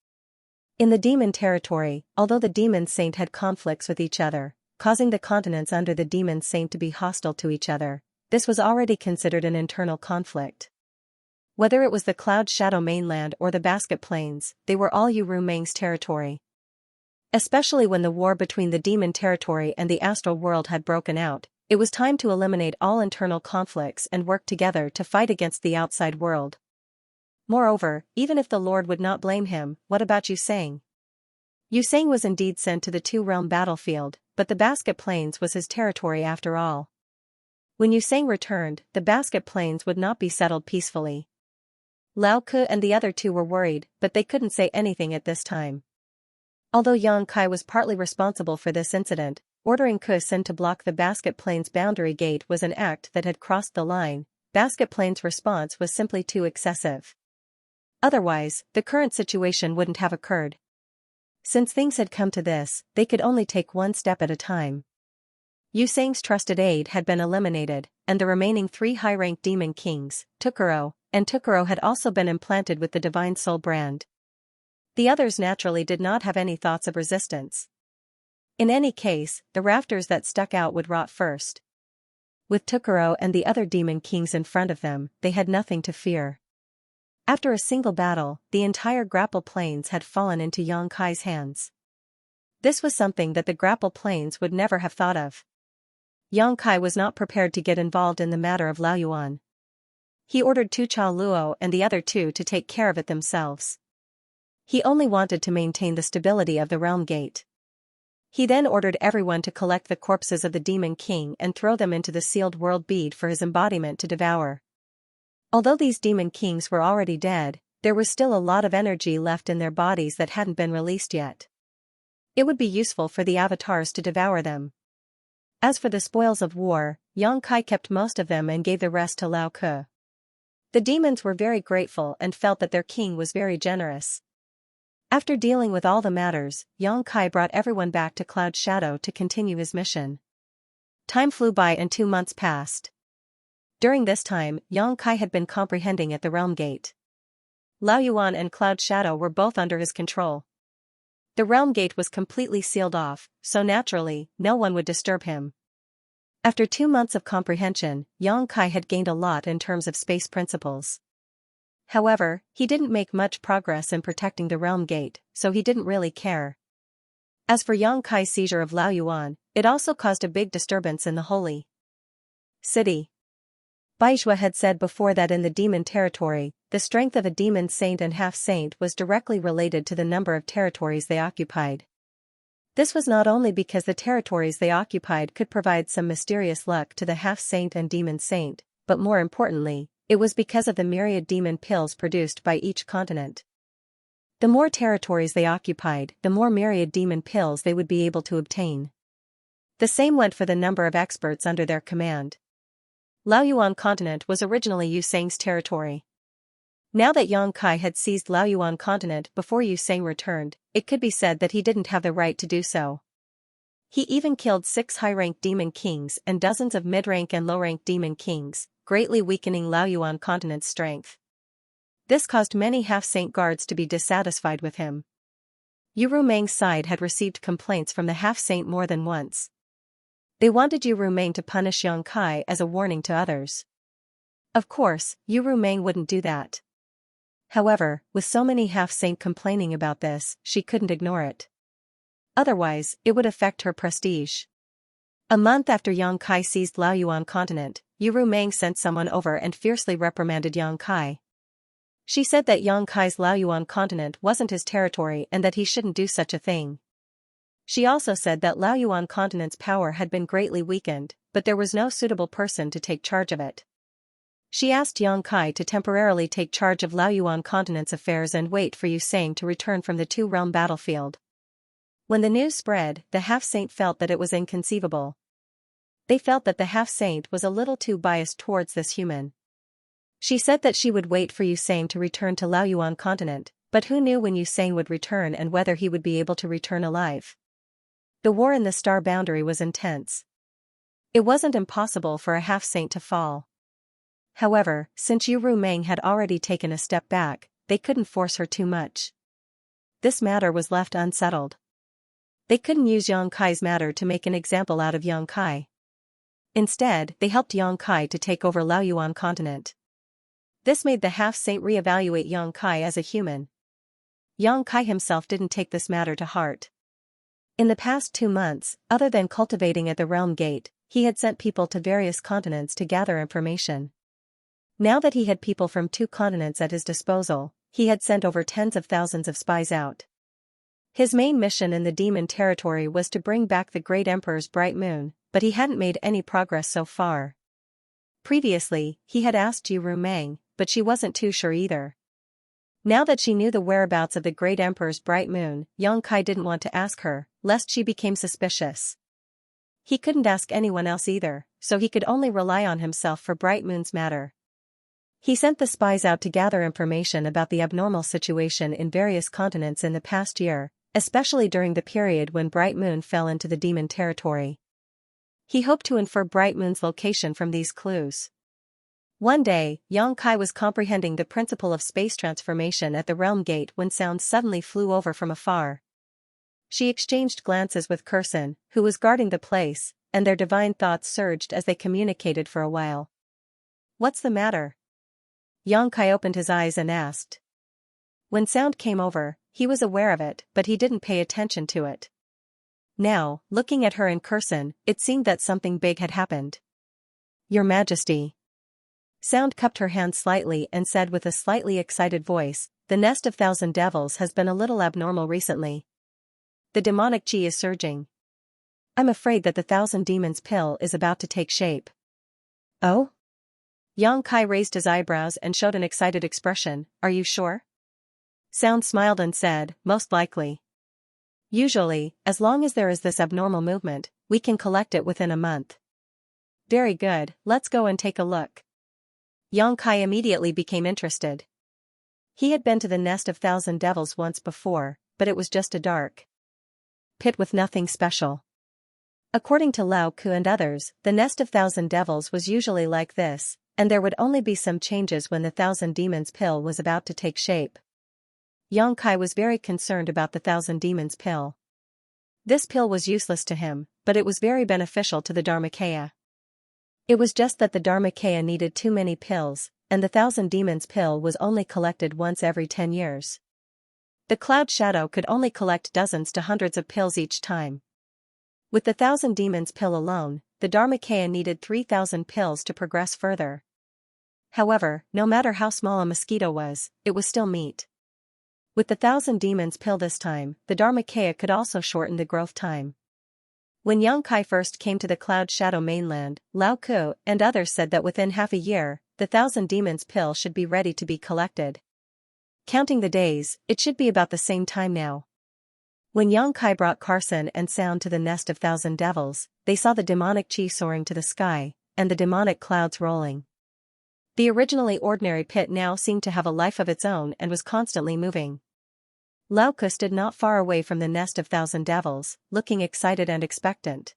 In the demon territory, although the Demon Saint had conflicts with each other, causing the continents under the Demon Saint to be hostile to each other, this was already considered an internal conflict. Whether it was the Cloud Shadow mainland or the Basket Plains, they were all Yu Meng's territory. Especially when the war between the demon territory and the astral world had broken out, it was time to eliminate all internal conflicts and work together to fight against the outside world. Moreover, even if the Lord would not blame him, what about Yusang? Yusang was indeed sent to the Two-Realm battlefield, but the Basket Plains was his territory after all. When Yusang returned, the Basket Plains would not be settled peacefully. Lao Ku and the other 2 were worried, but they couldn't say anything at this time. Although Yang Kai was partly responsible for this incident, ordering Ku-sen to block the Basket Plains boundary gate was an act that had crossed the line. Basket Plains' response was simply too excessive. Otherwise, the current situation wouldn't have occurred. Since things had come to this, they could only take one step at a time. Yusang's trusted aide had been eliminated, and the remaining 3 high-rank Demon Kings, Tokuro had also been implanted with the Divine Soul brand. The others naturally did not have any thoughts of resistance. In any case, the rafters that stuck out would rot first. With Tokuro and the other Demon Kings in front of them, they had nothing to fear. After a single battle, the entire Grapple Plains had fallen into Yang Kai's hands. This was something that the grapple planes would never have thought of. Yang Kai was not prepared to get involved in the matter of Laoyuan. He ordered Tu Chao Luo and the other two to take care of it themselves. He only wanted to maintain the stability of the realm gate. He then ordered everyone to collect the corpses of the Demon King and throw them into the sealed world bead for his embodiment to devour. Although these Demon Kings were already dead, there was still a lot of energy left in their bodies that hadn't been released yet. It would be useful for the avatars to devour them. As for the spoils of war, Yang Kai kept most of them and gave the rest to Lao Ke. The demons were very grateful and felt that their king was very generous. After dealing with all the matters, Yang Kai brought everyone back to Cloud Shadow to continue his mission. Time flew by and 2 months passed. During this time, Yang Kai had been comprehending at the Realm Gate. Laoyuan and Cloud Shadow were both under his control. The Realm Gate was completely sealed off, so naturally, no one would disturb him. After 2 months of comprehension, Yang Kai had gained a lot in terms of space principles. However, he didn't make much progress in protecting the Realm Gate, so he didn't really care. As for Yang Kai's seizure of Laoyuan, it also caused a big disturbance in the holy city. Baizhua had said before that in the demon territory, the strength of a demon saint and half-saint was directly related to the number of territories they occupied. This was not only because the territories they occupied could provide some mysterious luck to the half-saint and demon saint, but more importantly, it was because of the myriad demon pills produced by each continent. The more territories they occupied, the more myriad demon pills they would be able to obtain. The same went for the number of experts under their command. Laoyuan continent was originally Yu Sang's territory. Now that Yang Kai had seized Laoyuan continent before Yu Sang returned, it could be said that he didn't have the right to do so. He even killed 6 high-ranked demon kings and dozens of mid-rank and low-rank demon kings, greatly weakening Laoyuan continent's strength. This caused many half-saint guards to be dissatisfied with him. Yu Rumang's side had received complaints from the half-saint more than once. They wanted Yu Rumang to punish Yang Kai as a warning to others. Of course, Yu Rumang wouldn't do that. However, with so many half-saint complaining about this, she couldn't ignore it. Otherwise, it would affect her prestige. A month after Yang Kai seized Laoyuan continent, Yu Rumang sent someone over and fiercely reprimanded Yang Kai. She said that Yang Kai's Laoyuan continent wasn't his territory and that he shouldn't do such a thing. She also said that Laoyuan continent's power had been greatly weakened, but there was no suitable person to take charge of it. She asked Yang Kai to temporarily take charge of Laoyuan continent's affairs and wait for Yu Sang to return from the two-realm battlefield. When the news spread, the half-saint felt that it was inconceivable. They felt that the half-saint was a little too biased towards this human. She said that she would wait for Yu Sang to return to Laoyuan continent, but who knew when Yu Sang would return and whether he would be able to return alive. The war in the star boundary was intense. It wasn't impossible for a half-saint to fall. However, since Yu Rumang had already taken a step back, they couldn't force her too much. This matter was left unsettled. They couldn't use Yang Kai's matter to make an example out of Yang Kai. Instead, they helped Yang Kai to take over Laoyuan continent. This made the half-saint re-evaluate Yang Kai as a human. Yang Kai himself didn't take this matter to heart. In the past 2 months, other than cultivating at the Realm Gate, he had sent people to various continents to gather information. Now that he had people from 2 continents at his disposal, he had sent over tens of thousands of spies out. His main mission in the demon territory was to bring back the Great Emperor's bright moon, but he hadn't made any progress so far. Previously, he had asked Yu Rumang, but she wasn't too sure either. Now that she knew the whereabouts of the Great Emperor's bright moon, Yang Kai didn't want to ask her, lest she became suspicious. He couldn't ask anyone else either, so he could only rely on himself for bright moon's matter. He sent the spies out to gather information about the abnormal situation in various continents in the past year, especially during the period when Bright Moon fell into the demon territory. He hoped to infer Bright Moon's location from these clues. One day, Yang Kai was comprehending the principle of space transformation at the Realm Gate when sounds suddenly flew over from afar. She exchanged glances with Kurson, who was guarding the place, and their divine thoughts surged as they communicated for a while. "What's the matter?" Yang Kai opened his eyes and asked. When sound came over, he was aware of it, but he didn't pay attention to it. Now, looking at her in person, it seemed that something big had happened. Your Majesty. Sound cupped her hand slightly and said with a slightly excited voice, the nest of thousand devils has been a little abnormal recently. The demonic chi is surging. I'm afraid that the thousand demons pill is about to take shape. Oh? Yang Kai raised his eyebrows and showed an excited expression. Are you sure? Sound smiled and said, most likely. Usually, as long as there is this abnormal movement, we can collect it within a month. Very good, let's go and take a look. Yang Kai immediately became interested. He had been to the nest of thousand devils once before, but it was just a dark pit with nothing special. According to Lao Ku and others, the nest of thousand devils was usually like this, and there would only be some changes when the thousand demons pill was about to take shape. Yang Kai was very concerned about the thousand demons pill. This pill was useless to him, but it was very beneficial to the Dharmakaya. It was just that the Dharmakaya needed too many pills, and the thousand demons pill was only collected once every 10 years. The cloud shadow could only collect dozens to hundreds of pills each time. With the thousand demons pill alone, the Dharmakaya needed 3,000 pills to progress further. However, no matter how small a mosquito was, it was still meat. With the thousand demons pill this time, the Dharmakaya could also shorten the growth time. When Yang Kai first came to the Cloud Shadow mainland, Lao Ku and others said that within half a year, the thousand demons pill should be ready to be collected. Counting the days, it should be about the same time now. When Yang Kai brought Carson and Sound to the nest of thousand devils, they saw the demonic chi soaring to the sky, and the demonic clouds rolling. The originally ordinary pit now seemed to have a life of its own and was constantly moving. Lao Ku stood not far away from the nest of thousand devils, looking excited and expectant.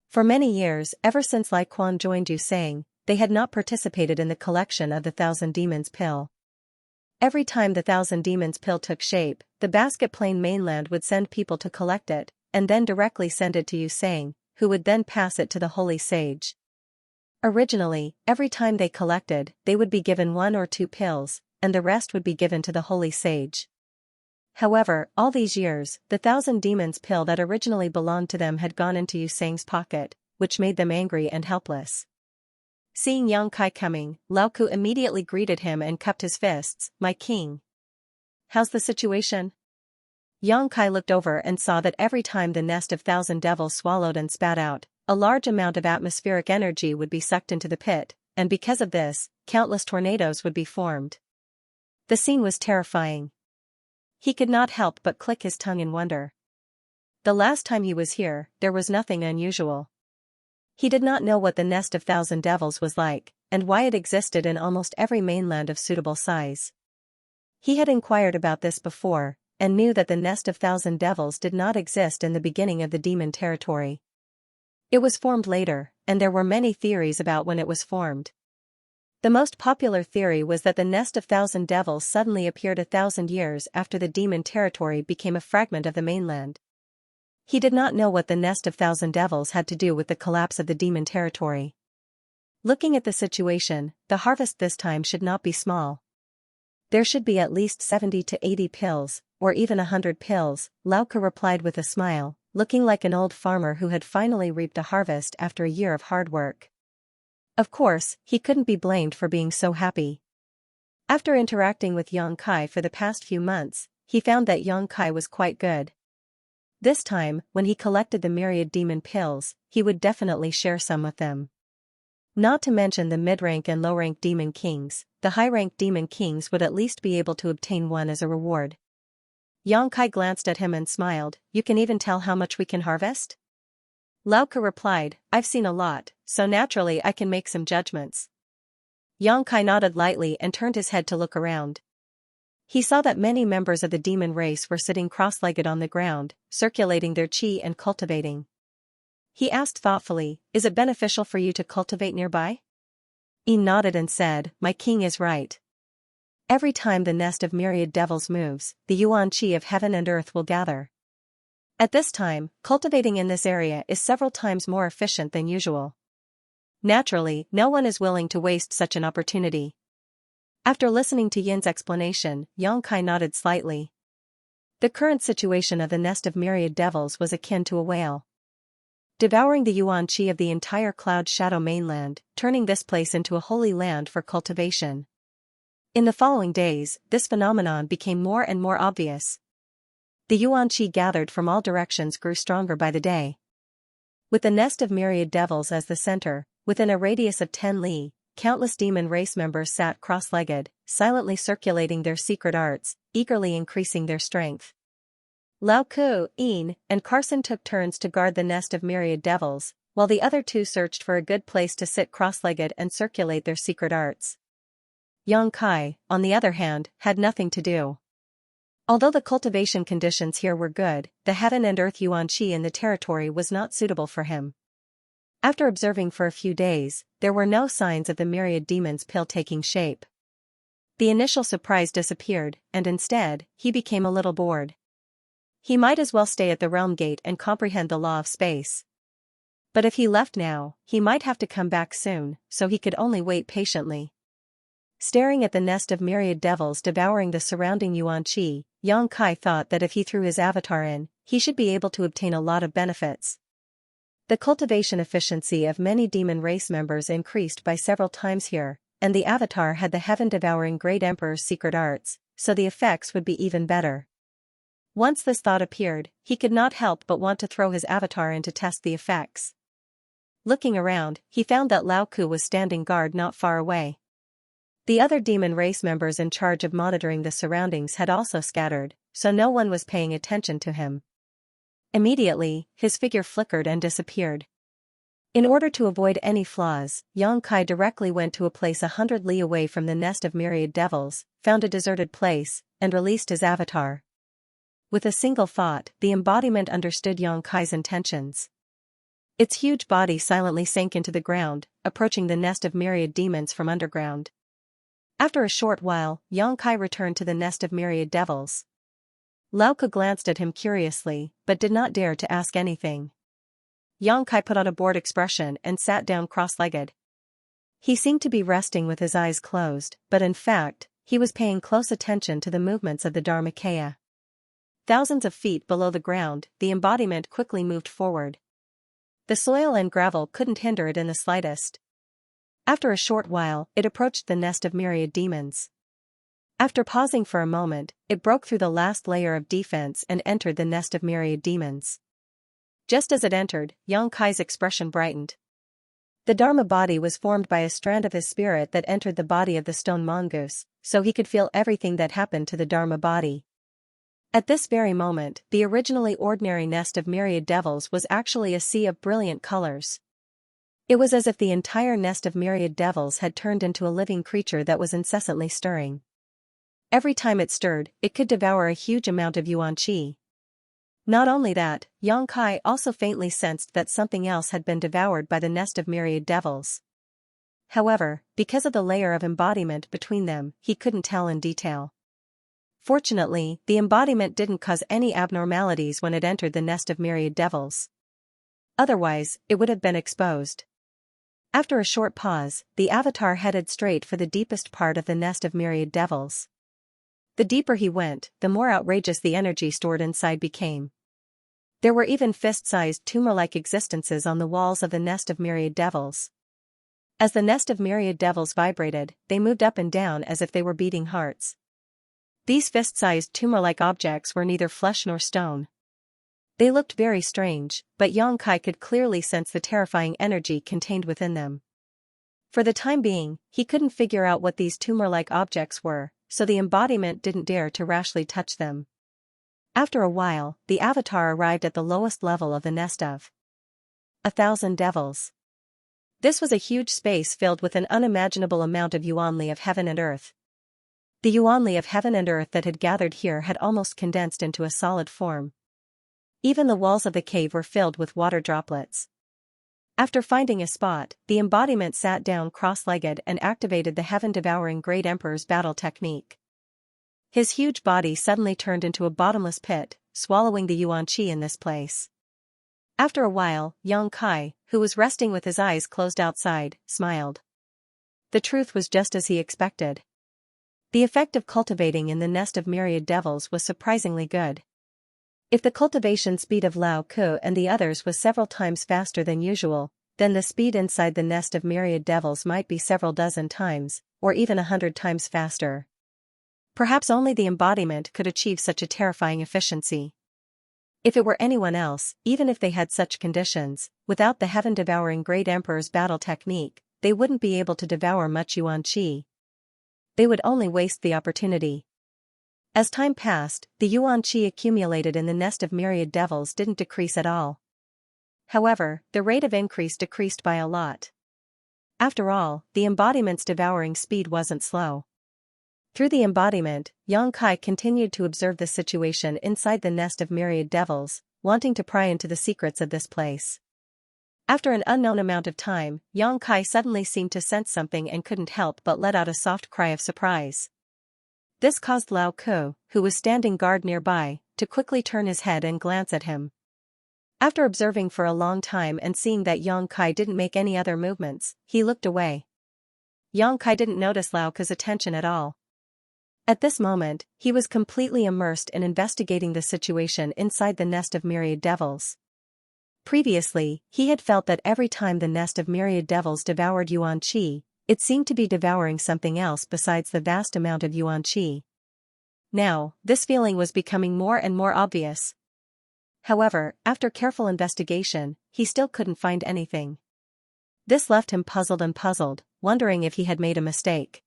For many years, ever since Lai Quan joined Yusang, they had not participated in the collection of the thousand demons pill. Every time the thousand demons pill took shape, the Basket Plain mainland would send people to collect it, and then directly send it to Yusang, who would then pass it to the holy sage. Originally, every time they collected, they would be given 1 or 2 pills, and the rest would be given to the holy sage. However, all these years, the thousand demons pill that originally belonged to them had gone into Yusang's pocket, which made them angry and helpless. Seeing Yang Kai coming, Lao Ku immediately greeted him and cupped his fists. My king. How's the situation? Yang Kai looked over and saw that every time the nest of thousand devils swallowed and spat out, a large amount of atmospheric energy would be sucked into the pit, and because of this, countless tornadoes would be formed. The scene was terrifying. He could not help but click his tongue in wonder. The last time he was here, there was nothing unusual. He did not know what the nest of thousand devils was like, and why it existed in almost every mainland of suitable size. He had inquired about this before, and knew that the nest of thousand devils did not exist in the beginning of the demon territory. It was formed later, and there were many theories about when it was formed. The most popular theory was that the nest of thousand devils suddenly appeared 1,000 years after the demon territory became a fragment of the mainland. He did not know what the nest of thousand devils had to do with the collapse of the demon territory. Looking at the situation, the harvest this time should not be small. There should be at least 70 to 80 pills, or even 100 pills, Lao Ku replied with a smile, looking like an old farmer who had finally reaped a harvest after a year of hard work. Of course, he couldn't be blamed for being so happy. After interacting with Yang Kai for the past few months, he found that Yang Kai was quite good. This time, when he collected the myriad demon pills, he would definitely share some with them. Not to mention the mid-rank and low-rank demon kings, the high-rank demon kings would at least be able to obtain one as a reward. Yang Kai glanced at him and smiled. You can even tell how much we can harvest? Lao Ku replied, I've seen a lot, so naturally I can make some judgments. Yang Kai nodded lightly and turned his head to look around. He saw that many members of the demon race were sitting cross-legged on the ground, circulating their chi and cultivating. He asked thoughtfully, is it beneficial for you to cultivate nearby? He nodded and said, my king is right. Every time the nest of myriad devils moves, the yuan chi of heaven and earth will gather. At this time, cultivating in this area is several times more efficient than usual. Naturally, no one is willing to waste such an opportunity. After listening to Yin's explanation, Yang Kai nodded slightly. The current situation of the nest of myriad devils was akin to a whale, devouring the yuan qi of the entire cloud shadow mainland, turning this place into a holy land for cultivation. In the following days, this phenomenon became more and more obvious. The yuan qi gathered from all directions grew stronger by the day. With the nest of myriad devils as the center, within a radius of 10 li, countless demon race members sat cross-legged, silently circulating their secret arts, eagerly increasing their strength. Lao Ku, Yin, and Carson took turns to guard the nest of myriad devils, while the other two searched for a good place to sit cross-legged and circulate their secret arts. Yang Kai, on the other hand, had nothing to do. Although the cultivation conditions here were good, the heaven and earth yuan qi in the territory was not suitable for him. After observing for a few days, there were no signs of the myriad demon's pill taking shape. The initial surprise disappeared, and instead, he became a little bored. He might as well stay at the realm gate and comprehend the law of space. But if he left now, he might have to come back soon, so he could only wait patiently. Staring at the nest of myriad devils devouring the surrounding yuan qi, Yang Kai thought that if he threw his avatar in, he should be able to obtain a lot of benefits. The cultivation efficiency of many demon race members increased by several times here, and the avatar had the heaven-devouring Great Emperor's secret arts, so the effects would be even better. Once this thought appeared, he could not help but want to throw his avatar in to test the effects. Looking around, he found that Lao Ku was standing guard not far away. The other demon race members in charge of monitoring the surroundings had also scattered, so no one was paying attention to him. Immediately, his figure flickered and disappeared. In order to avoid any flaws, Yang Kai directly went to a place 100 li away from the nest of myriad devils, found a deserted place, and released his avatar. With a single thought, the embodiment understood Yang Kai's intentions. Its huge body silently sank into the ground, approaching the nest of myriad demons from underground. After a short while, Yang Kai returned to the nest of myriad devils. Lao Ku glanced at him curiously, but did not dare to ask anything. Yang Kai put on a bored expression and sat down cross-legged. He seemed to be resting with his eyes closed, but in fact, he was paying close attention to the movements of the Dharmakaya. Thousands of feet below the ground, the embodiment quickly moved forward. The soil and gravel couldn't hinder it in the slightest. After a short while, it approached the nest of myriad demons. After pausing for a moment, it broke through the last layer of defense and entered the nest of myriad demons. Just as it entered, Yang Kai's expression brightened. The Dharma body was formed by a strand of his spirit that entered the body of the stone mongoose, so he could feel everything that happened to the Dharma body. At this very moment, the originally ordinary nest of myriad devils was actually a sea of brilliant colors. It was as if the entire nest of myriad devils had turned into a living creature that was incessantly stirring. Every time it stirred, it could devour a huge amount of yuan qi. Not only that, Yang Kai also faintly sensed that something else had been devoured by the nest of myriad devils. However, because of the layer of embodiment between them, he couldn't tell in detail. Fortunately, the embodiment didn't cause any abnormalities when it entered the nest of myriad devils. Otherwise, it would have been exposed. After a short pause, the avatar headed straight for the deepest part of the nest of myriad devils. The deeper he went, the more outrageous the energy stored inside became. There were even fist-sized tumor-like existences on the walls of the nest of myriad devils. As the nest of myriad devils vibrated, they moved up and down as if they were beating hearts. These fist-sized tumor-like objects were neither flesh nor stone. They looked very strange, but Yang Kai could clearly sense the terrifying energy contained within them. For the time being, he couldn't figure out what these tumor-like objects were, so the embodiment didn't dare to rashly touch them. After a while, the avatar arrived at the lowest level of the nest of 1,000 devils. This was a huge space filled with an unimaginable amount of yuanli of heaven and earth. The yuanli of heaven and earth that had gathered here had almost condensed into a solid form. Even the walls of the cave were filled with water droplets. After finding a spot, the embodiment sat down cross-legged and activated the heaven-devouring Great Emperor's battle technique. His huge body suddenly turned into a bottomless pit, swallowing the yuan qi in this place. After a while, Yang Kai, who was resting with his eyes closed outside, smiled. The truth was just as he expected. The effect of cultivating in the nest of myriad devils was surprisingly good. If the cultivation speed of Lao Ku and the others was several times faster than usual, then the speed inside the nest of myriad devils might be several dozen times, or even 100 times faster. Perhaps only the embodiment could achieve such a terrifying efficiency. If it were anyone else, even if they had such conditions, without the heaven-devouring Great Emperor's battle technique, they wouldn't be able to devour much yuan qi. They would only waste the opportunity. As time passed, the yuan qi accumulated in the nest of myriad devils didn't decrease at all. However, the rate of increase decreased by a lot. After all, the embodiment's devouring speed wasn't slow. Through the embodiment, Yang Kai continued to observe the situation inside the nest of myriad devils, wanting to pry into the secrets of this place. After an unknown amount of time, Yang Kai suddenly seemed to sense something and couldn't help but let out a soft cry of surprise. This caused Lao Ku, who was standing guard nearby, to quickly turn his head and glance at him. After observing for a long time and seeing that Yang Kai didn't make any other movements, he looked away. Yang Kai didn't notice Lao Ku's attention at all. At this moment, he was completely immersed in investigating the situation inside the nest of myriad devils. Previously, he had felt that every time the nest of myriad devils devoured yuan qi, it seemed to be devouring something else besides the vast amount of yuan qi. Now, this feeling was becoming more and more obvious. However, after careful investigation, he still couldn't find anything. This left him puzzled, wondering if he had made a mistake.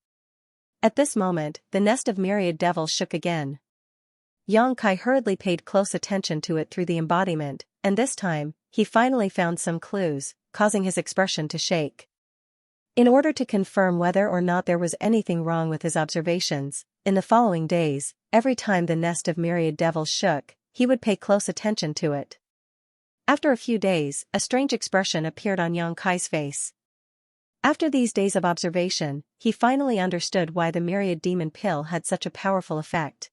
At this moment, the nest of myriad devils shook again. Yang Kai hurriedly paid close attention to it through the embodiment, and this time, he finally found some clues, causing his expression to shake. In order to confirm whether or not there was anything wrong with his observations, in the following days, every time the nest of myriad devils shook, he would pay close attention to it. After a few days, a strange expression appeared on Yang Kai's face. After these days of observation, he finally understood why the myriad demon pill had such a powerful effect.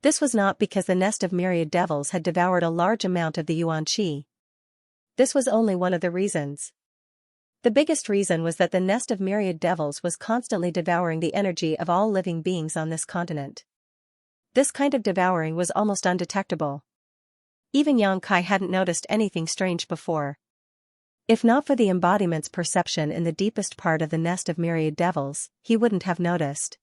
This was not because the nest of myriad devils had devoured a large amount of the yuan qi. This was only one of the reasons. The biggest reason was that the nest of myriad devils was constantly devouring the energy of all living beings on this continent. This kind of devouring was almost undetectable. Even Yang Kai hadn't noticed anything strange before. If not for the embodiment's perception in the deepest part of the nest of myriad devils, he wouldn't have noticed.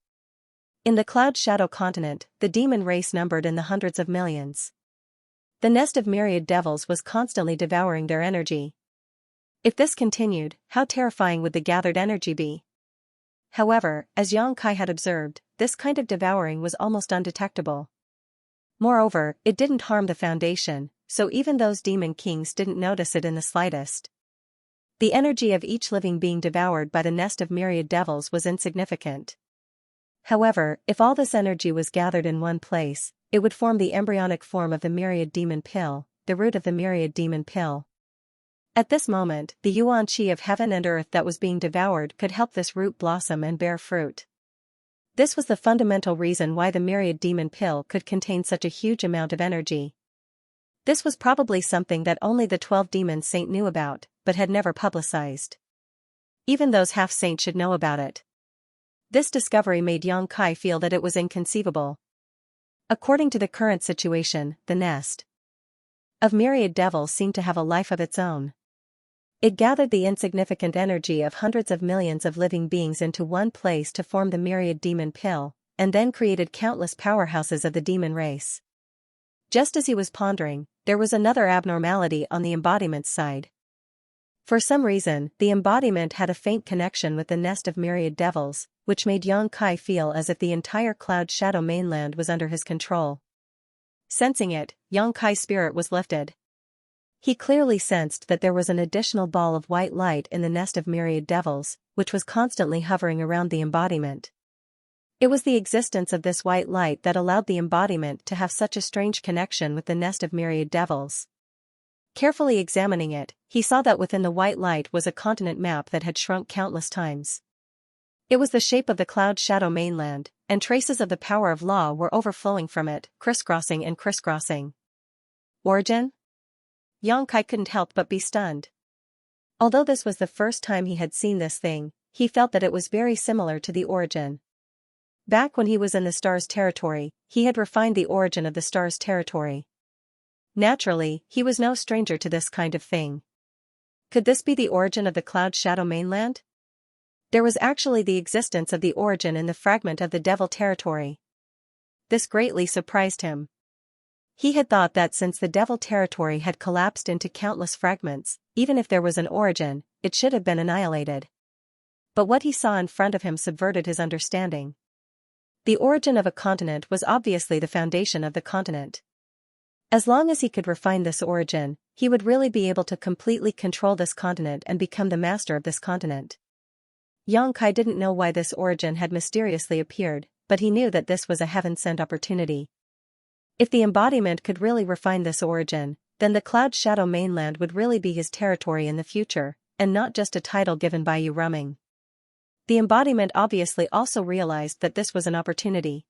In the Cloud Shadow continent, the demon race numbered in the hundreds of millions. The nest of myriad devils was constantly devouring their energy. If this continued, how terrifying would the gathered energy be? However, as Yang Kai had observed, this kind of devouring was almost undetectable. Moreover, it didn't harm the Foundation, so even those demon kings didn't notice it in the slightest. The energy of each living being devoured by the nest of myriad devils was insignificant. However, if all this energy was gathered in one place, it would form the embryonic form of the myriad demon pill, the root of the myriad demon pill. At this moment, the yuan qi of heaven and earth that was being devoured could help this root blossom and bear fruit. This was the fundamental reason why the myriad demon pill could contain such a huge amount of energy. This was probably something that only the 12 demons saint knew about, but had never publicized. Even those half-saints should know about it. This discovery made Yang Kai feel that it was inconceivable. According to the current situation, the nest of myriad devils seemed to have a life of its own. It gathered the insignificant energy of hundreds of millions of living beings into one place to form the myriad demon pill, and then created countless powerhouses of the demon race. Just as he was pondering, there was another abnormality on the embodiment's side. For some reason, the embodiment had a faint connection with the nest of myriad devils, which made Yang Kai feel as if the entire Cloud Shadow mainland was under his control. Sensing it, Yang Kai's spirit was lifted. He clearly sensed that there was an additional ball of white light in the nest of myriad devils, which was constantly hovering around the embodiment. It was the existence of this white light that allowed the embodiment to have such a strange connection with the nest of myriad devils. Carefully examining it, he saw that within the white light was a continent map that had shrunk countless times. It was the shape of the Cloud Shadow mainland, and traces of the power of law were overflowing from it, crisscrossing and crisscrossing. Origin? Yang Kai couldn't help but be stunned. Although this was the first time he had seen this thing, he felt that it was very similar to the origin. Back when he was in the Stars' territory, he had refined the origin of the Stars' territory. Naturally, he was no stranger to this kind of thing. Could this be the origin of the Cloud Shadow mainland? There was actually the existence of the origin in the fragment of the Devil territory. This greatly surprised him. He had thought that since the Devil territory had collapsed into countless fragments, even if there was an origin, it should have been annihilated. But what he saw in front of him subverted his understanding. The origin of a continent was obviously the foundation of the continent. As long as he could refine this origin, he would really be able to completely control this continent and become the master of this continent. Xianxia didn't know why this origin had mysteriously appeared, but he knew that this was a heaven-sent opportunity. If the embodiment could really refine this origin, then the Cloud Shadow mainland would really be his territory in the future, and not just a title given by Yu Ruming. The embodiment obviously also realized that this was an opportunity.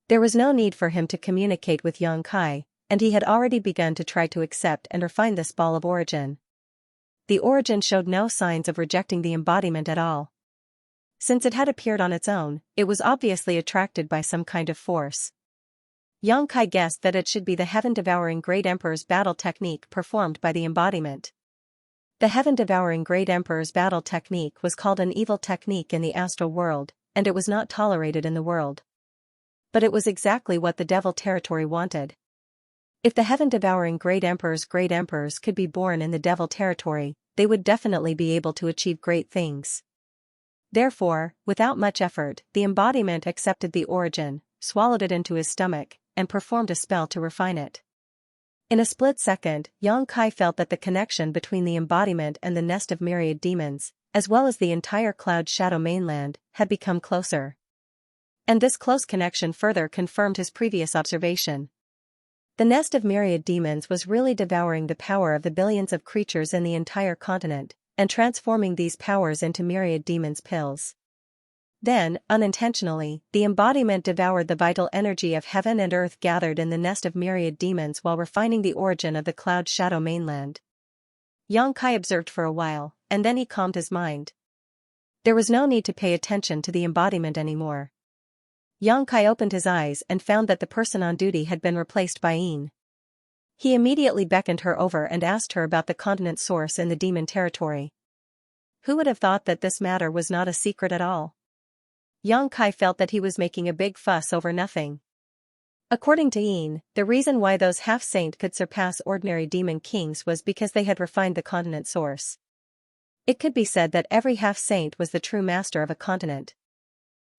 There was no need for him to communicate with Xianxia, and he had already begun to try to accept and refine this ball of origin. The origin showed no signs of rejecting the embodiment at all. Since it had appeared on its own, it was obviously attracted by some kind of force. Xianxia guessed that it should be the heaven-devouring Great Emperor's battle technique performed by the embodiment. The heaven-devouring Great Emperor's battle technique was called an evil technique in the astral world, and it was not tolerated in the world. But it was exactly what the Devil territory wanted. If the heaven-devouring Great Emperors could be born in the Devil territory, they would definitely be able to achieve great things. Therefore, without much effort, the embodiment accepted the origin, swallowed it into his stomach, and performed a spell to refine it. In a split second, Xianxia felt that the connection between the embodiment and the nest of myriad demons, as well as the entire Cloud Shadow mainland, had become closer. And this close connection further confirmed his previous observation. The nest of myriad demons was really devouring the power of the billions of creatures in the entire continent, and transforming these powers into myriad demons' pills. Then, unintentionally, the embodiment devoured the vital energy of heaven and earth gathered in the nest of myriad demons while refining the origin of the Cloud Shadow mainland. Xianxia observed for a while, and then he calmed his mind. There was no need to pay attention to the embodiment anymore. Xianxia opened his eyes and found that the person on duty had been replaced by Yin. He immediately beckoned her over and asked her about the continent source in the demon territory. Who would have thought that this matter was not a secret at all? Xianxia felt that he was making a big fuss over nothing. According to Yin, the reason why those half-saint could surpass ordinary demon kings was because they had refined the continent source. It could be said that every half-saint was the true master of a continent.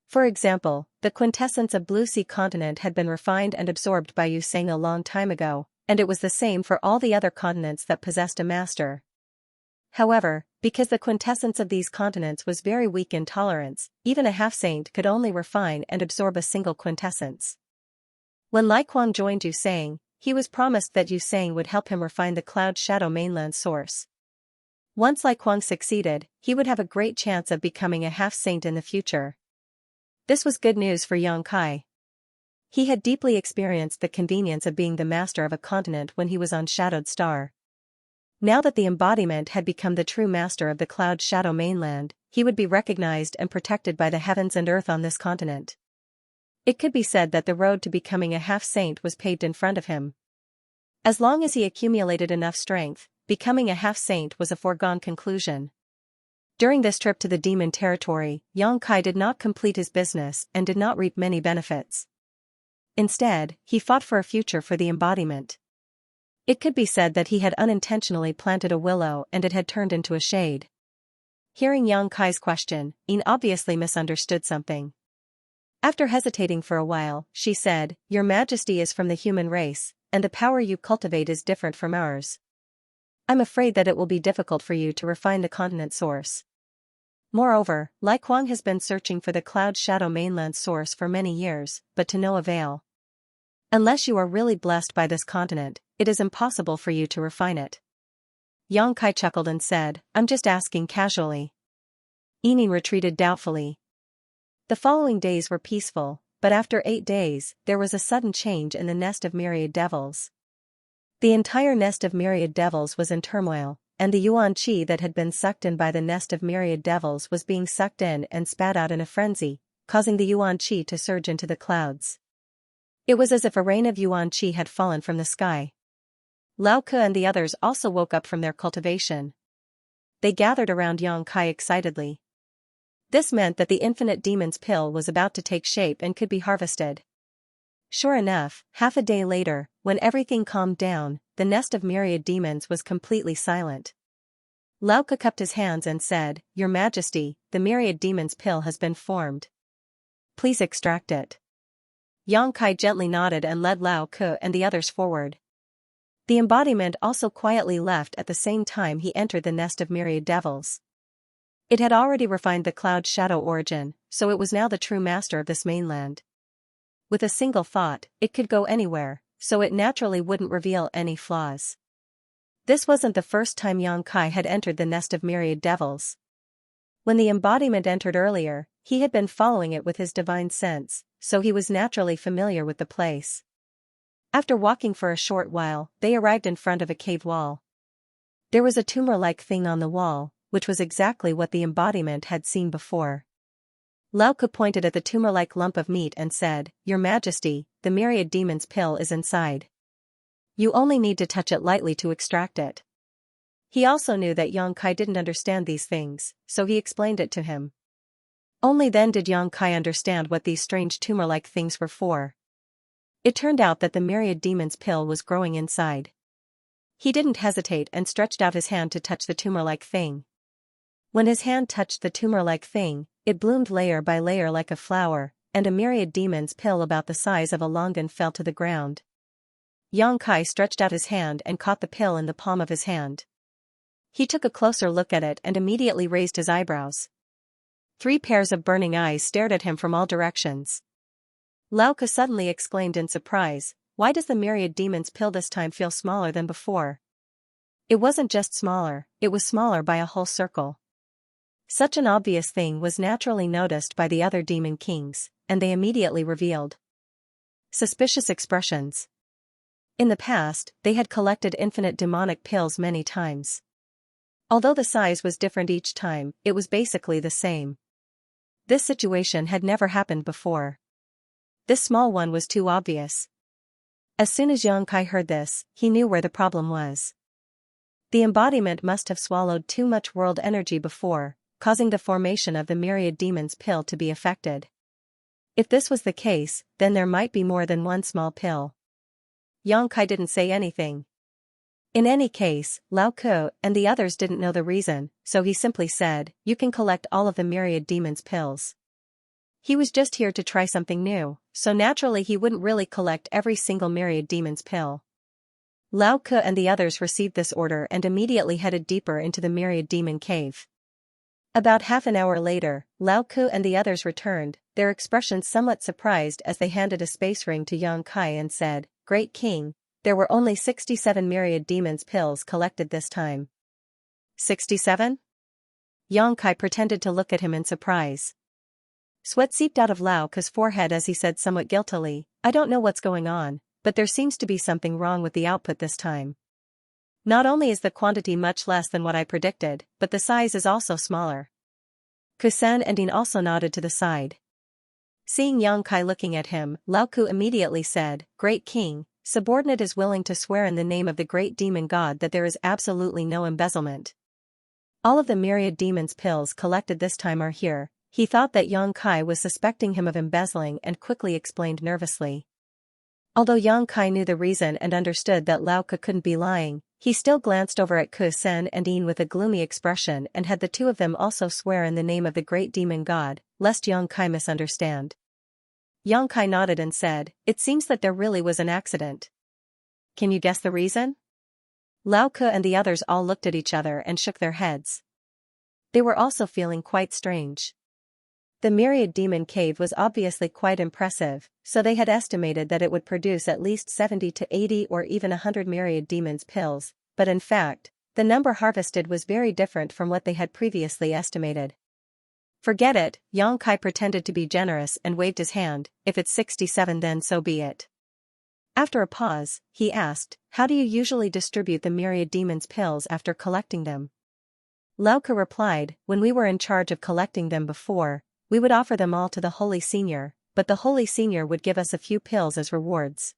For example, the quintessence of Blue Sea continent had been refined and absorbed by Yu Sang a long time ago, and it was the same for all the other continents that possessed a master. However, because the quintessence of these continents was very weak in tolerance, even a half-saint could only refine and absorb a single quintessence. When Lai Kuang joined Yu Sang, he was promised that Yu Sang would help him refine the Cloud Shadow mainland source. Once Lai Kuang succeeded, he would have a great chance of becoming a half-saint in the future. This was good news for Xianxia. He had deeply experienced the convenience of being the master of a continent when he was on Shadowed Star. Now that the embodiment had become the true master of the Cloud Shadow mainland, he would be recognized and protected by the heavens and earth on this continent. It could be said that the road to becoming a half-saint was paved in front of him. As long as he accumulated enough strength, becoming a half-saint was a foregone conclusion. During this trip to the demon territory, Xianxia did not complete his business and did not reap many benefits. Instead, he fought for a future for the embodiment. It could be said that he had unintentionally planted a willow and it had turned into a shade. Hearing Xianxia's question, Yin obviously misunderstood something. After hesitating for a while, she said, "Your Majesty is from the human race, and the power you cultivate is different from ours. I'm afraid that it will be difficult for you to refine the continent source. Moreover, Lai Kuang has been searching for the Cloud Shadow mainland source for many years, but to no avail. Unless you are really blessed by this continent, it is impossible for you to refine it." Xianxia chuckled and said, "I'm just asking casually." Yin retreated doubtfully. The following days were peaceful, but after 8 days, there was a sudden change in the nest of myriad devils. The entire nest of myriad devils was in turmoil, and the yuan qi that had been sucked in by the nest of myriad devils was being sucked in and spat out in a frenzy, causing the yuan qi to surge into the clouds. It was as if a rain of yuan qi had fallen from the sky. Lao Ke and the others also woke up from their cultivation. They gathered around Yang Kai excitedly. This meant that the infinite demon's pill was about to take shape and could be harvested. Sure enough, half a day later, when everything calmed down, the nest of myriad demons was completely silent. Lao Ke cupped his hands and said, "Your Majesty, the myriad demon's pill has been formed. Please extract it." Yang Kai gently nodded and led Lao Ke and the others forward. The embodiment also quietly left at the same time he entered the nest of myriad devils. It had already refined the cloud shadow origin, so it was now the true master of this mainland. With a single thought, it could go anywhere, so it naturally wouldn't reveal any flaws. This wasn't the first time Yang Kai had entered the nest of myriad devils. When the embodiment entered earlier, he had been following it with his divine sense, so he was naturally familiar with the place. After walking for a short while, they arrived in front of a cave wall. There was a tumor-like thing on the wall, which was exactly what the embodiment had seen before. Lao Ke pointed at the tumor-like lump of meat and said, "Your Majesty, the myriad demon's pill is inside. You only need to touch it lightly to extract it." He also knew that Yang Kai didn't understand these things, so he explained it to him. Only then did Yang Kai understand what these strange tumor-like things were for. It turned out that the myriad demon's pill was growing inside. He didn't hesitate and stretched out his hand to touch the tumor-like thing. When his hand touched the tumor-like thing, it bloomed layer by layer like a flower, and a myriad demon's pill about the size of a longan fell to the ground. Yang Kai stretched out his hand and caught the pill in the palm of his hand. He took a closer look at it and immediately raised his eyebrows. 3 pairs of burning eyes stared at him from all directions. Lao Ke suddenly exclaimed in surprise, "Why does the myriad demon's pill this time feel smaller than before?" It wasn't just smaller, it was smaller by a whole circle. Such an obvious thing was naturally noticed by the other demon kings, and they immediately revealed suspicious expressions. In the past, they had collected infinite demonic pills many times. Although the size was different each time, it was basically the same. This situation had never happened before. This small one was too obvious. As soon as Yang Kai heard this, he knew where the problem was. The embodiment must have swallowed too much world energy before, causing the formation of the myriad demon's pill to be affected. If this was the case, then there might be more than one small pill. Yang Kai didn't say anything. In any case, Lao Ke and the others didn't know the reason, so he simply said, "You can collect all of the myriad demon's pills." He was just here to try something new, so naturally he wouldn't really collect every single myriad demon's pill. Lao Ke and the others received this order and immediately headed deeper into the myriad demon cave. About half an hour later, Lao Ke and the others returned, their expressions somewhat surprised as they handed a space ring to Yang Kai and said, "Great King, there were only 67 myriad demons pills collected this time." 67? Yang Kai pretended to look at him in surprise. Sweat seeped out of Lao Ke's forehead as he said somewhat guiltily, "I don't know what's going on, but there seems to be something wrong with the output this time. Not only is the quantity much less than what I predicted, but the size is also smaller." Kusan and Dean also nodded to the side. Seeing Yang Kai looking at him, Lao Ke immediately said, "Great King, subordinate is willing to swear in the name of the great demon god that there is absolutely no embezzlement. All of the myriad demon's pills collected this time are here." He thought that Yang Kai was suspecting him of embezzling and quickly explained nervously. Although Yang Kai knew the reason and understood that Lao Ke couldn't be lying, he still glanced over at Kusan and Dean with a gloomy expression and had the two of them also swear in the name of the great demon god, lest Yang Kai misunderstand. Yang Kai nodded and said, "It seems that there really was an accident. Can you guess the reason?" Lao Ke and the others all looked at each other and shook their heads. They were also feeling quite strange. The myriad demon cave was obviously quite impressive, so they had estimated that it would produce at least 70 to 80 or even 100 myriad demons pills, but in fact, the number harvested was very different from what they had previously estimated. "Forget it," Yang Kai pretended to be generous and waved his hand, "if it's 67 then so be it." After a pause, he asked, "How do you usually distribute the myriad demons pills after collecting them?" Lao Ke replied, "When we were in charge of collecting them before, we would offer them all to the Holy Senior, but the Holy Senior would give us a few pills as rewards.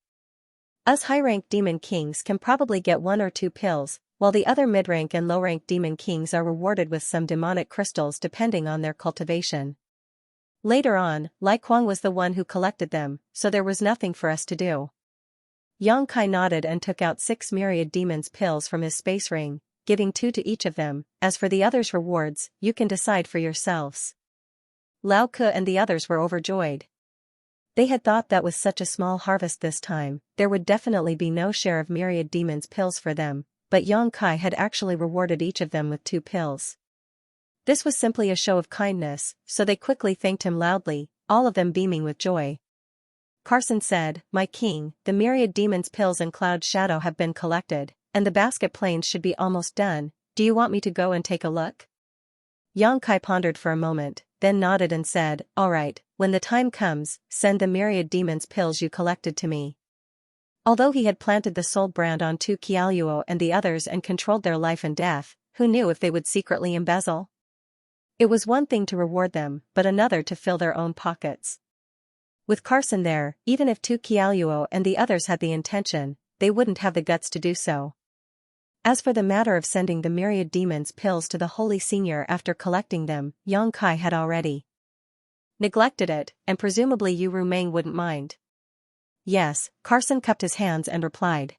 Us high-rank demon kings can probably get 1 or 2 pills, while the other mid-rank and low-rank demon kings are rewarded with some demonic crystals depending on their cultivation. Later on, Lai Kuang was the one who collected them, so there was nothing for us to do. Yang Kai nodded and took out 6 myriad demons pills from his space ring, giving 2 to each of them. As for the others' rewards, you can decide for yourselves. Lao Ke and the others were overjoyed. They had thought that with such a small harvest this time, there would definitely be no share of myriad demons pills for them, but Yang Kai had actually rewarded each of them with 2 pills. This was simply a show of kindness, so they quickly thanked him loudly, all of them beaming with joy. Carson said, "My king, the myriad demons pills in Cloud Shadow have been collected, and the basket planes should be almost done. Do you want me to go and take a look?" Yang Kai pondered for a moment, then nodded and said, "All right, when the time comes, send the myriad demons pills you collected to me." Although he had planted the soul brand on Tu Qiaoluo and the others and controlled their life and death, who knew if they would secretly embezzle? It was one thing to reward them, but another to fill their own pockets. With Carson there, even if Tu Qiaoluo and the others had the intention, they wouldn't have the guts to do so. As for the matter of sending the myriad demons pills to the Holy Senior after collecting them, Yang Kai had already neglected it, and presumably Yu Rumeng wouldn't mind. Yes, Carson cupped his hands and replied.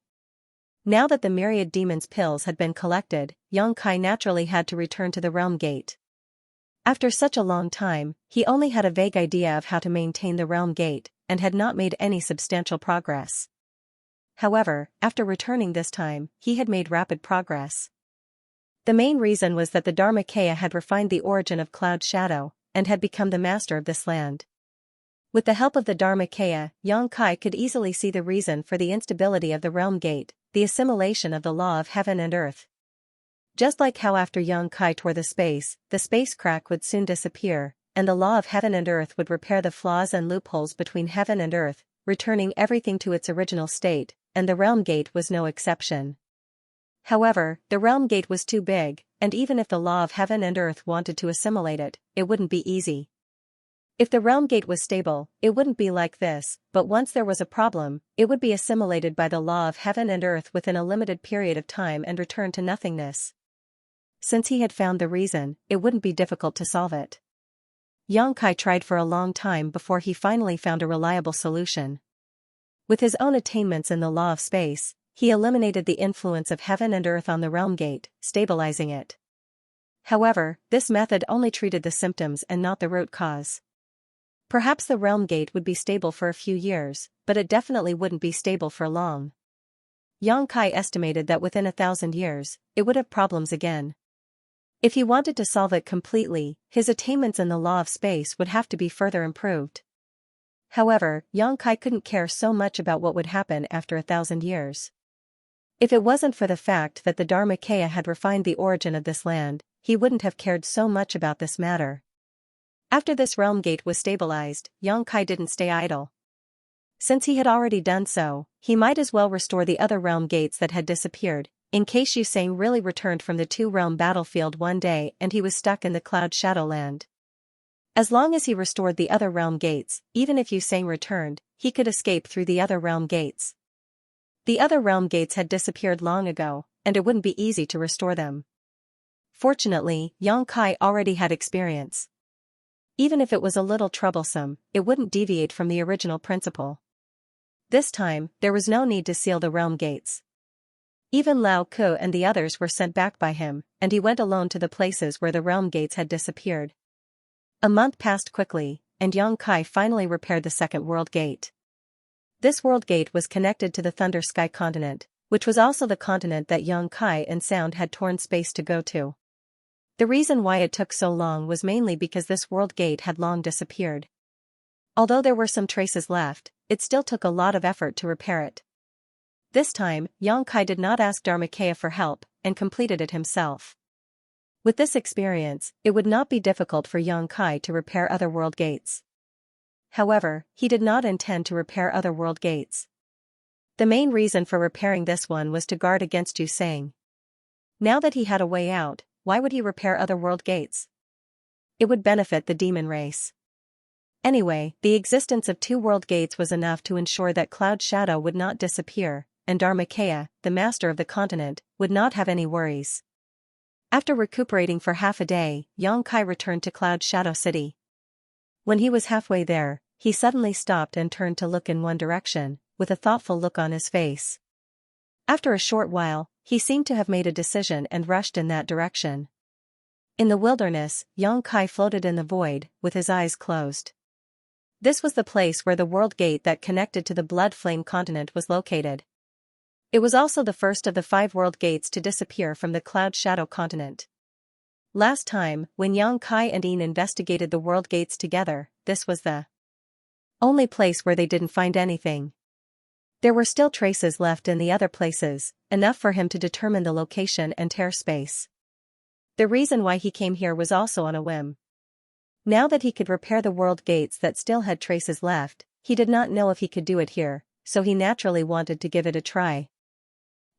Now that the myriad demons pills had been collected, Yang Kai naturally had to return to the realm gate. After such a long time, he only had a vague idea of how to maintain the realm gate, and had not made any substantial progress. However, after returning this time, he had made rapid progress. The main reason was that the Dharmakaya had refined the origin of Cloud Shadow, and had become the master of this land. With the help of the Dharmakaya, Yang Kai could easily see the reason for the instability of the realm gate, the assimilation of the law of heaven and earth. Just like how after Yang Kai tore the space crack would soon disappear, and the law of heaven and earth would repair the flaws and loopholes between heaven and earth, returning everything to its original state, and the realm gate was no exception. However, the realm gate was too big, and even if the law of heaven and earth wanted to assimilate it, it wouldn't be easy. If the realm gate was stable, it wouldn't be like this, but once there was a problem, it would be assimilated by the law of heaven and earth within a limited period of time and return to nothingness. Since he had found the reason, it wouldn't be difficult to solve it. Yang Kai tried for a long time before he finally found a reliable solution. With his own attainments in the law of space, he eliminated the influence of heaven and earth on the realm gate, stabilizing it. However, this method only treated the symptoms and not the root cause. Perhaps the realm gate would be stable for a few years, but it definitely wouldn't be stable for long. Yang Kai estimated that within 1,000 years, it would have problems again. If he wanted to solve it completely, his attainments in the law of space would have to be further improved. However, Yang Kai couldn't care so much about what would happen after 1,000 years. If it wasn't for the fact that the Dharmakaya had refined the origin of this land, he wouldn't have cared so much about this matter. After this realm gate was stabilized, Yang Kai didn't stay idle. Since he had already done so, he might as well restore the other realm gates that had disappeared, in case Yu Sang really returned from the two-realm battlefield one day and he was stuck in the Cloud Shadow land. As long as he restored the other realm gates, even if Yu Sang returned, he could escape through the other realm gates. The other realm gates had disappeared long ago, and it wouldn't be easy to restore them. Fortunately, Yang Kai already had experience. Even if it was a little troublesome, it wouldn't deviate from the original principle. This time, there was no need to seal the realm gates. Even Lao Ke and the others were sent back by him, and he went alone to the places where the realm gates had disappeared. A month passed quickly, and Yang Kai finally repaired the second world gate. This world gate was connected to the Thunder Sky continent, which was also the continent that Yang Kai and Sound had torn space to go to. The reason why it took so long was mainly because this world gate had long disappeared. Although there were some traces left, it still took a lot of effort to repair it. This time, Yang Kai did not ask Dharmakaya for help, and completed it himself. With this experience, it would not be difficult for Yang Kai to repair other world gates. However, he did not intend to repair other world gates. The main reason for repairing this one was to guard against Yu Sang. Now that he had a way out, why would he repair other world gates? It would benefit the demon race. Anyway, the existence of two world gates was enough to ensure that Cloud Shadow would not disappear, and Dharmakaya, the master of the continent, would not have any worries. After recuperating for half a day, Xianxia returned to Cloud Shadow City. When he was halfway there, he suddenly stopped and turned to look in one direction, with a thoughtful look on his face. After a short while, he seemed to have made a decision and rushed in that direction. In the wilderness, Xianxia floated in the void, with his eyes closed. This was the place where the world gate that connected to the Blood Flame continent was located. It was also the first of the 5 world gates to disappear from the Cloud Shadow continent. Last time, when Xianxia and Yin investigated the world gates together, this was the only place where they didn't find anything. There were still traces left in the other places, enough for him to determine the location and tear space. The reason why he came here was also on a whim. Now that he could repair the world gates that still had traces left, he did not know if he could do it here, so he naturally wanted to give it a try.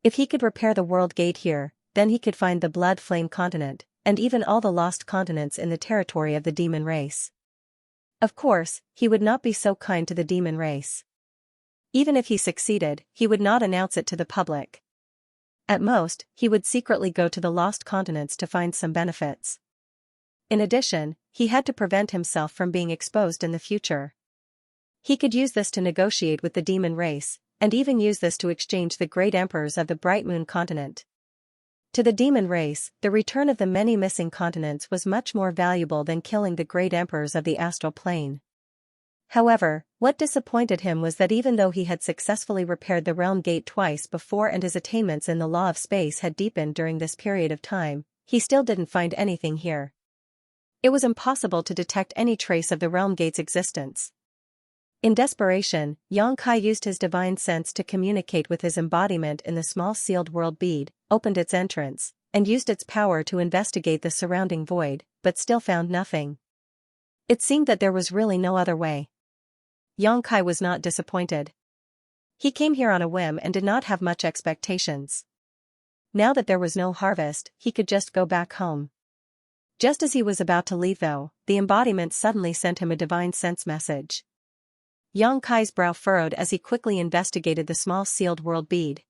If he could repair the world gate here, then he could find the Blood Flame continent, and even all the lost continents in the territory of the demon race. Of course, he would not be so kind to the demon race. Even if he succeeded, he would not announce it to the public. At most, he would secretly go to the lost continents to find some benefits. In addition, he had to prevent himself from being exposed in the future. He could use this to negotiate with the demon race, and even use this to exchange the great emperors of the Bright Moon continent. To the demon race, the return of the many missing continents was much more valuable than killing the great emperors of the astral plane. However, what disappointed him was that even though he had successfully repaired the realm gate twice before and his attainments in the law of space had deepened during this period of time, he still didn't find anything here. It was impossible to detect any trace of the realm gate's existence. In desperation, Xianxia used his divine sense to communicate with his embodiment in the small sealed world bead, opened its entrance, and used its power to investigate the surrounding void, but still found nothing. It seemed that there was really no other way. Xianxia was not disappointed. He came here on a whim and did not have much expectations. Now that there was no harvest, he could just go back home. Just as he was about to leave though, the embodiment suddenly sent him a divine sense message. Xianxia's brow furrowed as he quickly investigated the small sealed world bead.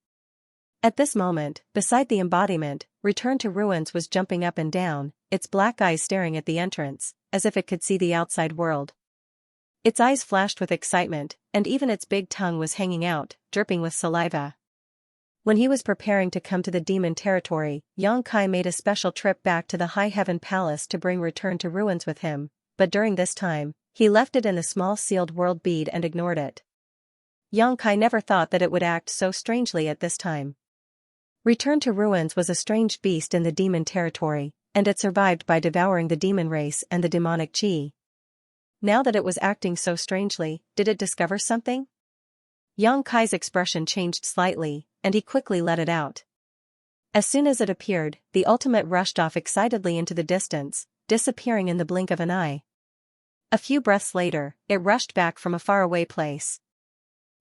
At this moment, beside the embodiment, Return to Ruins was jumping up and down, its black eyes staring at the entrance, as if it could see the outside world. Its eyes flashed with excitement, and even its big tongue was hanging out, dripping with saliva. When he was preparing to come to the demon territory, Xianxia made a special trip back to the High Heaven Palace to bring Return to Ruins with him, but during this time, he left it in the small sealed world bead and ignored it. Xianxia never thought that it would act so strangely at this time. Return to Ruins was a strange beast in the demon territory, and it survived by devouring the demon race and the demonic chi. Now that it was acting so strangely, did it discover something? Xianxia's expression changed slightly, and he quickly let it out. As soon as it appeared, the ultimate rushed off excitedly into the distance, disappearing in the blink of an eye. A few breaths later, it rushed back from a faraway place.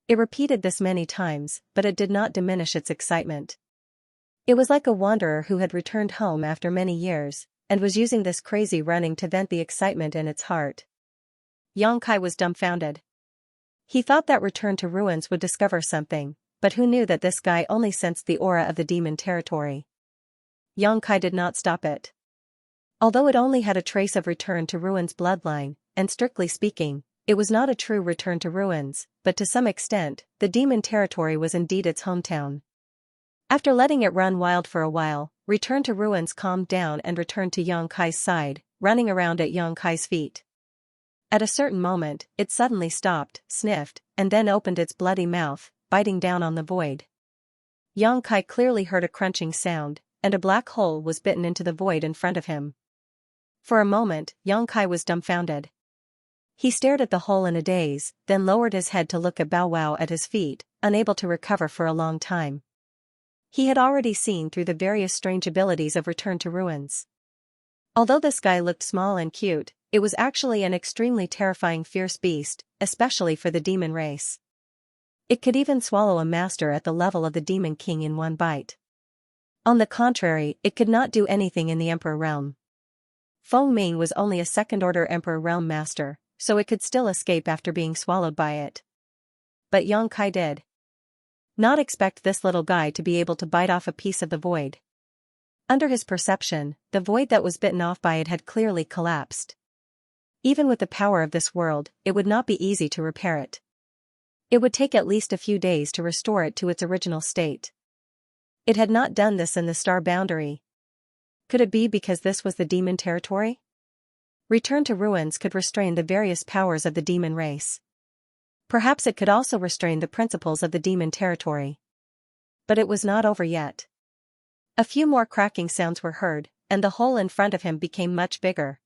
It repeated this many times, but it did not diminish its excitement. It was like a wanderer who had returned home after many years, and was using this crazy running to vent the excitement in its heart. Xianxia was dumbfounded. He thought that Return to Ruins would discover something, but who knew that this guy only sensed the aura of the demon territory. Xianxia did not stop it. Although it only had a trace of Return to Ruins' bloodline, and strictly speaking, it was not a true Return to Ruins, but to some extent, the demon territory was indeed its hometown. After letting it run wild for a while, Return to Ruins calmed down and returned to Xianxia's side, running around at Xianxia's feet. At a certain moment, it suddenly stopped, sniffed, and then opened its bloody mouth, biting down on the void. Xianxia clearly heard a crunching sound, and a black hole was bitten into the void in front of him. For a moment, Xianxia was dumbfounded. He stared at the hole in a daze, then lowered his head to look at Bow Wow at his feet, unable to recover for a long time. He had already seen through the various strange abilities of Return to Ruins. Although this guy looked small and cute, it was actually an extremely terrifying fierce beast, especially for the demon race. It could even swallow a master at the level of the Demon King in one bite. On the contrary, it could not do anything in the Emperor realm. Feng Ming was only a second-order Emperor realm master, so it could still escape after being swallowed by it. But Xianxia did not expect this little guy to be able to bite off a piece of the void. Under his perception, the void that was bitten off by it had clearly collapsed. Even with the power of this world, it would not be easy to repair it. It would take at least a few days to restore it to its original state. It had not done this in the star boundary. Could it be because this was the demon territory? Return to ruins could restrain the various powers of the demon race. Perhaps it could also restrain the principles of the demon territory. But it was not over yet. A few more cracking sounds were heard, and the hole in front of him became much bigger.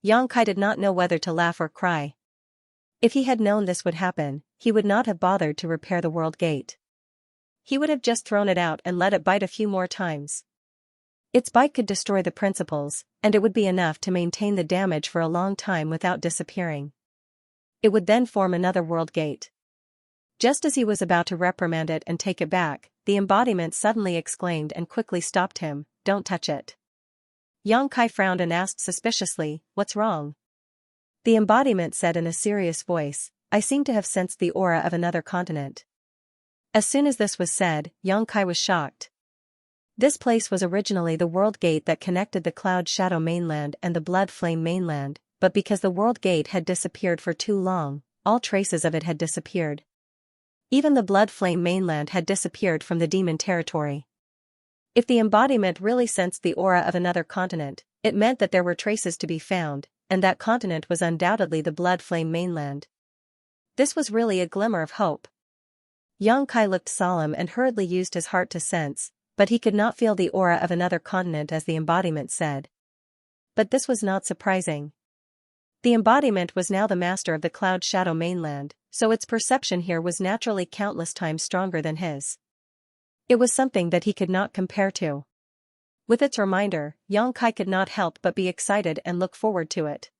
Xianxia did not know whether to laugh or cry. If he had known this would happen, he would not have bothered to repair the world gate. He would have just thrown it out and let it bite a few more times. Its bite could destroy the principles, and it would be enough to maintain the damage for a long time without disappearing. It would then form another world gate. Just as he was about to reprimand it and take it back, the embodiment suddenly exclaimed and quickly stopped him, "Don't touch it." Xianxia frowned and asked suspiciously, "What's wrong?" The embodiment said in a serious voice, "I seem to have sensed the aura of another continent." As soon as this was said, Xianxia was shocked. This place was originally the world gate that connected the Cloud Shadow mainland and the Blood Flame mainland, but because the world gate had disappeared for too long, all traces of it had disappeared. Even the Blood Flame mainland had disappeared from the demon territory. If the embodiment really sensed the aura of another continent, it meant that there were traces to be found, and that continent was undoubtedly the Blood Flame mainland. This was really a glimmer of hope. Xianxia looked solemn and hurriedly used his heart to sense, but he could not feel the aura of another continent as the embodiment said. But this was not surprising. The embodiment was now the master of the Cloud Shadow mainland, so its perception here was naturally countless times stronger than his. It was something that he could not compare to. With its reminder, Xianxia could not help but be excited and look forward to it.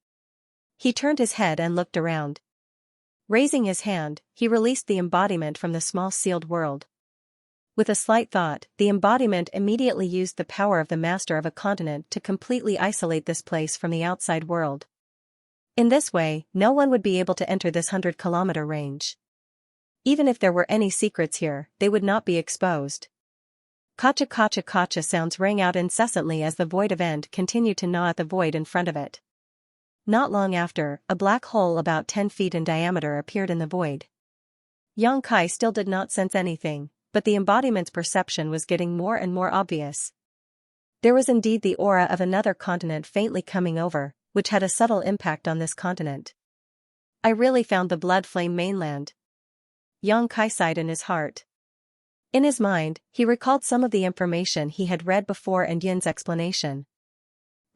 He turned his head and looked around. Raising his hand, he released the embodiment from the small sealed world. With a slight thought, the embodiment immediately used the power of the master of a continent to completely isolate this place from the outside world. In this way, no one would be able to enter this 100-kilometer range. Even if there were any secrets here, they would not be exposed. Kacha kacha kacha sounds rang out incessantly as the void of end continued to gnaw at the void in front of it. Not long after, a black hole about 10 feet in diameter appeared in the void. Xianxia still did not sense anything, but the embodiment's perception was getting more and more obvious. There was indeed the aura of another continent faintly coming over, which had a subtle impact on this continent. I really found the Blood Flame mainland. Xianxia sighed in his heart. In his mind, he recalled some of the information he had read before and Yin's explanation.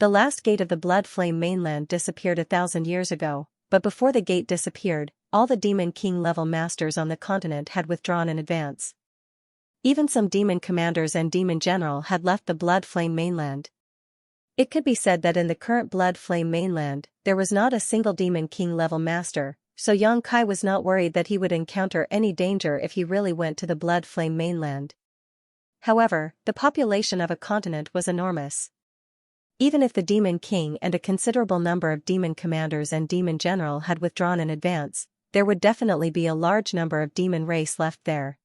The last gate of the Blood Flame mainland disappeared 1,000 years ago, but before the gate disappeared, all the Demon King level masters on the continent had withdrawn in advance. Even some demon commanders and demon general had left the Blood Flame mainland. It could be said that in the current Blood Flame mainland, there was not a single Demon King level master, so Xianxia was not worried that he would encounter any danger if he really went to the Blood Flame mainland. However, the population of a continent was enormous. Even if the Demon King and a considerable number of demon commanders and demon general had withdrawn in advance, there would definitely be a large number of demon race left there.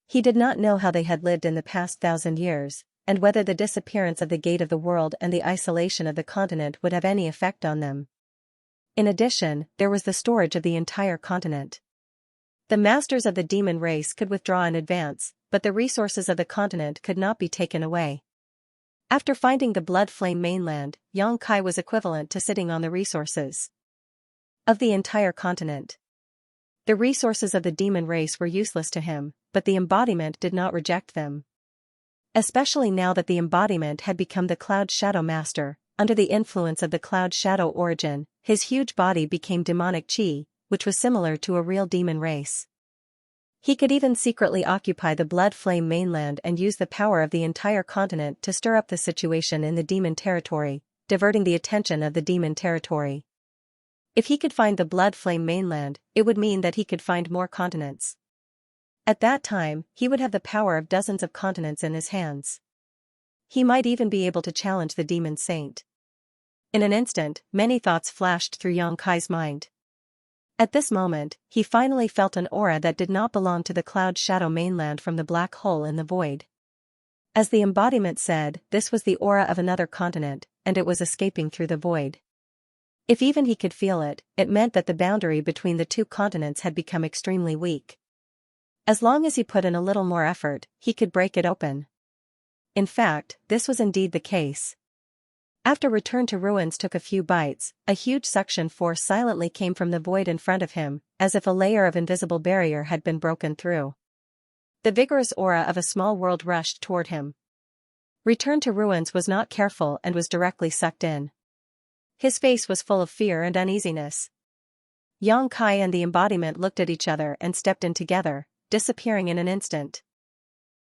He did not know how they had lived in the past 1,000 years, and whether the disappearance of the gate of the world and the isolation of the continent would have any effect on them. In addition, there was the storage of the entire continent. The masters of the demon race could withdraw in advance, but the resources of the continent could not be taken away. After finding the Blood Flame mainland, Xianxia was equivalent to sitting on the resources of the entire continent. The resources of the demon race were useless to him, but the embodiment did not reject them. Especially now that the embodiment had become the Cloud Shadow Master, under the influence of the Cloud Shadow origin, his huge body became demonic chi, which was similar to a real demon race. He could even secretly occupy the Blood Flame mainland and use the power of the entire continent to stir up the situation in the demon territory, diverting the attention of the demon territory. If he could find the Blood Flame mainland, it would mean that he could find more continents. At that time, he would have the power of dozens of continents in his hands. He might even be able to challenge the demon saint. In an instant, many thoughts flashed through Yang Kai's mind. At this moment, he finally felt an aura that did not belong to the cloud shadow mainland from the black hole in the void. As the embodiment said, this was the aura of another continent, and it was escaping through the void. If even he could feel it, it meant that the boundary between the two continents had become extremely weak. As long as he put in a little more effort, he could break it open. In fact, this was indeed the case. After return to ruins took a few bites, a huge suction force silently came from the void in front of him, as if a layer of invisible barrier had been broken through. The vigorous aura of a small world rushed toward him. Return to ruins was not careful and was directly sucked in. His face was full of fear and uneasiness. Yang Kai and the embodiment looked at each other and stepped in together, disappearing in an instant.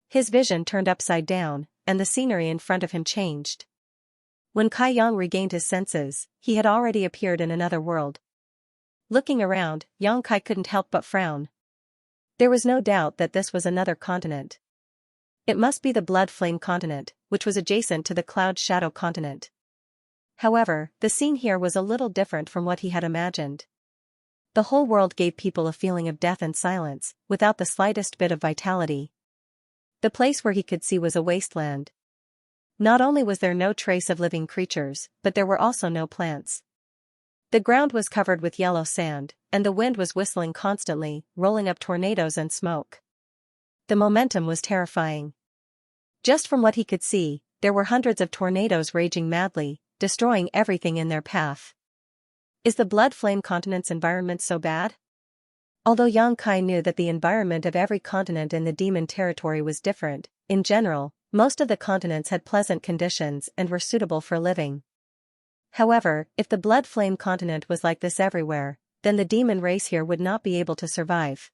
His vision turned upside down, and the scenery in front of him changed. When Kai Yang regained his senses, he had already appeared in another world. Looking around, Yang Kai couldn't help but frown. There was no doubt that this was another continent. It must be the Blood Flame continent, which was adjacent to the Cloud Shadow continent. However, the scene here was a little different from what he had imagined. The whole world gave people a feeling of death and silence, without the slightest bit of vitality. The place where he could see was a wasteland. Not only was there no trace of living creatures, but there were also no plants. The ground was covered with yellow sand, and the wind was whistling constantly, rolling up tornadoes and smoke. The momentum was terrifying. Just from what he could see, there were hundreds of tornadoes raging madly, destroying everything in their path. Is the Blood Flame continent's environment so bad? Although Yang Kai knew that the environment of every continent in the demon territory was different, in general, most of the continents had pleasant conditions and were suitable for living. However, if the Blood Flame continent was like this everywhere, then the demon race here would not be able to survive.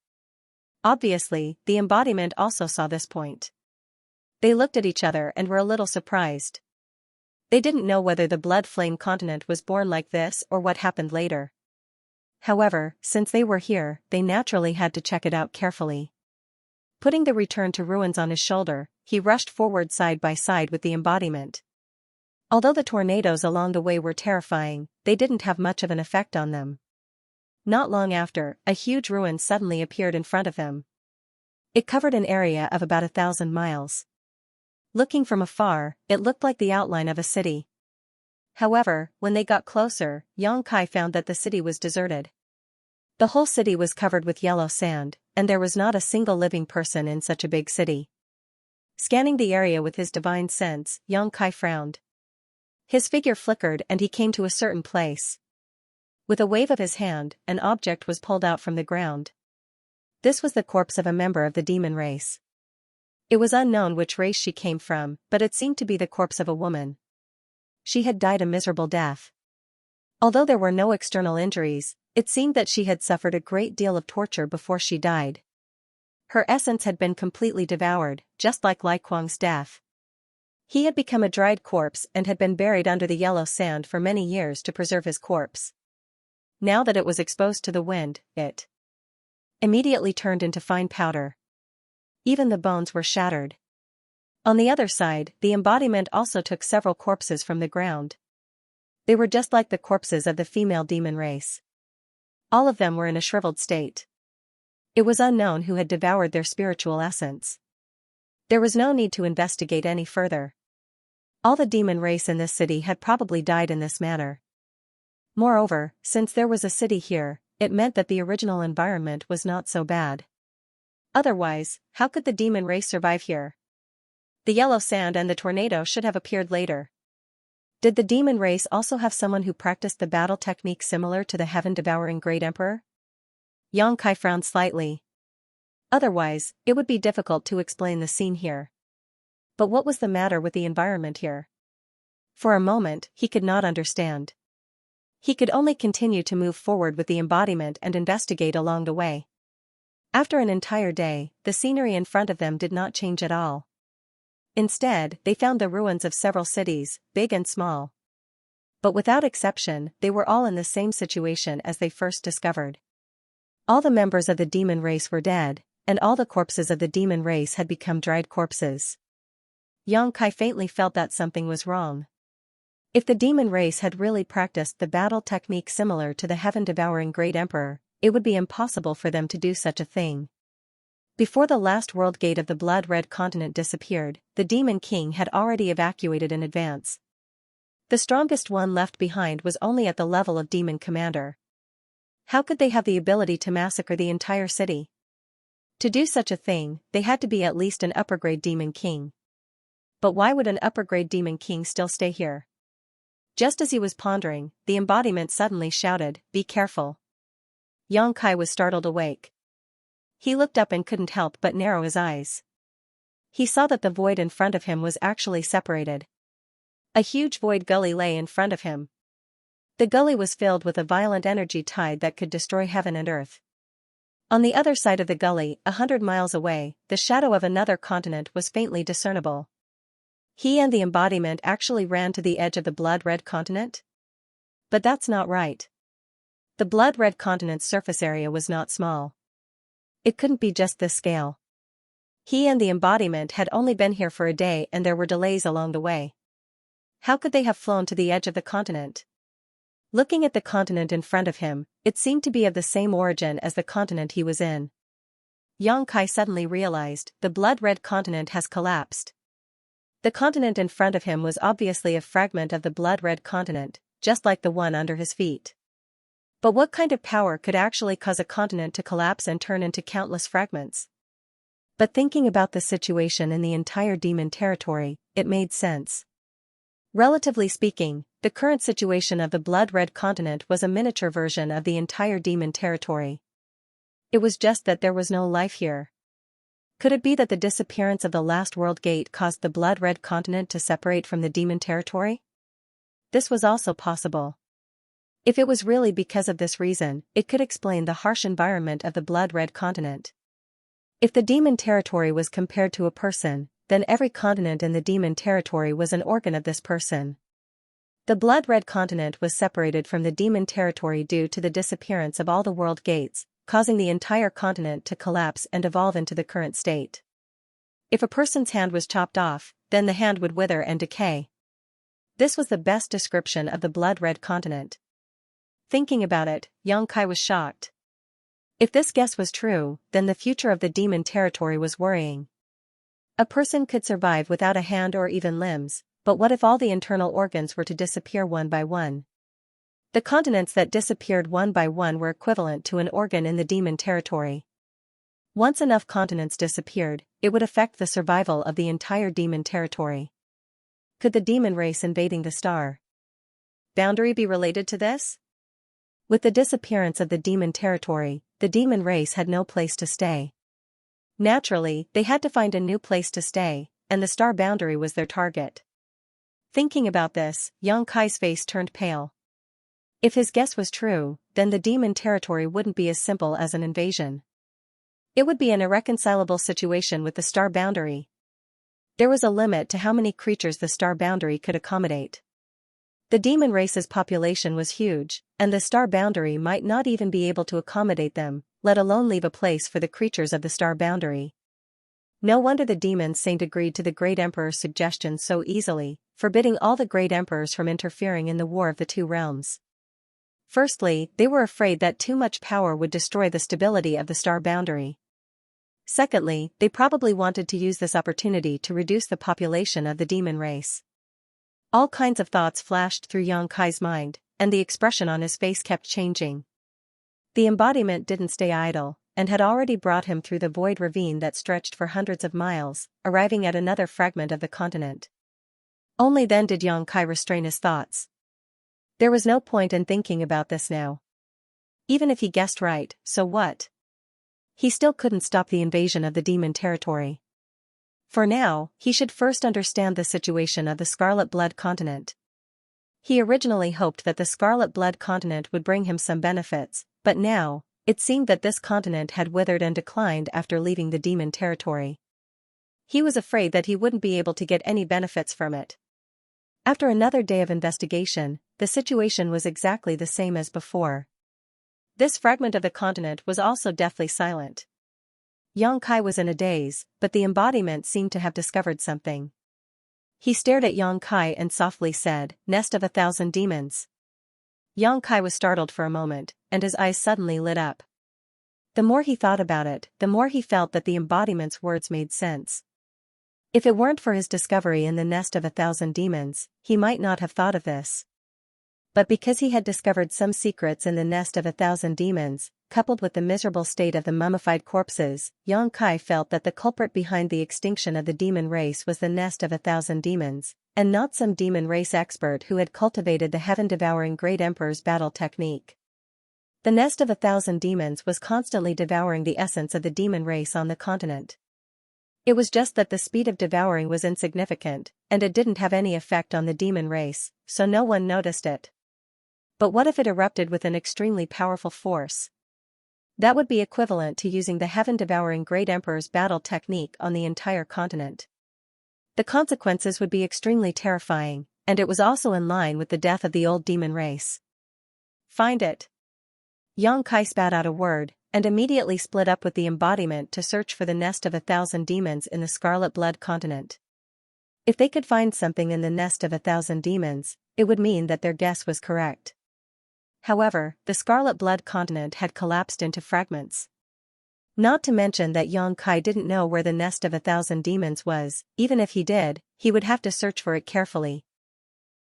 Obviously, the embodiment also saw this point. They looked at each other and were a little surprised. They didn't know whether the Blood Flame continent was born like this or what happened later. However, since they were here, they naturally had to check it out carefully. Putting the return to ruins on his shoulder, he rushed forward side by side with the embodiment. Although the tornadoes along the way were terrifying, they didn't have much of an effect on them. Not long after, a huge ruin suddenly appeared in front of them. It covered an area of about 1,000 miles. Looking from afar, it looked like the outline of a city. However, when they got closer, Yang Kai found that the city was deserted. The whole city was covered with yellow sand, and there was not a single living person in such a big city. Scanning the area with his divine sense, Yang Kai frowned. His figure flickered and he came to a certain place. With a wave of his hand, an object was pulled out from the ground. This was the corpse of a member of the demon race. It was unknown which race she came from, but it seemed to be the corpse of a woman. She had died a miserable death. Although there were no external injuries, it seemed that she had suffered a great deal of torture before she died. Her essence had been completely devoured, just like Lai Kuang's death. He had become a dried corpse and had been buried under the yellow sand for many years to preserve his corpse. Now that it was exposed to the wind, it immediately turned into fine powder. Even the bones were shattered. On the other side, the embodiment also took several corpses from the ground. They were just like the corpses of the female demon race. All of them were in a shriveled state. It was unknown who had devoured their spiritual essence. There was no need to investigate any further. All the demon race in this city had probably died in this manner. Moreover, since there was a city here, it meant that the original environment was not so bad. Otherwise, how could the demon race survive here? The yellow sand and the tornado should have appeared later. Did the demon race also have someone who practiced the battle technique similar to the heaven-devouring Great Emperor? Yang Kai frowned slightly. Otherwise, it would be difficult to explain the scene here. But what was the matter with the environment here? For a moment, he could not understand. He could only continue to move forward with the embodiment and investigate along the way. After an entire day, the scenery in front of them did not change at all. Instead, they found the ruins of several cities, big and small. But without exception, they were all in the same situation as they first discovered. All the members of the demon race were dead, and all the corpses of the demon race had become dried corpses. Yang Kai faintly felt that something was wrong. If the demon race had really practiced the battle technique similar to the heaven-devouring Great Emperor, it would be impossible for them to do such a thing. Before the last world gate of the blood-red continent disappeared, the Demon King had already evacuated in advance. The strongest one left behind was only at the level of Demon Commander. How could they have the ability to massacre the entire city? To do such a thing, they had to be at least an upper-grade Demon King. But why would an upper-grade Demon King still stay here? Just as he was pondering, the embodiment suddenly shouted, "Be careful." Xianxia was startled awake. He looked up and couldn't help but narrow his eyes. He saw that the void in front of him was actually separated. A huge void gully lay in front of him. The gully was filled with a violent energy tide that could destroy heaven and earth. On the other side of the gully, 100 miles away, the shadow of another continent was faintly discernible. He and the embodiment actually ran to the edge of the blood-red continent? But that's not right. The blood-red continent's surface area was not small. It couldn't be just this scale. He and the embodiment had only been here for a day and there were delays along the way. How could they have flown to the edge of the continent? Looking at the continent in front of him, it seemed to be of the same origin as the continent he was in. Xianxia suddenly realized, the blood-red continent has collapsed. The continent in front of him was obviously a fragment of the blood-red continent, just like the one under his feet. But what kind of power could actually cause a continent to collapse and turn into countless fragments? But thinking about the situation in the entire demon territory, it made sense. Relatively speaking, the current situation of the blood-red continent was a miniature version of the entire demon territory. It was just that there was no life here. Could it be that the disappearance of the last world gate caused the blood-red continent to separate from the demon territory? This was also possible. If it was really because of this reason, it could explain the harsh environment of the blood-red continent. If the demon territory was compared to a person, then every continent in the demon territory was an organ of this person. The blood-red continent was separated from the demon territory due to the disappearance of all the world gates, causing the entire continent to collapse and evolve into the current state. If a person's hand was chopped off, then the hand would wither and decay. This was the best description of the blood-red continent. Thinking about it, Xianxia was shocked. If this guess was true, then the future of the demon territory was worrying. A person could survive without a hand or even limbs, but what if all the internal organs were to disappear one by one? The continents that disappeared one by one were equivalent to an organ in the demon territory. Once enough continents disappeared, it would affect the survival of the entire demon territory. Could the demon race invading the star boundary be related to this? With the disappearance of the demon territory, the demon race had no place to stay. Naturally, they had to find a new place to stay, and the star boundary was their target. Thinking about this, Xianxia's face turned pale. If his guess was true, then the demon territory wouldn't be as simple as an invasion. It would be an irreconcilable situation with the star boundary. There was a limit to how many creatures the star boundary could accommodate. The demon race's population was huge, and the star boundary might not even be able to accommodate them, let alone leave a place for the creatures of the star boundary. No wonder the demon saint agreed to the Great Emperor's suggestion so easily, forbidding all the Great Emperors from interfering in the war of the two realms. Firstly, they were afraid that too much power would destroy the stability of the star boundary. Secondly, they probably wanted to use this opportunity to reduce the population of the demon race. All kinds of thoughts flashed through Xianxia's mind, and the expression on his face kept changing. The embodiment didn't stay idle, and had already brought him through the void ravine that stretched for hundreds of miles, arriving at another fragment of the continent. Only then did Xianxia restrain his thoughts. There was no point in thinking about this now. Even if he guessed right, so what? He still couldn't stop the invasion of the demon territory. For now, he should first understand the situation of the Scarlet Blood continent. He originally hoped that the Scarlet Blood continent would bring him some benefits, but now, it seemed that this continent had withered and declined after leaving the demon territory. He was afraid that he wouldn't be able to get any benefits from it. After another day of investigation, the situation was exactly the same as before. This fragment of the continent was also deathly silent. Xianxia was in a daze, but the embodiment seemed to have discovered something. He stared at Yang Kai and softly said, "Nest of 1,000 demons." Yang Kai was startled for a moment, and his eyes suddenly lit up. The more he thought about it, the more he felt that the embodiment's words made sense. If it weren't for his discovery in the nest of 1,000 demons, he might not have thought of this. But because he had discovered some secrets in the nest of 1,000 demons, coupled with the miserable state of the mummified corpses, Yang Kai felt that the culprit behind the extinction of the demon race was the nest of 1,000 demons, and not some demon race expert who had cultivated the heaven-devouring Great Emperor's battle technique. The nest of 1,000 demons was constantly devouring the essence of the demon race on the continent. It was just that the speed of devouring was insignificant, and it didn't have any effect on the demon race, so no one noticed it. But what if it erupted with an extremely powerful force? That would be equivalent to using the heaven-devouring Great Emperor's battle technique on the entire continent. The consequences would be extremely terrifying, and it was also in line with the death of the old demon race. Find it. Yang Kai spat out a word, and immediately split up with the embodiment to search for the nest of 1,000 demons in the Scarlet Blood continent. If they could find something in the nest of 1,000 demons, it would mean that their guess was correct. However, the Scarlet Blood continent had collapsed into fragments. Not to mention that Yang Kai didn't know where the nest of 1,000 demons was. Even if he did, he would have to search for it carefully.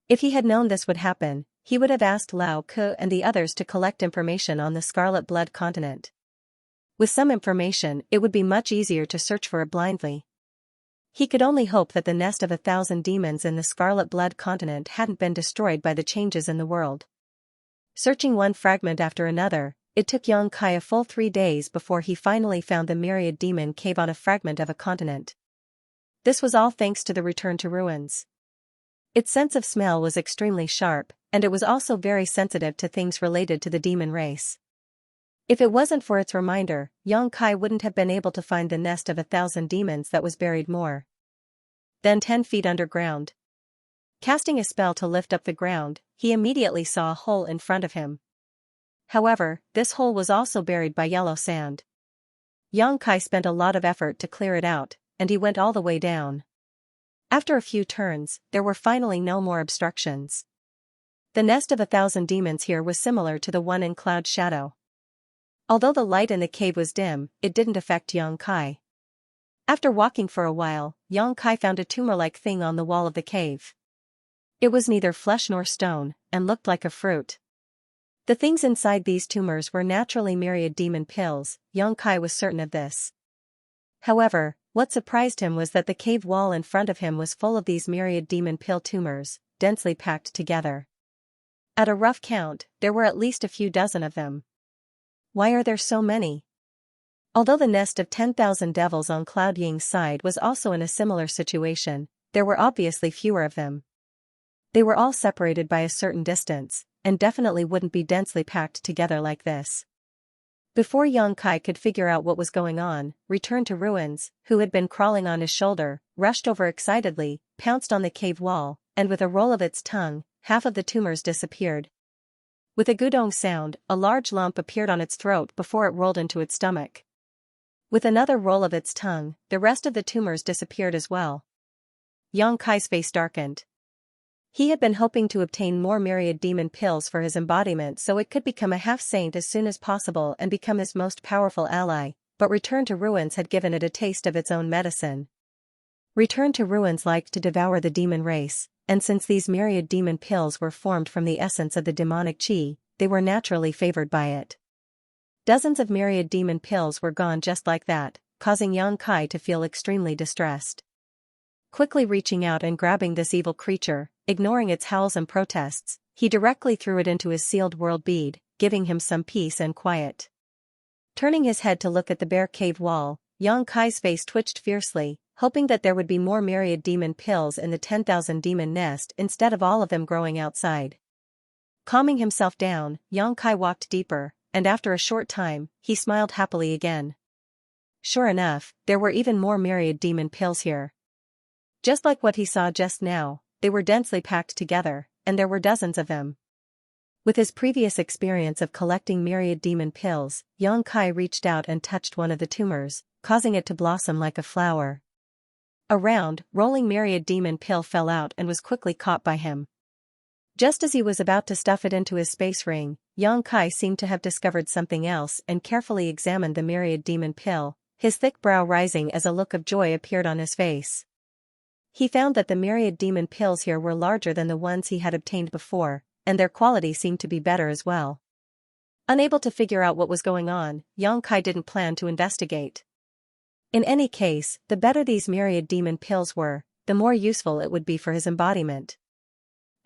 If he had known this would happen, he would have asked Lao Ke and the others to collect information on the Scarlet Blood continent. With some information, it would be much easier to search for it blindly. He could only hope that the nest of 1,000 demons in the Scarlet Blood continent hadn't been destroyed by the changes in the world. Searching one fragment after another, it took Yang Kai a full 3 days before he finally found the myriad demon cave on a fragment of a continent. This was all thanks to the return to ruins. Its sense of smell was extremely sharp, and it was also very sensitive to things related to the demon race. If it wasn't for its reminder, Yang Kai wouldn't have been able to find the nest of 1,000 demons that was buried more than 10 feet underground. Casting a spell to lift up the ground, he immediately saw a hole in front of him. However, this hole was also buried by yellow sand. Yang Kai spent a lot of effort to clear it out, and he went all the way down. After a few turns, there were finally no more obstructions. The nest of 1,000 demons here was similar to the one in Cloud Shadow. Although the light in the cave was dim, it didn't affect Yang Kai. After walking for a while, Yang Kai found a tumor-like thing on the wall of the cave. It was neither flesh nor stone, and looked like a fruit. The things inside these tumors were naturally myriad demon pills. Yang Kai was certain of this. However, what surprised him was that the cave wall in front of him was full of these myriad demon pill tumors, densely packed together. At a rough count, there were at least a few dozen of them. Why are there so many? Although the nest of 10,000 devils on Cloud Ying's side was also in a similar situation, there were obviously fewer of them. They were all separated by a certain distance, and definitely wouldn't be densely packed together like this. Before Yang Kai could figure out what was going on, Return to Ruins, who had been crawling on his shoulder, rushed over excitedly, pounced on the cave wall, and with a roll of its tongue, half of the tumors disappeared. With a gudong sound, a large lump appeared on its throat before it rolled into its stomach. With another roll of its tongue, the rest of the tumors disappeared as well. Yang Kai's face darkened. He had been hoping to obtain more myriad demon pills for his embodiment so it could become a half-saint as soon as possible and become his most powerful ally, but Return to Ruins had given it a taste of its own medicine. Return to Ruins liked to devour the demon race, and since these myriad demon pills were formed from the essence of the demonic chi, they were naturally favored by it. Dozens of myriad demon pills were gone just like that, causing Yang Kai to feel extremely distressed. Quickly reaching out and grabbing this evil creature, ignoring its howls and protests, he directly threw it into his sealed world bead, giving him some peace and quiet. Turning his head to look at the bare cave wall, Yang Kai's face twitched fiercely, hoping that there would be more myriad demon pills in the 10,000 demon nest instead of all of them growing outside. Calming himself down, Yang Kai walked deeper, and after a short time, he smiled happily again. Sure enough, there were even more myriad demon pills here. Just like what he saw just now, they were densely packed together, and there were dozens of them. With his previous experience of collecting myriad demon pills, Yang Kai reached out and touched one of the tumors, causing it to blossom like a flower. A round, rolling myriad demon pill fell out and was quickly caught by him. Just as he was about to stuff it into his space ring, Xianxia seemed to have discovered something else and carefully examined the myriad demon pill, his thick brow rising as a look of joy appeared on his face. He found that the myriad demon pills here were larger than the ones he had obtained before, and their quality seemed to be better as well. Unable to figure out what was going on, Xianxia didn't plan to investigate. In any case, the better these myriad demon pills were, the more useful it would be for his embodiment.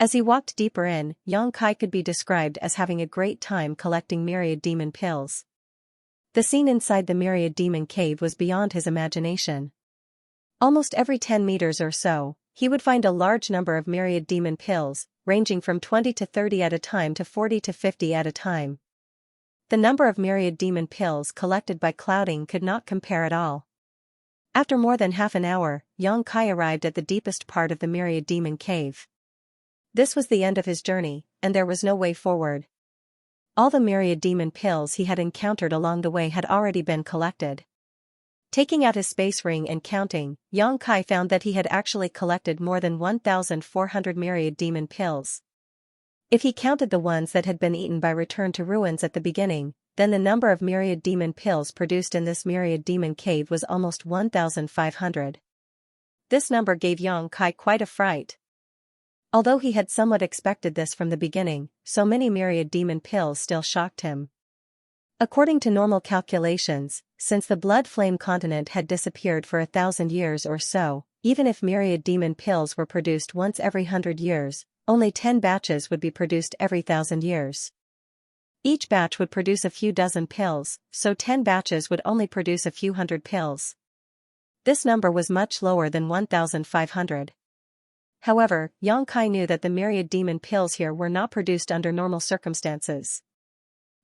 As he walked deeper in, Xianxia could be described as having a great time collecting myriad demon pills. The scene inside the myriad demon cave was beyond his imagination. Almost every 10 meters or so, he would find a large number of myriad demon pills, ranging from 20 to 30 at a time to 40 to 50 at a time. The number of myriad demon pills collected by clouding could not compare at all. After more than half an hour, Xianxia arrived at the deepest part of the myriad demon cave. This was the end of his journey, and there was no way forward. All the myriad demon pills he had encountered along the way had already been collected. Taking out his space ring and counting, Xianxia found that he had actually collected more than 1,400 myriad demon pills. If he counted the ones that had been eaten by Return to Ruins at the beginning, then the number of myriad demon pills produced in this myriad demon cave was almost 1,500. This number gave Xianxia quite a fright. Although he had somewhat expected this from the beginning, so many myriad demon pills still shocked him. According to normal calculations, since the blood flame continent had disappeared for 1,000 years or so, even if myriad demon pills were produced once every 100 years, only 10 batches would be produced every 1,000 years. Each batch would produce a few dozen pills, so 10 batches would only produce a few hundred pills. This number was much lower than 1,500. However, Xianxia knew that the myriad demon pills here were not produced under normal circumstances.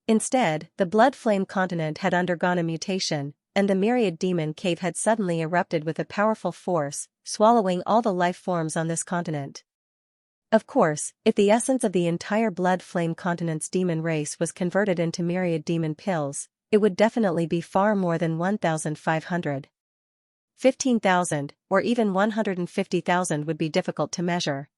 Instead, the blood flame continent had undergone a mutation, and the myriad demon cave had suddenly erupted with a powerful force, swallowing all the life forms on this continent. Of course, if the essence of the entire blood flame continent's demon race was converted into myriad demon pills, it would definitely be far more than 1,500. 15,000, or even 150,000 would be difficult to measure.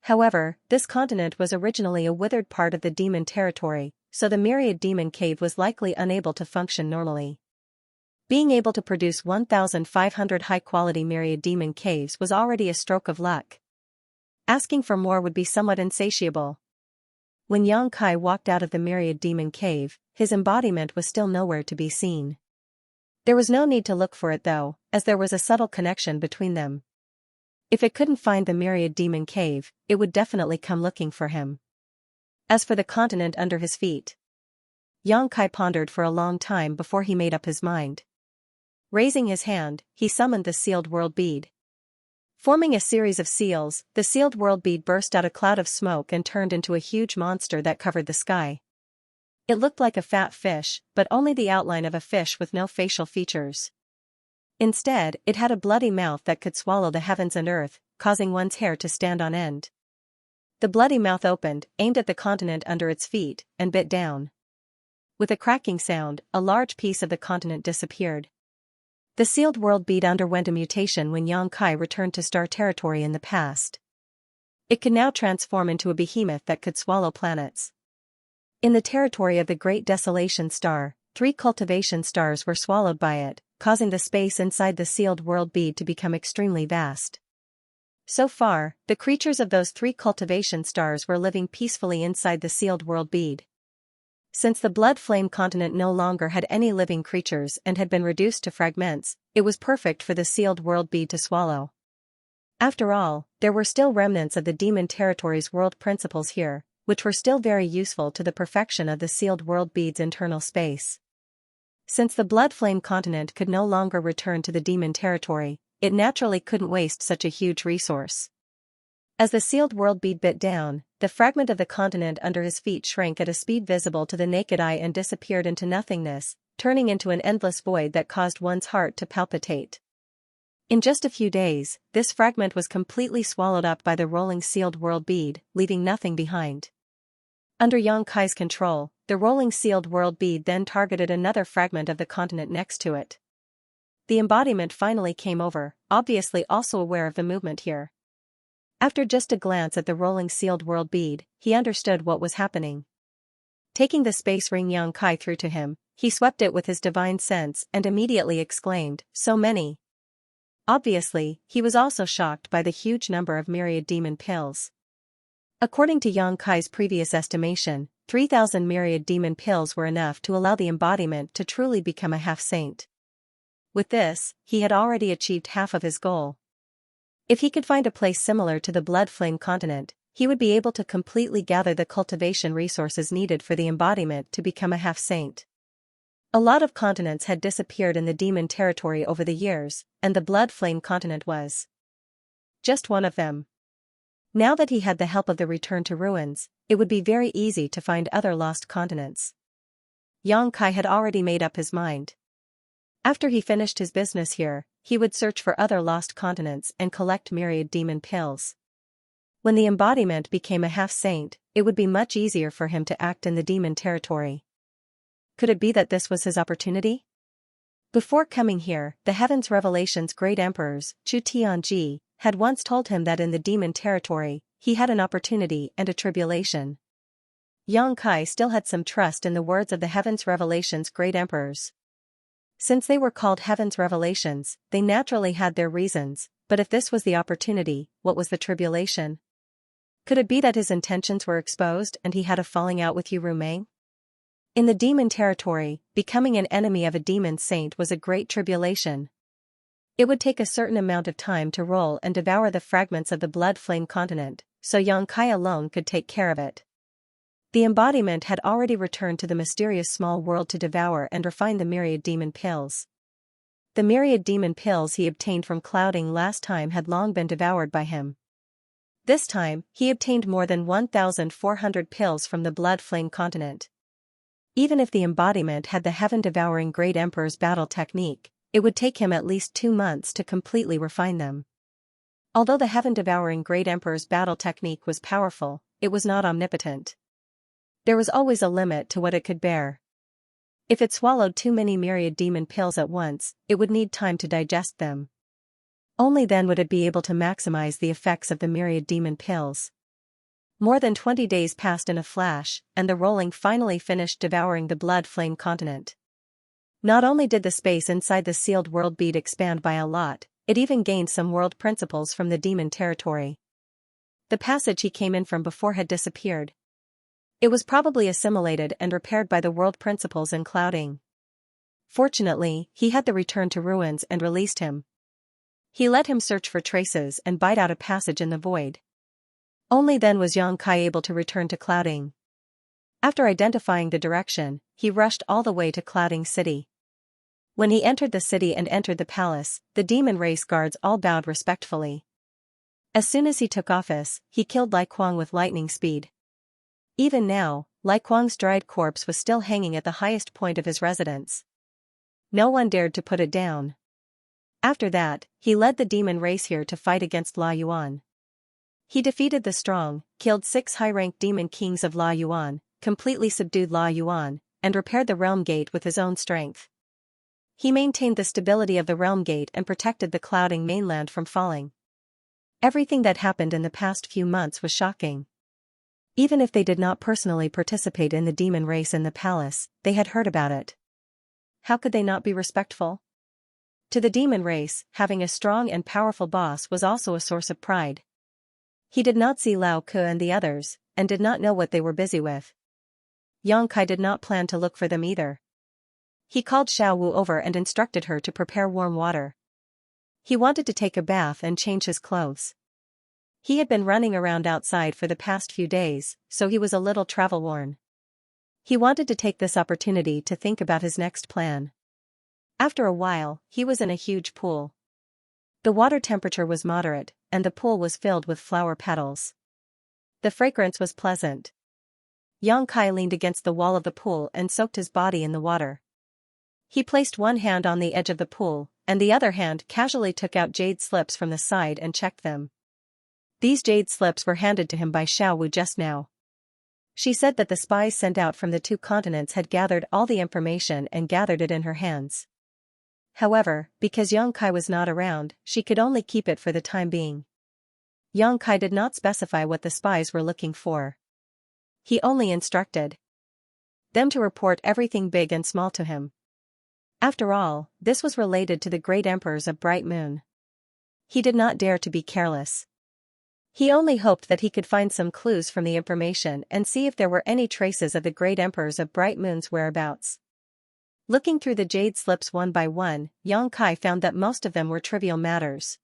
However, this continent was originally a withered part of the demon territory, so the myriad demon cave was likely unable to function normally. Being able to produce 1,500 high-quality myriad demon caves was already a stroke of luck. Asking for more would be somewhat insatiable. When Xianxia walked out of the myriad demon cave, his embodiment was still nowhere to be seen. There was no need to look for it though, as there was a subtle connection between them. If it couldn't find the myriad demon cave, it would definitely come looking for him. As for the continent under his feet, Xianxia pondered for a long time before he made up his mind. Raising his hand, he summoned the sealed world bead. Forming a series of seals, the sealed world bead burst out a cloud of smoke and turned into a huge monster that covered the sky. It looked like a fat fish, but only the outline of a fish with no facial features. Instead, it had a bloody mouth that could swallow the heavens and earth, causing one's hair to stand on end. The bloody mouth opened, aimed at the continent under its feet, and bit down. With a cracking sound, a large piece of the continent disappeared. The sealed world bead underwent a mutation when Xianxia returned to star territory in the past. It could now transform into a behemoth that could swallow planets. In the territory of the Great Desolation Star, 3 cultivation stars were swallowed by it, causing the space inside the sealed world bead to become extremely vast. So far, the creatures of those 3 cultivation stars were living peacefully inside the sealed world bead. Since the blood flame continent no longer had any living creatures and had been reduced to fragments, it was perfect for the sealed world bead to swallow. After all, there were still remnants of the demon territory's world principles here, which were still very useful to the perfection of the sealed world bead's internal space. Since the blood flame continent could no longer return to the demon territory, it naturally couldn't waste such a huge resource. As the sealed world bead bit down, the fragment of the continent under his feet shrank at a speed visible to the naked eye and disappeared into nothingness, turning into an endless void that caused one's heart to palpitate. In just a few days, this fragment was completely swallowed up by the rolling sealed world bead, leaving nothing behind. Under Xianxia's control, the rolling sealed world bead then targeted another fragment of the continent next to it. The embodiment finally came over, obviously also aware of the movement here. After just a glance at the rolling sealed world bead, he understood what was happening. Taking the space ring Yang Kai threw to him, he swept it with his divine sense and immediately exclaimed, "So many." Obviously, he was also shocked by the huge number of myriad demon pills. According to Yang Kai's previous estimation, 3,000 myriad demon pills were enough to allow the embodiment to truly become a half-saint. With this, he had already achieved half of his goal. If he could find a place similar to the Blood Flame continent, he would be able to completely gather the cultivation resources needed for the embodiment to become a half-saint. A lot of continents had disappeared in the demon territory over the years, and the Blood Flame continent was just one of them. Now that he had the help of the Return to Ruins, it would be very easy to find other lost continents. Yang Kai had already made up his mind. After he finished his business here, he would search for other lost continents and collect myriad demon pills. When the embodiment became a half-saint, it would be much easier for him to act in the demon territory. Could it be that this was his opportunity? Before coming here, the Heavens Revelation's great emperors, Chu Tianji, had once told him that in the demon territory, he had an opportunity and a tribulation. Yang Kai still had some trust in the words of the Heavens Revelation's great emperors. Since they were called Heavens Revelations, they naturally had their reasons, but if this was the opportunity, what was the tribulation? Could it be that his intentions were exposed and he had a falling out with Yu Rumeng? In the demon territory, becoming an enemy of a demon saint was a great tribulation. It would take a certain amount of time to roll and devour the fragments of the Blood Flame continent, so Yang Kai alone could take care of it. The embodiment had already returned to the mysterious small world to devour and refine the myriad demon pills. The myriad demon pills he obtained from clouding last time had long been devoured by him. This time, he obtained more than 1,400 pills from the Blood Flame continent. Even if the embodiment had the heaven-devouring Great Emperor's battle technique, it would take him at least 2 months to completely refine them. Although the heaven-devouring Great Emperor's battle technique was powerful, it was not omnipotent. There was always a limit to what it could bear. If it swallowed too many myriad demon pills at once, it would need time to digest them. Only then would it be able to maximize the effects of the myriad demon pills. More than 20 days passed in a flash, and the rolling finally finished devouring the Blood Flame continent. Not only did the space inside the sealed world bead expand by a lot, it even gained some world principles from the demon territory. The passage he came in from before had disappeared. It was probably assimilated and repaired by the world principles in clouding. Fortunately, he had the Return to Ruins and released him. He let him search for traces and bite out a passage in the void. Only then was Yang Kai able to return to clouding. After identifying the direction, he rushed all the way to Clouding City. When he entered the city and entered the palace, the demon race guards all bowed respectfully. As soon as he took office, he killed Lai Kuang with lightning speed. Even now, Lai Kuang's dried corpse was still hanging at the highest point of his residence. No one dared to put it down. After that, he led the demon race here to fight against La Yuan. He defeated the strong, killed 6 high-ranked demon kings of La Yuan, completely subdued La Yuan, and repaired the realm gate with his own strength. He maintained the stability of the realm gate and protected the clouding mainland from falling. Everything that happened in the past few months was shocking. Even if they did not personally participate in the demon race in the palace, they had heard about it. How could they not be respectful? To the demon race, having a strong and powerful boss was also a source of pride. He did not see Lao Ke and the others, and did not know what they were busy with. Yang Kai did not plan to look for them either. He called Xiao Wu over and instructed her to prepare warm water. He wanted to take a bath and change his clothes. He had been running around outside for the past few days, so he was a little travel-worn. He wanted to take this opportunity to think about his next plan. After a while, he was in a huge pool. The water temperature was moderate, and the pool was filled with flower petals. The fragrance was pleasant. Yang Kai leaned against the wall of the pool and soaked his body in the water. He placed one hand on the edge of the pool, and the other hand casually took out jade slips from the side and checked them. These jade slips were handed to him by Xiao Wu just now. She said that the spies sent out from the 2 continents had gathered all the information and gathered it in her hands. However, because Xianxia was not around, she could only keep it for the time being. Xianxia did not specify what the spies were looking for. He only instructed them to report everything big and small to him. After all, this was related to the great emperors of Bright Moon. He did not dare to be careless. He only hoped that he could find some clues from the information and see if there were any traces of the great emperors of Bright Moon's whereabouts. Looking through the jade slips one by one, Xianxia found that most of them were trivial matters.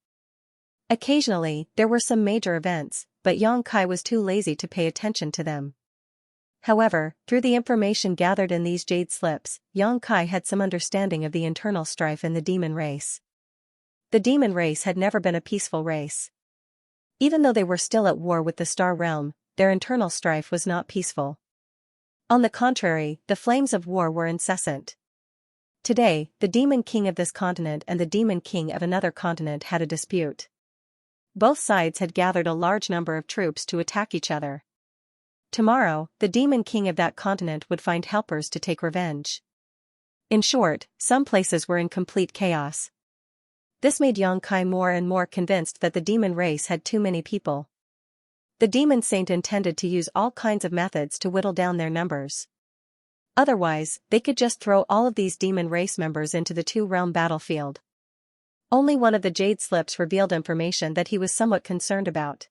Occasionally, there were some major events, but Xianxia was too lazy to pay attention to them. However, through the information gathered in these jade slips, Xianxia had some understanding of the internal strife in the demon race. The demon race had never been a peaceful race. Even though they were still at war with the Star Realm, their internal strife was not peaceful. On the contrary, the flames of war were incessant. Today, the demon king of this continent and the demon king of another continent had a dispute. Both sides had gathered a large number of troops to attack each other. Tomorrow, the demon king of that continent would find helpers to take revenge. In short, some places were in complete chaos. This made Xianxia more and more convinced that the demon race had too many people. The demon saint intended to use all kinds of methods to whittle down their numbers. Otherwise, they could just throw all of these demon race members into the two-realm battlefield. Only one of the jade slips revealed information that he was somewhat concerned about.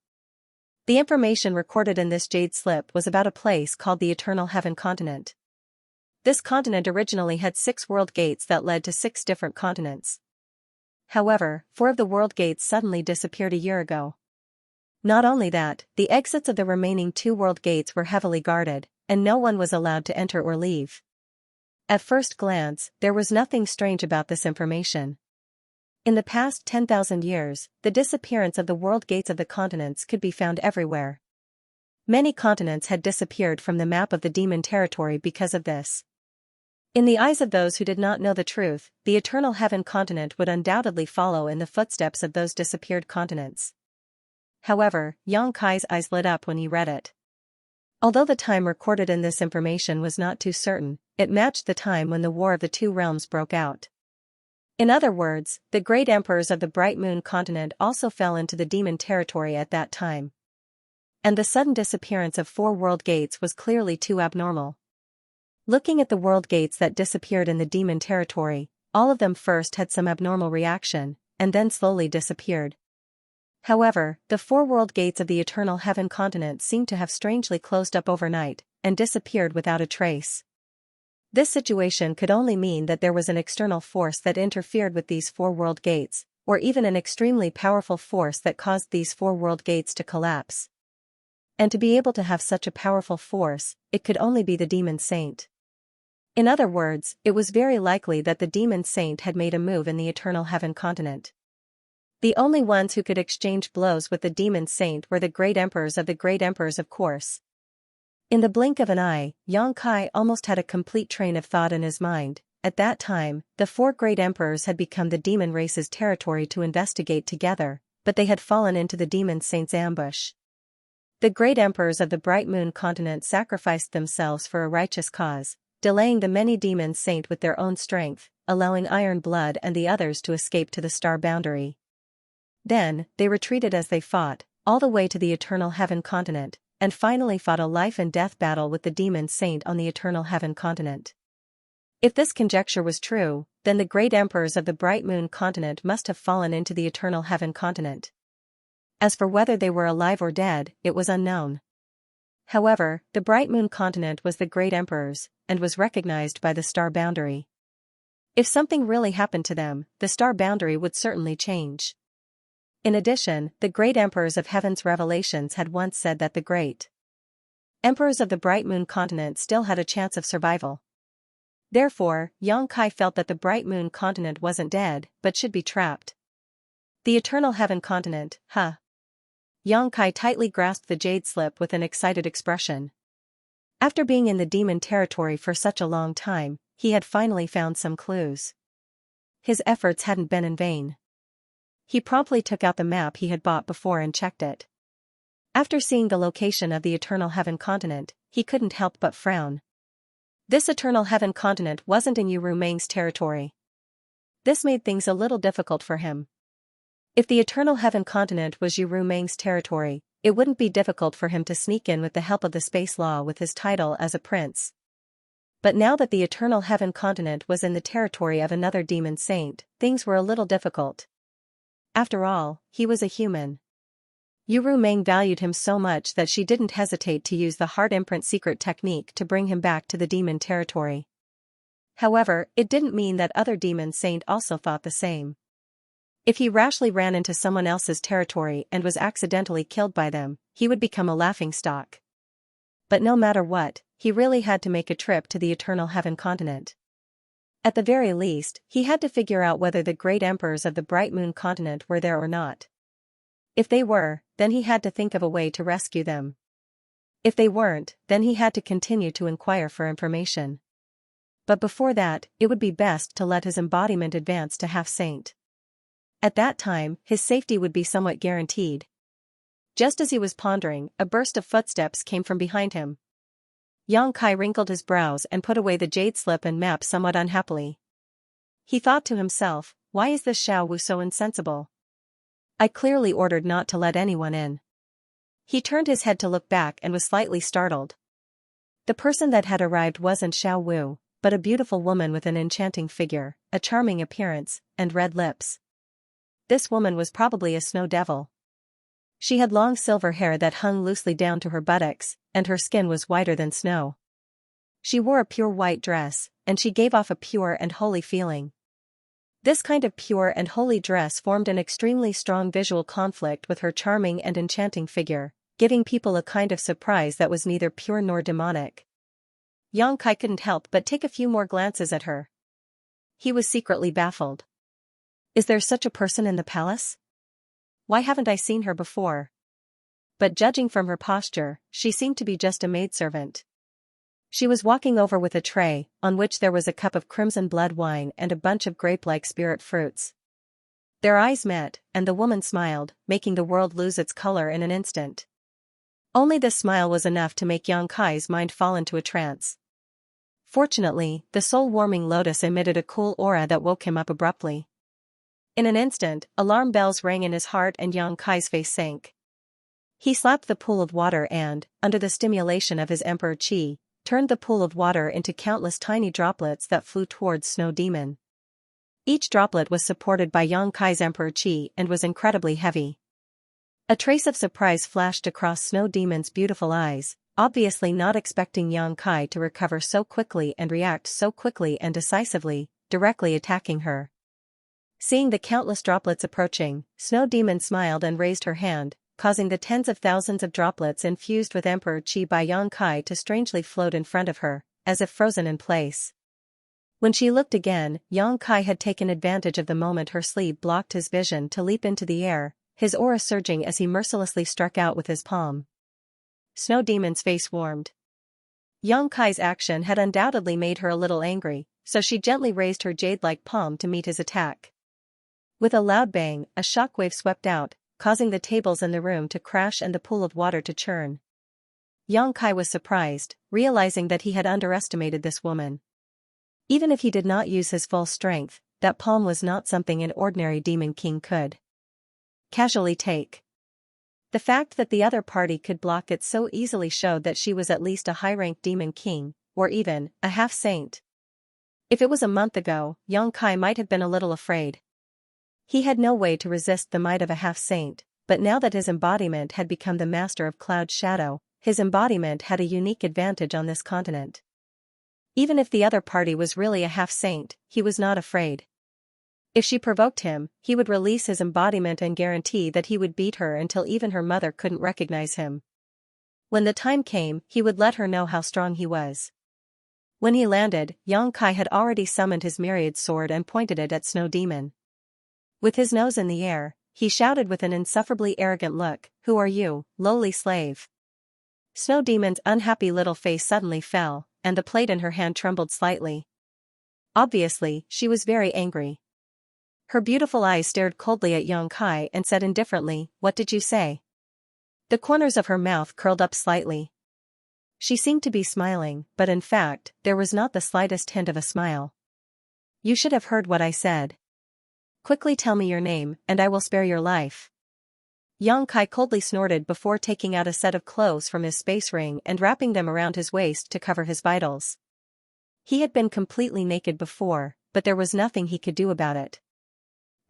The information recorded in this jade slip was about a place called the Eternal Heaven Continent. This continent originally had 6 world gates that led to 6 different continents. However, 4 of the world gates suddenly disappeared a year ago. Not only that, the exits of the remaining 2 world gates were heavily guarded, and no one was allowed to enter or leave. At first glance, there was nothing strange about this information. In the past 10,000 years, the disappearance of the world gates of the continents could be found everywhere. Many continents had disappeared from the map of the demon territory because of this. In the eyes of those who did not know the truth, the Eternal Heaven Continent would undoubtedly follow in the footsteps of those disappeared continents. However, Xianxia's eyes lit up when he read it. Although the time recorded in this information was not too certain, it matched the time when the War of the Two Realms broke out. In other words, the great emperors of the Bright Moon continent also fell into the demon territory at that time. And the sudden disappearance of 4 world gates was clearly too abnormal. Looking at the world gates that disappeared in the demon territory, all of them first had some abnormal reaction, and then slowly disappeared. However, the 4 world gates of the Eternal Heaven continent seemed to have strangely closed up overnight, and disappeared without a trace. This situation could only mean that there was an external force that interfered with these 4 world gates, or even an extremely powerful force that caused these 4 world gates to collapse. And to be able to have such a powerful force, it could only be the demon saint. In other words, it was very likely that the demon saint had made a move in the Eternal Heaven continent. The only ones who could exchange blows with the demon saint were the great emperors of the great emperors, of course. In the blink of an eye, Xianxia almost had a complete train of thought in his mind. At that time, the 4 great emperors had become the demon race's territory to investigate together, but they had fallen into the demon saint's ambush. The great emperors of the Bright Moon continent sacrificed themselves for a righteous cause, delaying the many demon saint with their own strength, allowing Iron Blood and the others to escape to the star boundary. Then, they retreated as they fought, all the way to the Eternal Heaven continent, and finally fought a life-and-death battle with the demon saint on the Eternal Heaven continent. If this conjecture was true, then the great emperors of the Bright Moon continent must have fallen into the Eternal Heaven continent. As for whether they were alive or dead, it was unknown. However, the Bright Moon continent was the great emperor's, and was recognized by the star boundary. If something really happened to them, the star boundary would certainly change. In addition, the great emperors of Heaven's revelations had once said that the great emperors of the Bright Moon continent still had a chance of survival. Therefore, Xianxia felt that the Bright Moon continent wasn't dead, but should be trapped. The Eternal Heaven continent, huh? Xianxia tightly grasped the jade slip with an excited expression. After being in the demon territory for such a long time, he had finally found some clues. His efforts hadn't been in vain. He promptly took out the map he had bought before and checked it. After seeing the location of the Eternal Heaven continent, he couldn't help but frown. This Eternal Heaven continent wasn't in Yu Rumang's territory. This made things a little difficult for him. If the Eternal Heaven continent was Yu Rumeng's territory, it wouldn't be difficult for him to sneak in with the help of the space law with his title as a prince. But now that the Eternal Heaven continent was in the territory of another demon saint, things were a little difficult. After all, he was a human. Yu Rumeng valued him so much that she didn't hesitate to use the heart imprint secret technique to bring him back to the demon territory. However, it didn't mean that other demon saint also thought the same. If he rashly ran into someone else's territory and was accidentally killed by them, he would become a laughingstock. But no matter what, he really had to make a trip to the Eternal Heaven continent. At the very least, he had to figure out whether the great emperors of the Bright Moon continent were there or not. If they were, then he had to think of a way to rescue them. If they weren't, then he had to continue to inquire for information. But before that, it would be best to let his embodiment advance to half-saint. At that time, his safety would be somewhat guaranteed. Just as he was pondering, a burst of footsteps came from behind him. Yang Kai wrinkled his brows and put away the jade slip and map somewhat unhappily. He thought to himself, why is this Xiao Wu so insensible? I clearly ordered not to let anyone in. He turned his head to look back and was slightly startled. The person that had arrived wasn't Xiao Wu, but a beautiful woman with an enchanting figure, a charming appearance, and red lips. This woman was probably a snow devil. She had long silver hair that hung loosely down to her buttocks, and her skin was whiter than snow. She wore a pure white dress, and she gave off a pure and holy feeling. This kind of pure and holy dress formed an extremely strong visual conflict with her charming and enchanting figure, giving people a kind of surprise that was neither pure nor demonic. Yang Kai couldn't help but take a few more glances at her. He was secretly baffled. Is there such a person in the palace? Why haven't I seen her before? But judging from her posture, she seemed to be just a maidservant. She was walking over with a tray, on which there was a cup of crimson blood wine and a bunch of grape-like spirit fruits. Their eyes met, and the woman smiled, making the world lose its color in an instant. Only this smile was enough to make Yang Kai's mind fall into a trance. Fortunately, the soul-warming lotus emitted a cool aura that woke him up abruptly. In an instant, alarm bells rang in his heart and Yang Kai's face sank. He slapped the pool of water and, under the stimulation of his emperor chi, turned the pool of water into countless tiny droplets that flew towards Snow Demon. Each droplet was supported by Yang Kai's emperor chi and was incredibly heavy. A trace of surprise flashed across Snow Demon's beautiful eyes, obviously not expecting Yang Kai to recover so quickly and react so quickly and decisively, directly attacking her. Seeing the countless droplets approaching, Snow Demon smiled and raised her hand, causing the tens of thousands of droplets infused with Emperor Chi by Yang Kai to strangely float in front of her, as if frozen in place. When she looked again, Yang Kai had taken advantage of the moment her sleeve blocked his vision to leap into the air, his aura surging as he mercilessly struck out with his palm. Snow Demon's face warmed. Yang Kai's action had undoubtedly made her a little angry, so she gently raised her jade-like palm to meet his attack. With a loud bang, a shockwave swept out, causing the tables in the room to crash and the pool of water to churn. Yang Kai was surprised, realizing that he had underestimated this woman. Even if he did not use his full strength, that palm was not something an ordinary demon king could casually take. The fact that the other party could block it so easily showed that she was at least a high-ranked demon king, or even a half-saint. If it was a month ago, Yang Kai might have been a little afraid. He had no way to resist the might of a half-saint, but now that his embodiment had become the master of Cloud Shadow, his embodiment had a unique advantage on this continent. Even if the other party was really a half-saint, he was not afraid. If she provoked him, he would release his embodiment and guarantee that he would beat her until even her mother couldn't recognize him. When the time came, he would let her know how strong he was. When he landed, Yang Kai had already summoned his myriad sword and pointed it at Snow Demon. With his nose in the air, he shouted with an insufferably arrogant look, "Who are you, lowly slave?" Snow Demon's unhappy little face suddenly fell, and the plate in her hand trembled slightly. Obviously, she was very angry. Her beautiful eyes stared coldly at Yang Kai and said indifferently, "What did you say?" The corners of her mouth curled up slightly. She seemed to be smiling, but in fact, there was not the slightest hint of a smile. "You should have heard what I said." Quickly tell me your name, and I will spare your life. Xianxia coldly snorted before taking out a set of clothes from his space ring and wrapping them around his waist to cover his vitals. He had been completely naked before, but there was nothing he could do about it.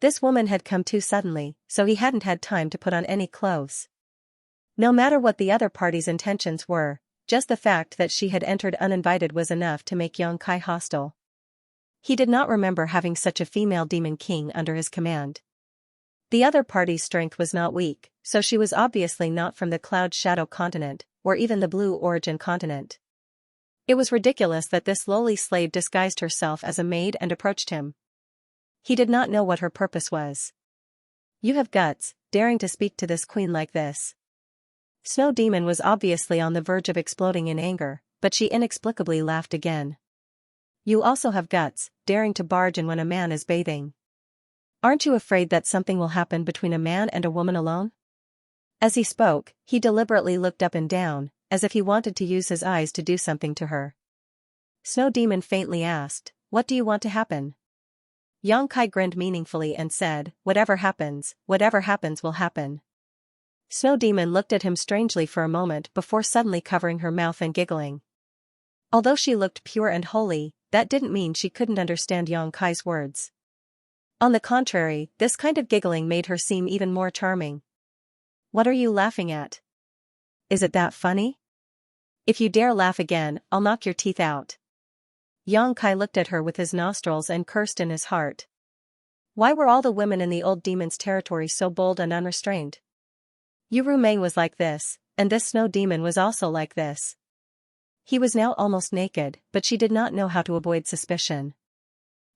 This woman had come too suddenly, so he hadn't had time to put on any clothes. No matter what the other party's intentions were, just the fact that she had entered uninvited was enough to make Xianxia hostile. He did not remember having such a female demon king under his command. The other party's strength was not weak, so she was obviously not from the Cloud Shadow continent, or even the Blue Origin continent. It was ridiculous that this lowly slave disguised herself as a maid and approached him. He did not know what her purpose was. You have guts, daring to speak to this queen like this. Snow Demon was obviously on the verge of exploding in anger, but she inexplicably laughed again. You also have guts, daring to barge in when a man is bathing. Aren't you afraid that something will happen between a man and a woman alone? As he spoke, he deliberately looked up and down, as if he wanted to use his eyes to do something to her. Snow Demon faintly asked, "What do you want to happen?" Xianxia grinned meaningfully and said, whatever happens will happen." Snow Demon looked at him strangely for a moment before suddenly covering her mouth and giggling. Although she looked pure and holy, that didn't mean she couldn't understand Xianxia's words. On the contrary, this kind of giggling made her seem even more charming. "What are you laughing at? Is it that funny? If you dare laugh again, I'll knock your teeth out." Xianxia looked at her with his nostrils and cursed in his heart. Why were all the women in the old demon's territory so bold and unrestrained? Yu Mei was like this, and this Snow Demon was also like this. He was now almost naked, but she did not know how to avoid suspicion.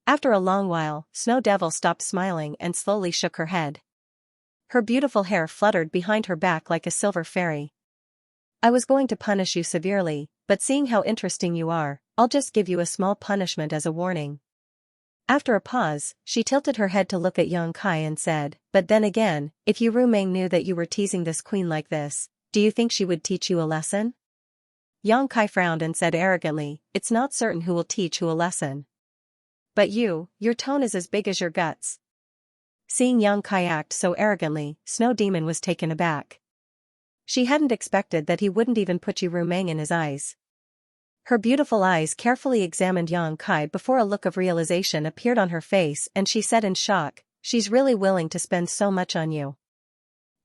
After a long while, Snow Devil stopped smiling and slowly shook her head. Her beautiful hair fluttered behind her back like a silver fairy. "I was going to punish you severely, but seeing how interesting you are, I'll just give you a small punishment as a warning." After a pause, she tilted her head to look at Xianxia and said, "But then again, if Yu Mei knew that you were teasing this queen like this, do you think she would teach you a lesson?" Xianxia frowned and said arrogantly, "It's not certain who will teach who a lesson. But your tone is as big as your guts." Seeing Xianxia act so arrogantly, Snow Demon was taken aback. She hadn't expected that he wouldn't even put Yu Mei in his eyes. Her beautiful eyes carefully examined Xianxia before a look of realization appeared on her face and she said in shock, "She's really willing to spend so much on you."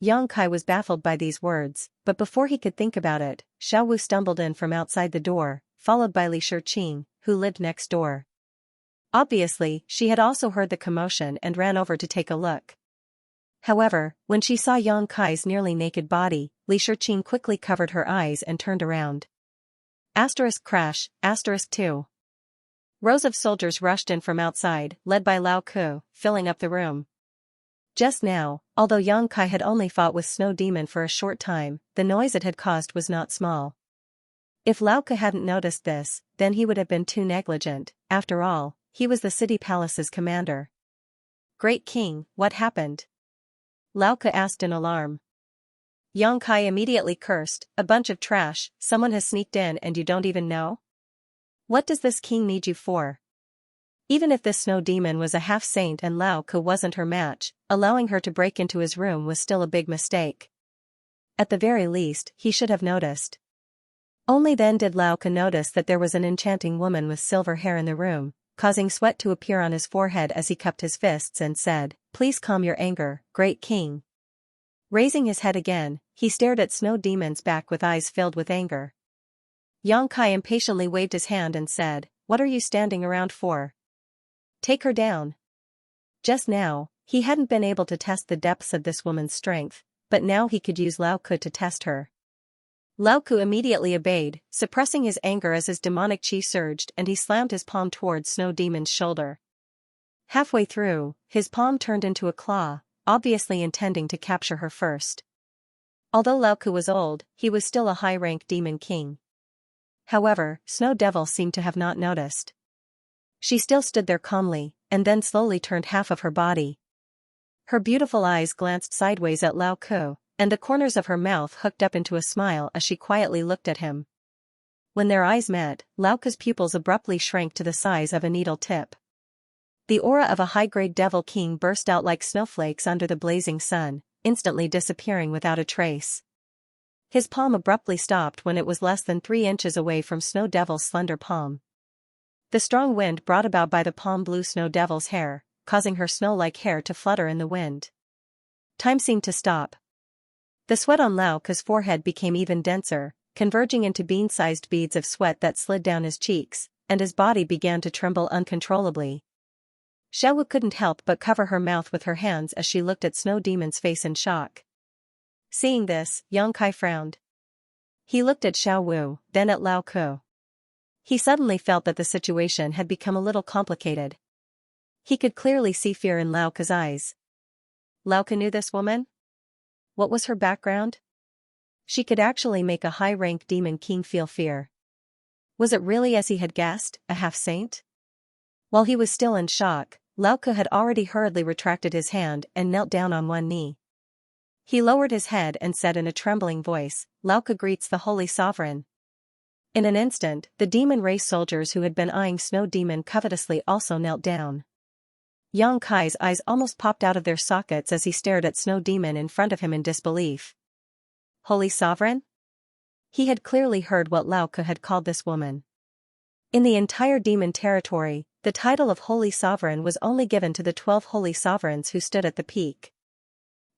Xianxia was baffled by these words, but before he could think about it, Xiao Wu stumbled in from outside the door, followed by Li Shiqing, who lived next door. Obviously, she had also heard the commotion and ran over to take a look. However, when she saw Xianxia's nearly naked body, Li Shiqing quickly covered her eyes and turned around. *2. Rows of soldiers rushed in from outside, led by Lao Ku, filling up the room. Just now, although Xianxia had only fought with Snow Demon for a short time, the noise it had caused was not small. If Lao Ku hadn't noticed this, then he would have been too negligent. After all, he was the city palace's commander. "Great King, what happened?" Lao Ku asked in alarm. Xianxia immediately cursed, "A bunch of trash, someone has sneaked in and you don't even know? What does this king need you for?" Even if this Snow Demon was a half-saint and Lao Ku wasn't her match, allowing her to break into his room was still a big mistake. At the very least, he should have noticed. Only then did Lao Ku notice that there was an enchanting woman with silver hair in the room, causing sweat to appear on his forehead as he cupped his fists and said, "Please calm your anger, great king." Raising his head again, he stared at Snow Demon's back with eyes filled with anger. Xianxia impatiently waved his hand and said, "What are you standing around for? Take her down." Just now, he hadn't been able to test the depths of this woman's strength, but now he could use Lao Ku to test her. Lao Ku immediately obeyed, suppressing his anger as his demonic chi surged and he slammed his palm towards Snow Demon's shoulder. Halfway through, his palm turned into a claw, obviously intending to capture her first. Although Lao Ku was old, he was still a high-rank demon king. However, Snow Devil seemed to have not noticed. She still stood there calmly, and then slowly turned half of her body. Her beautiful eyes glanced sideways at Lao Ku, and the corners of her mouth hooked up into a smile as she quietly looked at him. When their eyes met, Lao Ku's pupils abruptly shrank to the size of a needle tip. The aura of a high-grade devil king burst out like snowflakes under the blazing sun, instantly disappearing without a trace. His palm abruptly stopped when it was less than 3 inches away from Snow Devil's slender palm. The strong wind brought about by the palm blew Snow Devil's hair, causing her snow-like hair to flutter in the wind. Time seemed to stop. The sweat on Lao Ke's forehead became even denser, converging into bean-sized beads of sweat that slid down his cheeks, and his body began to tremble uncontrollably. Xiaowu couldn't help but cover her mouth with her hands as she looked at Snow Demon's face in shock. Seeing this, Yang Kai frowned. He looked at Xiaowu, then at Lao Ke. He suddenly felt that the situation had become a little complicated. He could clearly see fear in Lao Ke's eyes. Lao Ke knew this woman? What was her background? She could actually make a high-rank demon king feel fear. Was it really as he had guessed, a half-saint? While he was still in shock, Lao Ke had already hurriedly retracted his hand and knelt down on one knee. He lowered his head and said in a trembling voice, "Lao Ke greets the Holy Sovereign." In an instant, the demon race soldiers who had been eyeing Snow Demon covetously also knelt down. Yang Kai's eyes almost popped out of their sockets as he stared at Snow Demon in front of him in disbelief. Holy Sovereign? He had clearly heard what Lao Ke had called this woman. In the entire demon territory, the title of Holy Sovereign was only given to the 12 Holy Sovereigns who stood at the peak.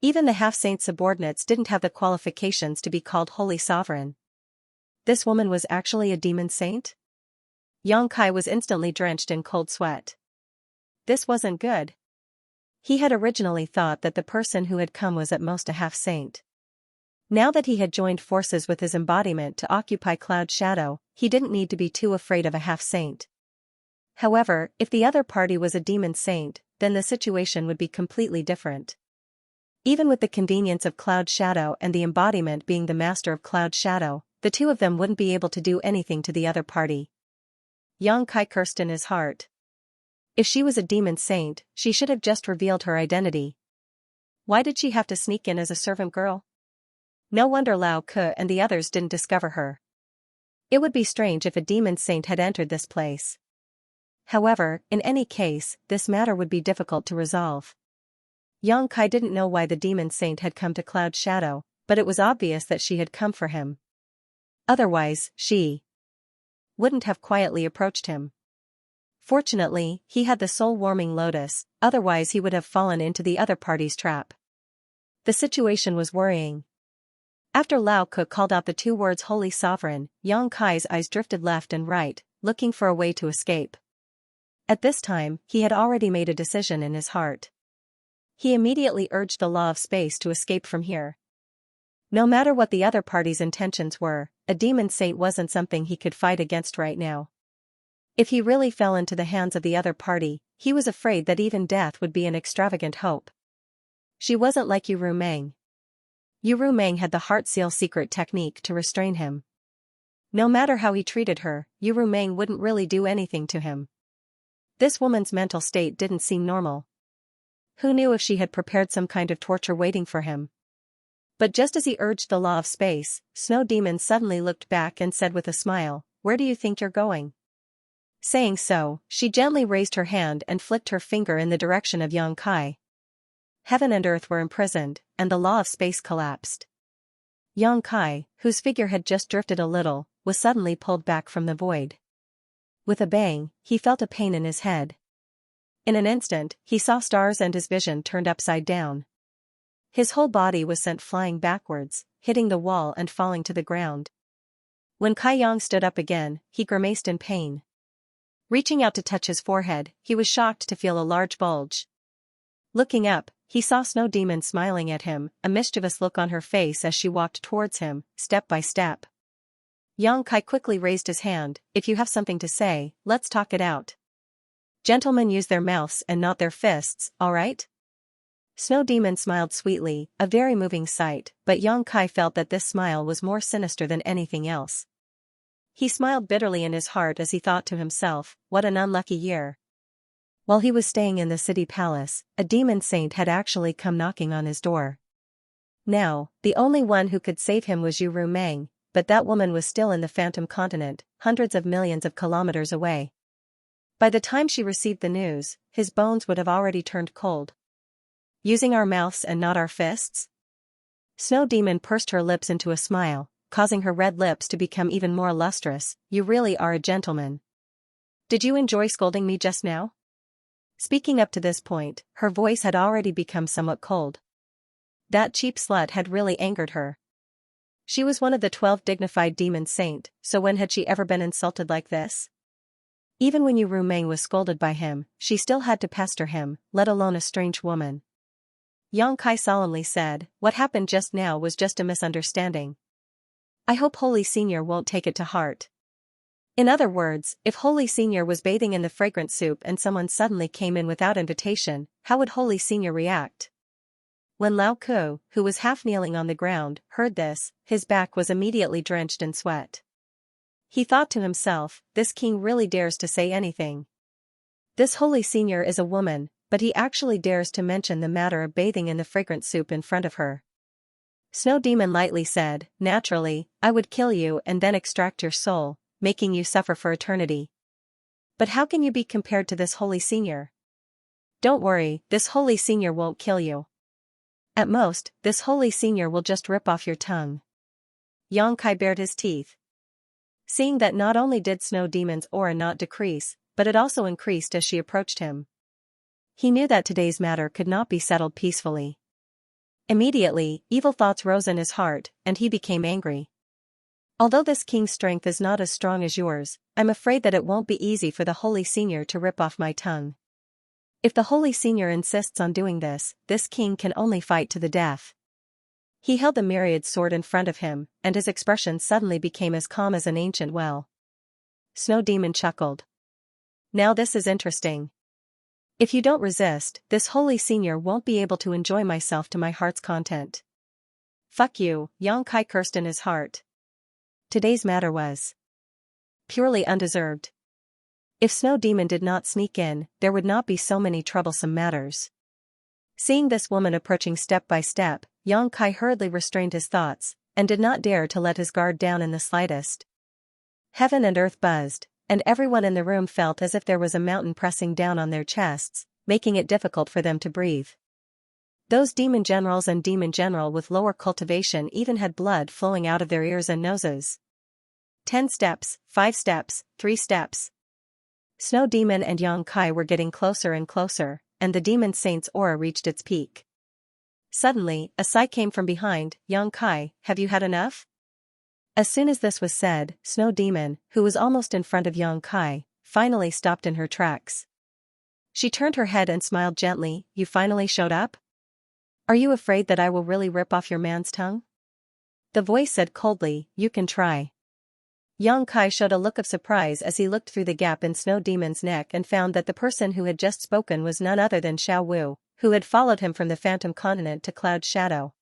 Even the half-saint subordinates didn't have the qualifications to be called Holy Sovereign. This woman was actually a demon saint? Yang Kai was instantly drenched in cold sweat. This wasn't good. He had originally thought that the person who had come was at most a half-saint. Now that he had joined forces with his embodiment to occupy Cloud Shadow, he didn't need to be too afraid of a half-saint. However, if the other party was a demon saint, then the situation would be completely different. Even with the convenience of Cloud Shadow and the embodiment being the master of Cloud Shadow, the two of them wouldn't be able to do anything to the other party. Yang Kai cursed in his heart. If she was a demon saint, she should have just revealed her identity. Why did she have to sneak in as a servant girl? No wonder Lao Ke and the others didn't discover her. It would be strange if a demon saint had entered this place. However, in any case, this matter would be difficult to resolve. Yang Kai didn't know why the demon saint had come to Cloud Shadow, but it was obvious that she had come for him. Otherwise, she wouldn't have quietly approached him. Fortunately, he had the soul-warming lotus, otherwise he would have fallen into the other party's trap. The situation was worrying. After Lao Ke called out the 2 words Holy Sovereign, Yang Kai's eyes drifted left and right, looking for a way to escape. At this time, he had already made a decision in his heart. He immediately urged the law of space to escape from here. No matter what the other party's intentions were, a demon saint wasn't something he could fight against right now. If he really fell into the hands of the other party, he was afraid that even death would be an extravagant hope. She wasn't like Yuru Meng. Yuru Meng had the heart seal secret technique to restrain him. No matter how he treated her, Yuru Meng wouldn't really do anything to him. This woman's mental state didn't seem normal. Who knew if she had prepared some kind of torture waiting for him? But just as he urged the law of space, Snow Demon suddenly looked back and said with a smile, "Where do you think you're going?" Saying so, she gently raised her hand and flicked her finger in the direction of Yang Kai. Heaven and earth were imprisoned, and the law of space collapsed. Yang Kai, whose figure had just drifted a little, was suddenly pulled back from the void. With a bang, he felt a pain in his head. In an instant, he saw stars and his vision turned upside down. His whole body was sent flying backwards, hitting the wall and falling to the ground. When Kai Yang stood up again, he grimaced in pain. Reaching out to touch his forehead, he was shocked to feel a large bulge. Looking up, he saw Snow Demon smiling at him, a mischievous look on her face as she walked towards him, step by step. Yang Kai quickly raised his hand. "If you have something to say, let's talk it out. Gentlemen use their mouths and not their fists, alright?" Snow Demon smiled sweetly, a very moving sight, but Yang Kai felt that this smile was more sinister than anything else. He smiled bitterly in his heart as he thought to himself, what an unlucky year. While he was staying in the city palace, a demon saint had actually come knocking on his door. Now, the only one who could save him was Yuru Meng, but that woman was still in the Phantom Continent, hundreds of millions of kilometers away. By the time she received the news, his bones would have already turned cold. Using our mouths and not our fists? Snow Demon pursed her lips into a smile, causing her red lips to become even more lustrous. You really are a gentleman. Did you enjoy scolding me just now? Speaking up to this point, her voice had already become somewhat cold. That cheap slut had really angered her. She was one of the 12 dignified demon saint, so when had she ever been insulted like this? Even when Yu Rumeng was scolded by him, she still had to pester him, let alone a strange woman. Yang Kai solemnly said, "What happened just now was just a misunderstanding. I hope Holy Senior won't take it to heart." In other words, if Holy Senior was bathing in the fragrant soup and someone suddenly came in without invitation, how would Holy Senior react? When Lao Ku, who was half kneeling on the ground, heard this, his back was immediately drenched in sweat. He thought to himself, this king really dares to say anything. This Holy Senior is a woman, but he actually dares to mention the matter of bathing in the fragrant soup in front of her. Snow Demon lightly said, "Naturally, I would kill you and then extract your soul, making you suffer for eternity. But how can you be compared to this Holy Senior? Don't worry, this Holy Senior won't kill you. At most, this Holy Senior will just rip off your tongue." Yang Kai bared his teeth. Seeing that not only did Snow Demon's aura not decrease, but it also increased as she approached him. He knew that today's matter could not be settled peacefully. Immediately, evil thoughts rose in his heart, and he became angry. Although this king's strength is not as strong as yours, I'm afraid that it won't be easy for the Holy Senior to rip off my tongue. If the Holy Senior insists on doing this king can only fight to the death. He held the myriad sword in front of him, and his expression suddenly became as calm as an ancient well. Snow Demon chuckled. Now this is interesting. If you don't resist, this Holy Senior won't be able to enjoy myself to my heart's content. Fuck you, Yang Kai cursed in his heart. Today's matter was purely undeserved. If Snow Demon did not sneak in, there would not be so many troublesome matters. Seeing this woman approaching step by step, Yang Kai hurriedly restrained his thoughts, and did not dare to let his guard down in the slightest. Heaven and earth buzzed, and everyone in the room felt as if there was a mountain pressing down on their chests, making it difficult for them to breathe. Those demon generals and demon general with lower cultivation even had blood flowing out of their ears and noses. 10 steps, 5 steps, 3 steps. Snow Demon and Yang Kai were getting closer and closer, and the demon saint's aura reached its peak. Suddenly, a sigh came from behind. Yang Kai, have you had enough? As soon as this was said, Snow Demon, who was almost in front of Yang Kai, finally stopped in her tracks. She turned her head and smiled gently. You finally showed up? Are you afraid that I will really rip off your man's tongue? The voice said coldly, you can try. Yang Kai showed a look of surprise as he looked through the gap in Snow Demon's neck and found that the person who had just spoken was none other than Xiao Wu, who had followed him from the Phantom Continent to Cloud Shadow.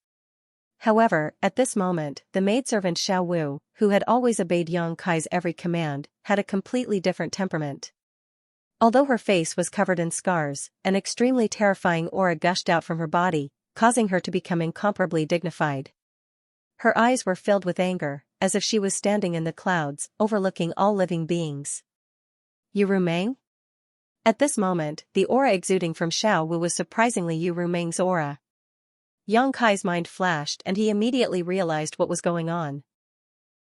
However, at this moment, the maidservant Xiao Wu, who had always obeyed Yang Kai's every command, had a completely different temperament. Although her face was covered in scars, an extremely terrifying aura gushed out from her body, causing her to become incomparably dignified. Her eyes were filled with anger, as if she was standing in the clouds, overlooking all living beings. Yu Rumeng? At this moment, the aura exuding from Xiao Wu was surprisingly Yu Rumeng's aura. Yang Kai's mind flashed and he immediately realized what was going on.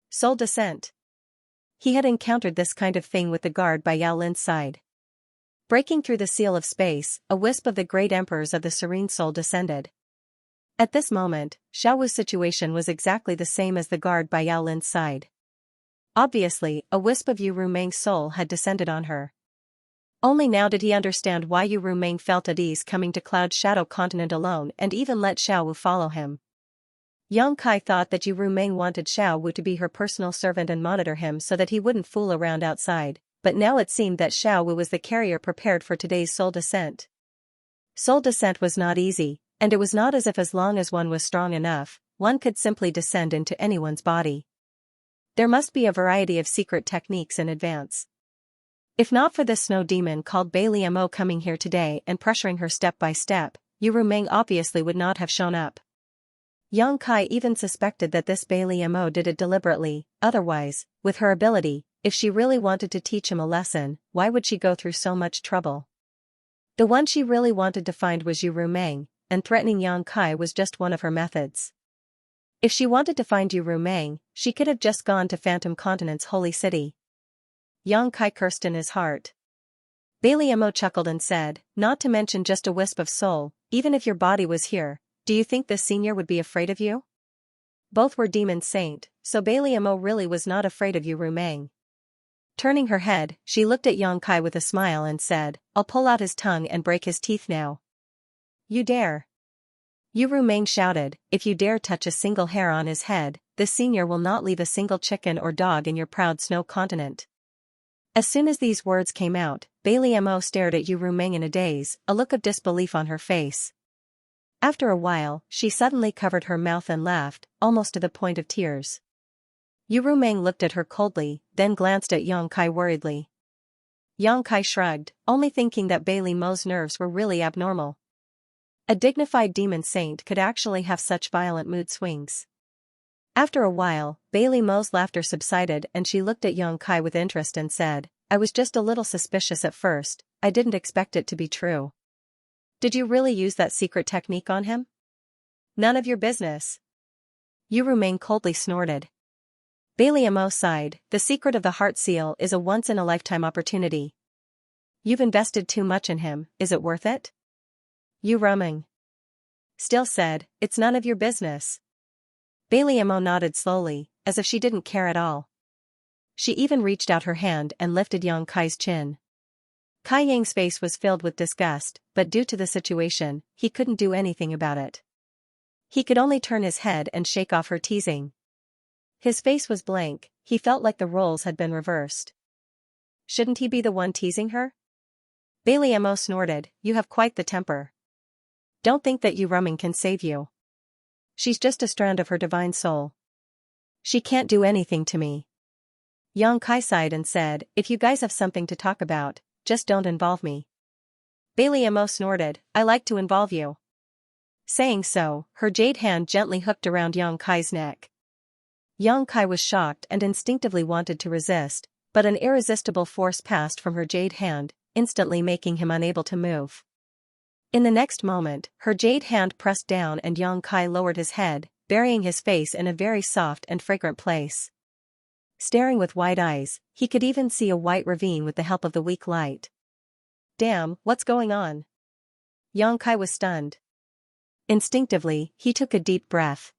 Soul descent. He had encountered this kind of thing with the guard by Yao Lin's side. Breaking through the seal of space, a wisp of the great emperors of the serene soul descended. At this moment, Xiao Wu's situation was exactly the same as the guard by Yao Lin's side. Obviously, a wisp of Yu Rumeng's soul had descended on her. Only now did he understand why Yu Rumeng felt at ease coming to Cloud Shadow Continent alone and even let Xiao Wu follow him. Yang Kai thought that Yu Rumeng wanted Xiao Wu to be her personal servant and monitor him so that he wouldn't fool around outside, but now it seemed that Xiao Wu was the carrier prepared for today's soul descent. Soul descent was not easy, and it was not as if as long as one was strong enough, one could simply descend into anyone's body. There must be a variety of secret techniques in advance. If not for this Snow Demon called Bailey Mo coming here today and pressuring her step by step, Yu Rumeng obviously would not have shown up. Yang Kai even suspected that this Bailey Mo did it deliberately, otherwise, with her ability, if she really wanted to teach him a lesson, why would she go through so much trouble? The one she really wanted to find was Yu Rumeng, and threatening Yang Kai was just one of her methods. If she wanted to find Yu Rumeng, she could have just gone to Phantom Continent's holy city. Yang Kai cursed in his heart. Bailey Mo chuckled and said, not to mention just a wisp of soul, even if your body was here, do you think this senior would be afraid of you? Both were demon saint, so Bailey Mo really was not afraid of Yu Rumeng. Turning her head, she looked at Yang Kai with a smile and said, I'll pull out his tongue and break his teeth now. You dare. Yu Rumeng shouted, if you dare touch a single hair on his head, this senior will not leave a single chicken or dog in your proud snow continent. As soon as these words came out, Bailey Mo stared at Yu Rumeng in a daze, a look of disbelief on her face. After a while, she suddenly covered her mouth and laughed, almost to the point of tears. Yu Rumeng looked at her coldly, then glanced at Yang Kai worriedly. Yang Kai shrugged, only thinking that Bailey Mo's nerves were really abnormal. A dignified demon saint could actually have such violent mood swings. After a while, Bailey Mo's laughter subsided and she looked at Yang Kai with interest and said, I was just a little suspicious at first, I didn't expect it to be true. Did you really use that secret technique on him? None of your business. Yu Rumeng coldly snorted. Bailey Mo sighed, the secret of the heart seal is a once-in-a-lifetime opportunity. You've invested too much in him, is it worth it? Yu Rumeng still said, it's none of your business. Bailey Mo nodded slowly, as if she didn't care at all. She even reached out her hand and lifted Yang Kai's chin. Kai Yang's face was filled with disgust, but due to the situation, he couldn't do anything about it. He could only turn his head and shake off her teasing. His face was blank, he felt like the roles had been reversed. Shouldn't he be the one teasing her? Bailey Mo snorted, you have quite the temper. Don't think that Yu Rumeng can save you. She's just a strand of her divine soul. She can't do anything to me. Yang Kai sighed and said, if you guys have something to talk about, just don't involve me. Bailey Mo snorted, I like to involve you. Saying so, her jade hand gently hooked around Yang Kai's neck. Yang Kai was shocked and instinctively wanted to resist, but an irresistible force passed from her jade hand, instantly making him unable to move. In the next moment, her jade hand pressed down and Yang Kai lowered his head, burying his face in a very soft and fragrant place. Staring with wide eyes, he could even see a white ravine with the help of the weak light. Damn, what's going on? Yang Kai was stunned. Instinctively, he took a deep breath.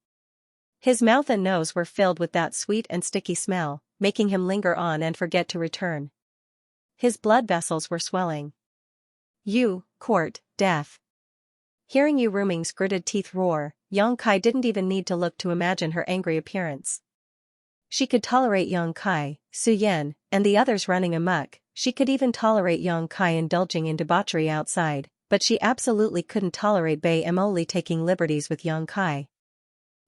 His mouth and nose were filled with that sweet and sticky smell, making him linger on and forget to return. His blood vessels were swelling. Court, death. Hearing Yu Rumeng's gritted teeth roar, Yang Kai didn't even need to look to imagine her angry appearance. She could tolerate Yang Kai, Su Yan, and the others running amok, she could even tolerate Yang Kai indulging in debauchery outside, but she absolutely couldn't tolerate Bei Emoli taking liberties with Yang Kai.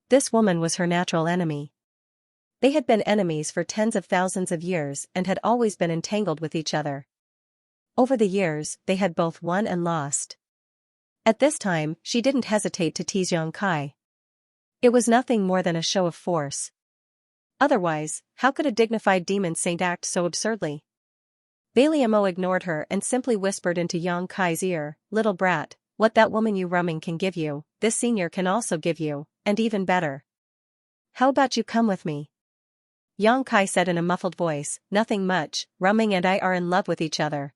This woman was her natural enemy. They had been enemies for tens of thousands of years and had always been entangled with each other. Over the years, they had both won and lost. At this time, she didn't hesitate to tease Yang Kai. It was nothing more than a show of force. Otherwise, how could a dignified demon saint act so absurdly? Bailey Mo ignored her and simply whispered into Yang Kai's ear, little brat, what that woman Yu Rumeng can give you, this senior can also give you, and even better. How about you come with me? Yang Kai said in a muffled voice, nothing much, Rumeng and I are in love with each other.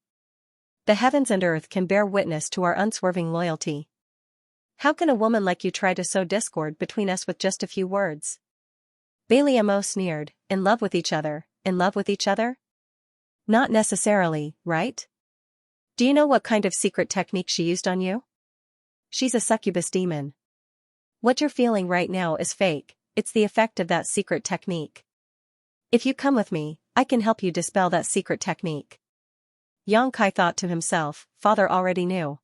The heavens and earth can bear witness to our unswerving loyalty. How can a woman like you try to sow discord between us with just a few words? Bailey Mo sneered, in love with each other, in love with each other? Not necessarily, right? Do you know what kind of secret technique she used on you? She's a succubus demon. What you're feeling right now is fake, it's the effect of that secret technique. If you come with me, I can help you dispel that secret technique. Yang Kai thought to himself, father already knew.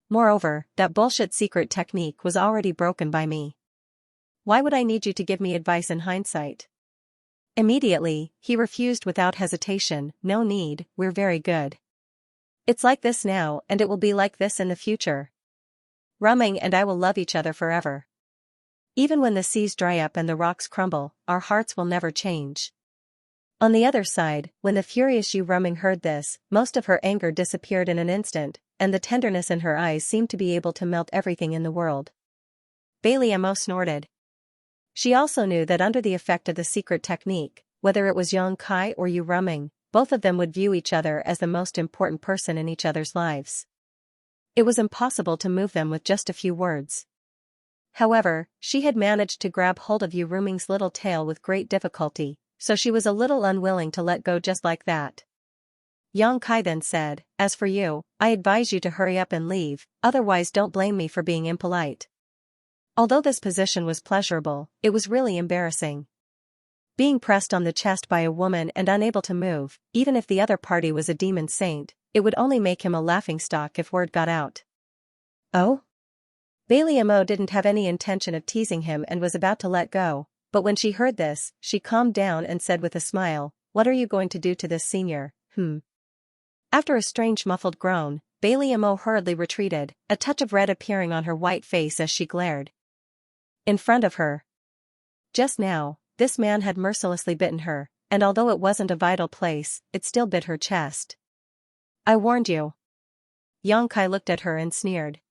Moreover, that bullshit secret technique was already broken by me. Why would I need you to give me advice in hindsight? Immediately, he refused without hesitation, no need, we're very good. It's like this now and it will be like this in the future. Rumeng and I will love each other forever. Even when the seas dry up and the rocks crumble, our hearts will never change. On the other side, when the furious Yu Ruming heard this, most of her anger disappeared in an instant, and the tenderness in her eyes seemed to be able to melt everything in the world. Bailey Mo snorted. She also knew that under the effect of the secret technique, whether it was Yang Kai or Yu Ruming, both of them would view each other as the most important person in each other's lives. It was impossible to move them with just a few words. However, she had managed to grab hold of Yu Ruming's little tail with great difficulty, so she was a little unwilling to let go just like that. Yang Kai then said, "As for you, I advise you to hurry up and leave, otherwise don't blame me for being impolite." Although this position was pleasurable, it was really embarrassing. Being pressed on the chest by a woman and unable to move, even if the other party was a demon saint, it would only make him a laughingstock if word got out. Oh? Bailey Mo didn't have any intention of teasing him and was about to let go, but when she heard this, she calmed down and said with a smile, "What are you going to do to this senior, After a strange muffled groan, Bailey Mo hurriedly retreated, a touch of red appearing on her white face as she glared. In front of her. Just now, this man had mercilessly bitten her, and although it wasn't a vital place, it still bit her chest. "I warned you." Yang Kai looked at her and sneered.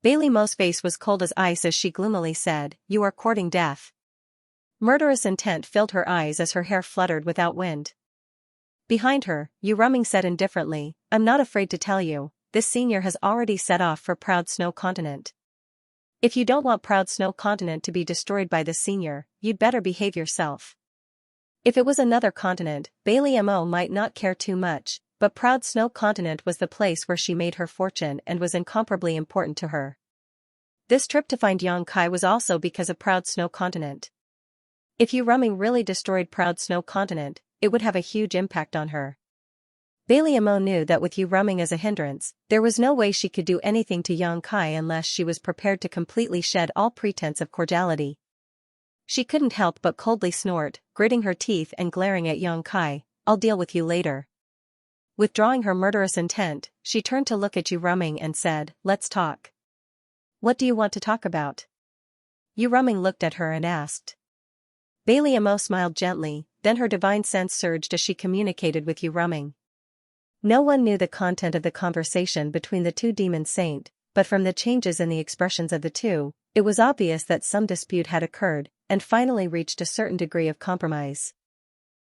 Bailey Mo's face was cold as ice as she gloomily said, "You are courting death." Murderous intent filled her eyes as her hair fluttered without wind. Behind her, Yu Ruming said indifferently, "I'm not afraid to tell you, this senior has already set off for Proud Snow Continent. If you don't want Proud Snow Continent to be destroyed by this senior, you'd better behave yourself." If it was another continent, Bailey Mo might not care too much, but Proud Snow Continent was the place where she made her fortune and was incomparably important to her. This trip to find Yang Kai was also because of Proud Snow Continent. If Yu Ruming really destroyed Proud Snow Continent, it would have a huge impact on her. Bailey Mo knew that with Yu Ruming as a hindrance, there was no way she could do anything to Yang Kai unless she was prepared to completely shed all pretense of cordiality. She couldn't help but coldly snort, gritting her teeth and glaring at Yang Kai, "I'll deal with you later." Withdrawing her murderous intent, she turned to look at Yu Ruming and said, "Let's talk." "What do you want to talk about?" Yu Ruming looked at her and asked. Bailey Mo smiled gently, then her divine sense surged as she communicated with Yu Ruming. No one knew the content of the conversation between the two demon saint, but from the changes in the expressions of the two, it was obvious that some dispute had occurred, and finally reached a certain degree of compromise.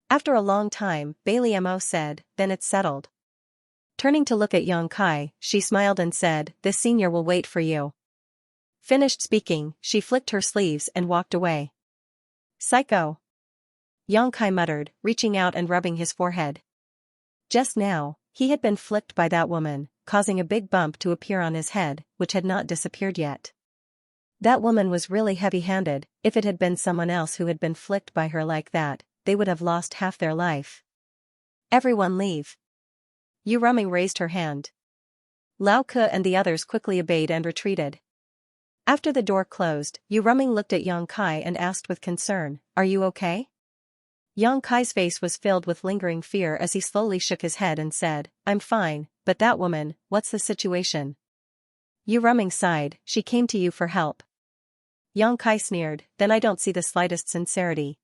After a long time, Bailey Mo said, "Then it's settled." Turning to look at Yang Kai, she smiled and said, "This senior will wait for you." Finished speaking, she flicked her sleeves and walked away. "Psycho!" Yang Kai muttered, reaching out and rubbing his forehead. Just now, he had been flicked by that woman, causing a big bump to appear on his head, which had not disappeared yet. That woman was really heavy-handed. If it had been someone else who had been flicked by her like that, they would have lost half their life. "Everyone leave." Yu Ruming raised her hand. Lao Ke and the others quickly obeyed and retreated. After the door closed, Yu Ruming looked at Yang Kai and asked with concern, "Are you okay?" Yang Kai's face was filled with lingering fear as he slowly shook his head and said, "I'm fine, but that woman, what's the situation?" Yu Ruming sighed, "She came to you for help." Yang Kai sneered, "Then I don't see the slightest sincerity."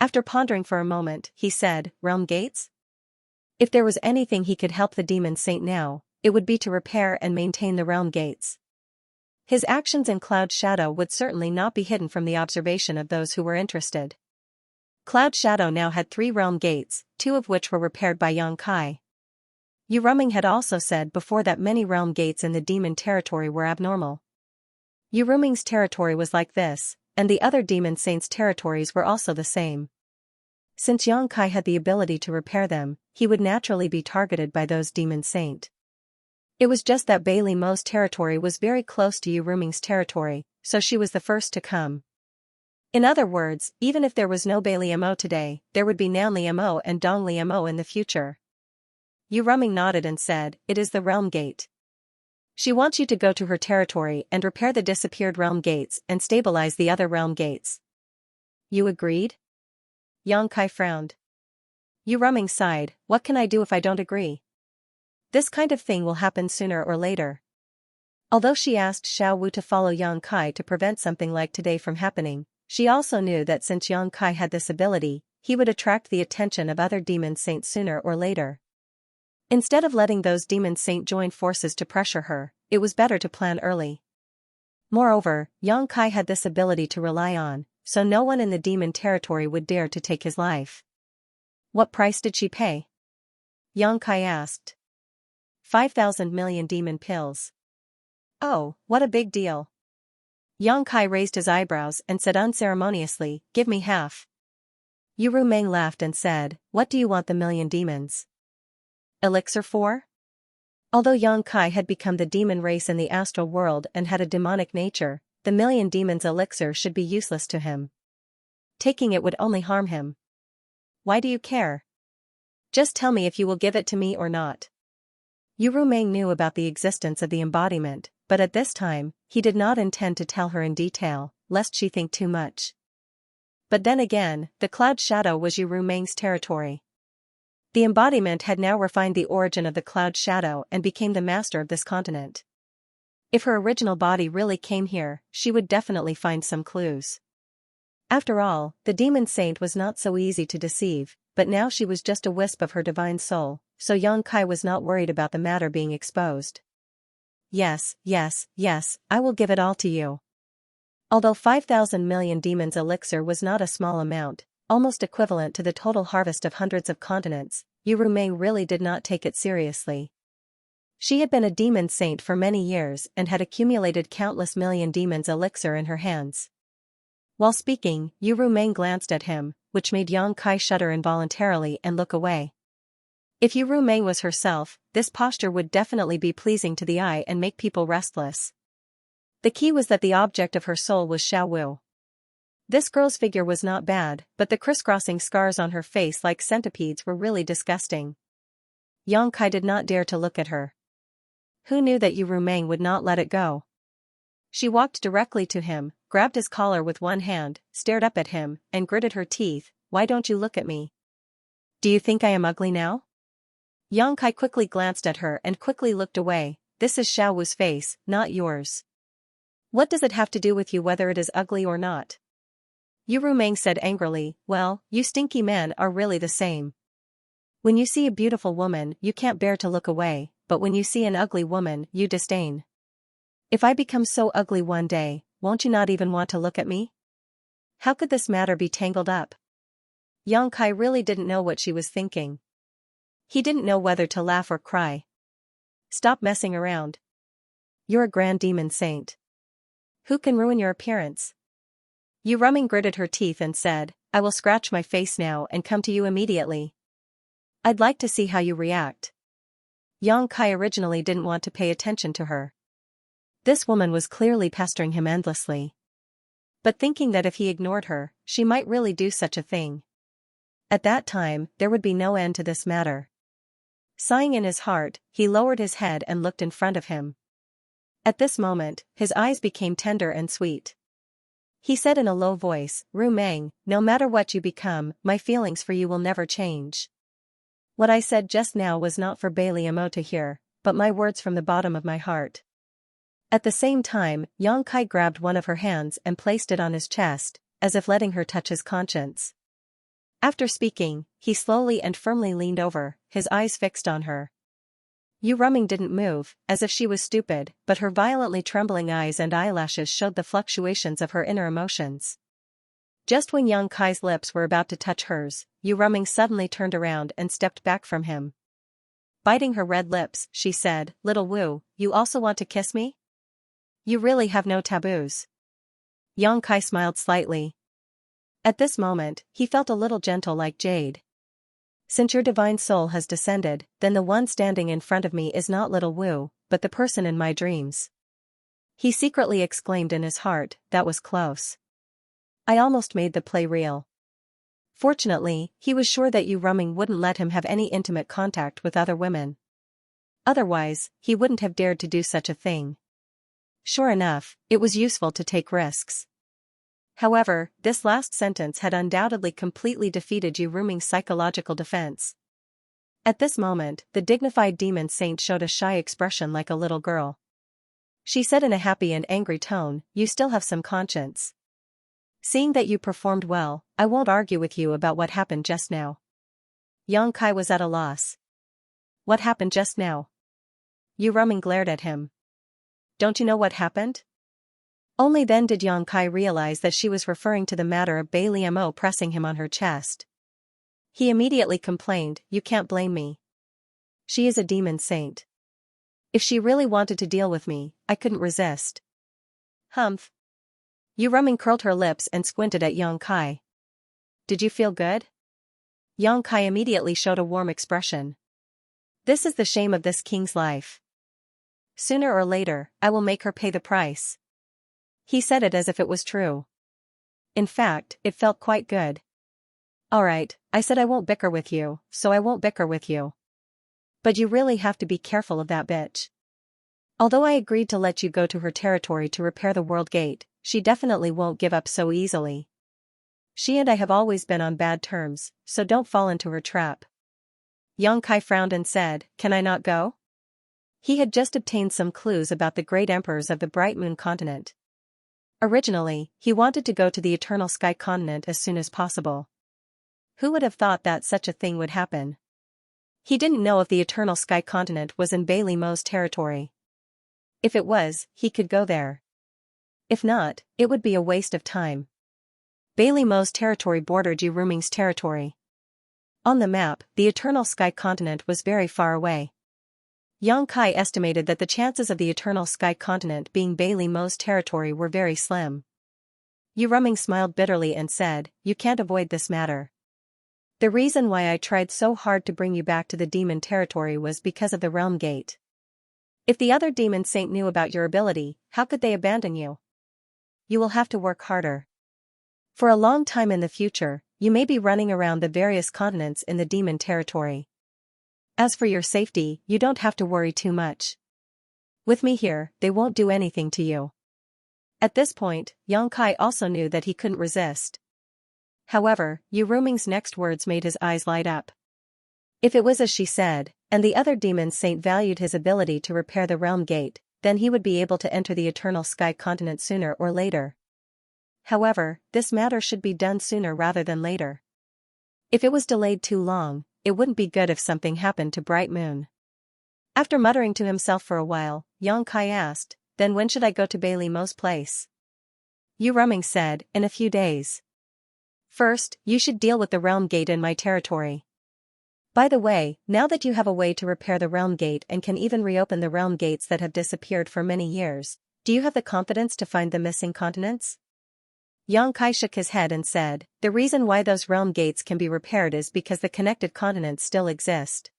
After pondering for a moment, he said, "Realm gates?" If there was anything he could help the demon saint now, it would be to repair and maintain the realm gates. His actions in Cloud Shadow would certainly not be hidden from the observation of those who were interested. Cloud Shadow now had 3 realm gates, 2 of which were repaired by Yang Kai. Yu Ruming had also said before that many realm gates in the demon territory were abnormal. Yu Ruming's territory was like this, and the other demon saints' territories were also the same. Since Yang Kai had the ability to repair them, he would naturally be targeted by those demon saint. It was just that Bailey Mo's territory was very close to Yu Ruming's territory, so she was the first to come. In other words, even if there was no Bailey Mo today, there would be Nanli Mo and Dongli Mo in the future. Yu Ruming nodded and said, "It is the realm gate. She wants you to go to her territory and repair the disappeared realm gates and stabilize the other realm gates." "You agreed?" Yang Kai frowned. Yu Ruming sighed, "What can I do if I don't agree? This kind of thing will happen sooner or later." Although she asked Xiao Wu to follow Yang Kai to prevent something like today from happening, she also knew that since Yang Kai had this ability, he would attract the attention of other demon saints sooner or later. Instead of letting those demon saints join forces to pressure her, it was better to plan early. Moreover, Xianxia had this ability to rely on, so no one in the demon territory would dare to take his life. What price did she pay? Xianxia asked. 5,000 million demon pills. Oh, what a big deal. Xianxia raised his eyebrows and said unceremoniously, give me half. Yu Rumeng laughed and said, what do you want the million demons? Elixir for? Although Xianxia had become the demon race in the astral world and had a demonic nature, the million demons elixir should be useless to him. Taking it would only harm him. Why do you care? Just tell me if you will give it to me or not. Yu Rumeng knew about the existence of the embodiment, but at this time, he did not intend to tell her in detail, lest she think too much. But then again, the cloud shadow was Yu Rumeng's territory. The embodiment had now refined the origin of the cloud shadow and became the master of this continent. If her original body really came here, she would definitely find some clues. After all, the demon saint was not so easy to deceive, but now she was just a wisp of her divine soul, so Xianxia was not worried about the matter being exposed. Yes, yes, yes, I will give it all to you. Although 5,000 million demons elixir was not a small amount, almost equivalent to the total harvest of hundreds of continents, Yu Rumeng really did not take it seriously. She had been a demon saint for many years and had accumulated countless million demons elixir in her hands. While speaking, Yu Rumeng glanced at him, which made Xianxia shudder involuntarily and look away. If Yu Rumeng was herself, this posture would definitely be pleasing to the eye and make people restless. The key was that the object of her soul was Xiao Wu. This girl's figure was not bad, but the crisscrossing scars on her face like centipedes were really disgusting. Xianxia did not dare to look at her. Who knew that Yu Rumeng would not let it go? She walked directly to him, grabbed his collar with one hand, stared up at him, and gritted her teeth, why don't you look at me? Do you think I am ugly now? Xianxia quickly glanced at her and quickly looked away, this is Xiao Wu's face, not yours. What does it have to do with you whether it is ugly or not? Yu Rumeng said angrily, well, you stinky men are really the same. When you see a beautiful woman you can't bear to look away, but when you see an ugly woman you disdain. If I become so ugly one day, won't you not even want to look at me? How could this matter be tangled up? Xianxia really didn't know what she was thinking. He didn't know whether to laugh or cry. Stop messing around. You're a grand demon saint. Who can ruin your appearance? Yu Rumeng gritted her teeth and said, I will scratch my face now and come to you immediately. I'd like to see how you react. Xianxia originally didn't want to pay attention to her. This woman was clearly pestering him endlessly. But thinking that if he ignored her, she might really do such a thing. At that time, there would be no end to this matter. Sighing in his heart, he lowered his head and looked in front of him. At this moment, his eyes became tender and sweet. He said in a low voice, Rumeng, no matter what you become, my feelings for you will never change. What I said just now was not for Bailey Amo to hear, but my words from the bottom of my heart. At the same time, Xianxia grabbed one of her hands and placed it on his chest, as if letting her touch his conscience. After speaking, he slowly and firmly leaned over, his eyes fixed on her. Yu Rumeng didn't move, as if she was stupid, but her violently trembling eyes and eyelashes showed the fluctuations of her inner emotions. Just when Xianxia's lips were about to touch hers, Yu Rumeng suddenly turned around and stepped back from him. Biting her red lips, she said, Little Wu, you also want to kiss me? You really have no taboos. Xianxia smiled slightly. At this moment, he felt a little gentle like jade. Since your divine soul has descended, then the one standing in front of me is not Little Wu, but the person in my dreams. He secretly exclaimed in his heart, that was close. I almost made the play real. Fortunately, he was sure that Yu Rumeng wouldn't let him have any intimate contact with other women. Otherwise, he wouldn't have dared to do such a thing. Sure enough, it was useful to take risks. However, this last sentence had undoubtedly completely defeated Yu Rumeng's psychological defense. At this moment, the dignified demon saint showed a shy expression like a little girl. She said in a happy and angry tone, you still have some conscience. Seeing that you performed well, I won't argue with you about what happened just now. Yang Kai was at a loss. What happened just now? Yu Ruming glared at him. Don't you know what happened? Only then did Yang Kai realize that she was referring to the matter of Bai Liamo pressing him on her chest. He immediately complained, you can't blame me. She is a demon saint. If she really wanted to deal with me, I couldn't resist. Humph. Yu Ruming curled her lips and squinted at Yang Kai. Did you feel good? Yang Kai immediately showed a warm expression. This is the shame of this king's life. Sooner or later, I will make her pay the price. He said it as if it was true. In fact, it felt quite good. Alright, I said I won't bicker with you, so I won't bicker with you. But you really have to be careful of that bitch. Although I agreed to let you go to her territory to repair the world gate, she definitely won't give up so easily. She and I have always been on bad terms, so don't fall into her trap. Yang Kai frowned and said, can I not go? He had just obtained some clues about the great emperors of the Bright Moon continent. Originally, he wanted to go to the Eternal Sky continent as soon as possible. Who would have thought that such a thing would happen? He didn't know if the Eternal Sky continent was in Bai Liamo's territory. If it was, he could go there. If not, it would be a waste of time. Bai Liamo's territory bordered Yu Ruming's territory. On the map, the Eternal Sky continent was very far away. Yang Kai estimated that the chances of the Eternal Sky continent being Bai Liamo's territory were very slim. Yu Ruming smiled bitterly and said, you can't avoid this matter. The reason why I tried so hard to bring you back to the demon territory was because of the realm gate. If the other demon saint knew about your ability, how could they abandon you? You will have to work harder. For a long time in the future, you may be running around the various continents in the demon territory. As for your safety, you don't have to worry too much. With me here, they won't do anything to you. At this point, Yang Kai also knew that he couldn't resist. However, Yu Ruming's next words made his eyes light up. If it was as she said, and the other demon saint valued his ability to repair the realm gate, then he would be able to enter the Eternal Sky continent sooner or later. However, this matter should be done sooner rather than later. If it was delayed too long, it wouldn't be good if something happened to Bright Moon. After muttering to himself for a while, Yang Kai asked, then when should I go to Bai Liamo's place? Yu Ruming said, in a few days. First, you should deal with the realm gate in my territory. By the way, now that you have a way to repair the realm gate and can even reopen the realm gates that have disappeared for many years, do you have the confidence to find the missing continents? Yang Kai shook his head and said, the reason why those realm gates can be repaired is because the connected continents still exist.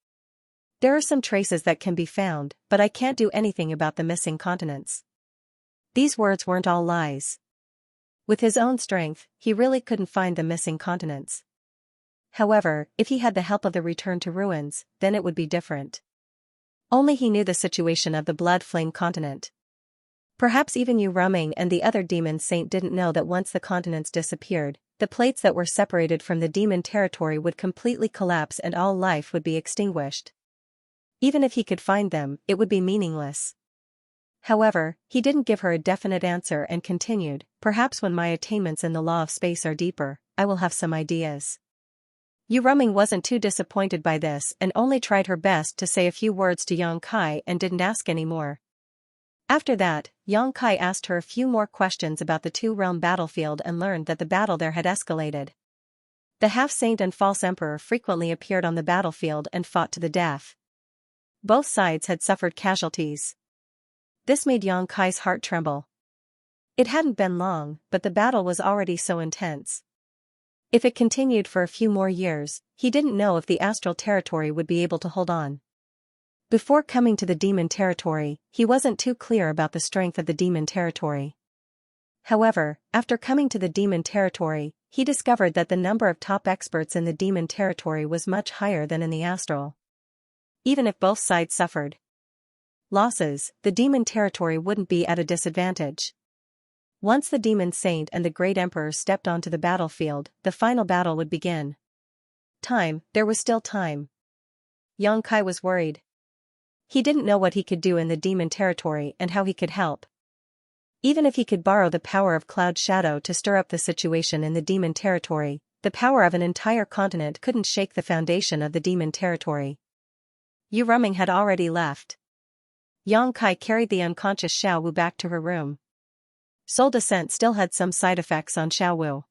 There are some traces that can be found, but I can't do anything about the missing continents. These words weren't all lies. With his own strength, he really couldn't find the missing continents. However, if he had the help of the Return to Ruins, then it would be different. Only he knew the situation of the Blood Flame continent. Perhaps even Yu Ruming and the other demon saint didn't know that once the continents disappeared, the plates that were separated from the demon territory would completely collapse and all life would be extinguished. Even if he could find them, it would be meaningless. However, he didn't give her a definite answer and continued, perhaps when my attainments in the law of space are deeper, I will have some ideas. Yu Ruming wasn't too disappointed by this and only tried her best to say a few words to Yang Kai and didn't ask any more. After that, Yang Kai asked her a few more questions about the two-realm battlefield and learned that the battle there had escalated. The half-saint and false emperor frequently appeared on the battlefield and fought to the death. Both sides had suffered casualties. This made Yang Kai's heart tremble. It hadn't been long, but the battle was already so intense. If it continued for a few more years, he didn't know if the astral territory would be able to hold on. Before coming to the demon territory, he wasn't too clear about the strength of the demon territory. However, after coming to the demon territory, he discovered that the number of top experts in the demon territory was much higher than in the astral. Even if both sides suffered losses, the demon territory wouldn't be at a disadvantage. Once the demon saint and the great emperor stepped onto the battlefield, the final battle would begin. There was still time. Yang Kai was worried. He didn't know what he could do in the demon territory and how he could help. Even if he could borrow the power of Cloud Shadow to stir up the situation in the demon territory, the power of an entire continent couldn't shake the foundation of the demon territory. Yu Ruming had already left. Yang Kai carried the unconscious Xiao Wu back to her room. Soul Descent still had some side effects on Xiao Wu.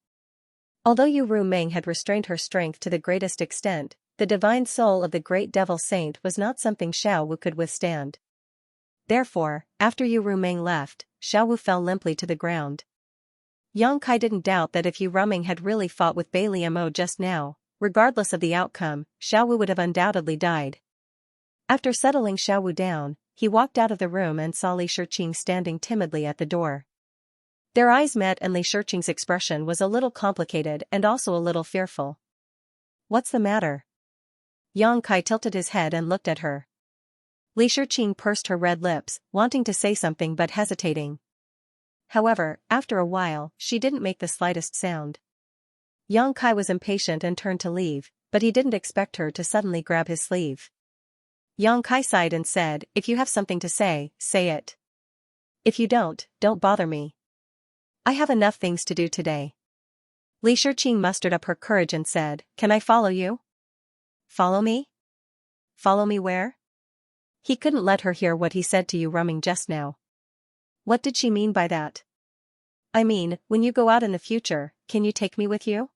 Although Yu Ruming had restrained her strength to the greatest extent, the divine soul of the great devil saint was not something Xiao Wu could withstand. Therefore, after Yu Ruming left, Xiao Wu fell limply to the ground. Yang Kai didn't doubt that if Yu Ruming had really fought with Bai Liamo just now, regardless of the outcome, Xiao Wu would have undoubtedly died. After settling Xiao Wu down, he walked out of the room and saw Li Shiqing standing timidly at the door. Their eyes met and Li Shiqing's expression was a little complicated and also a little fearful. "What's the matter?" Yang Kai tilted his head and looked at her. Li Shiqing pursed her red lips, wanting to say something but hesitating. However, after a while, she didn't make the slightest sound. Yang Kai was impatient and turned to leave, but he didn't expect her to suddenly grab his sleeve. Yang Kai sighed and said, "If you have something to say, say it. If you don't bother me. I have enough things to do today." Li Shiqing mustered up her courage and said, "Can I follow you?" "Follow me? Follow me where?" He couldn't let her hear what he said to Yu Ruming just now. What did she mean by that? "I mean, when you go out in the future, can you take me with you?"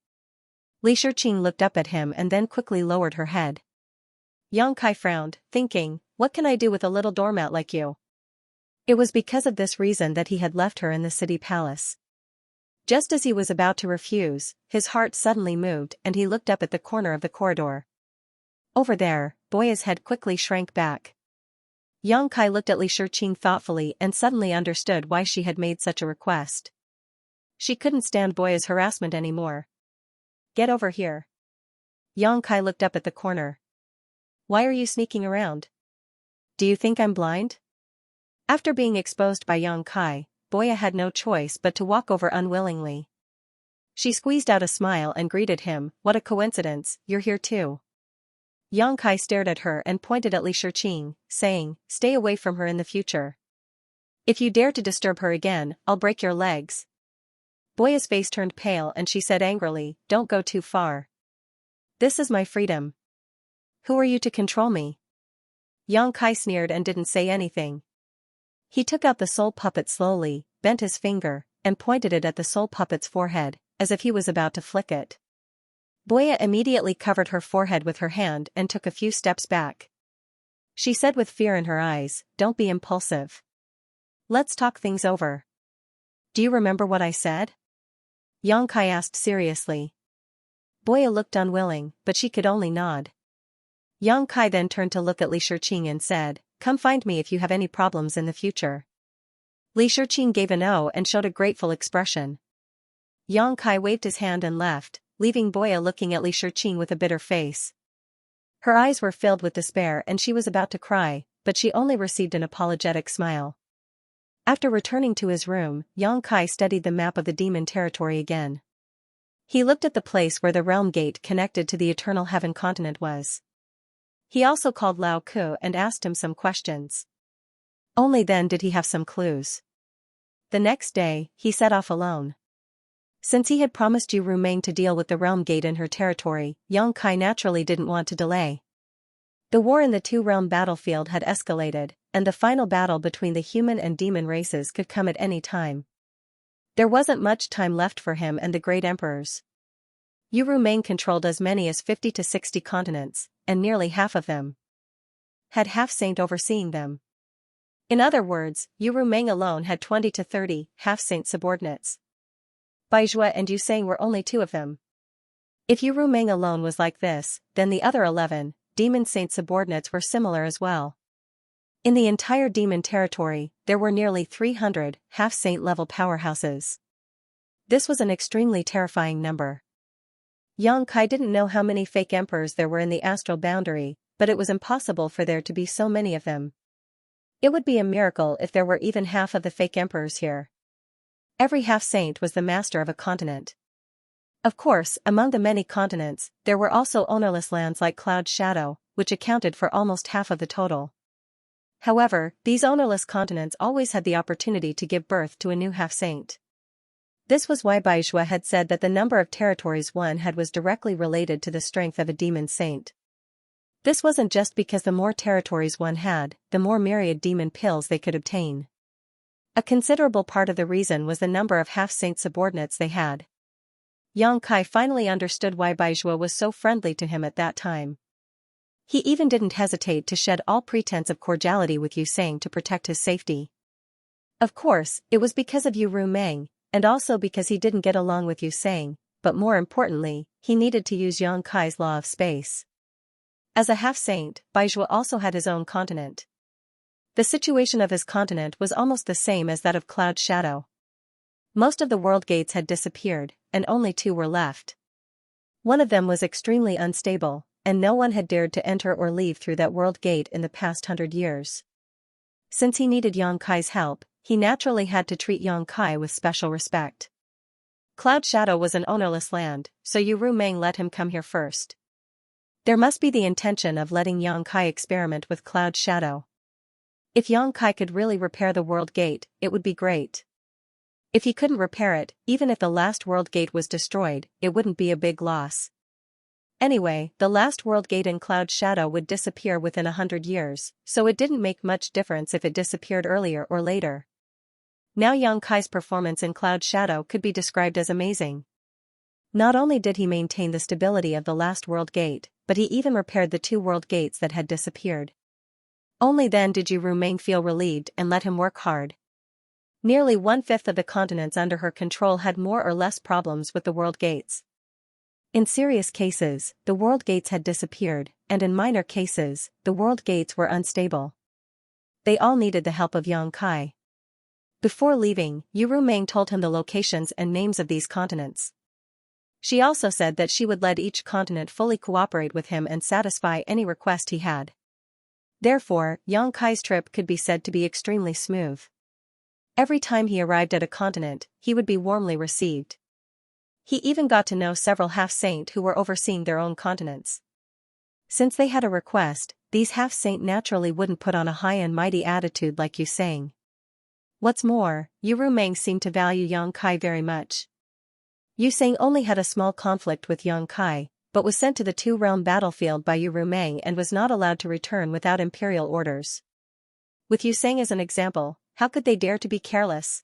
Li Shiqing looked up at him and then quickly lowered her head. Yang Kai frowned, thinking, "What can I do with a little doormat like you?" It was because of this reason that he had left her in the city palace. Just as he was about to refuse, his heart suddenly moved and he looked up at the corner of the corridor. Over there, Boya's head quickly shrank back. Yang Kai looked at Li Shiqing thoughtfully and suddenly understood why she had made such a request. She couldn't stand Boya's harassment anymore. "Get over here." Yang Kai looked up at the corner. "Why are you sneaking around? Do you think I'm blind?" After being exposed by Yang Kai, Boya had no choice but to walk over unwillingly. She squeezed out a smile and greeted him, "What a coincidence, you're here too." Yang Kai stared at her and pointed at Li Shiqing, saying, "Stay away from her in the future. If you dare to disturb her again, I'll break your legs." Boya's face turned pale and she said angrily, "Don't go too far. This is my freedom. Who are you to control me?" Yang Kai sneered and didn't say anything. He took out the soul puppet slowly, bent his finger, and pointed it at the soul puppet's forehead, as if he was about to flick it. Boya immediately covered her forehead with her hand and took a few steps back. She said with fear in her eyes, "Don't be impulsive. Let's talk things over. Do you remember what I said?" Yang Kai asked seriously. Boya looked unwilling, but she could only nod. Yang Kai then turned to look at Li Shiqing and said, "Come find me if you have any problems in the future." Li Shiqing gave an "oh" and showed a grateful expression. Yang Kai waved his hand and left, leaving Boya looking at Li Shiqing with a bitter face. Her eyes were filled with despair and she was about to cry, but she only received an apologetic smile. After returning to his room, Yang Kai studied the map of the demon territory again. He looked at the place where the realm gate connected to the Eternal Heaven continent was. He also called Lao Ku and asked him some questions. Only then did he have some clues. The next day, he set off alone. Since he had promised Yu Ruming to deal with the realm gate in her territory, Yang Kai naturally didn't want to delay. The war in the two-realm battlefield had escalated, and the final battle between the human and demon races could come at any time. There wasn't much time left for him and the great emperors. Yu Ruming controlled as many as 50 to 60 continents, and nearly half of them had half-saint overseeing them. In other words, Yu Ruming alone had 20 to 30 half-saint subordinates. Baizhua and Yusang were only two of them. If Yu Ruming alone was like this, then the other 11 demon saint subordinates were similar as well. In the entire demon territory, there were nearly 300 half-saint level powerhouses. This was an extremely terrifying number. Yang Kai didn't know how many fake emperors there were in the astral boundary, but it was impossible for there to be so many of them. It would be a miracle if there were even half of the fake emperors here. Every half-saint was the master of a continent. Of course, among the many continents, there were also ownerless lands like Cloud Shadow, which accounted for almost half of the total. However, these ownerless continents always had the opportunity to give birth to a new half-saint. This was why Baizhua had said that the number of territories one had was directly related to the strength of a demon saint. This wasn't just because the more territories one had, the more myriad demon pills they could obtain. A considerable part of the reason was the number of half-saint subordinates they had. Yang Kai finally understood why Baizhua was so friendly to him at that time. He even didn't hesitate to shed all pretense of cordiality with Yu Sang to protect his safety. Of course, it was because of Yu Rumeng, and also because he didn't get along with Yu Sang, but more importantly, he needed to use Yang Kai's law of space. As a half-saint, Baizhua also had his own continent. The situation of his continent was almost the same as that of Cloud Shadow. Most of the world gates had disappeared, and only 2 were left. One of them was extremely unstable, and no one had dared to enter or leave through that world gate in the past 100 years. Since he needed Yang Kai's help, he naturally had to treat Yang Kai with special respect. Cloud Shadow was an ownerless land, so Yu Rumeng let him come here first. There must be the intention of letting Yang Kai experiment with Cloud Shadow. If Yang Kai could really repair the world gate, it would be great. If he couldn't repair it, even if the last world gate was destroyed, it wouldn't be a big loss. Anyway, the last world gate in Cloud Shadow would disappear within 100 years, so it didn't make much difference if it disappeared earlier or later. Now Yang Kai's performance in Cloud Shadow could be described as amazing. Not only did he maintain the stability of the last world gate, but he even repaired the 2 world gates that had disappeared. Only then did Yu Rumeng feel relieved and let him work hard. Nearly 1/5 of the continents under her control had more or less problems with the world gates. In serious cases, the world gates had disappeared, and in minor cases, the world gates were unstable. They all needed the help of Yang Kai. Before leaving, Yu Rumeng told him the locations and names of these continents. She also said that she would let each continent fully cooperate with him and satisfy any request he had. Therefore, Yang Kai's trip could be said to be extremely smooth. Every time he arrived at a continent, he would be warmly received. He even got to know several half-saint who were overseeing their own continents. Since they had a request, these half-saint naturally wouldn't put on a high and mighty attitude like Yu Sang. What's more, Yu Rumeng seemed to value Yang Kai very much. Yu Sang only had a small conflict with Yang Kai, but was sent to the 2-realm battlefield by Yu Rumeng and was not allowed to return without imperial orders. With Yu Sang as an example, how could they dare to be careless?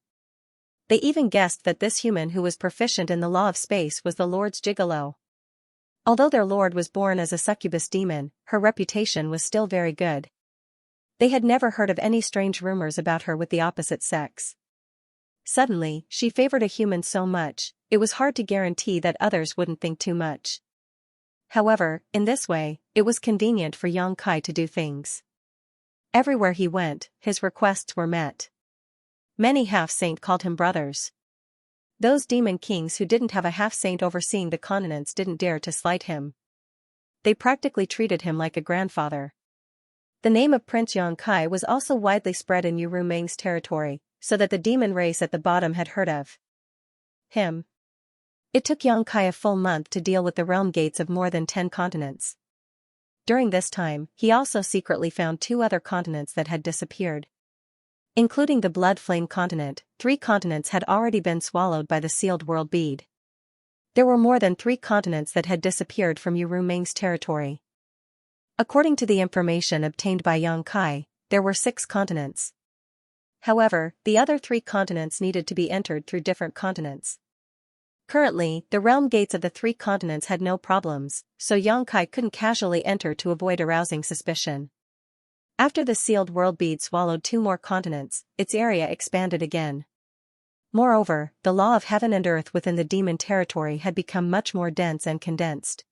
They even guessed that this human who was proficient in the law of space was the Lord's gigolo. Although their lord was born as a succubus demon, her reputation was still very good. They had never heard of any strange rumors about her with the opposite sex. Suddenly, she favored a human so much, it was hard to guarantee that others wouldn't think too much. However, in this way, it was convenient for Yang Kai to do things. Everywhere he went, his requests were met. Many half-saint called him brothers. Those demon kings who didn't have a half-saint overseeing the continents didn't dare to slight him. They practically treated him like a grandfather. The name of Prince Yang Kai was also widely spread in Yu Rumeng's territory, so that the demon race at the bottom had heard of him. It took Yang Kai a full month to deal with the realm gates of more than 10 continents. During this time, he also secretly found 2 other continents that had disappeared. Including the Blood Flame continent, 3 continents had already been swallowed by the sealed world bead. There were more than 3 continents that had disappeared from Yu Rumeng's territory. According to the information obtained by Yang Kai, there were 6 continents. However, the other 3 continents needed to be entered through different continents. Currently, the realm gates of the 3 continents had no problems, so Yang Kai couldn't casually enter to avoid arousing suspicion. After the sealed world bead swallowed 2 more continents, its area expanded again. Moreover, the law of heaven and earth within the demon territory had become much more dense and condensed.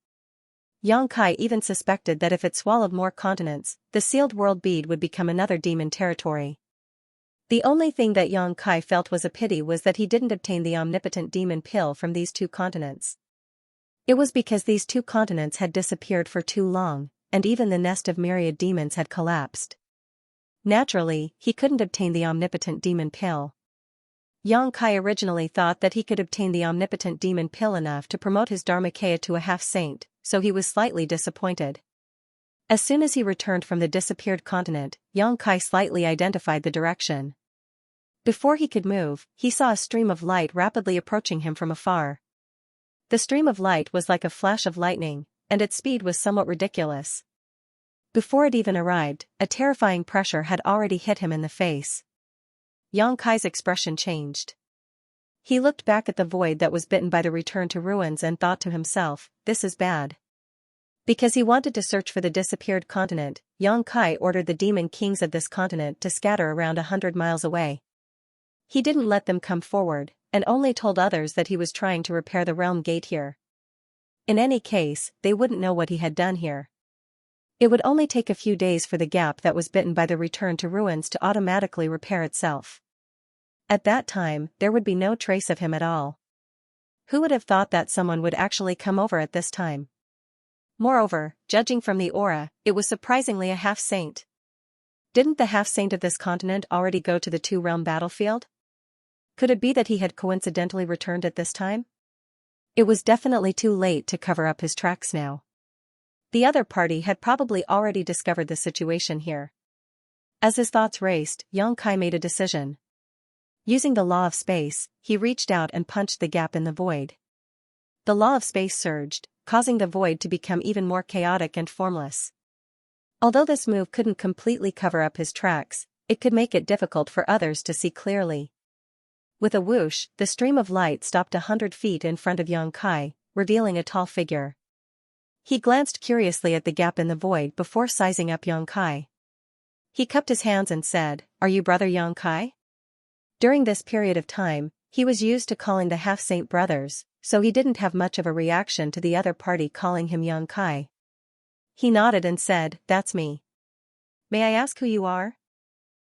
Yang Kai even suspected that if it swallowed more continents, the sealed world bead would become another demon territory. The only thing that Yang Kai felt was a pity was that he didn't obtain the omnipotent demon pill from these 2 continents. It was because these 2 continents had disappeared for too long, and even the nest of myriad demons had collapsed. Naturally, he couldn't obtain the omnipotent demon pill. Yang Kai originally thought that he could obtain the omnipotent demon pill enough to promote his Dharmakaya to a half-saint, so he was slightly disappointed. As soon as he returned from the disappeared continent, Xianxia slightly identified the direction. Before he could move, he saw a stream of light rapidly approaching him from afar. The stream of light was like a flash of lightning, and its speed was somewhat ridiculous. Before it even arrived, a terrifying pressure had already hit him in the face. Xianxia's expression changed. He looked back at the void that was bitten by the return to ruins and thought to himself, this is bad. Because he wanted to search for the disappeared continent, Xianxia ordered the demon kings of this continent to scatter around 100 miles away. He didn't let them come forward, and only told others that he was trying to repair the realm gate here. In any case, they wouldn't know what he had done here. It would only take a few days for the gap that was bitten by the return to ruins to automatically repair itself. At that time, there would be no trace of him at all. Who would have thought that someone would actually come over at this time? Moreover, judging from the aura, it was surprisingly a half-saint. Didn't the half-saint of this continent already go to the two-realm battlefield? Could it be that he had coincidentally returned at this time? It was definitely too late to cover up his tracks now. The other party had probably already discovered the situation here. As his thoughts raced, Xianxia made a decision. Using the law of space, he reached out and punched the gap in the void. The law of space surged, causing the void to become even more chaotic and formless. Although this move couldn't completely cover up his tracks, it could make it difficult for others to see clearly. With a whoosh, the stream of light stopped 100 feet in front of Xianxia, revealing a tall figure. He glanced curiously at the gap in the void before sizing up Xianxia. He cupped his hands and said, "Are you brother Xianxia?" During this period of time, he was used to calling the half-saint brothers, so he didn't have much of a reaction to the other party calling him Xianxia. He nodded and said, "That's me. May I ask who you are?"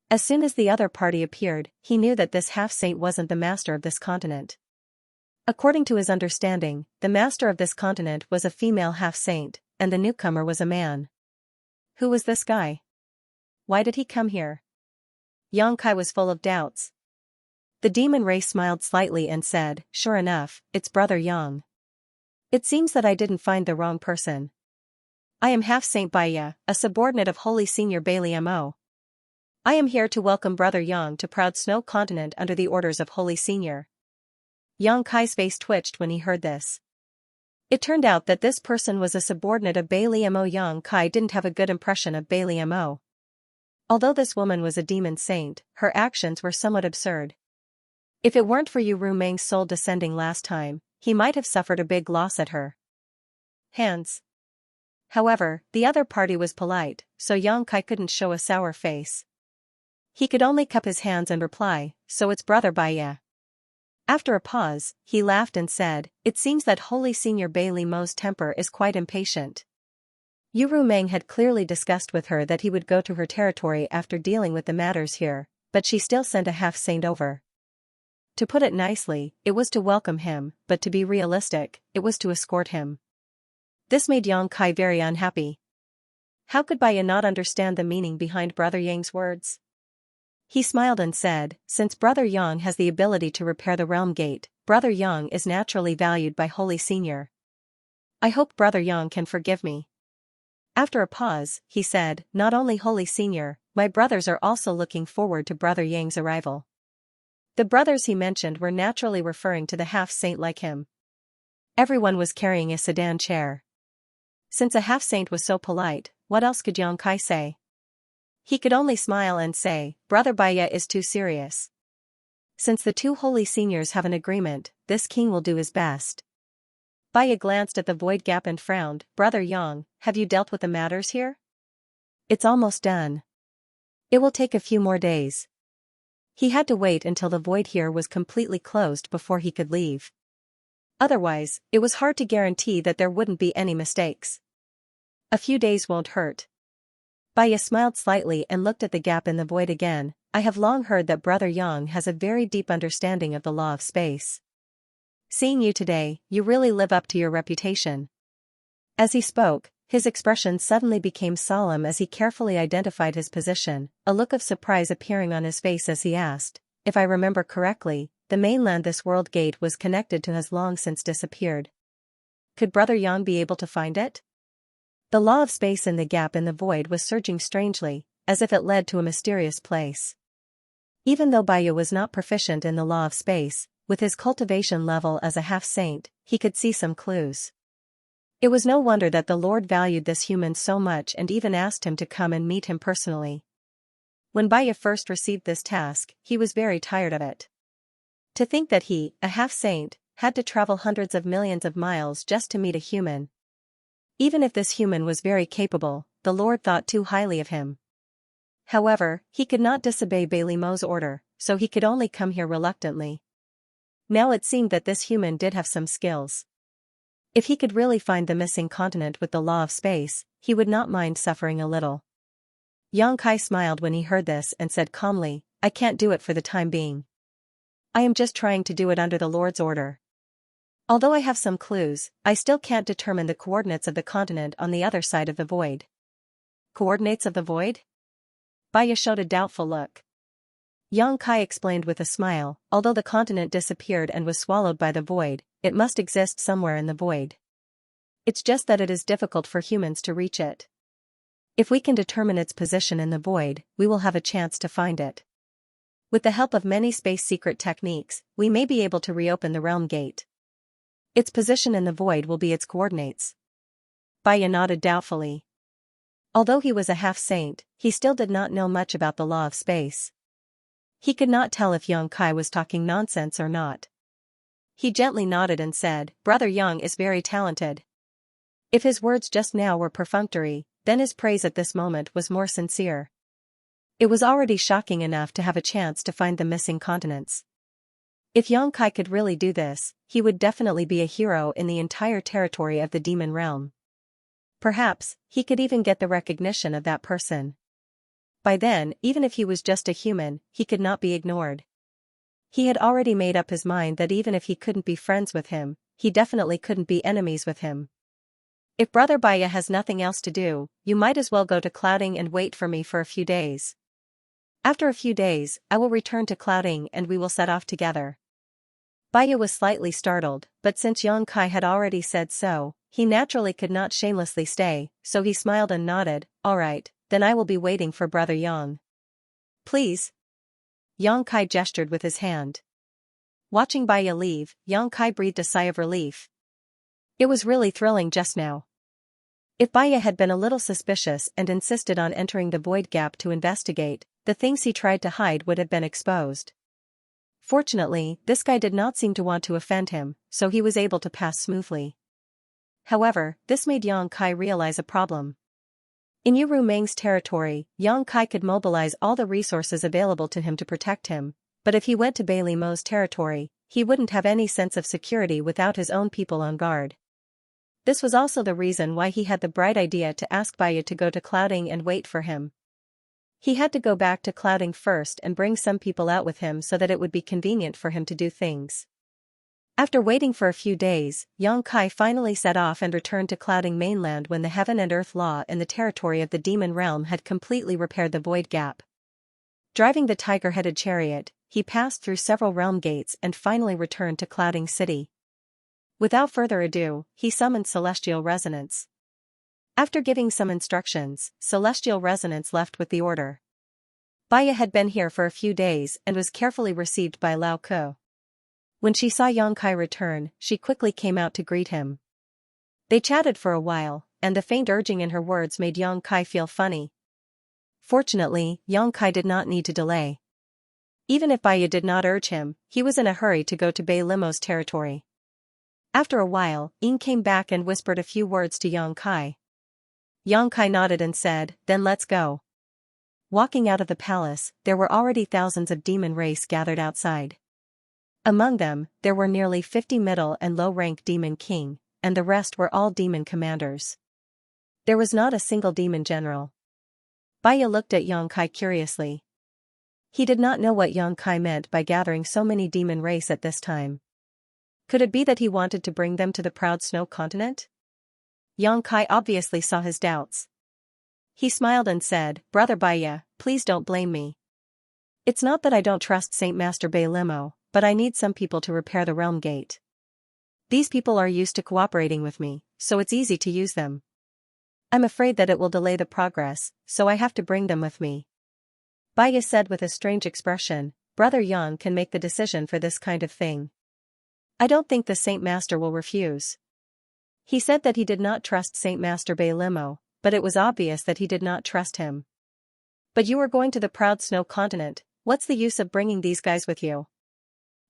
As soon as the other party appeared, he knew that this half-saint wasn't the master of this continent. According to his understanding, the master of this continent was a female half-saint, and the newcomer was a man. Who was this guy? Why did he come here? Xianxia was full of doubts. The demon race smiled slightly and said, "Sure enough, it's Brother Yang. It seems that I didn't find the wrong person. I am half-saint Baya, a subordinate of Holy Senior Bailey Mo. I am here to welcome Brother Yang to Proud Snow Continent under the orders of Holy Senior." Xianxia's face twitched when he heard this. It turned out that this person was a subordinate of Bailey Mo. Xianxia didn't have a good impression of Bailey Mo. Although this woman was a demon saint, her actions were somewhat absurd. If it weren't for Yu Rumeng's soul descending last time, he might have suffered a big loss at her hands. However, the other party was polite, so Xianxia couldn't show a sour face. He could only cup his hands and reply, "So it's Brother Baya." After a pause, he laughed and said, "It seems that Holy Senior Bailey Mo's temper is quite impatient." Yu Rumeng had clearly discussed with her that he would go to her territory after dealing with the matters here, but she still sent a half-saint over. To put it nicely, it was to welcome him, but to be realistic, it was to escort him. This made Xianxia very unhappy. How could Baya not understand the meaning behind Brother Yang's words? He smiled and said, "Since Brother Yang has the ability to repair the realm gate, Brother Yang is naturally valued by Holy Senior. I hope Brother Yang can forgive me." After a pause, he said, "Not only Holy Senior, my brothers are also looking forward to Brother Yang's arrival." The brothers he mentioned were naturally referring to the half-saint like him. Everyone was carrying a sedan chair. Since a half-saint was so polite, what else could Xianxia say? He could only smile and say, "Brother Baya is too serious. Since the two holy seniors have an agreement, this king will do his best." Baya glanced at the void gap and frowned, "Brother Yang, have you dealt with the matters here?" "It's almost done. It will take a few more days." He had to wait until the void here was completely closed before he could leave. Otherwise, it was hard to guarantee that there wouldn't be any mistakes. "A few days won't hurt." Baya smiled slightly and looked at the gap in the void again. "I have long heard that Brother Yang has a very deep understanding of the law of space. Seeing you today, you really live up to your reputation." As he spoke, his expression suddenly became solemn as he carefully identified his position, a look of surprise appearing on his face as he asked, "If I remember correctly, the mainland this world gate was connected to has long since disappeared. Could Brother Yang be able to find it?" The law of space in the gap in the void was surging strangely, as if it led to a mysterious place. Even though Baya was not proficient in the law of space, with his cultivation level as a half-saint, he could see some clues. It was no wonder that the Lord valued this human so much and even asked him to come and meet him personally. When Baya first received this task, he was very tired of it. To think that he, a half-saint, had to travel hundreds of millions of miles just to meet a human. Even if this human was very capable, the Lord thought too highly of him. However, he could not disobey Bailimo's order, so he could only come here reluctantly. Now it seemed that this human did have some skills. If he could really find the missing continent with the law of space, he would not mind suffering a little. Xianxia smiled when he heard this and said calmly, "I can't do it for the time being. I am just trying to do it under the Lord's order. Although I have some clues, I still can't determine the coordinates of the continent on the other side of the void." "Coordinates of the void?" Baya showed a doubtful look. Xianxia explained with a smile, "Although the continent disappeared and was swallowed by the void, it must exist somewhere in the void. It's just that it is difficult for humans to reach it. If we can determine its position in the void, we will have a chance to find it. With the help of many space secret techniques, we may be able to reopen the realm gate. Its position in the void will be its coordinates." Baya nodded doubtfully. Although he was a half-saint, he still did not know much about the law of space. He could not tell if Xianxia was talking nonsense or not. He gently nodded and said, "Brother Yang is very talented." If his words just now were perfunctory, then his praise at this moment was more sincere. It was already shocking enough to have a chance to find the missing continents. If Xianxia could really do this, he would definitely be a hero in the entire territory of the demon realm. Perhaps, he could even get the recognition of that person. By then, even if he was just a human, he could not be ignored. He had already made up his mind that even if he couldn't be friends with him, he definitely couldn't be enemies with him. "If Brother Baya has nothing else to do, you might as well go to Clouding and wait for me for a few days. After a few days, I will return to Clouding and we will set off together." Baya was slightly startled, but since Xianxia had already said so, he naturally could not shamelessly stay, so he smiled and nodded, "All right, then I will be waiting for Brother Yang." "Please." Xianxia gestured with his hand. Watching Baya leave, Xianxia breathed a sigh of relief. It was really thrilling just now. If Baya had been a little suspicious and insisted on entering the void gap to investigate, the things he tried to hide would have been exposed. Fortunately, this guy did not seem to want to offend him, so he was able to pass smoothly. However, this made Xianxia realize a problem. In Yuru Meng's territory, Xianxia could mobilize all the resources available to him to protect him, but if he went to Bailimo's territory, he wouldn't have any sense of security without his own people on guard. This was also the reason why he had the bright idea to ask Baya to go to Clouding and wait for him. He had to go back to Clouding first and bring some people out with him so that it would be convenient for him to do things. After waiting for a few days, Xianxia finally set off and returned to Clouding mainland when the heaven and earth law in the territory of the demon realm had completely repaired the void gap. Driving the tiger-headed chariot, he passed through several realm gates and finally returned to Clouding City. Without further ado, he summoned Celestial Resonance. After giving some instructions, Celestial Resonance left with the order. Baya had been here for a few days and was carefully received by Lao Ko. When she saw Xianxia return, she quickly came out to greet him. They chatted for a while, and the faint urging in her words made Xianxia feel funny. Fortunately, Xianxia did not need to delay. Even if Baya did not urge him, he was in a hurry to go to Bailimo's territory. After a while, Ying came back and whispered a few words to Xianxia. Xianxia nodded and said, "Then let's go." Walking out of the palace, there were already thousands of demon race gathered outside. Among them, there were nearly 50 middle and low-rank demon king, and the rest were all demon commanders. There was not a single demon general. Baya looked at Xianxia curiously. He did not know what Xianxia meant by gathering so many demon race at this time. Could it be that he wanted to bring them to the proud snow continent? Xianxia obviously saw his doubts. He smiled and said, "Brother Baya, please don't blame me. It's not that I don't trust Saint Master Bailimo, but I need some people to repair the realm gate. These people are used to cooperating with me, so it's easy to use them." I'm afraid that it will delay the progress, so I have to bring them with me. Baya said with a strange expression, Brother Yang can make the decision for this kind of thing. I don't think the Saint Master will refuse. He said that he did not trust Saint Master Bei Limo, but it was obvious that he did not trust him. But you are going to the proud snow continent, what's the use of bringing these guys with you?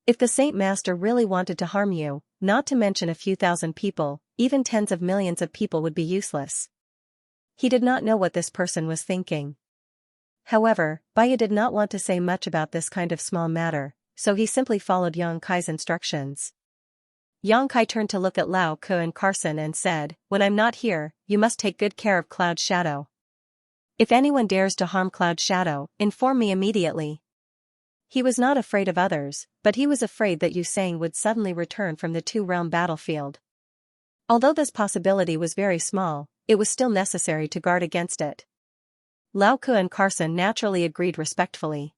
If the Saint Master really wanted to harm you, not to mention a few thousand people, even tens of millions of people would be useless. He did not know what this person was thinking. However, Baya did not want to say much about this kind of small matter, so he simply followed Yang Kai's instructions. Yang Kai turned to look at Lao Ke and Carson and said, When I'm not here, you must take good care of Cloud Shadow. If anyone dares to harm Cloud Shadow, inform me immediately. He was not afraid of others, but he was afraid that Yu Sang would suddenly return from the two-realm battlefield. Although this possibility was very small, it was still necessary to guard against it. Lao Ke and Carson naturally agreed respectfully.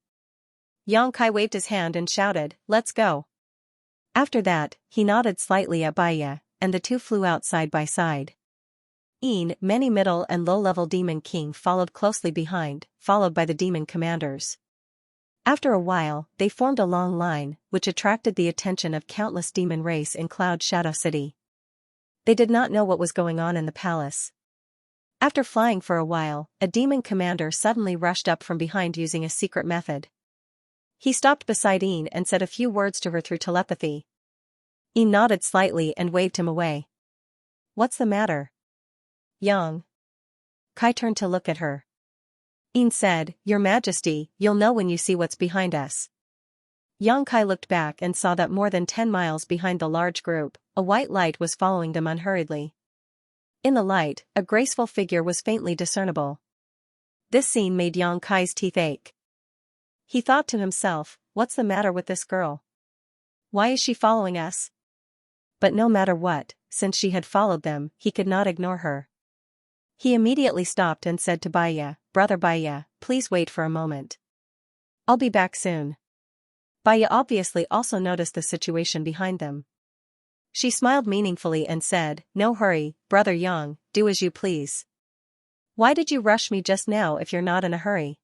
Yang Kai waved his hand and shouted, Let's go. After that, he nodded slightly at Baya, and the two flew out side by side. Many middle and low-level demon king followed closely behind, followed by the demon commanders. After a while, they formed a long line, which attracted the attention of countless demon race in Cloud Shadow City. They did not know what was going on in the palace. After flying for a while, a demon commander suddenly rushed up from behind using a secret method. He stopped beside Een and said a few words to her through telepathy. Een nodded slightly and waved him away. What's the matter? Yang Kai turned to look at her. Een said, Your Majesty, you'll know when you see what's behind us. Yang Kai looked back and saw that more than 10 miles behind the large group, a white light was following them unhurriedly. In the light, a graceful figure was faintly discernible. This scene made Yang Kai's teeth ache. He thought to himself, what's the matter with this girl? Why is she following us? But no matter what, since she had followed them, he could not ignore her. He immediately stopped and said to Baya, Brother Baya, please wait for a moment. I'll be back soon. Baya obviously also noticed the situation behind them. She smiled meaningfully and said, No hurry, Brother Yang, do as you please. Why did you rush me just now if you're not in a hurry?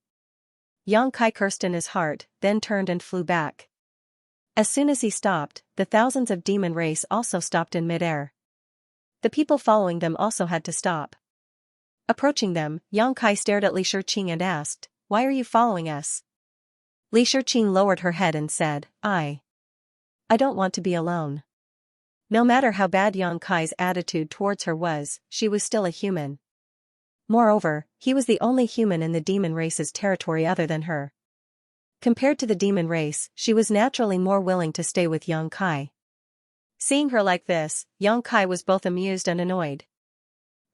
Yang Kai cursed in his heart, then turned and flew back. As soon as he stopped, the thousands of demon race also stopped in midair. The people following them also had to stop. Approaching them, Yang Kai stared at Li Shiqing and asked, Why are you following us? Li Shiqing lowered her head and said, I don't want to be alone. No matter how bad Yang Kai's attitude towards her was, she was still a human. Moreover, he was the only human in the demon race's territory other than her. Compared to the demon race, she was naturally more willing to stay with Yang Kai. Seeing her like this, Yang Kai was both amused and annoyed.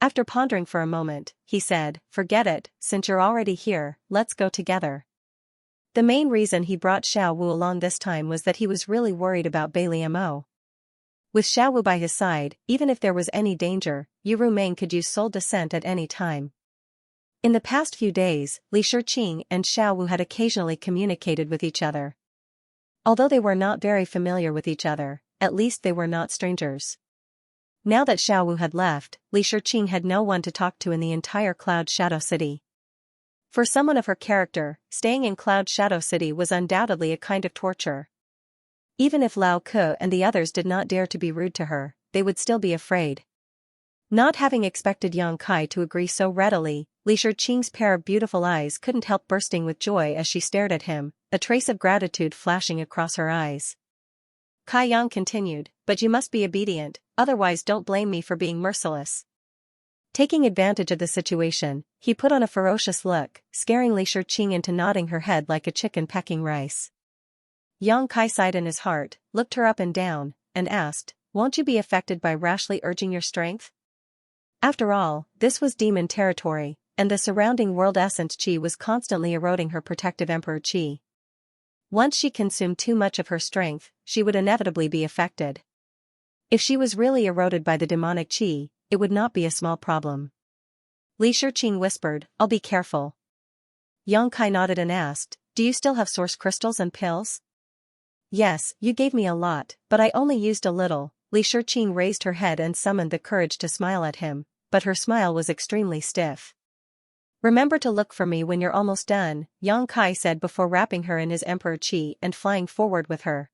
After pondering for a moment, he said, Forget it, since you're already here, let's go together. The main reason he brought Xiao Wu along this time was that he was really worried about Bei Liamo. With Xiao Wu by his side, even if there was any danger, Yu Rumeng could use soul descent at any time. In the past few days, Li Shiqing and Xiao Wu had occasionally communicated with each other. Although they were not very familiar with each other, at least they were not strangers. Now that Xiao Wu had left, Li Shiqing had no one to talk to in the entire Cloud Shadow City. For someone of her character, staying in Cloud Shadow City was undoubtedly a kind of torture. Even if Lao Ke and the others did not dare to be rude to her, they would still be afraid. Not having expected Yang Kai to agree so readily, Li Shiqing's pair of beautiful eyes couldn't help bursting with joy as she stared at him, a trace of gratitude flashing across her eyes. Kai Yang continued, But you must be obedient, otherwise don't blame me for being merciless. Taking advantage of the situation, he put on a ferocious look, scaring Li Shiqing into nodding her head like a chicken pecking rice. Yang Kai sighed in his heart, looked her up and down, and asked, Won't you be affected by rashly urging your strength? After all, this was demon territory, and the surrounding world essence chi was constantly eroding her protective emperor chi. Once she consumed too much of her strength, she would inevitably be affected. If she was really eroded by the demonic chi, it would not be a small problem. Li Shiqing whispered, I'll be careful. Yang Kai nodded and asked, Do you still have source crystals and pills? Yes, you gave me a lot, but I only used a little. Li Shiqing raised her head and summoned the courage to smile at him. but her smile was extremely stiff. "Remember to look for me when you're almost done," Yang Kai said before wrapping her in his Emperor Qi and flying forward with her.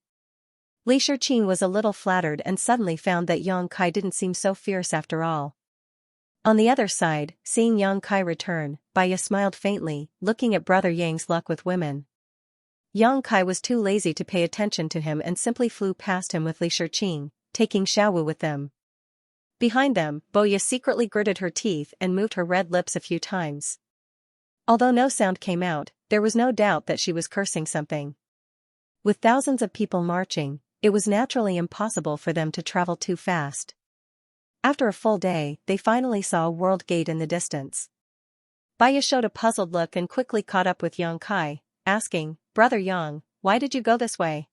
Li Shiqing was a little flattered and suddenly found that Yang Kai didn't seem so fierce after all. On the other side, seeing Yang Kai return, Baiya smiled faintly, looking at Brother Yang's luck with women. Yang Kai was too lazy to pay attention to him and simply flew past him with Li Shiqing, taking Xiaowu with them. Behind them, Boya secretly gritted her teeth and moved her red lips a few times. Although no sound came out, there was no doubt that she was cursing something. With thousands of people marching, it was naturally impossible for them to travel too fast. After a full day, they finally saw a world gate in the distance. Baiya showed a puzzled look and quickly caught up with Yang Kai, asking, "Brother Yang, why did you go this way?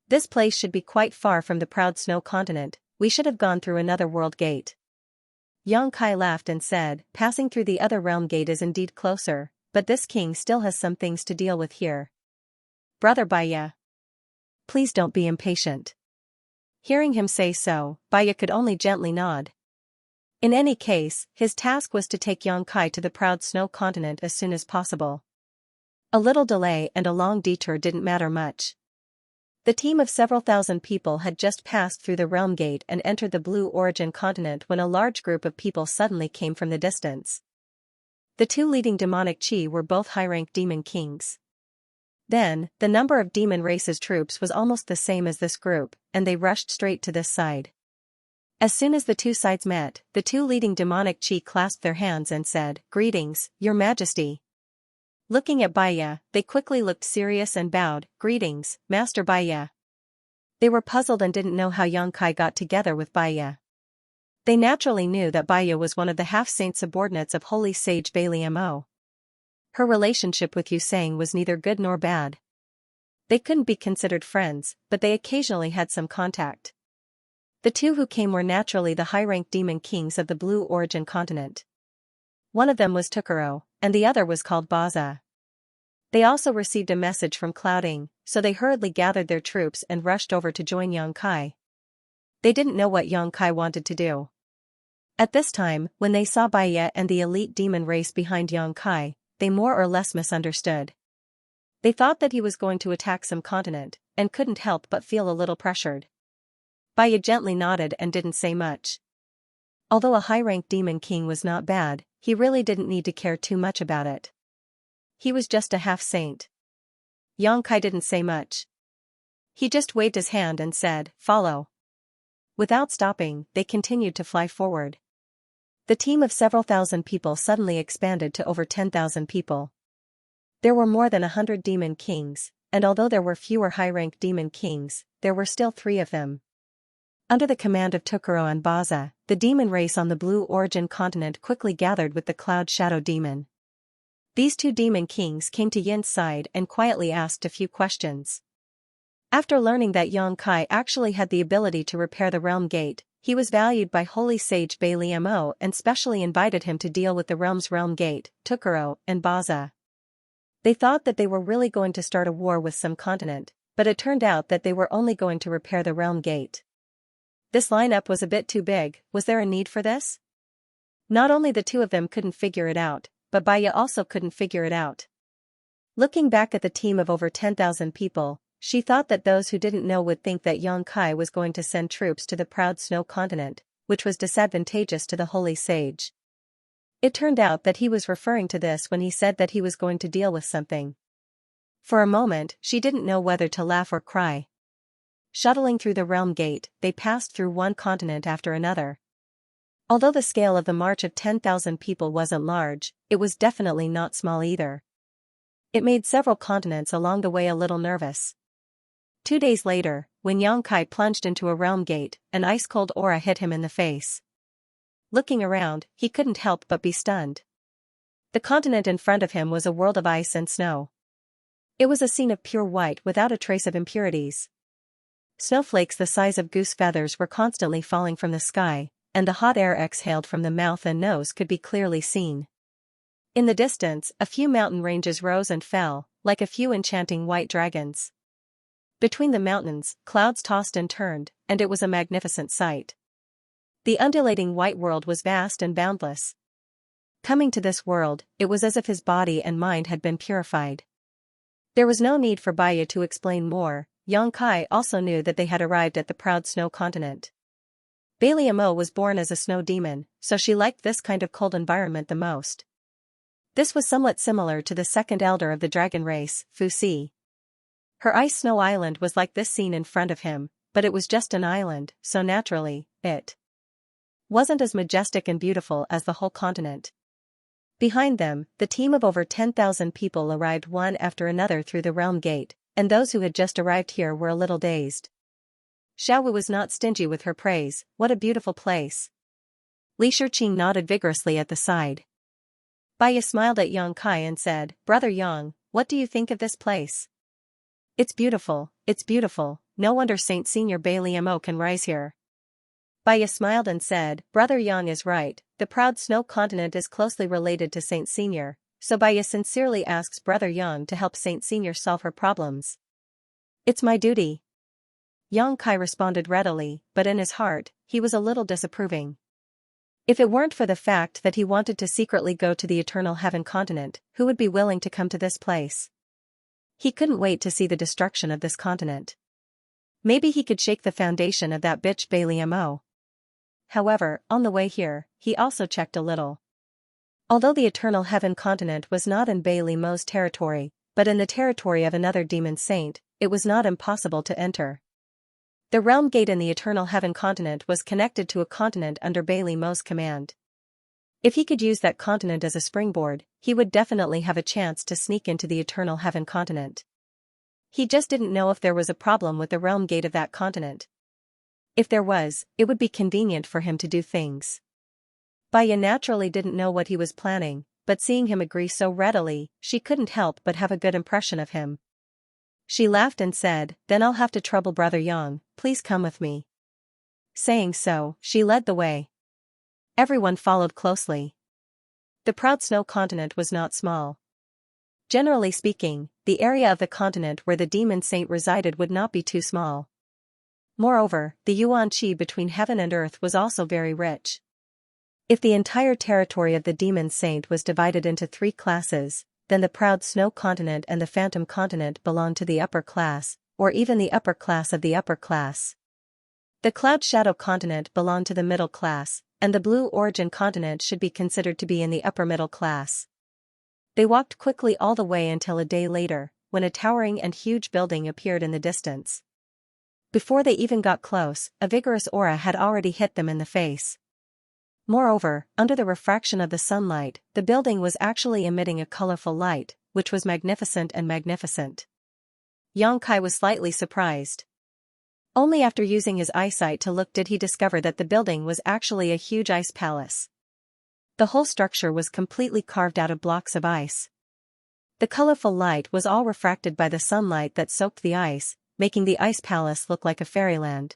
This place should be quite far from the proud snow continent, we should have gone through another world gate." Yang Kai laughed and said, "Passing through the other realm gate is indeed closer, but this king still has some things to deal with here. Brother Baiya, please don't be impatient." Hearing him say so, Baiya could only gently nod. In any case, his task was to take Yang Kai to the proud snow continent as soon as possible. A little delay and a long detour didn't matter much. The team of several thousand people had just passed through the realm gate and entered the Blue Origin continent when a large group of people suddenly came from the distance. The two leading demonic chi were both high-ranked demon kings. Then, the number of demon race's troops was almost the same as this group, and they rushed straight to this side. As soon as the two sides met, the two leading demonic chi clasped their hands and said, "Greetings, Your Majesty." Looking at Baiya, they quickly looked serious and bowed, "Greetings, Master Baiya." They were puzzled and didn't know how Yang Kai got together with Baiya. They naturally knew that Baiya was one of the half-saint subordinates of Holy Sage Bailey Mo. Her relationship with Yusang was neither good nor bad. They couldn't be considered friends, but they occasionally had some contact. The two who came were naturally the high-ranked demon kings of the Blue Origin continent. One of them was Tukuro, and the other was called Baza. They also received a message from Clouding, so they hurriedly gathered their troops and rushed over to join Yang Kai. They didn't know what Yang Kai wanted to do. At this time, when they saw Baiya and the elite demon race behind Yang Kai, they more or less misunderstood. They thought that he was going to attack some continent, and couldn't help but feel a little pressured. Baiya gently nodded and didn't say much. Although a high-ranked demon king was not bad, he really didn't need to care too much about it. He was just a half-saint. Yang Kai didn't say much. He just waved his hand and said, "Follow." Without stopping, they continued to fly forward. The team of several thousand people suddenly expanded to over 10,000 people. There were more than 100 demon kings, and although there were fewer high-ranked demon kings, there were still 3 of them. Under the command of Tukuro and Baza, the demon race on the Blue Origin continent quickly gathered with the Cloud Shadow Demon. These 2 demon kings came to Yin's side and quietly asked a few questions. After learning that Yang Kai actually had the ability to repair the realm gate, he was valued by Holy Sage Bailey Mo and specially invited him to deal with the realm's realm gate, Tukuro, and Baza. They thought that they were really going to start a war with some continent, but it turned out that they were only going to repair the realm gate. This lineup was a bit too big. Was there a need for this? Not only the 2 of them couldn't figure it out, but Baiya also couldn't figure it out. Looking back at the team of over 10,000 people, she thought that those who didn't know would think that Yang Kai was going to send troops to the proud snow continent, which was disadvantageous to the Holy Sage. It turned out that he was referring to this when he said that he was going to deal with something. For a moment, she didn't know whether to laugh or cry. Shuttling through the realm gate, they passed through one continent after another. Although the scale of the march of 10,000 people wasn't large, it was definitely not small either. It made several continents along the way a little nervous. 2 days later, when Yang Kai plunged into a realm gate, an ice-cold aura hit him in the face. Looking around, he couldn't help but be stunned. The continent in front of him was a world of ice and snow. It was a scene of pure white without a trace of impurities. Snowflakes the size of goose feathers were constantly falling from the sky, and the hot air exhaled from the mouth and nose could be clearly seen. In the distance, a few mountain ranges rose and fell, like a few enchanting white dragons. Between the mountains, clouds tossed and turned, and it was a magnificent sight. The undulating white world was vast and boundless. Coming to this world, it was as if his body and mind had been purified. There was no need for Baya to explain more. Xianxia also knew that they had arrived at the proud snow continent. Baliamo was born as a snow demon, so she liked this kind of cold environment the most. This was somewhat similar to the second elder of the dragon race, Fuxi. Her ice snow island was like this scene in front of him, but it was just an island, so naturally, it wasn't as majestic and beautiful as the whole continent. Behind them, the team of over 10,000 people arrived one after another through the realm gate, and those who had just arrived here were a little dazed. Xiaowu was not stingy with her praise. What a beautiful place. Li Shiqing nodded vigorously at the side. Baya smiled at Xianxia and said, Brother Yang, what do you think of this place? It's beautiful, no wonder Saint Senior Baliamo can rise here. Baya smiled and said, Brother Yang is right, the proud snow continent is closely related to Saint Senior, so Baya sincerely asks Brother Yang to help Saint Senior solve her problems. It's my duty. Xianxia responded readily, but in his heart, he was a little disapproving. If it weren't for the fact that he wanted to secretly go to the Eternal Heaven continent, who would be willing to come to this place? He couldn't wait to see the destruction of this continent. Maybe he could shake the foundation of that bitch Baliamo. However, on the way here, he also checked a little. Although the Eternal Heaven continent was not in Baliamo's territory, but in the territory of another demon saint, it was not impossible to enter. The realm gate in the Eternal Heaven continent was connected to a continent under Baliamo's command. If he could use that continent as a springboard, he would definitely have a chance to sneak into the Eternal Heaven continent. He just didn't know if there was a problem with the realm gate of that continent. If there was, it would be convenient for him to do things. Baya naturally didn't know what he was planning, but seeing him agree so readily, she couldn't help but have a good impression of him. She laughed and said, Then I'll have to trouble Brother Yang, please come with me. Saying so, she led the way. Everyone followed closely. The proud snow continent was not small. Generally speaking, the area of the continent where the demon saint resided would not be too small. Moreover, the yuan qi between heaven and earth was also very rich. If the entire territory of the demon saint was divided into 3 classes, then the proud snow continent and the phantom continent belonged to the upper class, or even the upper class of the upper class. The cloud shadow continent belonged to the middle class, and the blue origin continent should be considered to be in the upper middle class. They walked quickly all the way until a day later, when a towering and huge building appeared in the distance. Before they even got close, a vigorous aura had already hit them in the face. Moreover, under the refraction of the sunlight, the building was actually emitting a colorful light, which was magnificent and magnificent. Xianxia was slightly surprised. Only after using his eyesight to look did he discover that the building was actually a huge ice palace. The whole structure was completely carved out of blocks of ice. The colorful light was all refracted by the sunlight that soaked the ice, making the ice palace look like a fairyland.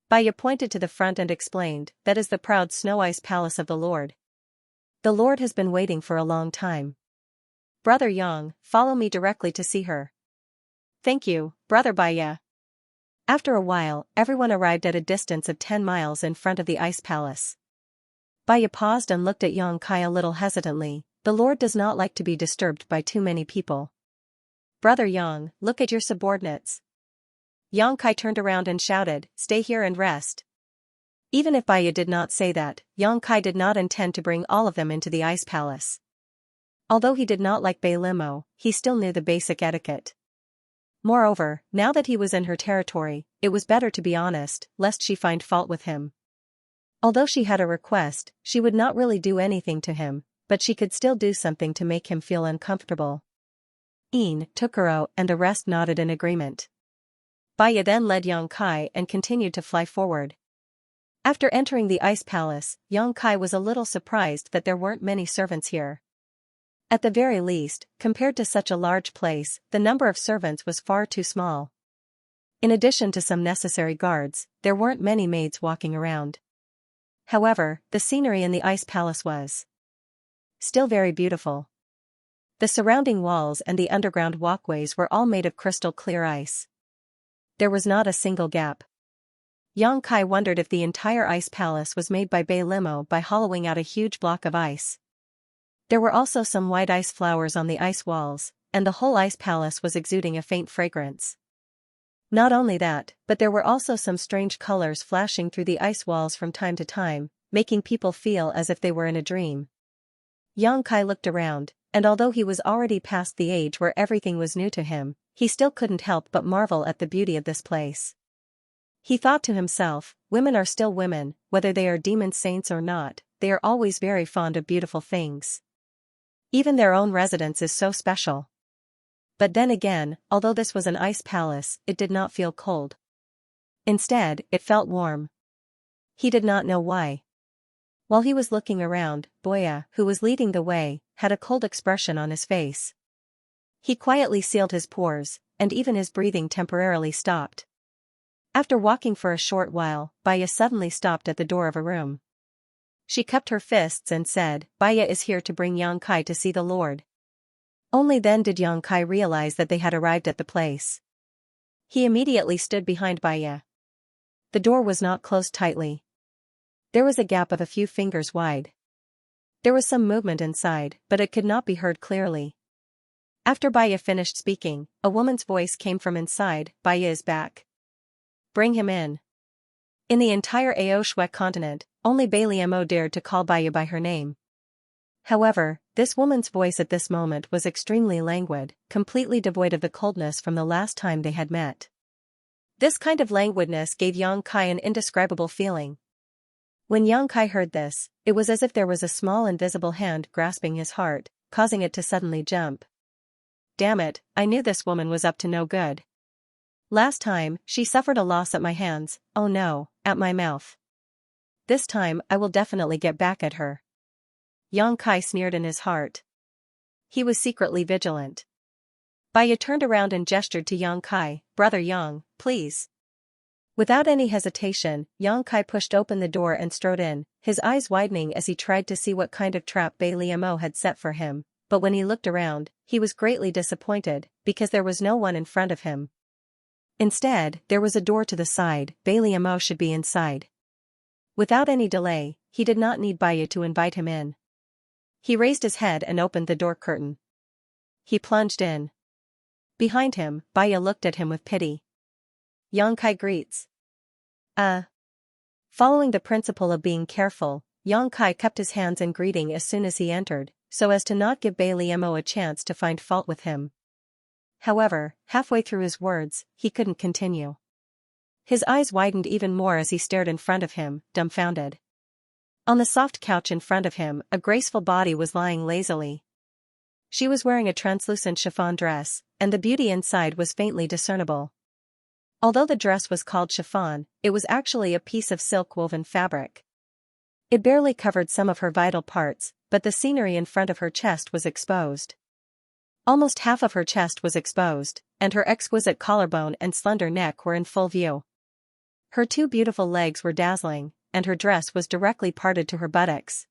Baya pointed to the front and explained, That is the proud snow ice palace of the Lord. The Lord has been waiting for a long time. Brother Yang, follow me directly to see her. Thank you, Brother Baya. After a while, everyone arrived at a distance of 10 miles in front of the ice palace. Baya paused and looked at Xianxia a little hesitantly. The Lord does not like to be disturbed by too many people. Brother Yang, look at your subordinates. Xianxia turned around and shouted, Stay here and rest. Even if Baya did not say that, Xianxia did not intend to bring all of them into the ice palace. Although he did not like Baliamo, he still knew the basic etiquette. Moreover, now that he was in her territory, it was better to be honest, lest she find fault with him. Although she had a request, she would not really do anything to him, but she could still do something to make him feel uncomfortable. Tukuro and the rest nodded in agreement. Baya then led Xianxia and continued to fly forward. After entering the ice palace, Xianxia was a little surprised that there weren't many servants here. At the very least, compared to such a large place, the number of servants was far too small. In addition to some necessary guards, there weren't many maids walking around. However, the scenery in the ice palace was still very beautiful. The surrounding walls and the underground walkways were all made of crystal clear ice. There was not a single gap. Yang Kai wondered if the entire ice palace was made by Bei Limo by hollowing out a huge block of ice. There were also some white ice flowers on the ice walls, and the whole ice palace was exuding a faint fragrance. Not only that, but there were also some strange colors flashing through the ice walls from time to time, making people feel as if they were in a dream. Yang Kai looked around, and although he was already past the age where everything was new to him, he still couldn't help but marvel at the beauty of this place. He thought to himself, women are still women, whether they are demon saints or not, they are always very fond of beautiful things. Even their own residence is so special. But then again, although this was an ice palace, it did not feel cold. Instead, it felt warm. He did not know why. While he was looking around, Boya, who was leading the way, had a cold expression on his face. He quietly sealed his pores, and even his breathing temporarily stopped. After walking for a short while, Baya suddenly stopped at the door of a room. She cupped her fists and said, "Baya is here to bring Yang Kai to see the Lord." Only then did Yang Kai realize that they had arrived at the place. He immediately stood behind Baya. The door was not closed tightly. There was a gap of a few fingers wide. There was some movement inside, but it could not be heard clearly. After Baya finished speaking, a woman's voice came from inside, "Baya is back. Bring him in." In the entire Aoshwe continent, only Bailiamo dared to call Baya by her name. However, this woman's voice at this moment was extremely languid, completely devoid of the coldness from the last time they had met. This kind of languidness gave Yang Kai an indescribable feeling. When Yang Kai heard this, it was as if there was a small invisible hand grasping his heart, causing it to suddenly jump. Damn it, I knew this woman was up to no good. Last time, she suffered a loss at my hands, oh no, at my mouth. This time I will definitely get back at her. Yang Kai sneered in his heart. He was secretly vigilant. Baya turned around and gestured to Yang Kai, "Brother Yang, please." Without any hesitation, Yang Kai pushed open the door and strode in, his eyes widening as he tried to see what kind of trap Bailiamo had set for him, but when he looked around, he was greatly disappointed, because there was no one in front of him. Instead, there was a door to the side, Bailiamo should be inside. Without any delay, he did not need Baya to invite him in. He raised his head and opened the door curtain. He plunged in. Behind him, Baya looked at him with pity. Yang Kai greets. Following the principle of being careful, Yang Kai kept his hands in greeting as soon as he entered, so as to not give Bailiamo a chance to find fault with him. However, halfway through his words, he couldn't continue. His eyes widened even more as he stared in front of him, dumbfounded. On the soft couch in front of him, a graceful body was lying lazily. She was wearing a translucent chiffon dress, and the beauty inside was faintly discernible. Although the dress was called chiffon, it was actually a piece of silk-woven fabric. It barely covered some of her vital parts, but the scenery in front of her chest was exposed. Almost half of her chest was exposed, and her exquisite collarbone and slender neck were in full view. Her two beautiful legs were dazzling, and her dress was directly parted to her buttocks.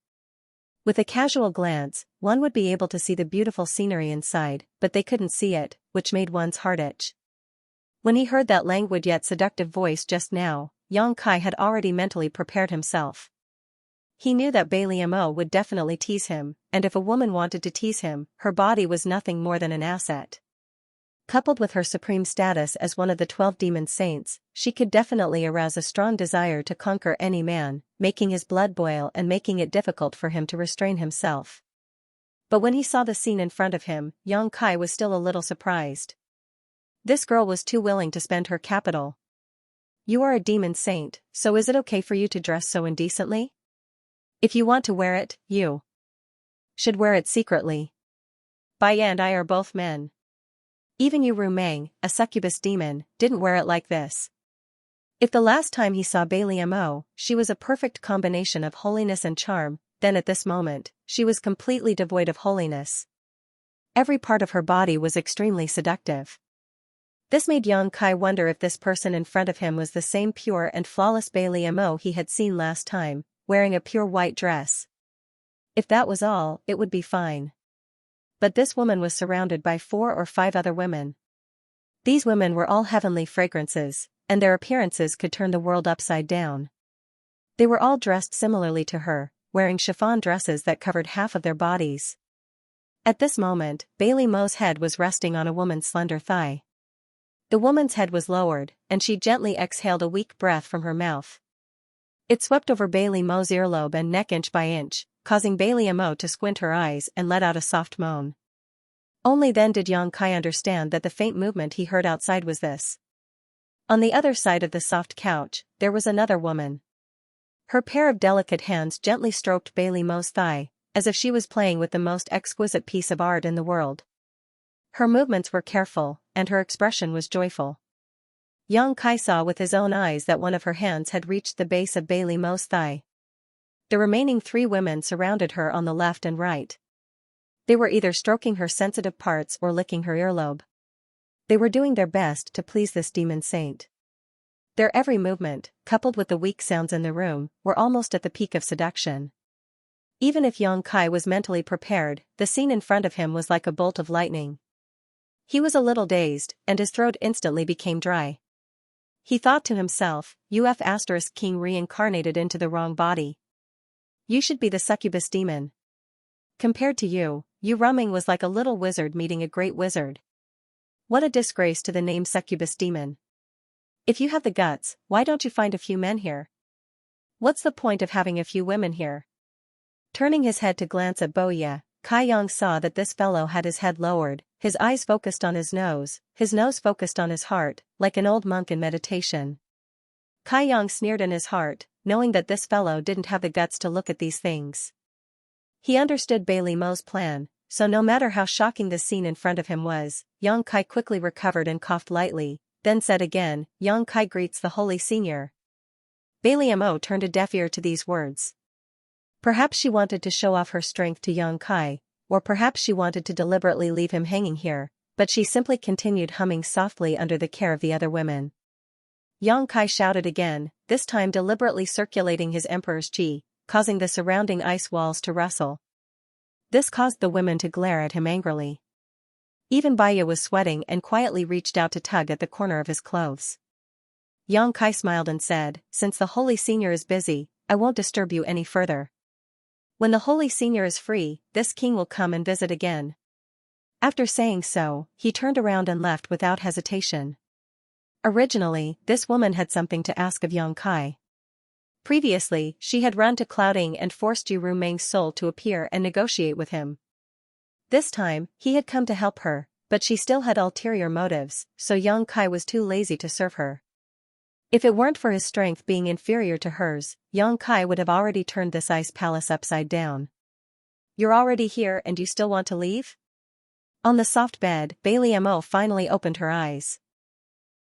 With a casual glance, one would be able to see the beautiful scenery inside, but they couldn't see it, which made one's heart itch. When he heard that languid yet seductive voice just now, Yang Kai had already mentally prepared himself. He knew that Bailiamo would definitely tease him, and if a woman wanted to tease him, her body was nothing more than an asset. Coupled with her supreme status as one of the 12 demon saints, she could definitely arouse a strong desire to conquer any man, making his blood boil and making it difficult for him to restrain himself. But when he saw the scene in front of him, Yang Kai was still a little surprised. This girl was too willing to spend her capital. "You are a demon saint, so is it okay for you to dress so indecently? If you want to wear it, you should wear it secretly. Baya and I are both men. Even you Rumang, a succubus demon, didn't wear it like this." If the last time he saw Bailiamo, she was a perfect combination of holiness and charm, then at this moment, she was completely devoid of holiness. Every part of her body was extremely seductive. This made Yang Kai wonder if this person in front of him was the same pure and flawless Bailiamo he had seen last time, wearing a pure white dress. If that was all, it would be fine. But this woman was surrounded by 4 or 5 other women. These women were all heavenly fragrances, and their appearances could turn the world upside down. They were all dressed similarly to her, wearing chiffon dresses that covered half of their bodies. At this moment, Bailey Mo's head was resting on a woman's slender thigh. The woman's head was lowered, and she gently exhaled a weak breath from her mouth. It swept over Bailey Mo's earlobe and neck inch by inch, causing Bailey Mo to squint her eyes and let out a soft moan. Only then did Xianxia understand that the faint movement he heard outside was this. On the other side of the soft couch, there was another woman. Her pair of delicate hands gently stroked Bailey Mo's thigh, as if she was playing with the most exquisite piece of art in the world. Her movements were careful, and her expression was joyful. Xianxia saw with his own eyes that one of her hands had reached the base of Bailey Mo's thigh. The remaining 3 women surrounded her on the left and right. They were either stroking her sensitive parts or licking her earlobe. They were doing their best to please this demon saint. Their every movement, coupled with the weak sounds in the room, were almost at the peak of seduction. Even if Xianxia was mentally prepared, the scene in front of him was like a bolt of lightning. He was a little dazed, and his throat instantly became dry. He thought to himself, King reincarnated into the wrong body. You should be the succubus demon. Compared to you, Rumming was like a little wizard meeting a great wizard. What a disgrace to the name succubus demon. If you have the guts, why don't you find a few men here? What's the point of having a few women here? Turning his head to glance at Boya, Kai Yang saw that this fellow had his head lowered, his eyes focused on his nose focused on his heart, like an old monk in meditation. Kai Yang sneered in his heart, knowing that this fellow didn't have the guts to look at these things. He understood Bailey Mo's plan, so no matter how shocking the scene in front of him was, Xianxia quickly recovered and coughed lightly, then said again, Xianxia greets the Holy Senior. Bailey Mo turned a deaf ear to these words. Perhaps she wanted to show off her strength to Xianxia, or perhaps she wanted to deliberately leave him hanging here, but she simply continued humming softly under the care of the other women. Xianxia shouted again, this time deliberately circulating his emperor's qi, causing the surrounding ice walls to rustle. This caused the women to glare at him angrily. Even Baya was sweating and quietly reached out to tug at the corner of his clothes. Xianxia smiled and said, since the Holy Senior is busy, I won't disturb you any further. When the Holy Senior is free, this king will come and visit again. After saying so, he turned around and left without hesitation. Originally, this woman had something to ask of Xianxia. Previously, she had run to Clouding and forced Ru Meng's soul to appear and negotiate with him. This time, he had come to help her, but she still had ulterior motives, so Xianxia was too lazy to serve her. If it weren't for his strength being inferior to hers, Xianxia would have already turned this ice palace upside down. You're already here and you still want to leave? On the soft bed, Bailey Mo finally opened her eyes.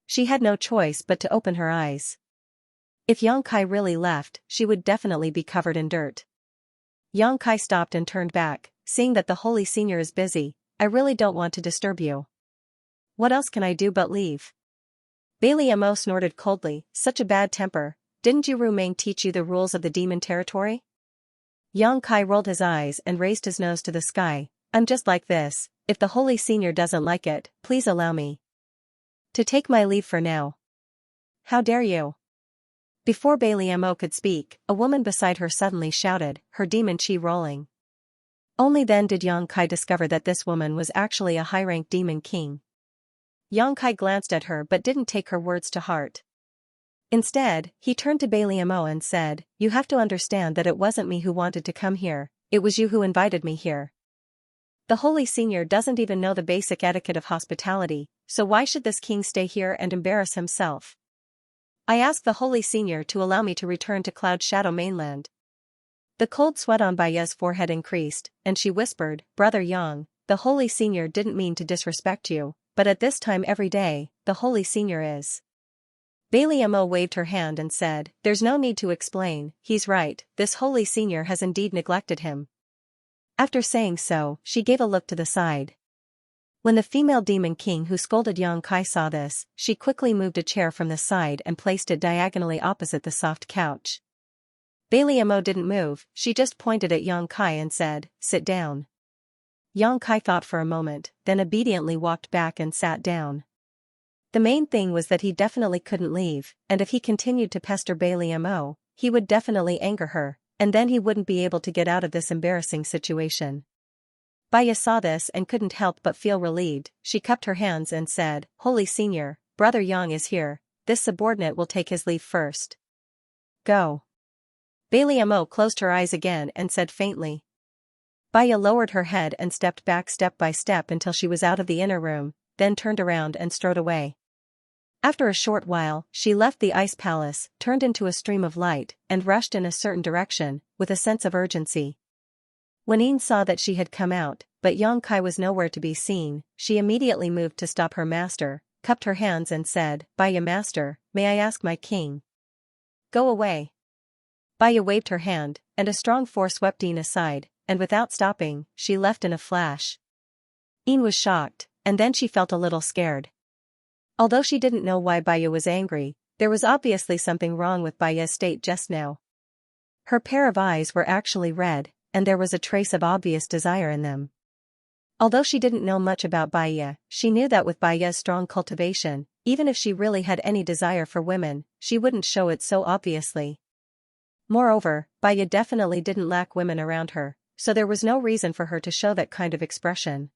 She had no choice but to open her eyes. If Xianxia really left, she would definitely be covered in dirt. Xianxia stopped and turned back, seeing that the Holy Senior is busy. I really don't want to disturb you. What else can I do but leave? Bailey Mo snorted coldly, such a bad temper, didn't Ru Meng teach you the rules of the demon territory? Xianxia rolled his eyes and raised his nose to the sky, I'm just like this, if the Holy Senior doesn't like it, please allow me to take my leave for now. How dare you? Before Bailey Mo could speak, a woman beside her suddenly shouted, her demon chi rolling. Only then did Xianxia discover that this woman was actually a high-ranked demon king. Xianxia glanced at her but didn't take her words to heart. Instead, he turned to Bailey Mo and said, you have to understand that it wasn't me who wanted to come here, it was you who invited me here. The Holy Senior doesn't even know the basic etiquette of hospitality, so why should this king stay here and embarrass himself? I asked the Holy Senior to allow me to return to Cloud Shadow mainland. The cold sweat on Baya's forehead increased, and she whispered, Brother Yang, the Holy Senior didn't mean to disrespect you, but at this time every day, the Holy Senior is. Bailey Mo waved her hand and said, there's no need to explain, he's right, this Holy Senior has indeed neglected him. After saying so, she gave a look to the side. When the female demon king who scolded Xianxia saw this, she quickly moved a chair from the side and placed it diagonally opposite the soft couch. Bailey Mo didn't move, she just pointed at Xianxia and said, sit down. Xianxia thought for a moment, then obediently walked back and sat down. The main thing was that he definitely couldn't leave, and if he continued to pester Bailey Mo, he would definitely anger her, and then he wouldn't be able to get out of this embarrassing situation. Baya saw this and couldn't help but feel relieved. She cupped her hands and said, "Holy Senior, Brother Yang is here, this subordinate will take his leave first." "Go." Bailey Mo closed her eyes again and said faintly. Baya lowered her head and stepped back step by step until she was out of the inner room, then turned around and strode away. After a short while, she left the ice palace, turned into a stream of light, and rushed in a certain direction, with a sense of urgency. When Yin saw that she had come out, but Yang Kai was nowhere to be seen, she immediately moved to stop her master, cupped her hands and said, "Baya master, may I ask my king?" "Go away." Baya waved her hand, and a strong force swept Yin aside, and without stopping, she left in a flash. Yin was shocked, and then she felt a little scared. Although she didn't know why Baya was angry, there was obviously something wrong with Baya's state just now. Her pair of eyes were actually red, and there was a trace of obvious desire in them. Although she didn't know much about Baya, she knew that with Baya's strong cultivation, even if she really had any desire for women, she wouldn't show it so obviously. Moreover, Baya definitely didn't lack women around her, so there was no reason for her to show that kind of expression.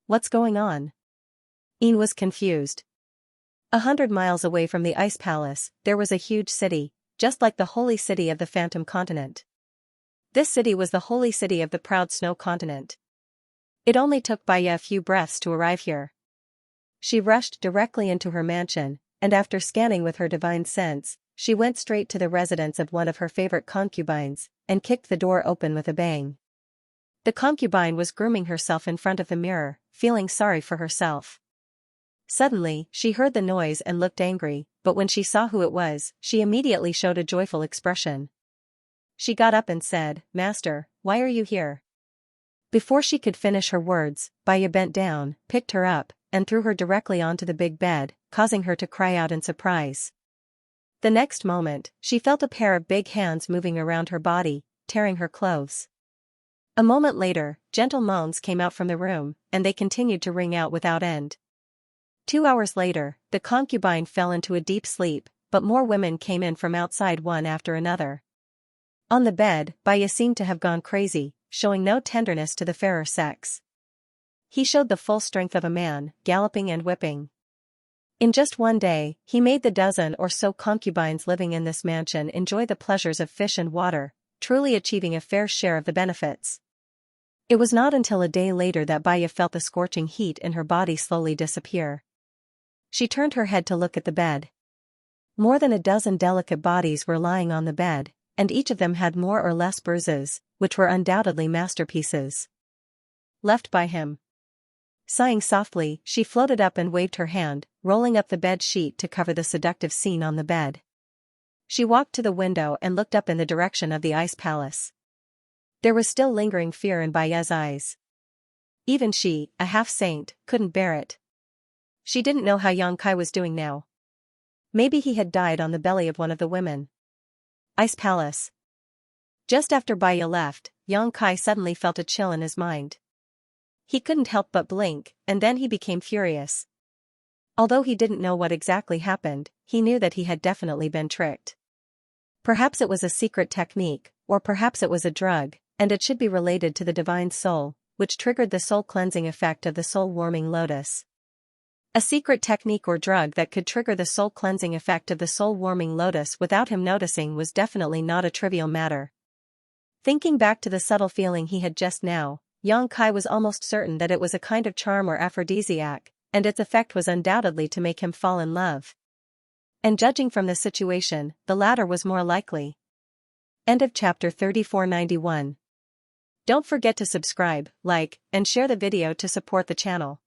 What's going on? Yin was confused. 100 miles away from the ice palace, there was a huge city, just like the holy city of the Phantom Continent. This city was the holy city of the proud snow continent. It only took Baya a few breaths to arrive here. She rushed directly into her mansion, and after scanning with her divine sense, she went straight to the residence of one of her favorite concubines, and kicked the door open with a bang. The concubine was grooming herself in front of the mirror, feeling sorry for herself. Suddenly, she heard the noise and looked angry, but when she saw who it was, she immediately showed a joyful expression. She got up and said, "Master, why are you here?" Before she could finish her words, Baya bent down, picked her up, and threw her directly onto the big bed, causing her to cry out in surprise. The next moment, she felt a pair of big hands moving around her body, tearing her clothes. A moment later, gentle moans came out from the room, and they continued to ring out without end. 2 hours later, the concubine fell into a deep sleep, but more women came in from outside one after another. On the bed, Baya seemed to have gone crazy, showing no tenderness to the fairer sex. He showed the full strength of a man, galloping and whipping. In just one day, he made the dozen or so concubines living in this mansion enjoy the pleasures of fish and water, truly achieving a fair share of the benefits. It was not until a day later that Baya felt the scorching heat in her body slowly disappear. She turned her head to look at the bed. More than a dozen delicate bodies were lying on the bed, and each of them had more or less bruises, which were undoubtedly masterpieces. Left by him. Sighing softly, she floated up and waved her hand, rolling up the bed sheet to cover the seductive scene on the bed. She walked to the window and looked up in the direction of the ice palace. There was still lingering fear in Baya's eyes. Even she, a half-saint, couldn't bear it. She didn't know how Yang Kai was doing now. Maybe he had died on the belly of one of the women. Ice Palace. Just after Baya left, Yang Kai suddenly felt a chill in his mind. He couldn't help but blink, and then he became furious. Although he didn't know what exactly happened, he knew that he had definitely been tricked. Perhaps it was a secret technique, or perhaps it was a drug, and it should be related to the divine soul, which triggered the soul-cleansing effect of the soul-warming lotus. A secret technique or drug that could trigger the soul-cleansing effect of the soul-warming lotus without him noticing was definitely not a trivial matter. Thinking back to the subtle feeling he had just now, Yang Kai was almost certain that it was a kind of charm or aphrodisiac, and its effect was undoubtedly to make him fall in love. And judging from the situation, the latter was more likely. End of chapter 3491. Don't forget to subscribe, like, and share the video to support the channel.